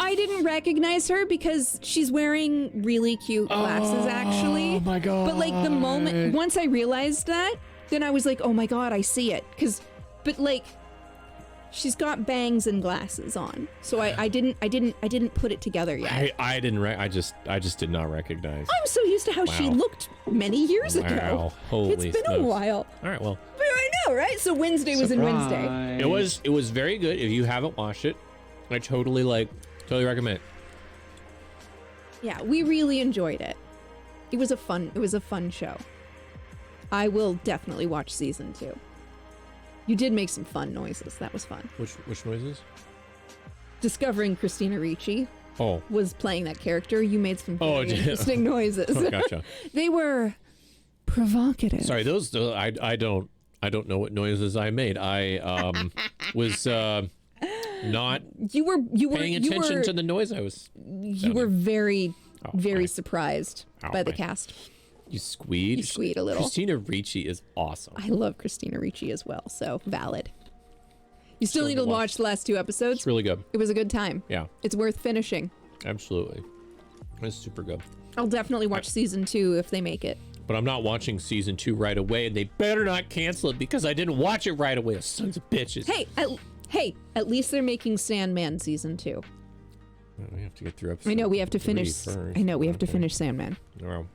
I didn't recognize her because she's wearing really cute glasses, actually. Oh my god! But like the moment once I realized that, then I was like, oh my god, I see it. But like, she's got bangs and glasses on, so I didn't put it togetgether yet. I didn't. I just did not recognize. I'm so used to how she looked many years ago. Wow! Holy It's been a while. All right, well. But I know, right? So Wednesday was in Wednesday. It was very good. If you haven't watched it, I totally recommend. Yeah, we really enjoyed it. It was a fun show. I will definitely watch season 2. You did make some fun noises. That was fun. Which noises? Discovering Christina Ricci Oh. was playing that character. You made some very interesting noises. Oh, gotcha. They were provocative. Sorry, those I don't know what noises I made. I was not You were paying attention to the noise I was. You were very fine. surprised by the cast. You squeed. You squeed a little. Christina Ricci is awesome. I love Christina Ricci as well, so valid. You still need to watch. watch the last 2 episodes. It's really good. It was a good time. Yeah. It's worth finishing. Absolutely. It's super good. I'll definitely watch season 2 if they make it. But I'm not watching season 2 right away, and they better not cancel it because I didn't watch it right away. Sons of bitches. Hey, at least they're making Sandman season 2. We have to get through episode I know we have to 3 finish. first. I know we have to finish Sandman. Well,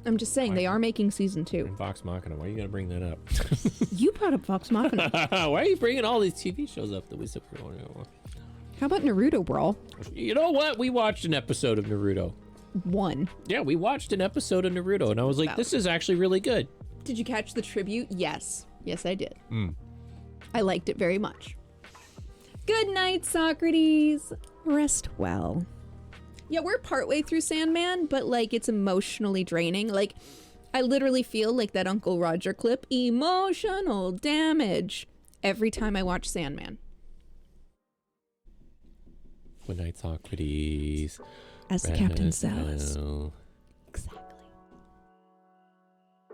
I'm just saying they are making season 2. Vox Machina. Why are you gonna bring that up? You brought up Vox Machina. Why are you bringing all these TV shows up that we said we don't know? How about Naruto, bro? You know what? We watched an episode of Naruto. 1. Yeah, we watched an episode of Naruto, and I was like, this is actually really good. Did you catch the tribute? Yes. Yes, I did. I liked it very much. Good night, Socrates. Rest well. Yeah, we're partway through Sandman, but like it's emotionally draining. Like I literally feel like that Uncle Roger clip, emotional damage, every time I watch Sandman. Good night, Socrates. As the captain says. Exactly.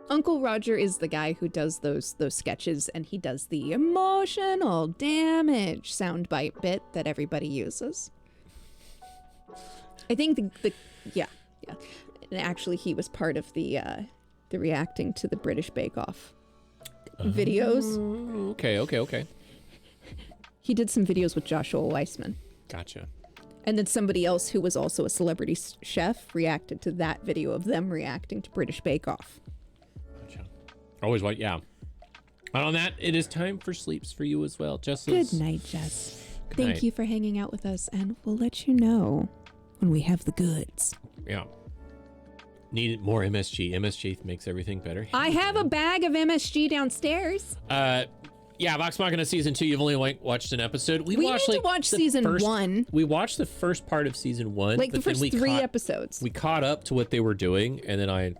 Uncle Roger is the guy who does those sketches, and he does the emotional damage soundbite bit that everybody uses. I think yeah. And actually, he was part of the reacting to the British Bake Off videos. Okay. He did some videos with Joshua Weissman. Gotcha. And then somebody else who was also a celebrity chef reacted to that video of them reacting to British Bake Off. Gotcha. Always what? Yeah. And on that, it is time for sleeps for you as well, Jess. Good night, Jess. Thank night. you for hanging out with us, and we'll let you know when we have the goods. Yeah. Need more MSG. MSG makes everything better. I have a bag of MSG downstairs. Yeah, Vox Machina season 2. You've only watched an episode. We watched need like to watch the season first, 1. We watched the first part of season 1, Like the but then first we 3 episodes. We caught up to what they were doing, and then I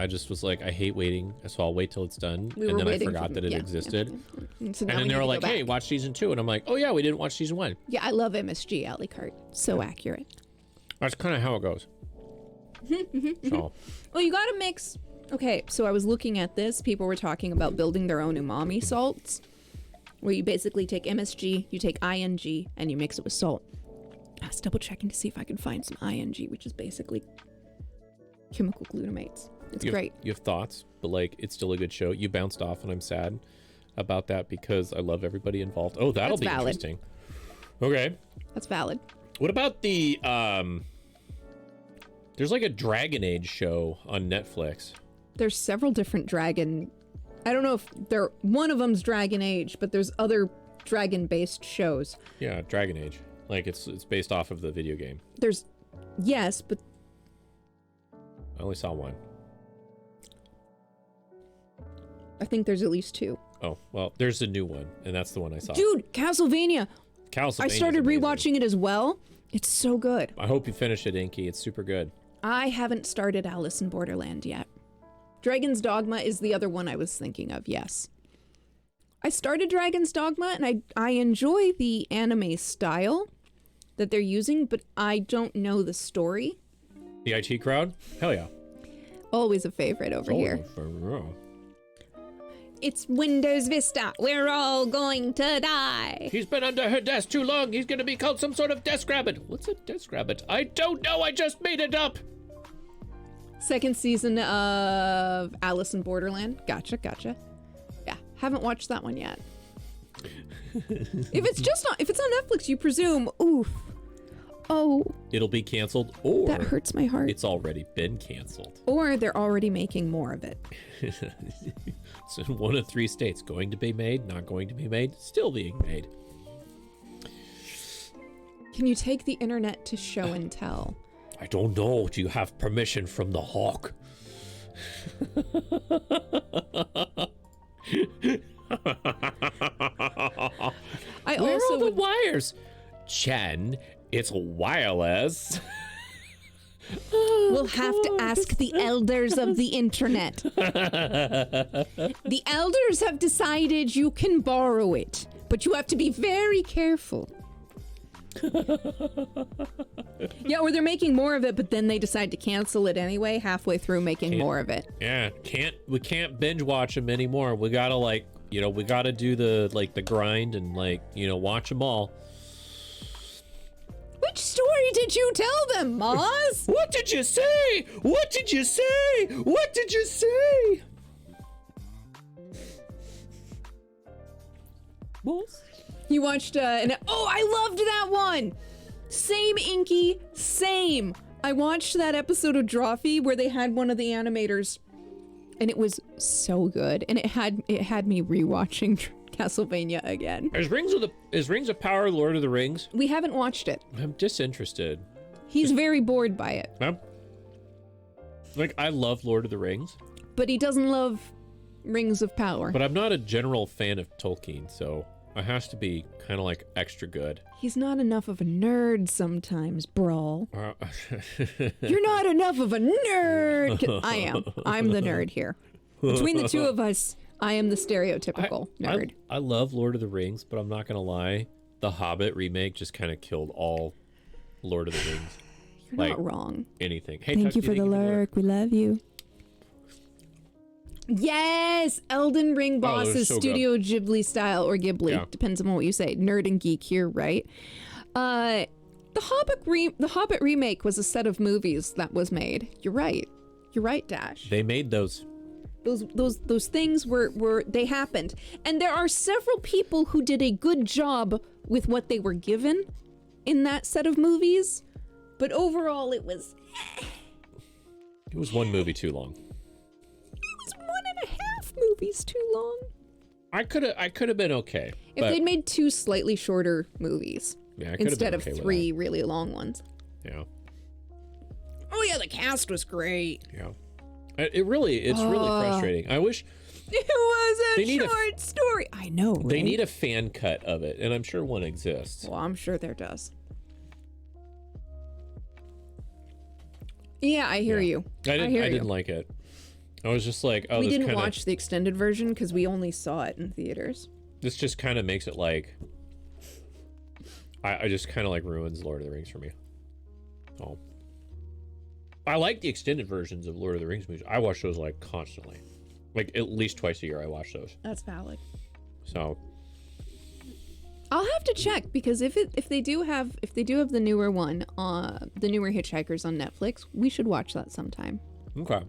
just was like, I hate waiting, so I'll wait till it's done. We and were then I waiting forgot for- that it yeah, existed. So now And then we they need were to like, go back. hey, watch season 2. And I'm like, oh yeah, we didn't watch season 1. Yeah, I love MSG, Alucard. So accurate. That's kind of how it goes. So, Well, you gotta mix. Okay, so I was looking at this. People were talking about building their own umami salts, where you basically take MSG, you take ING, and you mix it with salt. I was double checking to see if I could find some ING, which is basically chemical glutamates. It's great. You have thoughts, but like, it's still a good show. You bounced off, and I'm sad about that because I love everybody involved. Oh, that'll That's be valid. interesting. Okay. That's valid. What about the there's like a Dragon Age show on Netflix. There's several different dragon. I don't know if they're one of them's Dragon Age, but there's other dragon-based shows. Yeah, Dragon Age. Like it's based off of the video game. There's, yes, but I only saw one. I think there's at least 2. Oh, well, there's a new one, and that's the one I saw. Dude, Castlevania. Castlevania's I started amazing. rewatching it as well. It's so good. I hope you finish it, Inky. It's super good. I haven't started Alice in Borderland yet. Dragon's Dogma is the other one I was thinking of, yes. I started Dragon's Dogma, and I enjoy the anime style that they're using, but I don't know the story. The IT crowd? Hell yeah. Always a favorite over here. It's Windows Vista. We're all going to die. He's been under her desk too long. He's gonna be called some sort of desk rabbit. What's a desk rabbit? I don't know. I just made it up. Second season of Alice in Borderland. Gotcha. Yeah, haven't watched that one yet. If it's on Netflix, you presume, oof. Oh. It'll be canceled, or that hurts my heart. it's already been canceled. Or they're already making more of it. It's in one of 3 states. Going to be made, not going to be made, still being made. Can you take the internet to show and tell? I don't know. Do you have permission from the Hawk? Where are the wires? Chen, it's wireless. We'll have to ask the elders of the internet. The elders have decided you can borrow it, but you have to be very careful. Yeah, or they're making more of it, but then they decide to cancel it anyway halfway through making more of it. Yeah, we can't binge watch them anymore. We gotta we gotta do the grind and watch them all. Which story did you tell them, Moz? What did you say? What did you say? What did you say? Moz? You watched I loved that one. Same Inky, same. I watched that episode of Drawfee where they had one of the animators, and it was so good, and it had me rewatching Castlevania again. Is Rings of Power Lord of the Rings? We haven't watched it. I'm disinterested. He's very bored by it. I love Lord of the Rings, but he doesn't love Rings of Power. But I'm not a general fan of Tolkien, so it has to be kind of extra good. He's not enough of a nerd sometimes, Brawl. You're not enough of a nerd. I am. I'm the nerd here. Between the two of us, I am the stereotypical nerd. I love Lord of the Rings, but I'm not going to lie. The Hobbit remake just kind of killed all Lord of the Rings. You're not wrong. Anything. Hey, thank you for the lurk. We love you. Yes, Elden Ring bosses, so Studio Ghibli style, or Ghibli, depends on what you say. Nerd and geek here, right? The Hobbit remake was a set of movies that was made. You're right, Dash. They made those. Those things they happened, and there are several people who did a good job with what they were given in that set of movies, but overall it was. It was one movie too long. Movies too long. I could have been okay if they'd made 2 slightly shorter movies instead of 3 really long ones. Yeah. Oh yeah, the cast was great. Yeah. It's really frustrating. I wish it was a short story. I know. Right? They need a fan cut of it, and I'm sure one exists. Well, I'm sure there does. Yeah, I hear you. I didn't like it. I was just like, oh, we didn't watch the extended version because we only saw it in theaters. This just kind of makes it I just kind of ruins Lord of the Rings for me. Oh, I like the extended versions of Lord of the Rings movies. I watch those constantly, at least twice a year. I watch those. That's valid. So I'll have to check because if they do have the newer one, the newer Hitchhikers on Netflix, we should watch that sometime. Okay.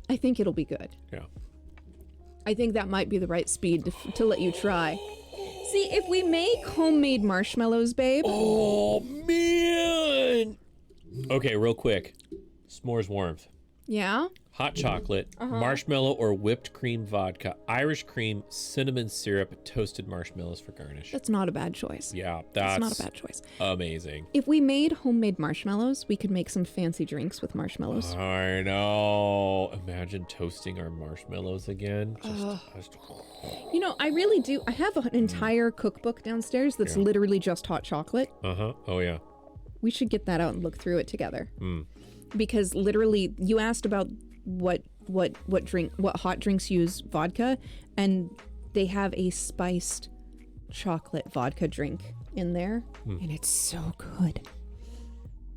I think it'll be good. Yeah. I think that might be the right speed to let you try. See, if we make homemade marshmallows, babe. Oh, man. Okay, real quick. S'mores warmth. Yeah? Hot chocolate, marshmallow or whipped cream vodka, Irish cream, cinnamon syrup, toasted marshmallows for garnish. That's not a bad choice. Yeah, that's not a bad choice. Amazing. If we made homemade marshmallows, we could make some fancy drinks with marshmallows. I know. Imagine toasting our marshmallows again. You know, I really do. I have an entire cookbook downstairs that's literally just hot chocolate. Oh, yeah. We should get that out and look through it together. Because literally, you asked about what hot drinks use vodka, and they have a spiced chocolate vodka drink in there, and it's so good.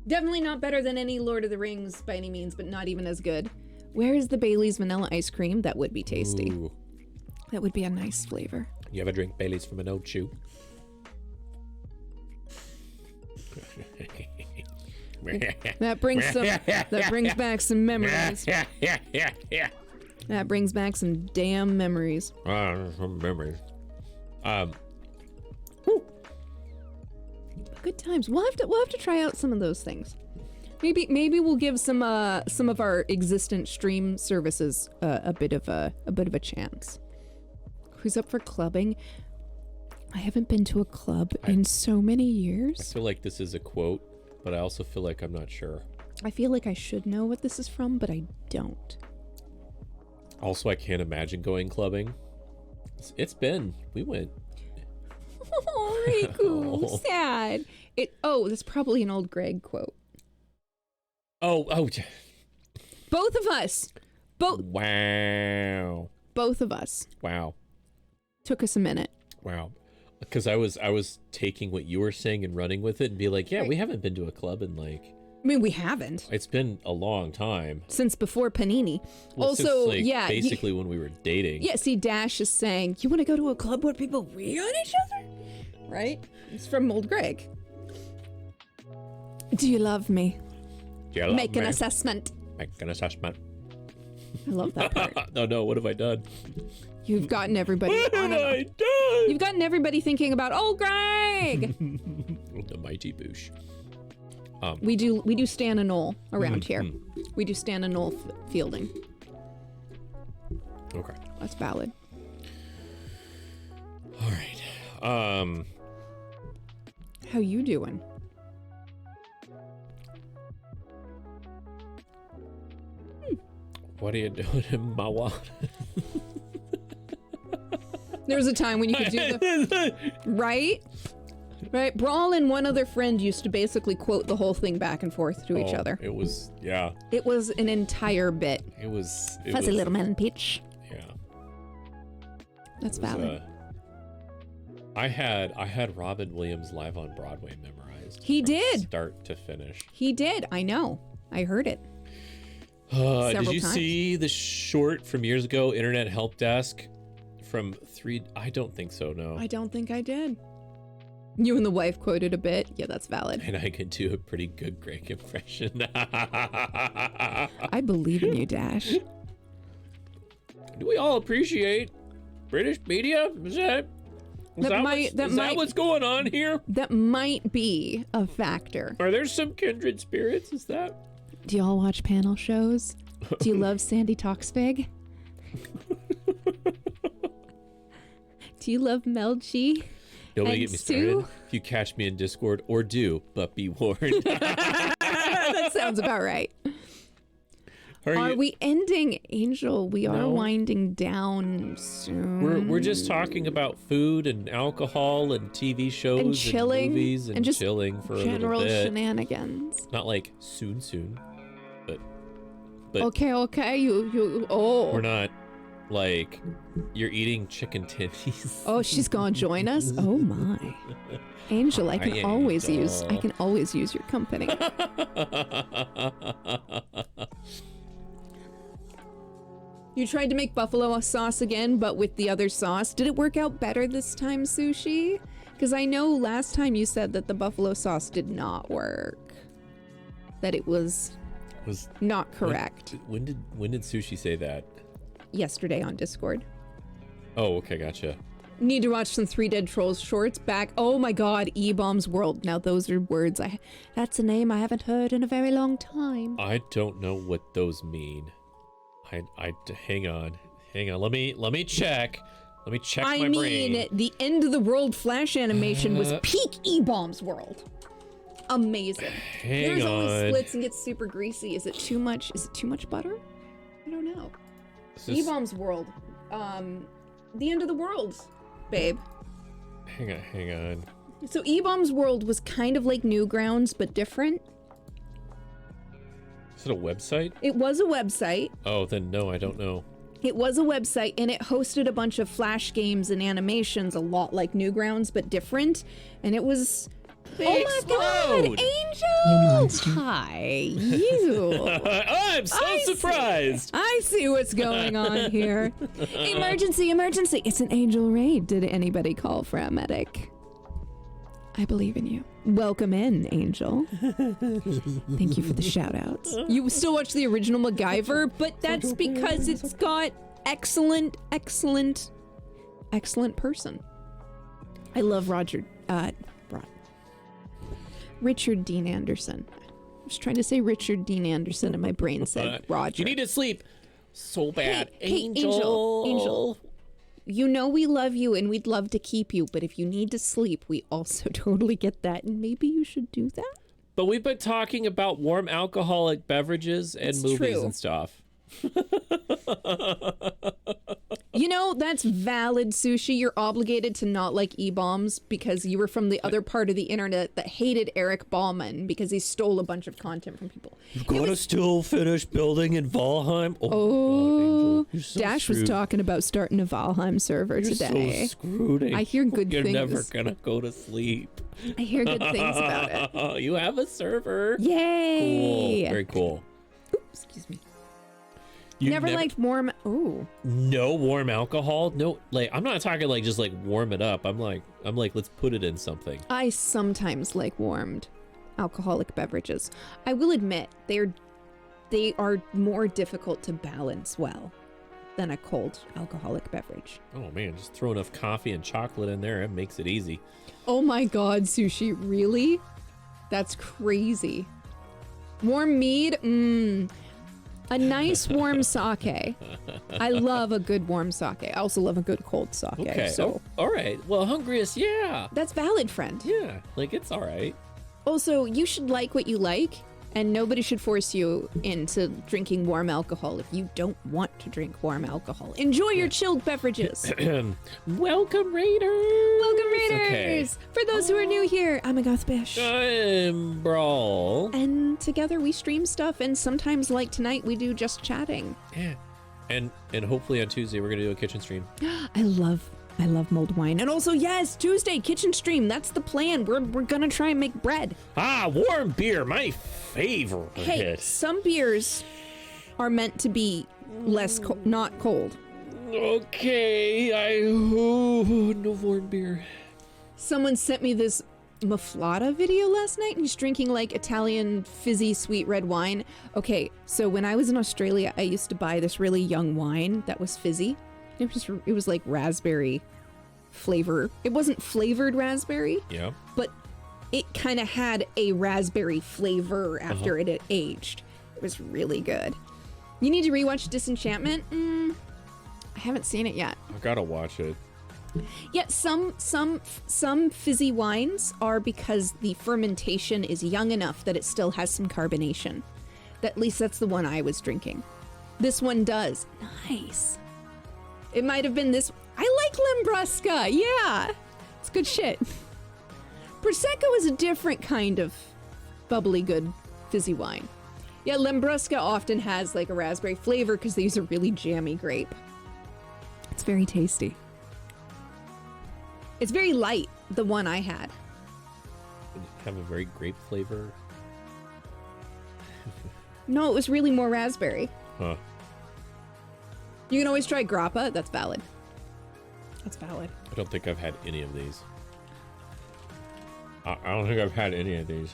Definitely not better than any Lord of the Rings by any means, but not even as good. Where is the Bailey's vanilla ice cream? That would be tasty. Ooh. That would be a nice flavor. You ever drink Bailey's from an old chew? That brings back some memories. That brings back some damn memories. Some memories. Good times. We'll have to try out some of those things. Maybe we'll give some of our existent stream services a bit of a chance. Who's up for clubbing? I haven't been to a club in so many I years. feel like this is a quote, but I also feel like I'm not sure. I feel like I should know what this is from, but I don't. Also, I can't imagine going clubbing. We went. Oh, Riku, Oh. sad. That's probably an old Greg quote. Oh. Both of us. Wow. Both of us. Wow. Took us a minute. Wow. Because I was taking what you were saying and running with it and be like, yeah, Right. we haven't been to a club in like, I mean, we haven't. it's been a long time. Since before Panini. Well, Also, since, yeah. basically when we were dating. Yeah, see, Dash is saying, you want to go to a club where people wee on each other? Right? It's from old Greg. Do you love me? Yeah, Make an assessment. Make an assessment. I love that part. No, what have I done? You've gotten everybody What have I done? You've gotten everybody thinking about old Greg. The mighty Boosh. We do Stan and Knoll around here. Mm-hmm. We do Stan and Knoll fielding. Okay. That's valid. All right. How you doing? What are you doing in my water? There was a time when you could do the right. Brawl and one other friend used to basically quote the whole thing back and forth to each other. It was, yeah. It was an entire bit. It was. Fuzzy little man Peach. Yeah. That's It was, valid. I had Robin Williams live on Broadway memorized. He from did. Start to finish. He did. I know. I heard it. Did Several you times. see the short from years ago, Internet Help Desk, from 3? I don't think so. No. I don't think I did. You and the wife quoted a bit. Yeah, that's valid. And I could do a pretty good Greg impression. I believe in you, Dash. Do we all appreciate British media? Is that what's going on here? That might be a factor. Are there some kindred spirits? Is that? Do y'all watch panel shows? Do you love Sandy Toxvig? Do you love Melchi? Nobody And get me Sue? started. If you catch me in Discord, or do, but be warned. That sounds about right. Are you- we ending, Angel? We are No. winding down soon. We're just talking about food and alcohol and TV shows And chilling, movies and just chilling for a general little bit. shenanigans. Not like soon, but Okay. You. Oh. we're not like you're eating chicken titties. Oh, she's gonna join us. Oh my, Angel! I Hi, can always use. I Angel. can always use your company. You tried to make buffalo sauce again, but with the other sauce. Did it work out better this time, Sushi? Because I know last time you said that the buffalo sauce did not work. That it was Was not correct. When did Sushi say that? Yesterday on Discord. Oh, okay, gotcha. Need to watch some 3 Dead Trolls shorts back. Oh my god, E-Bomb's World. Now those are words that's a name I haven't heard in a very long time. I don't know what those mean. I hang on. Let me check. Let me check I my mean, brain. the end of the world Flash animation was peak E-Bomb's World. Amazing. Hang There's only on. splits and gets super greasy. Is it too much? Is it too much butter? I don't know. This is- E-Bomb's World. The end of the world, babe. Hang on. So E-Bomb's World was kind of like Newgrounds, but different. Is it a website? It was a website. Oh, then no, I don't know. It was a website, and it hosted a bunch of Flash games and animations, a lot like Newgrounds, but different. And it was They Oh my God, explode. Angel! Hi, you. I'm so surprised. I see what's going on here. Emergency, emergency. It's an Angel raid. Did anybody call for a medic? I believe in you. Welcome in, Angel. Thank you for the shout outs. You still watch the original MacGyver, but that's because it's got excellent person. I love Richard Dean Anderson. I was trying to say Richard Dean Anderson and my brain said Roger. You need to sleep so bad. Hey, Angel. You know we love you and we'd love to keep you, but if you need to sleep, we also totally get that, and maybe you should do that. But we've been talking about warm alcoholic beverages and It's movies true. and stuff. You know, that's valid, Sushi. You're obligated to not like E-bombs because you were from the other part of the internet that hated Eric Ballman because he stole a bunch of content from people. You've got to still finish building in Valheim. Oh, You're so Dash was screwed. talking about starting a Valheim server You're today. so screwed. I hear good You're things. never gonna go to sleep. I hear good things about it. You have a server. Yay! Cool. Very cool. Excuse me. You Never liked warm. Oh. No warm alcohol. No, like I'm not talking like just like warm it up. I'm like let's put it in something. I sometimes like warmed alcoholic beverages. I will admit they are more difficult to balance well than a cold alcoholic beverage. Oh man, just throw enough coffee and chocolate in there. It makes it easy. Oh my god, Sushi, really? That's crazy. Warm mead? A nice warm sake. I love a good warm sake. I also love a good cold sake. Okay. So All right. Well, Hungriest, yeah. that's valid, friend. Yeah. Like it's all right. Also, you should like what you like, and nobody should force you into drinking warm alcohol if you don't want to drink warm alcohol. Enjoy your chilled beverages. Welcome, Raiders. Welcome, Raiders! Okay. For those who are new here, I'm Agathbish. I'm Brawl. And together we stream stuff, and sometimes, like tonight, we do just chatting. Yeah. And hopefully on Tuesday we're gonna do a kitchen stream. I love mulled wine. And also, yes, Tuesday, kitchen stream. That's the plan. We're gonna try and make bread. Ah, warm beer, my favorite. Hey, some beers are meant to be less not cold. Okay, no warm beer. Someone sent me this Maflata video last night, and he's drinking like Italian fizzy sweet red wine. Okay, so when I was in Australia, I used to buy this really young wine that was fizzy. It was like raspberry flavor. It wasn't flavored raspberry, Yeah. but it kind of had a raspberry flavor after it had aged. It was really good. You need to rewatch Disenchantment. I haven't seen it yet. I gotta watch it. Yeah, some fizzy wines are because the fermentation is young enough that it still has some carbonation. At least that's the one I was drinking. This one does. Nice. It might have been this. I like Lambrusca. Yeah, it's good shit. Prosecco is a different kind of bubbly good fizzy wine. Yeah, Lambrusca often has like a raspberry flavor because they use a really jammy grape. It's very tasty. It's very light, the one I had. Did it have a very grape flavor? No, it was really more raspberry. Huh. You can always try grappa. That's valid. That's valid. I don't think I've had any of these. I don't think I've had any of these.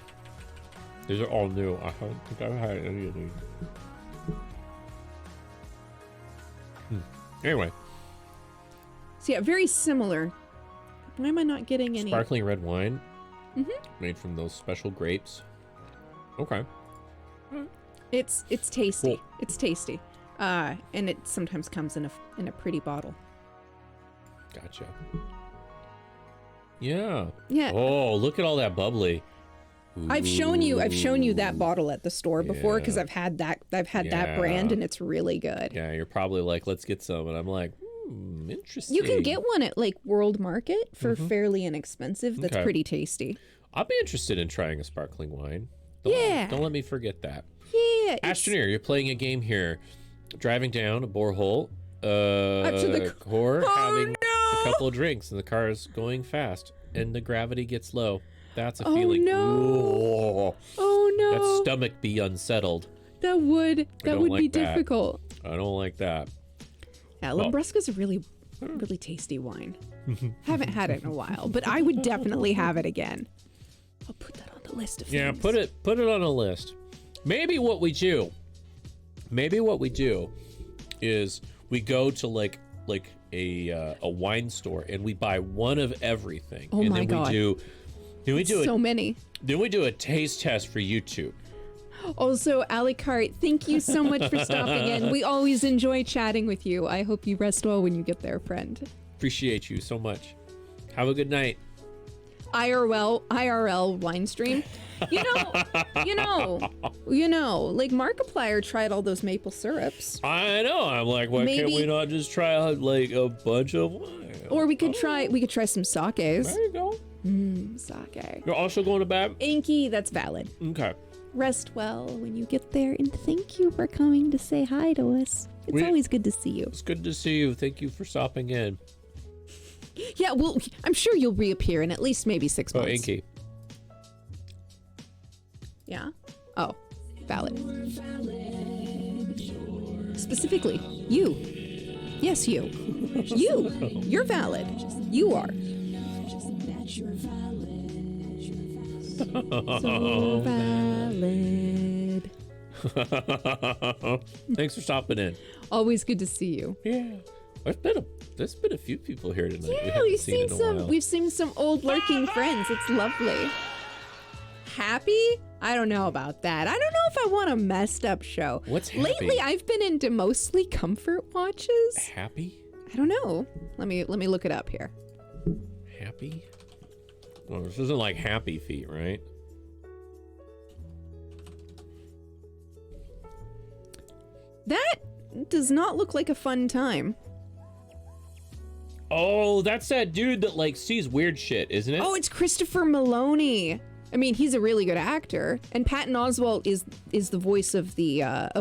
These are all new. I don't think I've had any of these. Anyway, So yeah, very similar. Why am I not getting any? sparkling red wine made from those special grapes. Okay. It's tasty. Cool. It's tasty. And it sometimes comes in a pretty bottle. Gotcha. Yeah. Yeah. Oh, look at all that bubbly. I've shown you that bottle at the store before because Yeah. I've had that Yeah. brand and it's really good. Yeah, you're probably like, let's get some. And I'm like, interesting. You can get one at like World Market for fairly inexpensive. That's Okay. pretty tasty. I'll be interested in trying a sparkling wine. Yeah. Don't let me forget that. Yeah. Astroneer, you're playing a game here. Driving down a borehole. Up to the core, Oh, having no! a couple of drinks, and the car is going fast, and the gravity gets low. That's a Oh, feeling. no. Ooh. Oh no. That stomach be unsettled. That would don't be like that. difficult. I don't like that. Yeah, Lambrusco's a really tasty wine. Haven't had it in a while, but I would definitely have it again. I'll put that on the list of Yeah, things. put it on a list. Maybe what we do is we go to like a wine store and we buy one of everything. Oh and my then God. we do So many. Then we do a taste test for YouTube. Also, Alicart, thank you so much for stopping in. We always enjoy chatting with you. I hope you rest well when you get there, friend. Appreciate you so much. Have a good night. IRL wine stream. You know, like Markiplier tried all those maple syrups. I know. I'm like, why can't Maybe- we not just try out like a bunch of wine? Or we could try some sakes. There you go. Sake. You're also going to bed? Inky, that's valid. Okay. Rest well when you get there, and thank you for coming to say hi to us. It's always good to see you. It's good to see you. Thank you for stopping in. Yeah, well, I'm sure you'll reappear in at least maybe 6 months. Oh, Inky. Yeah? Oh, valid. Specifically, you. Yes, you. You. You're valid. You are. So valid. Thanks for stopping in. Always good to see you. Yeah. There's been a few people here tonight. we Yeah, haven't we've seen seen in a while. we've seen some old lurking friends. It's lovely. Happy? I don't know about that. I don't know if I want a messed up show. What's happy? Lately I've been into mostly comfort watches. Happy? I don't know. Let me look it up here. Happy? Well, this isn't like Happy Feet, right? That does not look like a fun time. Oh, that's that dude that like sees weird shit, isn't it? Oh, it's Christopher Maloney. I mean, he's a really good actor, and Patton Oswalt is the voice of the Animal.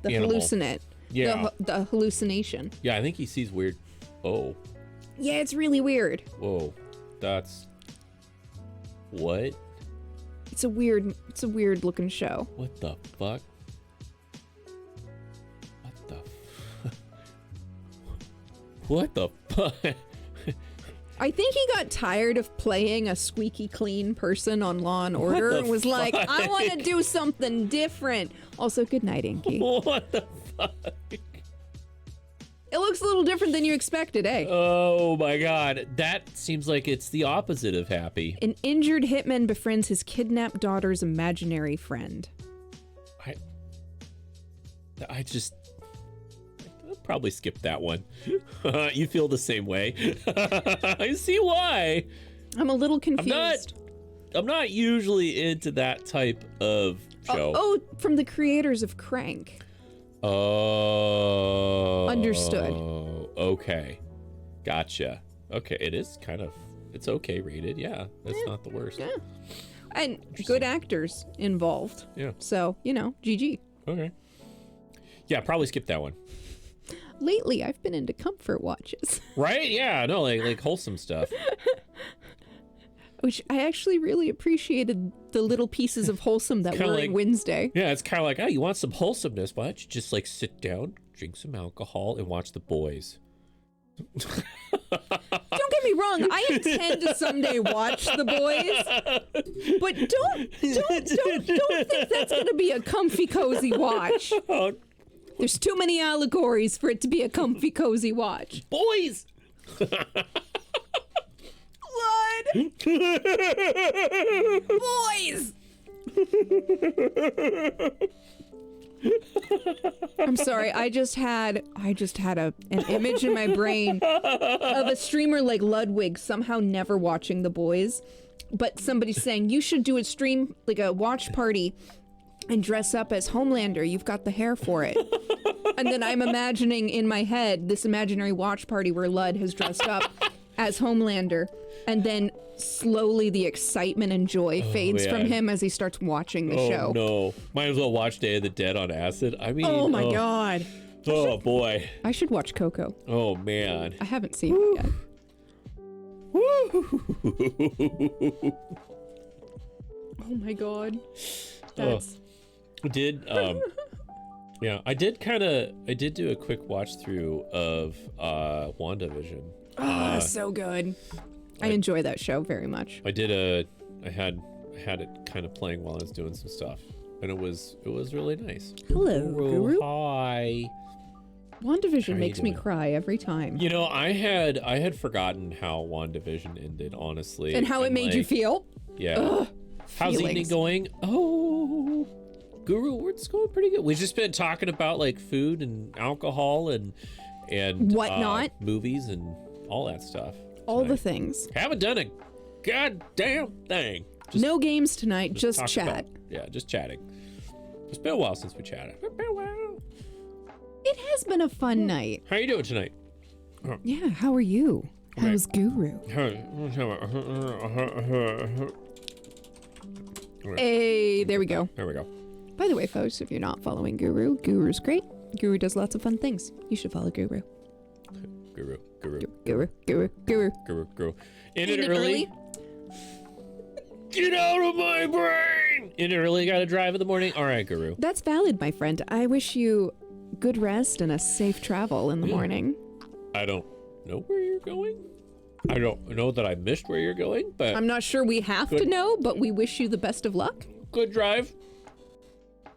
hallucinate. Yeah. The hallucination. Yeah, I think he sees weird. Oh, Yeah, it's really weird. whoa, that's what? It's a weird looking show. What the fuck? What the fuck? I think he got tired of playing a squeaky clean person on Law and Order the and was like, I want to fuck? do something different. Also, good night, Inky. What the fuck? It looks a little different than you expected, eh? Oh my god, that seems like it's the opposite of happy. An injured hitman befriends his kidnapped daughter's imaginary friend. I just I'll probably skip that one. You feel the same way. I see why. I'm a little confused. I'm not usually into that type of show. Oh, from the creators of Crank. Oh. Understood. Okay. Gotcha. Okay, it's okay rated. Yeah, that's not the worst. Yeah. And good actors involved. Yeah. So, GG. Okay. Yeah, probably skip that one. Lately, I've been into comfort watches. Right? Yeah, no, like wholesome stuff. Which I actually really appreciated the little pieces of wholesome that Kinda were like- in Wednesday. Yeah, it's kind of like, oh, you want some wholesomeness? Why don't you just like sit down, drink some alcohol, and watch The Boys? Don't get me wrong, I intend to someday watch The Boys, but don't think that's gonna be a comfy cozy watch. There's too many allegories for it to be a comfy cozy watch. Boys! Blood! Boys! I'm sorry, I just had an image in my brain of a streamer like Ludwig somehow never watching The Boys, but somebody saying you should do a stream, like a watch party, and dress up as Homelander. You've got the hair for it. And then I'm imagining in my head this imaginary watch party where Lud has dressed up as Homelander, and then slowly the excitement and joy fades from man. him as he starts watching the Oh show. no. Might as well watch Day of the Dead on acid. I mean, Oh my god. Oh boy. I should watch Coco. Oh man. I haven't seen it yet. Oh my god. That's Yeah, I did do a quick watch through of WandaVision. so good. I enjoy that show very much. I had it kind of playing while I was doing some stuff, and it was really nice. Hello, Guru. Hi. WandaVision you makes me doing? cry every time. You know, I had forgotten how WandaVision ended, honestly. And how it made you feel? Yeah. Ugh, How's the evening feelings. going? Oh, Guru, it's going pretty good. We've just been talking about like food and alcohol and Whatnot. movies and all that stuff. All the tonight. things. Haven't done a goddamn thing. Just No games tonight, just talk chat. just chatting. It's been a while since we chatted. It's been a while. It has been a fun night. How you doing tonight? Yeah, how are you? Okay. How's Guru? Hey, there we go. There we go. By the way, folks, if you're not following Guru, Guru's great. Guru does lots of fun things. You should follow Guru. Guru. In it early. Get out of my brain! In it early, gotta drive in the morning. All right, Guru. That's valid, my friend. I wish you good rest and a safe travel in the morning. I don't know where you're going. I don't know that I missed where you're going, but I'm not sure we have to Good. know, but we wish you the best of luck. good drive.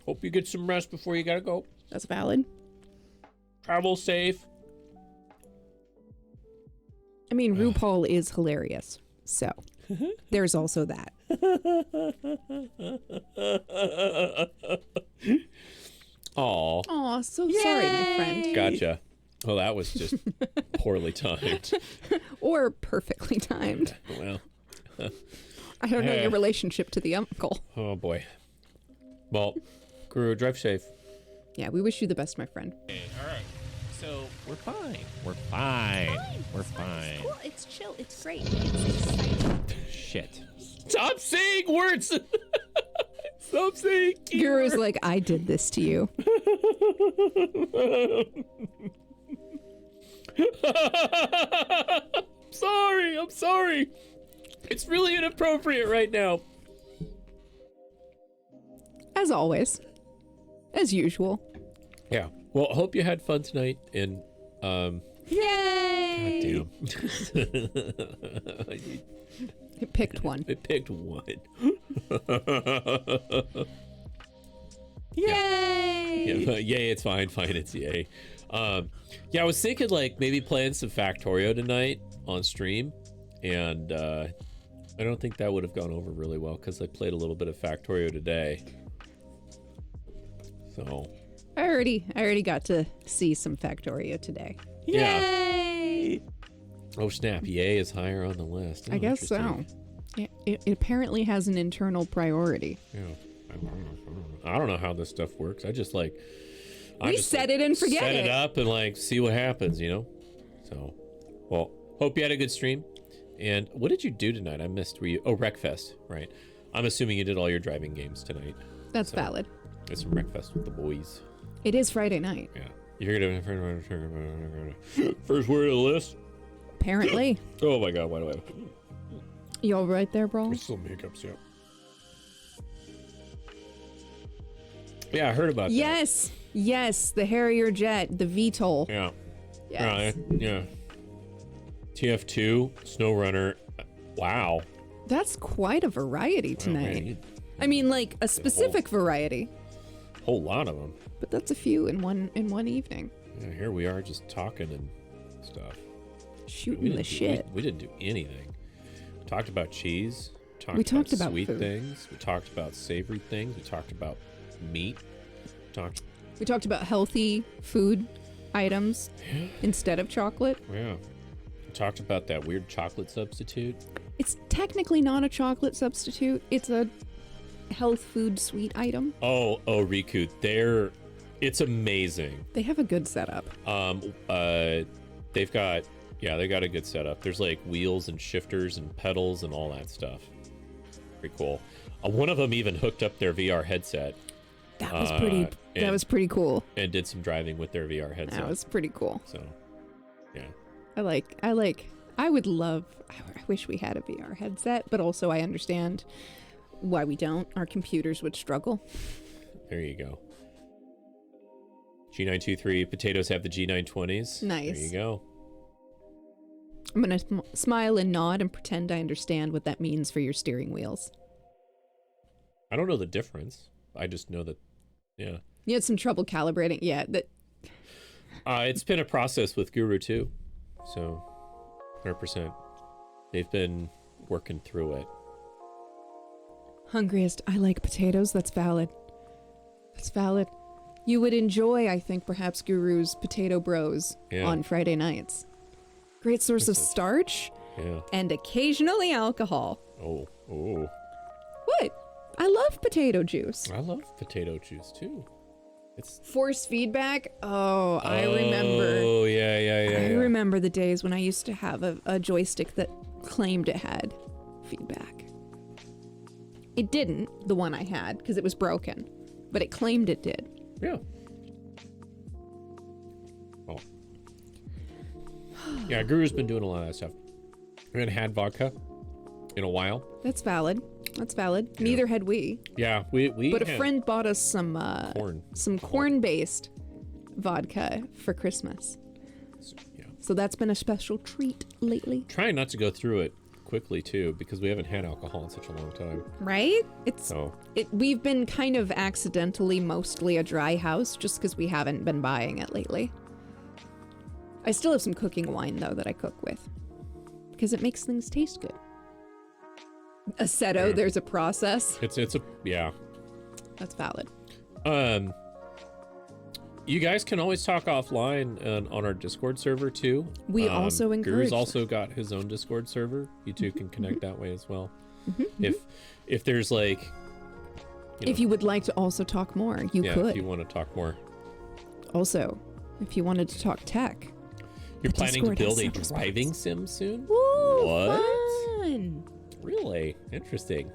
Hope you get some rest before you gotta go. That's valid. Travel safe. I mean, RuPaul is hilarious. So, there's also that. Aw. Aw, so sorry, my friend. Gotcha. Well, that was just poorly timed. Or perfectly timed. Well, I don't know your relationship to the uncle. oh boy. Well, Guru, drive safe. Yeah, we wish you the best, my friend. All right. So we're fine. We're fine. We're fine. Cool. It's chill. It's great. It's exciting. Shit. Stop saying words. Stop saying Guru's like, I did this to you. I'm sorry. It's really inappropriate right now. As always. As usual. Yeah. Well, I hope you had fun tonight. And, Yay! damn. I picked one. I picked one. Yay! Yeah, yay, it's fine, it's yay. Yeah, I was thinking like maybe playing some Factorio tonight on stream, and I don't think that would have gone over really well because I played a little bit of Factorio today. So I already got to see some Factorio today. yeah. Yay! Oh snap! Yay is higher on the list. Oh, I guess so. interesting. Yeah, it apparently has an internal priority. Yeah. I don't know how this stuff works. I just like. We set it and forget set it it. up and like see what happens, you know. So, well, hope you had a good stream. And what did you do tonight? I missed. Were you? Oh, Wreckfest, right? I'm assuming you did all your driving games tonight. That's valid. It's some Wreckfest with the boys. It is Friday night. Yeah. You're gonna first word of the list. Apparently. Oh my God! Why do I have You all right there, bro? some hiccups? Yeah. Yeah, I heard about that. Yes, the Harrier jet, the VTOL. Yeah. Yes. Yeah. TF2, SnowRunner. Wow. That's quite a variety Oh, man, tonight. you- I mean, like a specific variety, whole lot of them. but that's a few in one evening. Yeah, here we are just talking and stuff. Shooting the shit. We didn't do anything. We talked about cheese. We talked about sweet food. things. We talked about savory things. We talked about meat. We talked about healthy food items instead of chocolate. Yeah. We talked about that weird chocolate substitute. It's technically not a chocolate substitute. It's a health food sweet item. Oh, Riku. It's amazing. They have a good setup. They've got a good setup. There's like wheels and shifters and pedals and all that stuff. Pretty cool. One of them even hooked up their VR headset. That was pretty. That and- was pretty cool. And did some driving with their VR headset. That was pretty cool. So, yeah. I would love. I wish we had a VR headset, but also I understand why we don't. Our computers would struggle. There you go. G923 potatoes have the G920s. Nice. There you go. I'm going to smile and nod and pretend I understand what that means for your steering wheels. I don't know the difference. I just know that, yeah. You had some trouble calibrating. Yeah, It's been a process with Guru too. So, 100%. They've been working through it. Hungriest. I like potatoes. That's valid. That's valid. You would enjoy, I think, perhaps Guru's Potato Bros on Friday nights. Great source of starch and occasionally alcohol. Oh. What? I love potato juice. I love potato juice too. It's force feedback. Oh, I remember. Oh, yeah. I remember the days when I used to have a joystick that claimed it had feedback. It didn't, the one I had, because it was broken, but it claimed it did. Yeah. Oh. Yeah, Guru's been doing a lot of that stuff. We haven't had vodka in a while. That's valid. That's valid. Yeah. Neither had we. Yeah, we But a friend bought us some corn-based vodka for Christmas. Yeah. So that's been a special treat lately. Trying not to go through it quickly too, because we haven't had alcohol in such a long time. Right? We've been kind of accidentally mostly a dry house just because we haven't been buying it lately. I still have some cooking wine though that I cook with because it makes things taste good. Aceto, there's a process. It's a That's valid. You guys can always talk offline on our Discord server too. We also encourage. Guru's also got his own Discord server. You two can connect that way as well. If there's like, if you would like to also talk more, you could. If you want to talk more. Also, if you wanted to talk tech. You're planning to build a driving sim soon? Woo, what? Fun. Really? Interesting.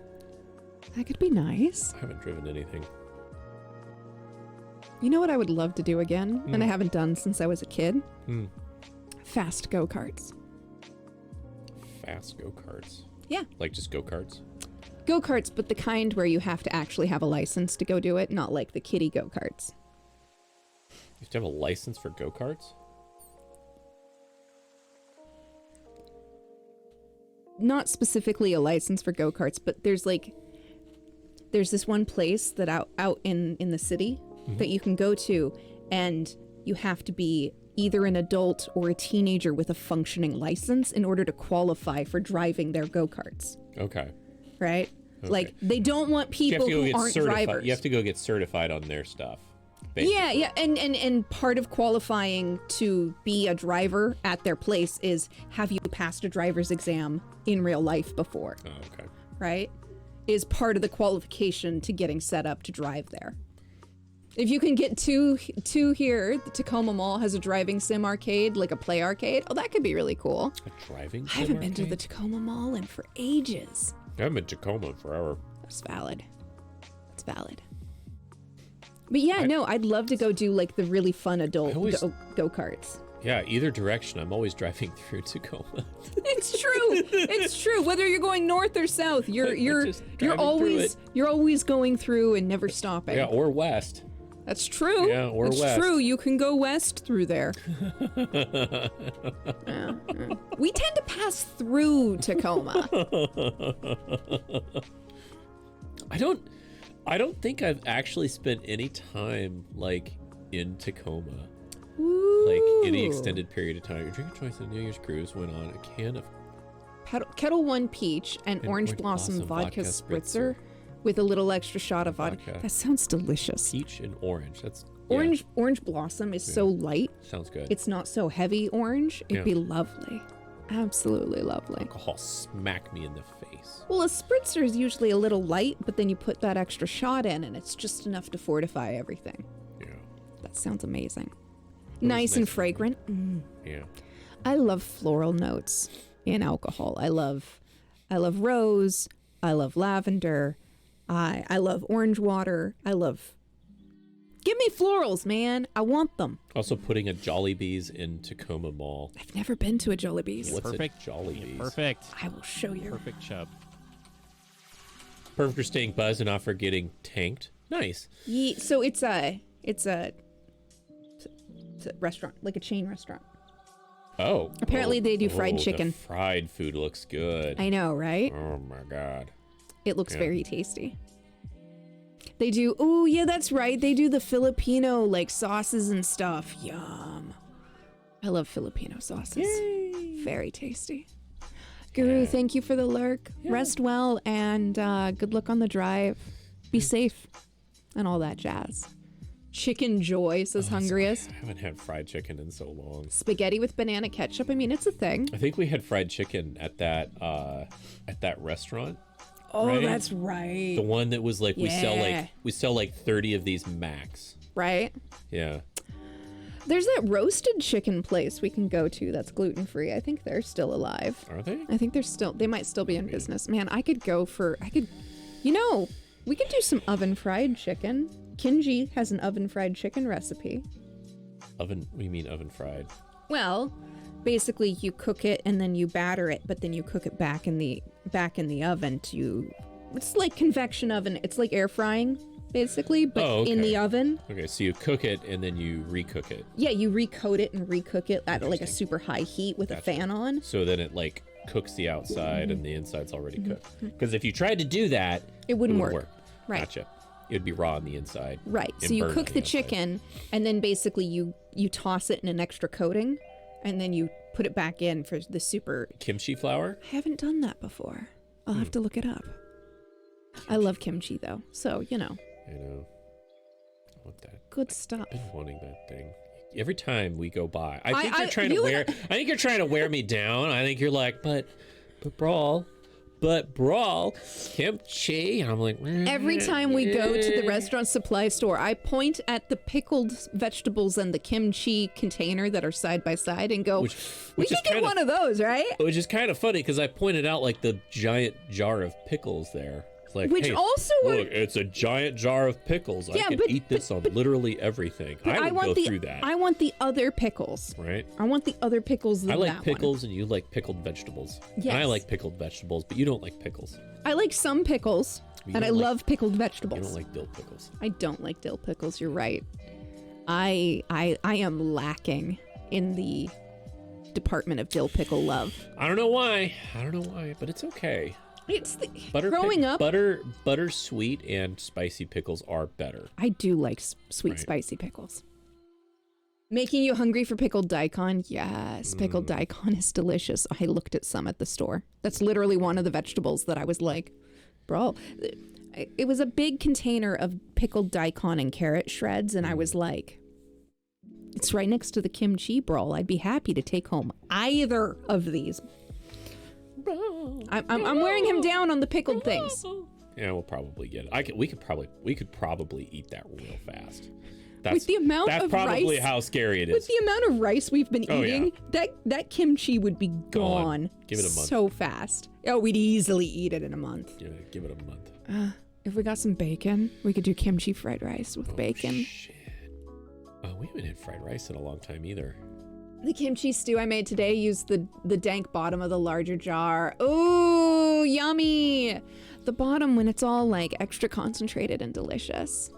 That could be nice. I haven't driven anything. You know what I would love to do again, and I haven't done since I was a kid? Fast go-karts. Fast go-karts? Yeah. Like just go-karts? Go-karts, but the kind where you have to actually have a license to go do it, not like the kiddie go-karts. You have to have a license for go-karts? Not specifically a license for go-karts, but there's this one place that out in the city that you can go to, and you have to be either an adult or a teenager with a functioning license in order to qualify for driving their go-karts. Okay. Right? Okay. Like, they don't want people who aren't drivers. You have to go get certified on their stuff. Basically. Yeah. And part of qualifying to be a driver at their place is, have you passed a driver's exam in real life before? Oh, okay. Right? Is part of the qualification to getting set up to drive there. If you can get two here, the Tacoma Mall has a driving sim arcade, like a play arcade. Oh, that could be really cool. A driving sim I haven't arcade? been to the Tacoma Mall for ages. I haven't been to Tacoma forever. That's valid. It's valid. But yeah, no, I'd love to go do like the really fun adult go-karts. Yeah, either direction. I'm always driving through Tacoma. It's true. It's true. Whether you're going north or south, you're always going through and never stopping. Yeah, or west. That's true. Yeah, or That's west. true. You can go west through there. We tend to pass through Tacoma. I don't think I've actually spent any time like in Tacoma. Ooh. Like any extended period of time. Your drink of choice on New Year's cruise went on a can of Kettle One peach and Orange Blossom vodka spritzer with a little extra shot of vodka. That sounds delicious. Peach and orange. That's Orange Blossom is so light. Sounds good. It's not so heavy orange. It'd be lovely. Absolutely lovely. Alcohol smack me in the face. Well, a spritzer is usually a little light, but then you put that extra shot in and it's just enough to fortify everything. Yeah. That sounds amazing. Nice and fragrant. Yeah. I love floral notes in alcohol. I love rose. I love lavender. I love orange water. Give me florals, man. I want them. Also putting a Jollibee's in Tacoma Mall. I've never been to a Jollibee's. What's perfect a Jollibee's? Perfect. I will show you. Perfect chub. Perfect for staying buzzed and not for getting tanked. Nice. So it's a restaurant, like a chain restaurant. Oh. Apparently they do fried the chicken. fried food looks good. I know, right? Oh my god. It looks very tasty. They do, oh yeah, that's right. They do the Filipino like sauces and stuff. Yum. I love Filipino sauces. Yay. Very tasty. Guru, thank you for the lurk. Yeah. Rest well and good luck on the drive. Be safe and all that jazz. Chicken Joy says Hungriest. I haven't had fried chicken in so long. Spaghetti with banana ketchup. I mean, it's a thing. I think we had fried chicken at that restaurant. Oh, right? that's right. The one that was like we sell like 30 of these max. Right? Yeah. There's that roasted chicken place we can go to that's gluten-free. I think they're still alive. Are they? I think they might still be in business. Man, we could do some oven fried chicken. Kinji has an oven fried chicken recipe. Oven? What do you mean oven fried? Well, basically you cook it and then you batter it, but then you cook it back in the oven it's like convection oven. It's like air frying, basically, but in the oven. Okay, so you cook it and then you recook it. Yeah, you recoat it and recook it at like a super high heat with a fan on. So then it like cooks the outside and the inside's already cooked. Because if you tried to do that, it wouldn't work. Right. Gotcha. It'd be raw on the inside. Right. So you cook the chicken and then basically you toss it in an extra coating and then you put it back in for the super kimchi flour? I haven't done that before. I'll have to look it up. I love kimchi though. So, I know. I want that. Good stuff. I've been wanting that thing. Every time we go by, I think you're trying to wear me down. I think you're like, but Brawl, kimchi. And I'm like, every time we go to the restaurant supply store, I point at the pickled vegetables and the kimchi container that are side by side and go, we could get one of those, right? Which is kind of funny because I pointed out like the giant jar of pickles there. It's like, which hey, also look, it's a giant jar of pickles. I can eat this on literally everything. I would go through that. I want the other pickles. Right? I want the other pickles than that one. I like pickles and you like pickled vegetables. Yes. And I like pickled vegetables, but you don't like pickles. I like some pickles, and I love pickled vegetables. You don't like dill pickles. I don't like dill pickles. You're right. I am lacking in the department of dill pickle love. I don't know why, but it's okay. It's growing up. Butter sweet and spicy pickles are better. I do like sweet spicy pickles. Making you hungry for pickled daikon? Yes, pickled daikon is delicious. I looked at some at the store. That's literally one of the vegetables that I was like, bro. It was a big container of pickled daikon and carrot shreds, and I was like, it's right next to the kimchi, bro. I'd be happy to take home either of these. I'm wearing him down on the pickled things. Yeah, we'll probably get it. We could probably eat that real fast. With the amount that's of probably rice, how scary it is. With the amount of rice we've been eating, that kimchi would be gone. Give it a month. So fast. Oh, we'd easily eat it in a month. Yeah, give it a month. If we got some bacon, we could do kimchi fried rice with bacon. Shit. We haven't had fried rice in a long time either. The kimchi stew I made today used the dank bottom of the larger jar. Ooh, yummy! The bottom when it's all like extra concentrated and delicious.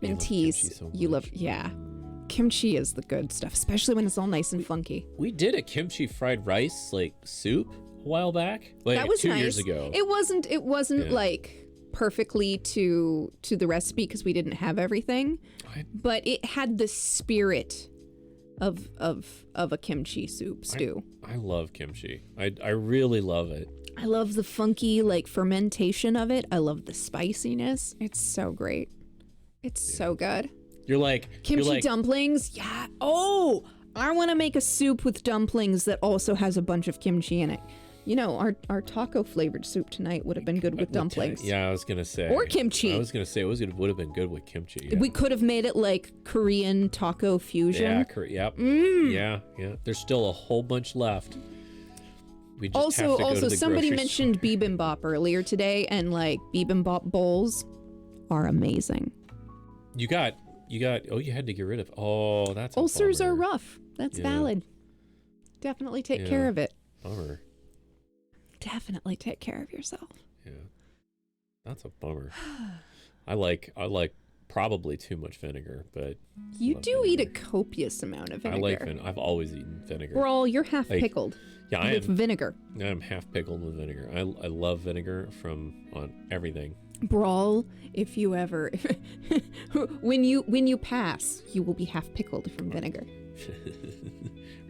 Minties, you love, yeah. Kimchi is the good stuff, especially when it's all nice and funky. We did a kimchi fried rice like soup a while back. Like that was 2 nice. years ago. It wasn't like perfectly to the recipe because we didn't have everything, but it had the spirit of a kimchi stew. I love kimchi. I really love it. I love the funky like fermentation of it. I love the spiciness. It's so great. It's so good. You're like kimchi dumplings. Yeah. Oh, I want to make a soup with dumplings that also has a bunch of kimchi in it. You know, our taco flavored soup tonight would have been good with dumplings. Yeah, I was gonna say. Or kimchi. I was gonna say would have been good with kimchi. Yeah. We could have made it like Korean taco fusion. Yeah, yep. Yeah. There's still a whole bunch left. We just have to go to the somebody mentioned bibimbap earlier today, and like bibimbap bowls are amazing. You had to get rid of. Oh, that's ulcers are rough. That's valid. Definitely take care of it. Bummer. Definitely take care of yourself. Yeah. That's a bummer. I like probably too much vinegar, but You love do vinegar. eat a copious amount of vinegar. I like vinegar. I've always eaten vinegar. Brawl, you're half Like, pickled. Yeah, I with am. vinegar. I'm half pickled with vinegar. I love vinegar on everything. Brawl, if you ever when you pass, you will be half pickled from vinegar.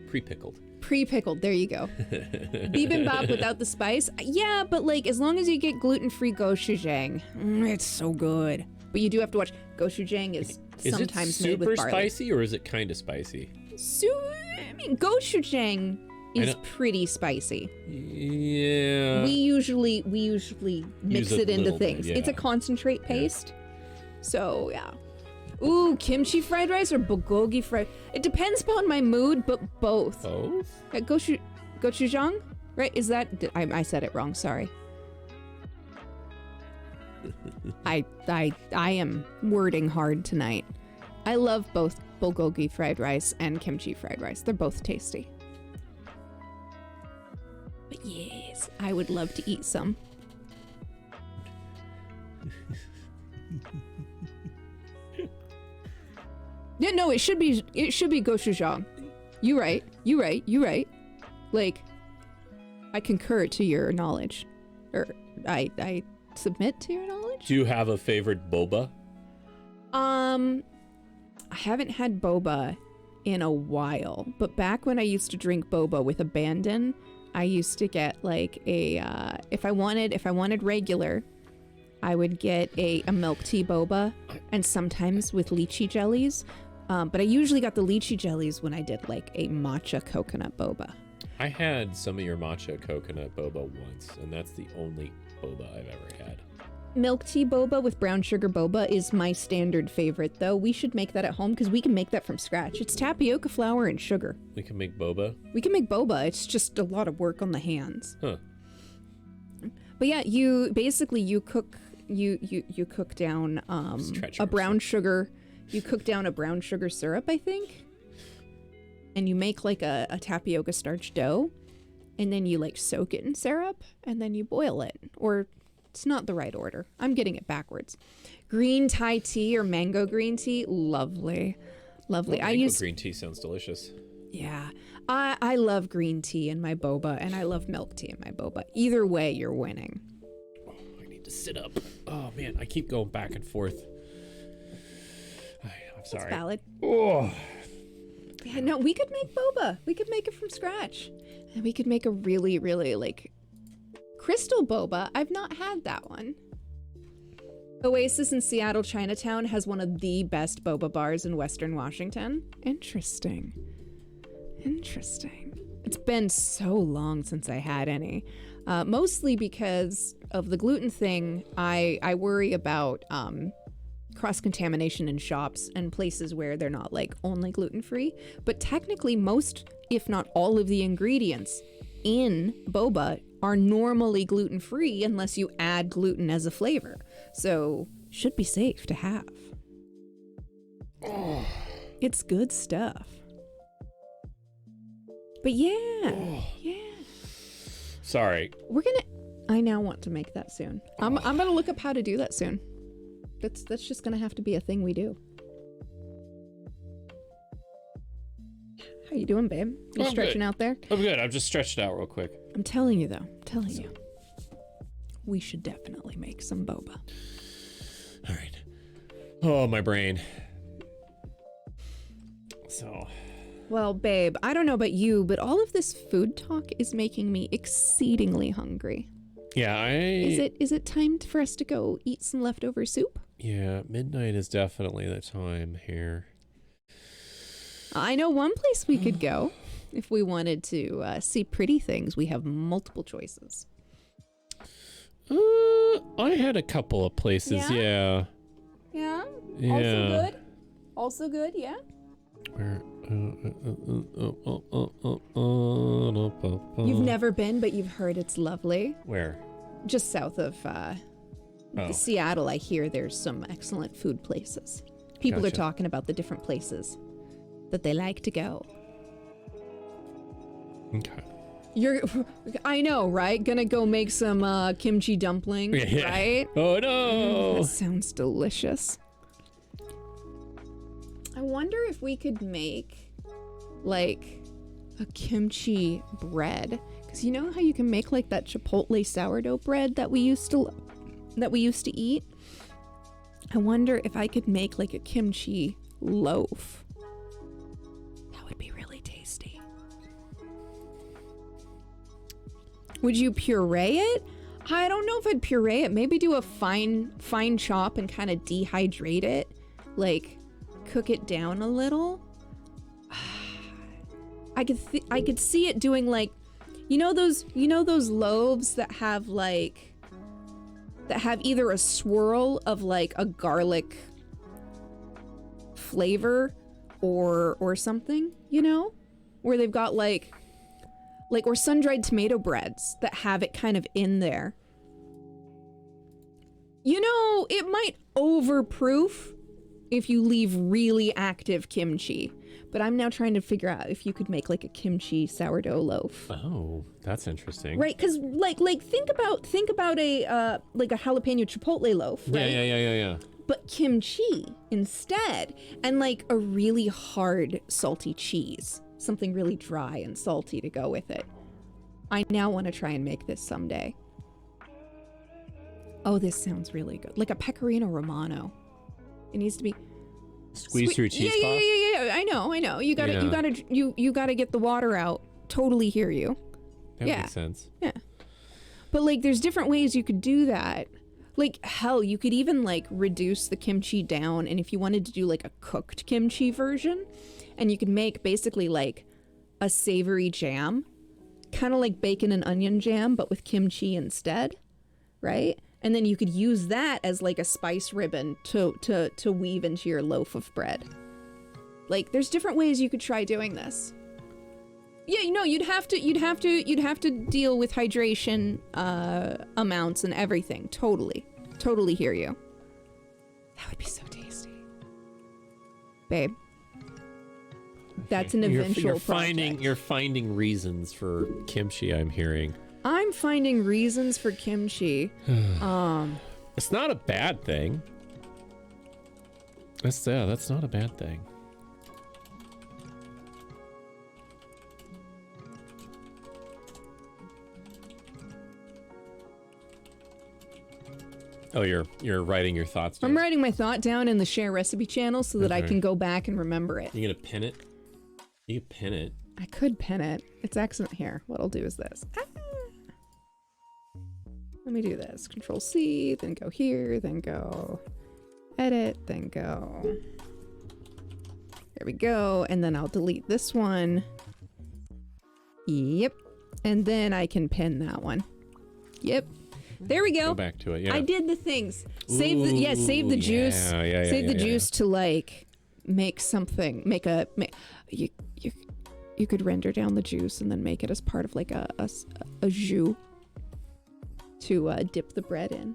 Pre-pickled. Pre-pickled, there you go. Bibimbap without the spice? Yeah, but like as long as you get gluten-free gochujang, it's so good. But you do have to watch. Gochujang is sometimes it made with super barley. spicy or is it kind of spicy? I mean, gochujang is pretty spicy. Yeah. We usually mix Use a it into little bit, things. yeah. It's a concentrate paste. So, yeah. Ooh, kimchi fried rice or bulgogi fried. It depends upon my mood, but both. Both? Gochujang? Right? Is that I said it wrong, sorry. I am wording hard tonight. I love both bulgogi fried rice and kimchi fried rice. They're both tasty. But yes, I would love to eat some. Yeah, no, it should be gochujang. You right. Like, I concur to your knowledge. Or I submit to your knowledge? Do you have a favorite boba? I haven't had boba in a while, but back when I used to drink boba with abandon, I used to get like a if I wanted regular, I would get a milk tea boba, and sometimes with lychee jellies. But I usually got the lychee jellies when I did like a matcha coconut boba. I had some of your matcha coconut boba once, and that's the only boba I've ever had. Milk tea boba with brown sugar boba is my standard favorite, though. We should make that at home because we can make that from scratch. It's tapioca flour and sugar. We can make boba? We can make boba. It's just a lot of work on the hands. Huh. But yeah, you cook down a brown sugar. You cook down a brown sugar syrup, I think. And you make like a tapioca starch dough, and then you like soak it in syrup, and then you boil it. Or it's not the right order. I'm getting it backwards. Green Thai tea or mango green tea, lovely. Lovely. Mango green tea sounds delicious. Yeah. I love green tea in my boba, and I love milk tea in my boba. Either way, you're winning. Oh, I need to sit up. Oh man, I keep going back and forth. I'm sorry. It's valid. Oh. Yeah, no, we could make boba. We could make it from scratch. And we could make a really, really, like, crystal boba. I've not had that one. Oasis in Seattle Chinatown has one of the best boba bars in Western Washington. Interesting. It's been so long since I had any. Mostly because of the gluten thing, I worry about cross-contamination in shops and places where they're not like only gluten-free. But technically most, if not all of the ingredients in boba are normally gluten-free unless you add gluten as a flavor. So should be safe to have. Oh. It's good stuff. But yeah. Sorry. I now want to make that soon. I'm gonna look up how to do that soon. That's just gonna have to be a thing we do. How you doing, babe? You I'm stretching good. out there? I'm good. I've just stretched it out real quick. I'm telling you though. We should definitely make some boba. All right. Oh, my brain. So. Well, babe, I don't know about you, but all of this food talk is making me exceedingly hungry. Yeah, Is it time for us to go eat some leftover soup? Yeah, midnight is definitely the time here. I know one place we could go if we wanted to see pretty things. We have multiple choices. I had a couple of places, yeah. Yeah? Yeah. Also good, yeah? Where? You've never been, but you've heard it's lovely. Where? Just south of Seattle, I hear there's some excellent food places. People are Gotcha. talking about the different places that they like to go. Okay. I know, right? Gonna go make some kimchi dumplings, Yeah. right? Oh no! That sounds delicious. I wonder if we could make like a kimchi bread, because you know how you can make like that chipotle sourdough bread that we used to eat. I wonder if I could make like a kimchi loaf. That would be really tasty. Would you puree it? I don't know if I'd puree it. Maybe do a fine chop and kind of dehydrate it. Like cook it down a little. I could see it doing like, you know those loaves that have either a swirl of like a garlic flavor or something, you know, where they've got like or sun-dried tomato breads that have it kind of in there. You know, it might overproof if you leave really active kimchi, but I'm now trying to figure out if you could make like a kimchi sourdough loaf. Oh, that's interesting. Right, because like think about a like a jalapeno chipotle loaf, right? Yeah. But kimchi instead, and like a really hard salty cheese, something really dry and salty to go with it. I now want to try and make this someday. Oh, this sounds really good. Like a pecorino romano. It needs to be Squeeze through cheesecloth? Yeah. I know. You gotta get the water out. Totally hear you. That makes sense. Yeah. But like there's different ways you could do that. Like hell, you could even like reduce the kimchi down, and if you wanted to do like a cooked kimchi version, and you could make basically like a savory jam, kind of like bacon and onion jam, but with kimchi instead, right? And then you could use that as like a spice ribbon to weave into your loaf of bread. Like there's different ways you could try doing this. Yeah, you know, you'd have to deal with hydration amounts and everything. Totally hear you. That would be so tasty, babe. That's an eventual project. You're finding reasons for kimchi, I'm hearing. I'm finding reasons for kimchi. It's not a bad thing. That's not a bad thing. Oh, you're writing your thoughts down. I'm writing my thought down in the share recipe channel so that I can go back and remember it. You gonna pin it? You can pin it. I could pin it. It's excellent here. What I'll do is this. Let me do this. Control C, then go here, then go edit, then go. There we go. And then I'll delete this one. Yep. And then I can pin that one. Yep. There we go. Go back to it. Yeah. I did the things. Save the juice. Save the juice to like make something. You could render down the juice and then make it as part of like a jus to dip the bread in.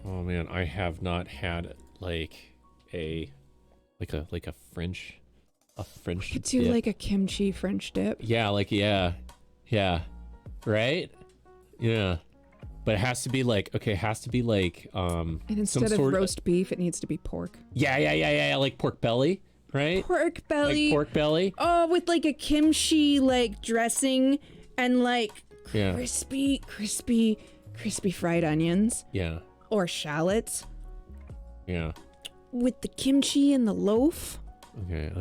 Oh man, I have not had like a French We could do dip. like a kimchi French dip. Yeah, right? Yeah. But it has to be like And instead of sort roast beef, it needs to be pork. Yeah, like pork belly, right? Pork belly. Like pork belly. Oh, with like a kimchi like dressing and like Yeah. crispy fried onions Yeah. or shallots Yeah. with the kimchi and the loaf. Okay.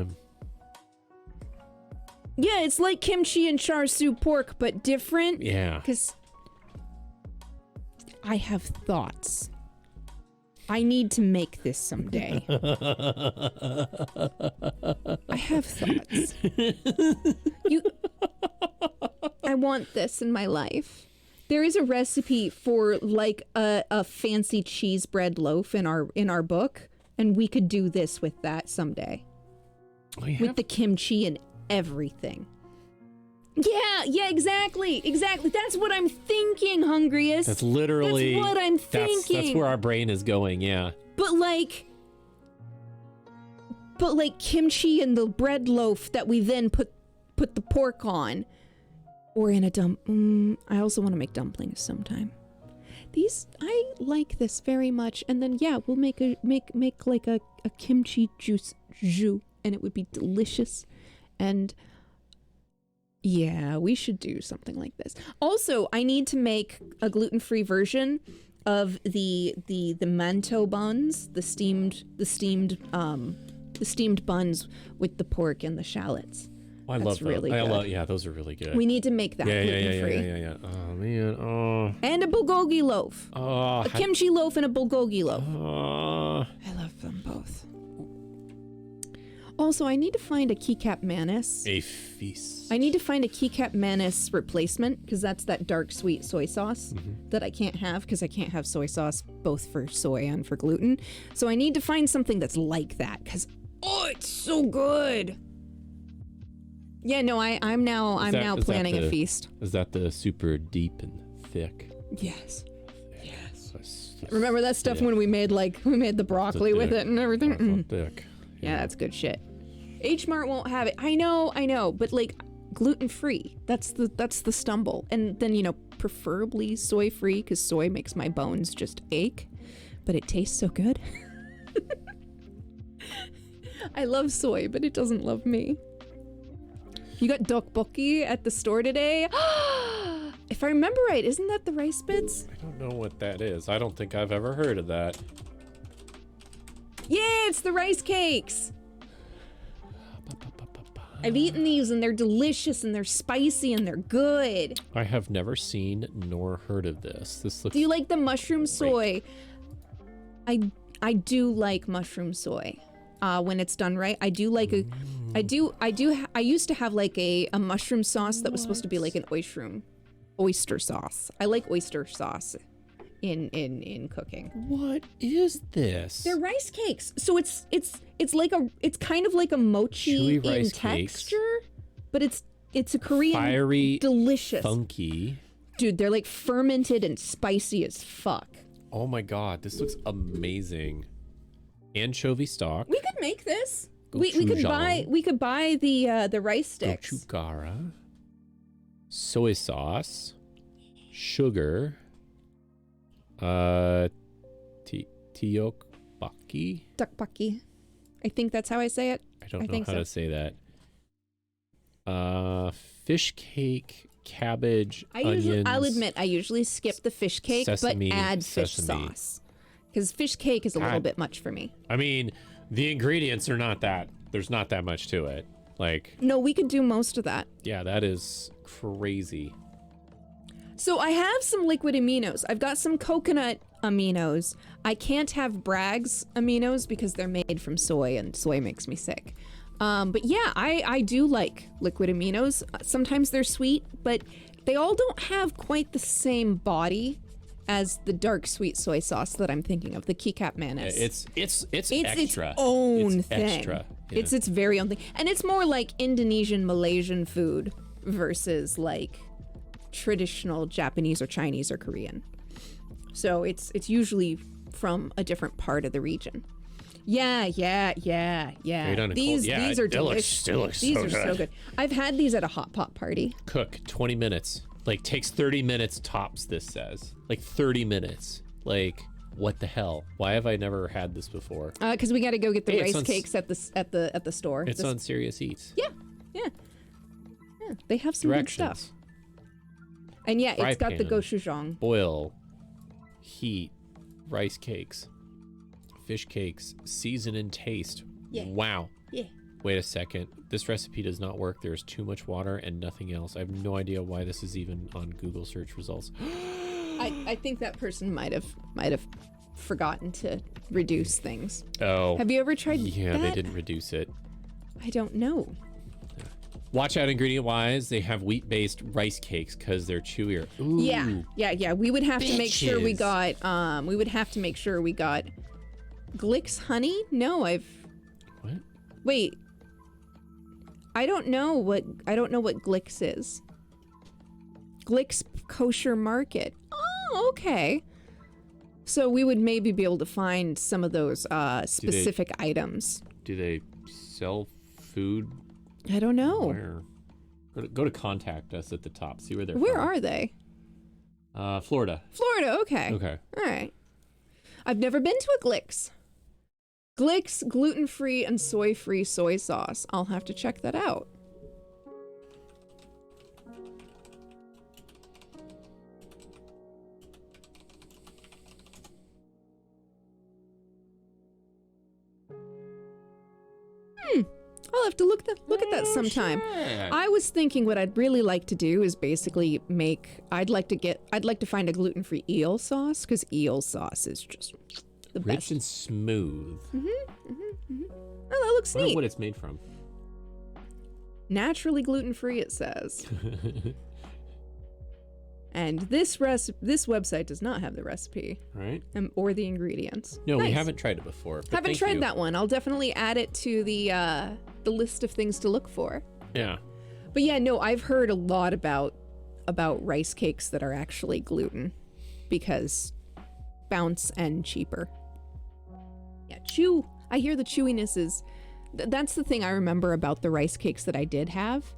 Yeah, it's like kimchi and char siu pork, but different. Yeah. Because I have thoughts. I need to make this someday. I have thoughts. I want this in my life. There is a recipe for like a fancy cheese bread loaf in our book, and we could do this with that someday. With the kimchi and everything. Yeah, exactly. That's what I'm thinking, Hungriest. That's literally That's what I'm thinking. That's where our brain is going, yeah. But like kimchi and the bread loaf that we then put the pork on. Or in a I also want to make dumplings sometime. I like this very much. And then yeah, we'll make like a kimchi juice jus, and it would be delicious. And yeah, we should do something like this. Also, I need to make a gluten-free version of the manto buns, the steamed buns with the pork and the shallots. I love those. Really good. Yeah, those are really good. We need to make that gluten-free. Yeah. Oh man. Oh. And a bulgogi loaf. Oh. A kimchi loaf and a bulgogi loaf. Oh. I love them both. Also, I need to find a keycap Manus. A feast. I need to find a keycap Manus replacement, because that's that dark sweet soy sauce that I can't have, because I can't have soy sauce both for soy and for gluten. So I need to find something that's like that, because it's so good. Yeah, no, I'm now planning a feast. Is that the super deep and thick? Yes. Yes. Remember that stuff when we made the broccoli with it and everything? Thick. Yeah, that's good shit. H Mart won't have it. I know, but like gluten free. That's the stumble. And then, preferably soy free, because soy makes my bones just ache, but it tastes so good. I love soy, but it doesn't love me. You got tteokbokki at the store today? If I remember right, isn't that the rice bits? I don't know what that is. I don't think I've ever heard of that. Yeah, it's the rice cakes. I've eaten these and they're delicious and they're spicy and they're good. I have never seen nor heard of this. This looks. Do you like the mushroom soy? I do like mushroom soy. When it's done right, I do like a. I used to have like a mushroom sauce that was supposed to be like an oyster sauce. I like oyster sauce in cooking. What is this? They're rice cakes. So it's kind of like a mochi Chewy rice in texture, cakes. but it's a Korean Fiery, delicious. funky. Dude, they're like fermented and spicy as fuck. Oh my god, this looks amazing. Anchovy stock. We could make this. We could buy the rice sticks. Gochujara. Soy sauce. Sugar. Tteokbokki. Tteokbokki. I think that's how I say it. I don't know how to say that. Fish cake, cabbage, onions. I'll admit, I usually skip the fish cake, sesame, but add fish sesame. sauce. Because fish cake is a little bit much for me. I mean, the ingredients are not that. There's not that much to it. Like. No, we could do most of that. Yeah, that is crazy. So I have some liquid aminos. I've got some coconut aminos. I can't have Bragg's aminos because they're made from soy, and soy makes me sick. But yeah, I do like liquid aminos. Sometimes they're sweet, but they all don't have quite the same body as the dark sweet soy sauce that I'm thinking of, the keycap Manus. It's extra. its own thing. Extra. Yeah. It's its very own thing. And it's more like Indonesian, Malaysian food versus like traditional Japanese or Chinese or Korean. So it's usually from a different part of the region. Yeah. These are delicious. These are so good. I've had these at a hot pot party. Cook 20 minutes. Like takes 30 minutes tops, this says. Like 30 minutes. Like what the hell? Why have I never had this before? Because we got to go get the rice cakes at the store. It's on Serious Eats. Yeah. They have some good stuff. And yeah, it's got the gochujang. Boil, heat, rice cakes, fish cakes, season and taste. Yeah. Wow. Yeah. Wait a second. This recipe does not work. There's too much water and nothing else. I have no idea why this is even on Google search results. I think that person might have forgotten to reduce things. Oh. Have you ever tried Yeah, that? they didn't reduce it. I don't know. Watch out ingredient-wise. They have wheat-based rice cakes because they're chewier. Ooh. Yeah. We would have to make sure we Bitches. got. We would have to make sure we got Glicks honey. No, What? Wait. I don't know what Glicks is. Glicks Kosher Market. Oh, okay. So we would maybe be able to find some of those specific items. Do they sell food? I don't know. Where? Go to contact us at the top. See where they're Where from. are they? Florida. Florida, okay. Okay. All right. I've never been to a Glicks. Glicks gluten-free and soy-free soy sauce. I'll have to check that out. I'll have to look at that sometime. Sure. I was thinking what I'd really like to do is basically I'd like to find a gluten-free eel sauce, because eel sauce is just the Rich best. and smooth. Oh, that looks I wonder neat. what it's made from. Naturally gluten-free, it says. And this website does not have the recipe Right? or the ingredients. No, we Nice. haven't tried it before. But Haven't thank tried you. that one. I'll definitely add it to the list of things to look for. Yeah. But yeah, no, I've heard a lot about rice cakes that are actually gluten because bounce and cheaper. Yeah, chew. I hear the chewiness is that's the thing I remember about the rice cakes that I did have.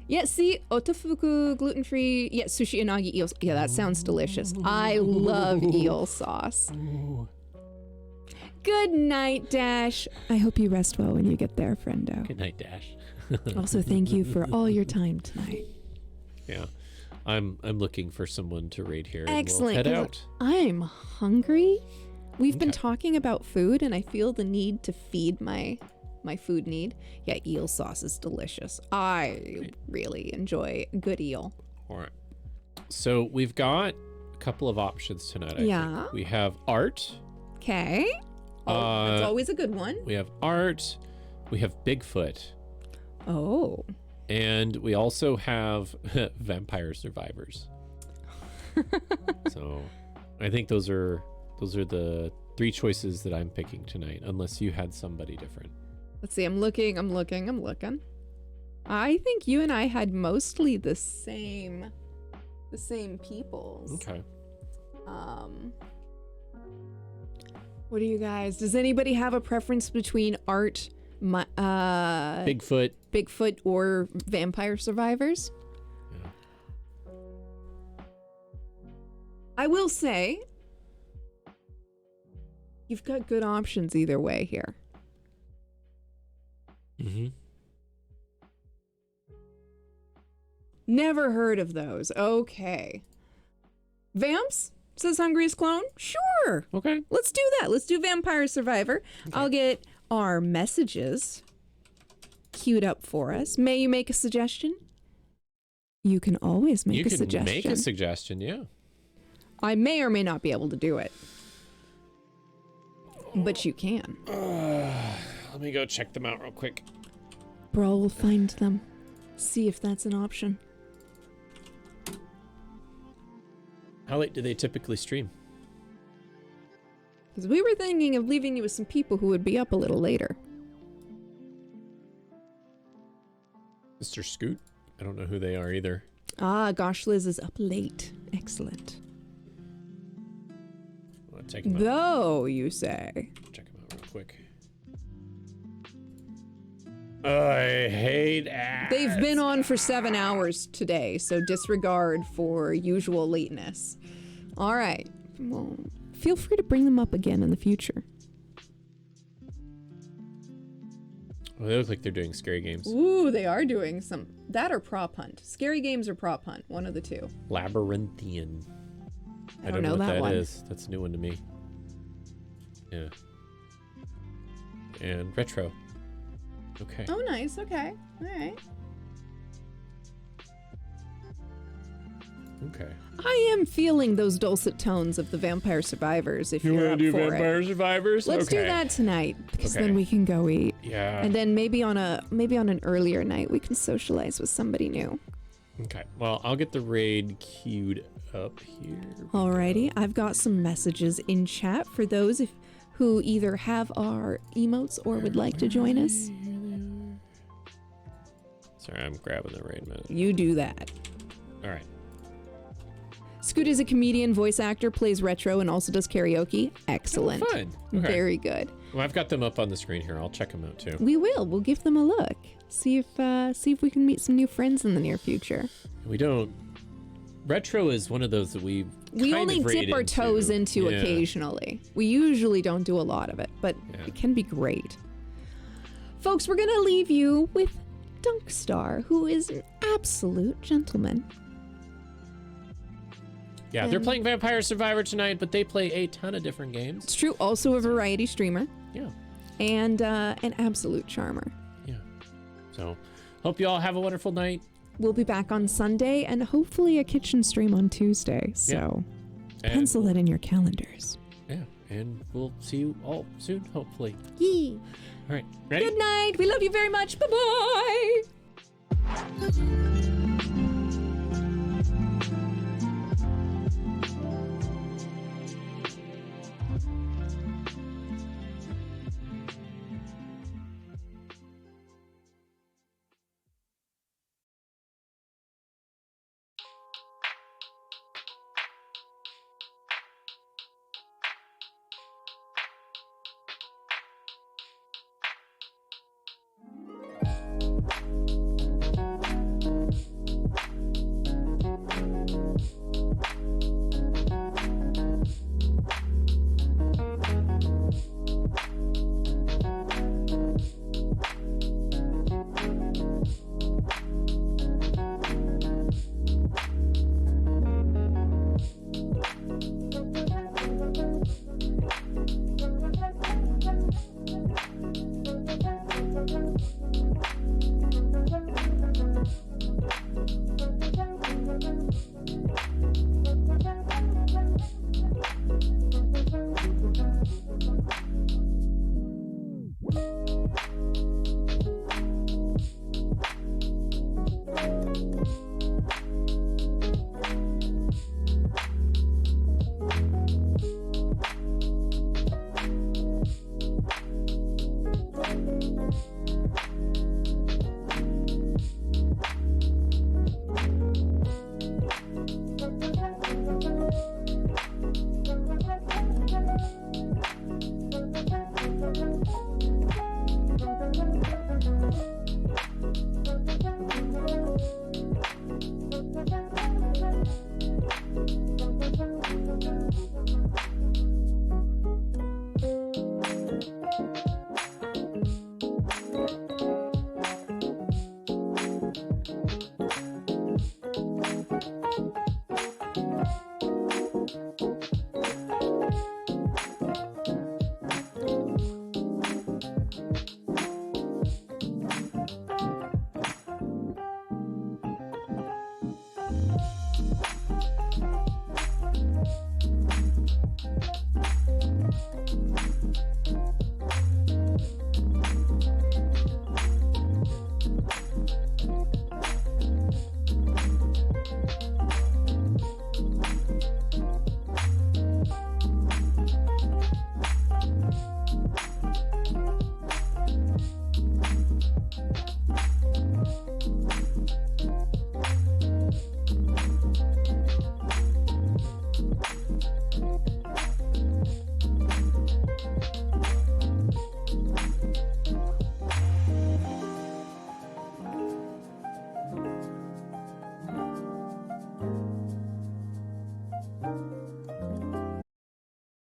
Yeah, see, otofuku, gluten-free, yeah, sushi inagi eel. Yeah, that sounds delicious. I love eel sauce. Good night, Dash. I hope you rest well when you get there, friendo. Good night, Dash. Also, thank you for all your time tonight. Yeah. I'm looking for someone to raid here. Excellent. And we'll head 'cause out. I'm hungry. We've been Okay. talking about food, and I feel the need to feed my food need. Yeah, eel sauce is delicious. I really enjoy good eel. All right. So we've got a couple of options tonight. I Yeah. think. We have art. Okay. Oh, that's Uh, always a good one. We have art. We have Bigfoot. Oh. And we also have Vampire Survivors. So I think those are the three choices that I'm picking tonight, unless you had somebody different. Let's see. I'm looking. I think you and I had mostly the same peoples. Okay. What do you guys? Does anybody have a preference between art, Bigfoot. Bigfoot, or Vampire Survivors? Yeah. I will say, you've got good options either way here. Mm-hmm. Never heard of those. Okay. Vamps? Says Hungriest Clone? Sure. Okay. Let's do that. Let's do Vampire Survivor. Okay. I'll get our messages queued up for us. May you make a suggestion? You can always make a suggestion. You can make a suggestion, yeah. I may or may not be able to do it. But you can. Let me go check them out real quick. Brawl will find them. See if that's an option. How late do they typically stream? Because we were thinking of leaving you with some people who would be up a little later. Mr. Scoot? I don't know who they are either. Ah, Gosh Liz is up late. Excellent. I'll check them out. Though, you say. Check them out real quick. I hate ads. They've been on for 7 hours today, so disregard for usual lateness. All right. Well, feel free to bring them up again in the future. Well, they look like they're doing scary games. Ooh, they are doing some. That or prop hunt. Scary games or prop hunt. One of the two. Labyrinthian. I don't know what that that one. is. That's a new one to me. Yeah. And retro. Okay. Oh, nice. Okay. All right. Okay. I am feeling those dulcet tones of the Vampire Survivors if you're up for it. Survivors? Let's do that tonight, because then we can go eat. Yeah. And then maybe on an earlier night we can socialize with somebody new. Okay. Well, I'll get the raid queued up here. Alrighty, I've got some messages in chat for those who either have our emotes or would like to join us. Sorry, I'm grabbing the raid minute. You do that. All right. Scoot is a comedian, voice actor, plays retro, and also does karaoke. Excellent. Oh, fun. Okay. Very good. Well, I've got them up on the screen here. I'll check them out too. We will. We'll give them a look. See if we can meet some new friends in the near future. We don't. Retro is one of those that we only dip our toes into occasionally. We usually don't do a lot of it, but it can be great. Folks, we're going to leave you with Dunkstar, who is an absolute gentleman. Yeah, they're playing Vampire Survivor tonight, but they play a ton of different games. It's true. Also a variety streamer. Yeah. And an absolute charmer. Yeah. So, hope you all have a wonderful night. We'll be back on Sunday and hopefully a kitchen stream on Tuesday. So, pencil that in your calendars. Yeah, and we'll see you all soon, hopefully. Yee. All right, ready? Good night. We love you very much. Bye-bye.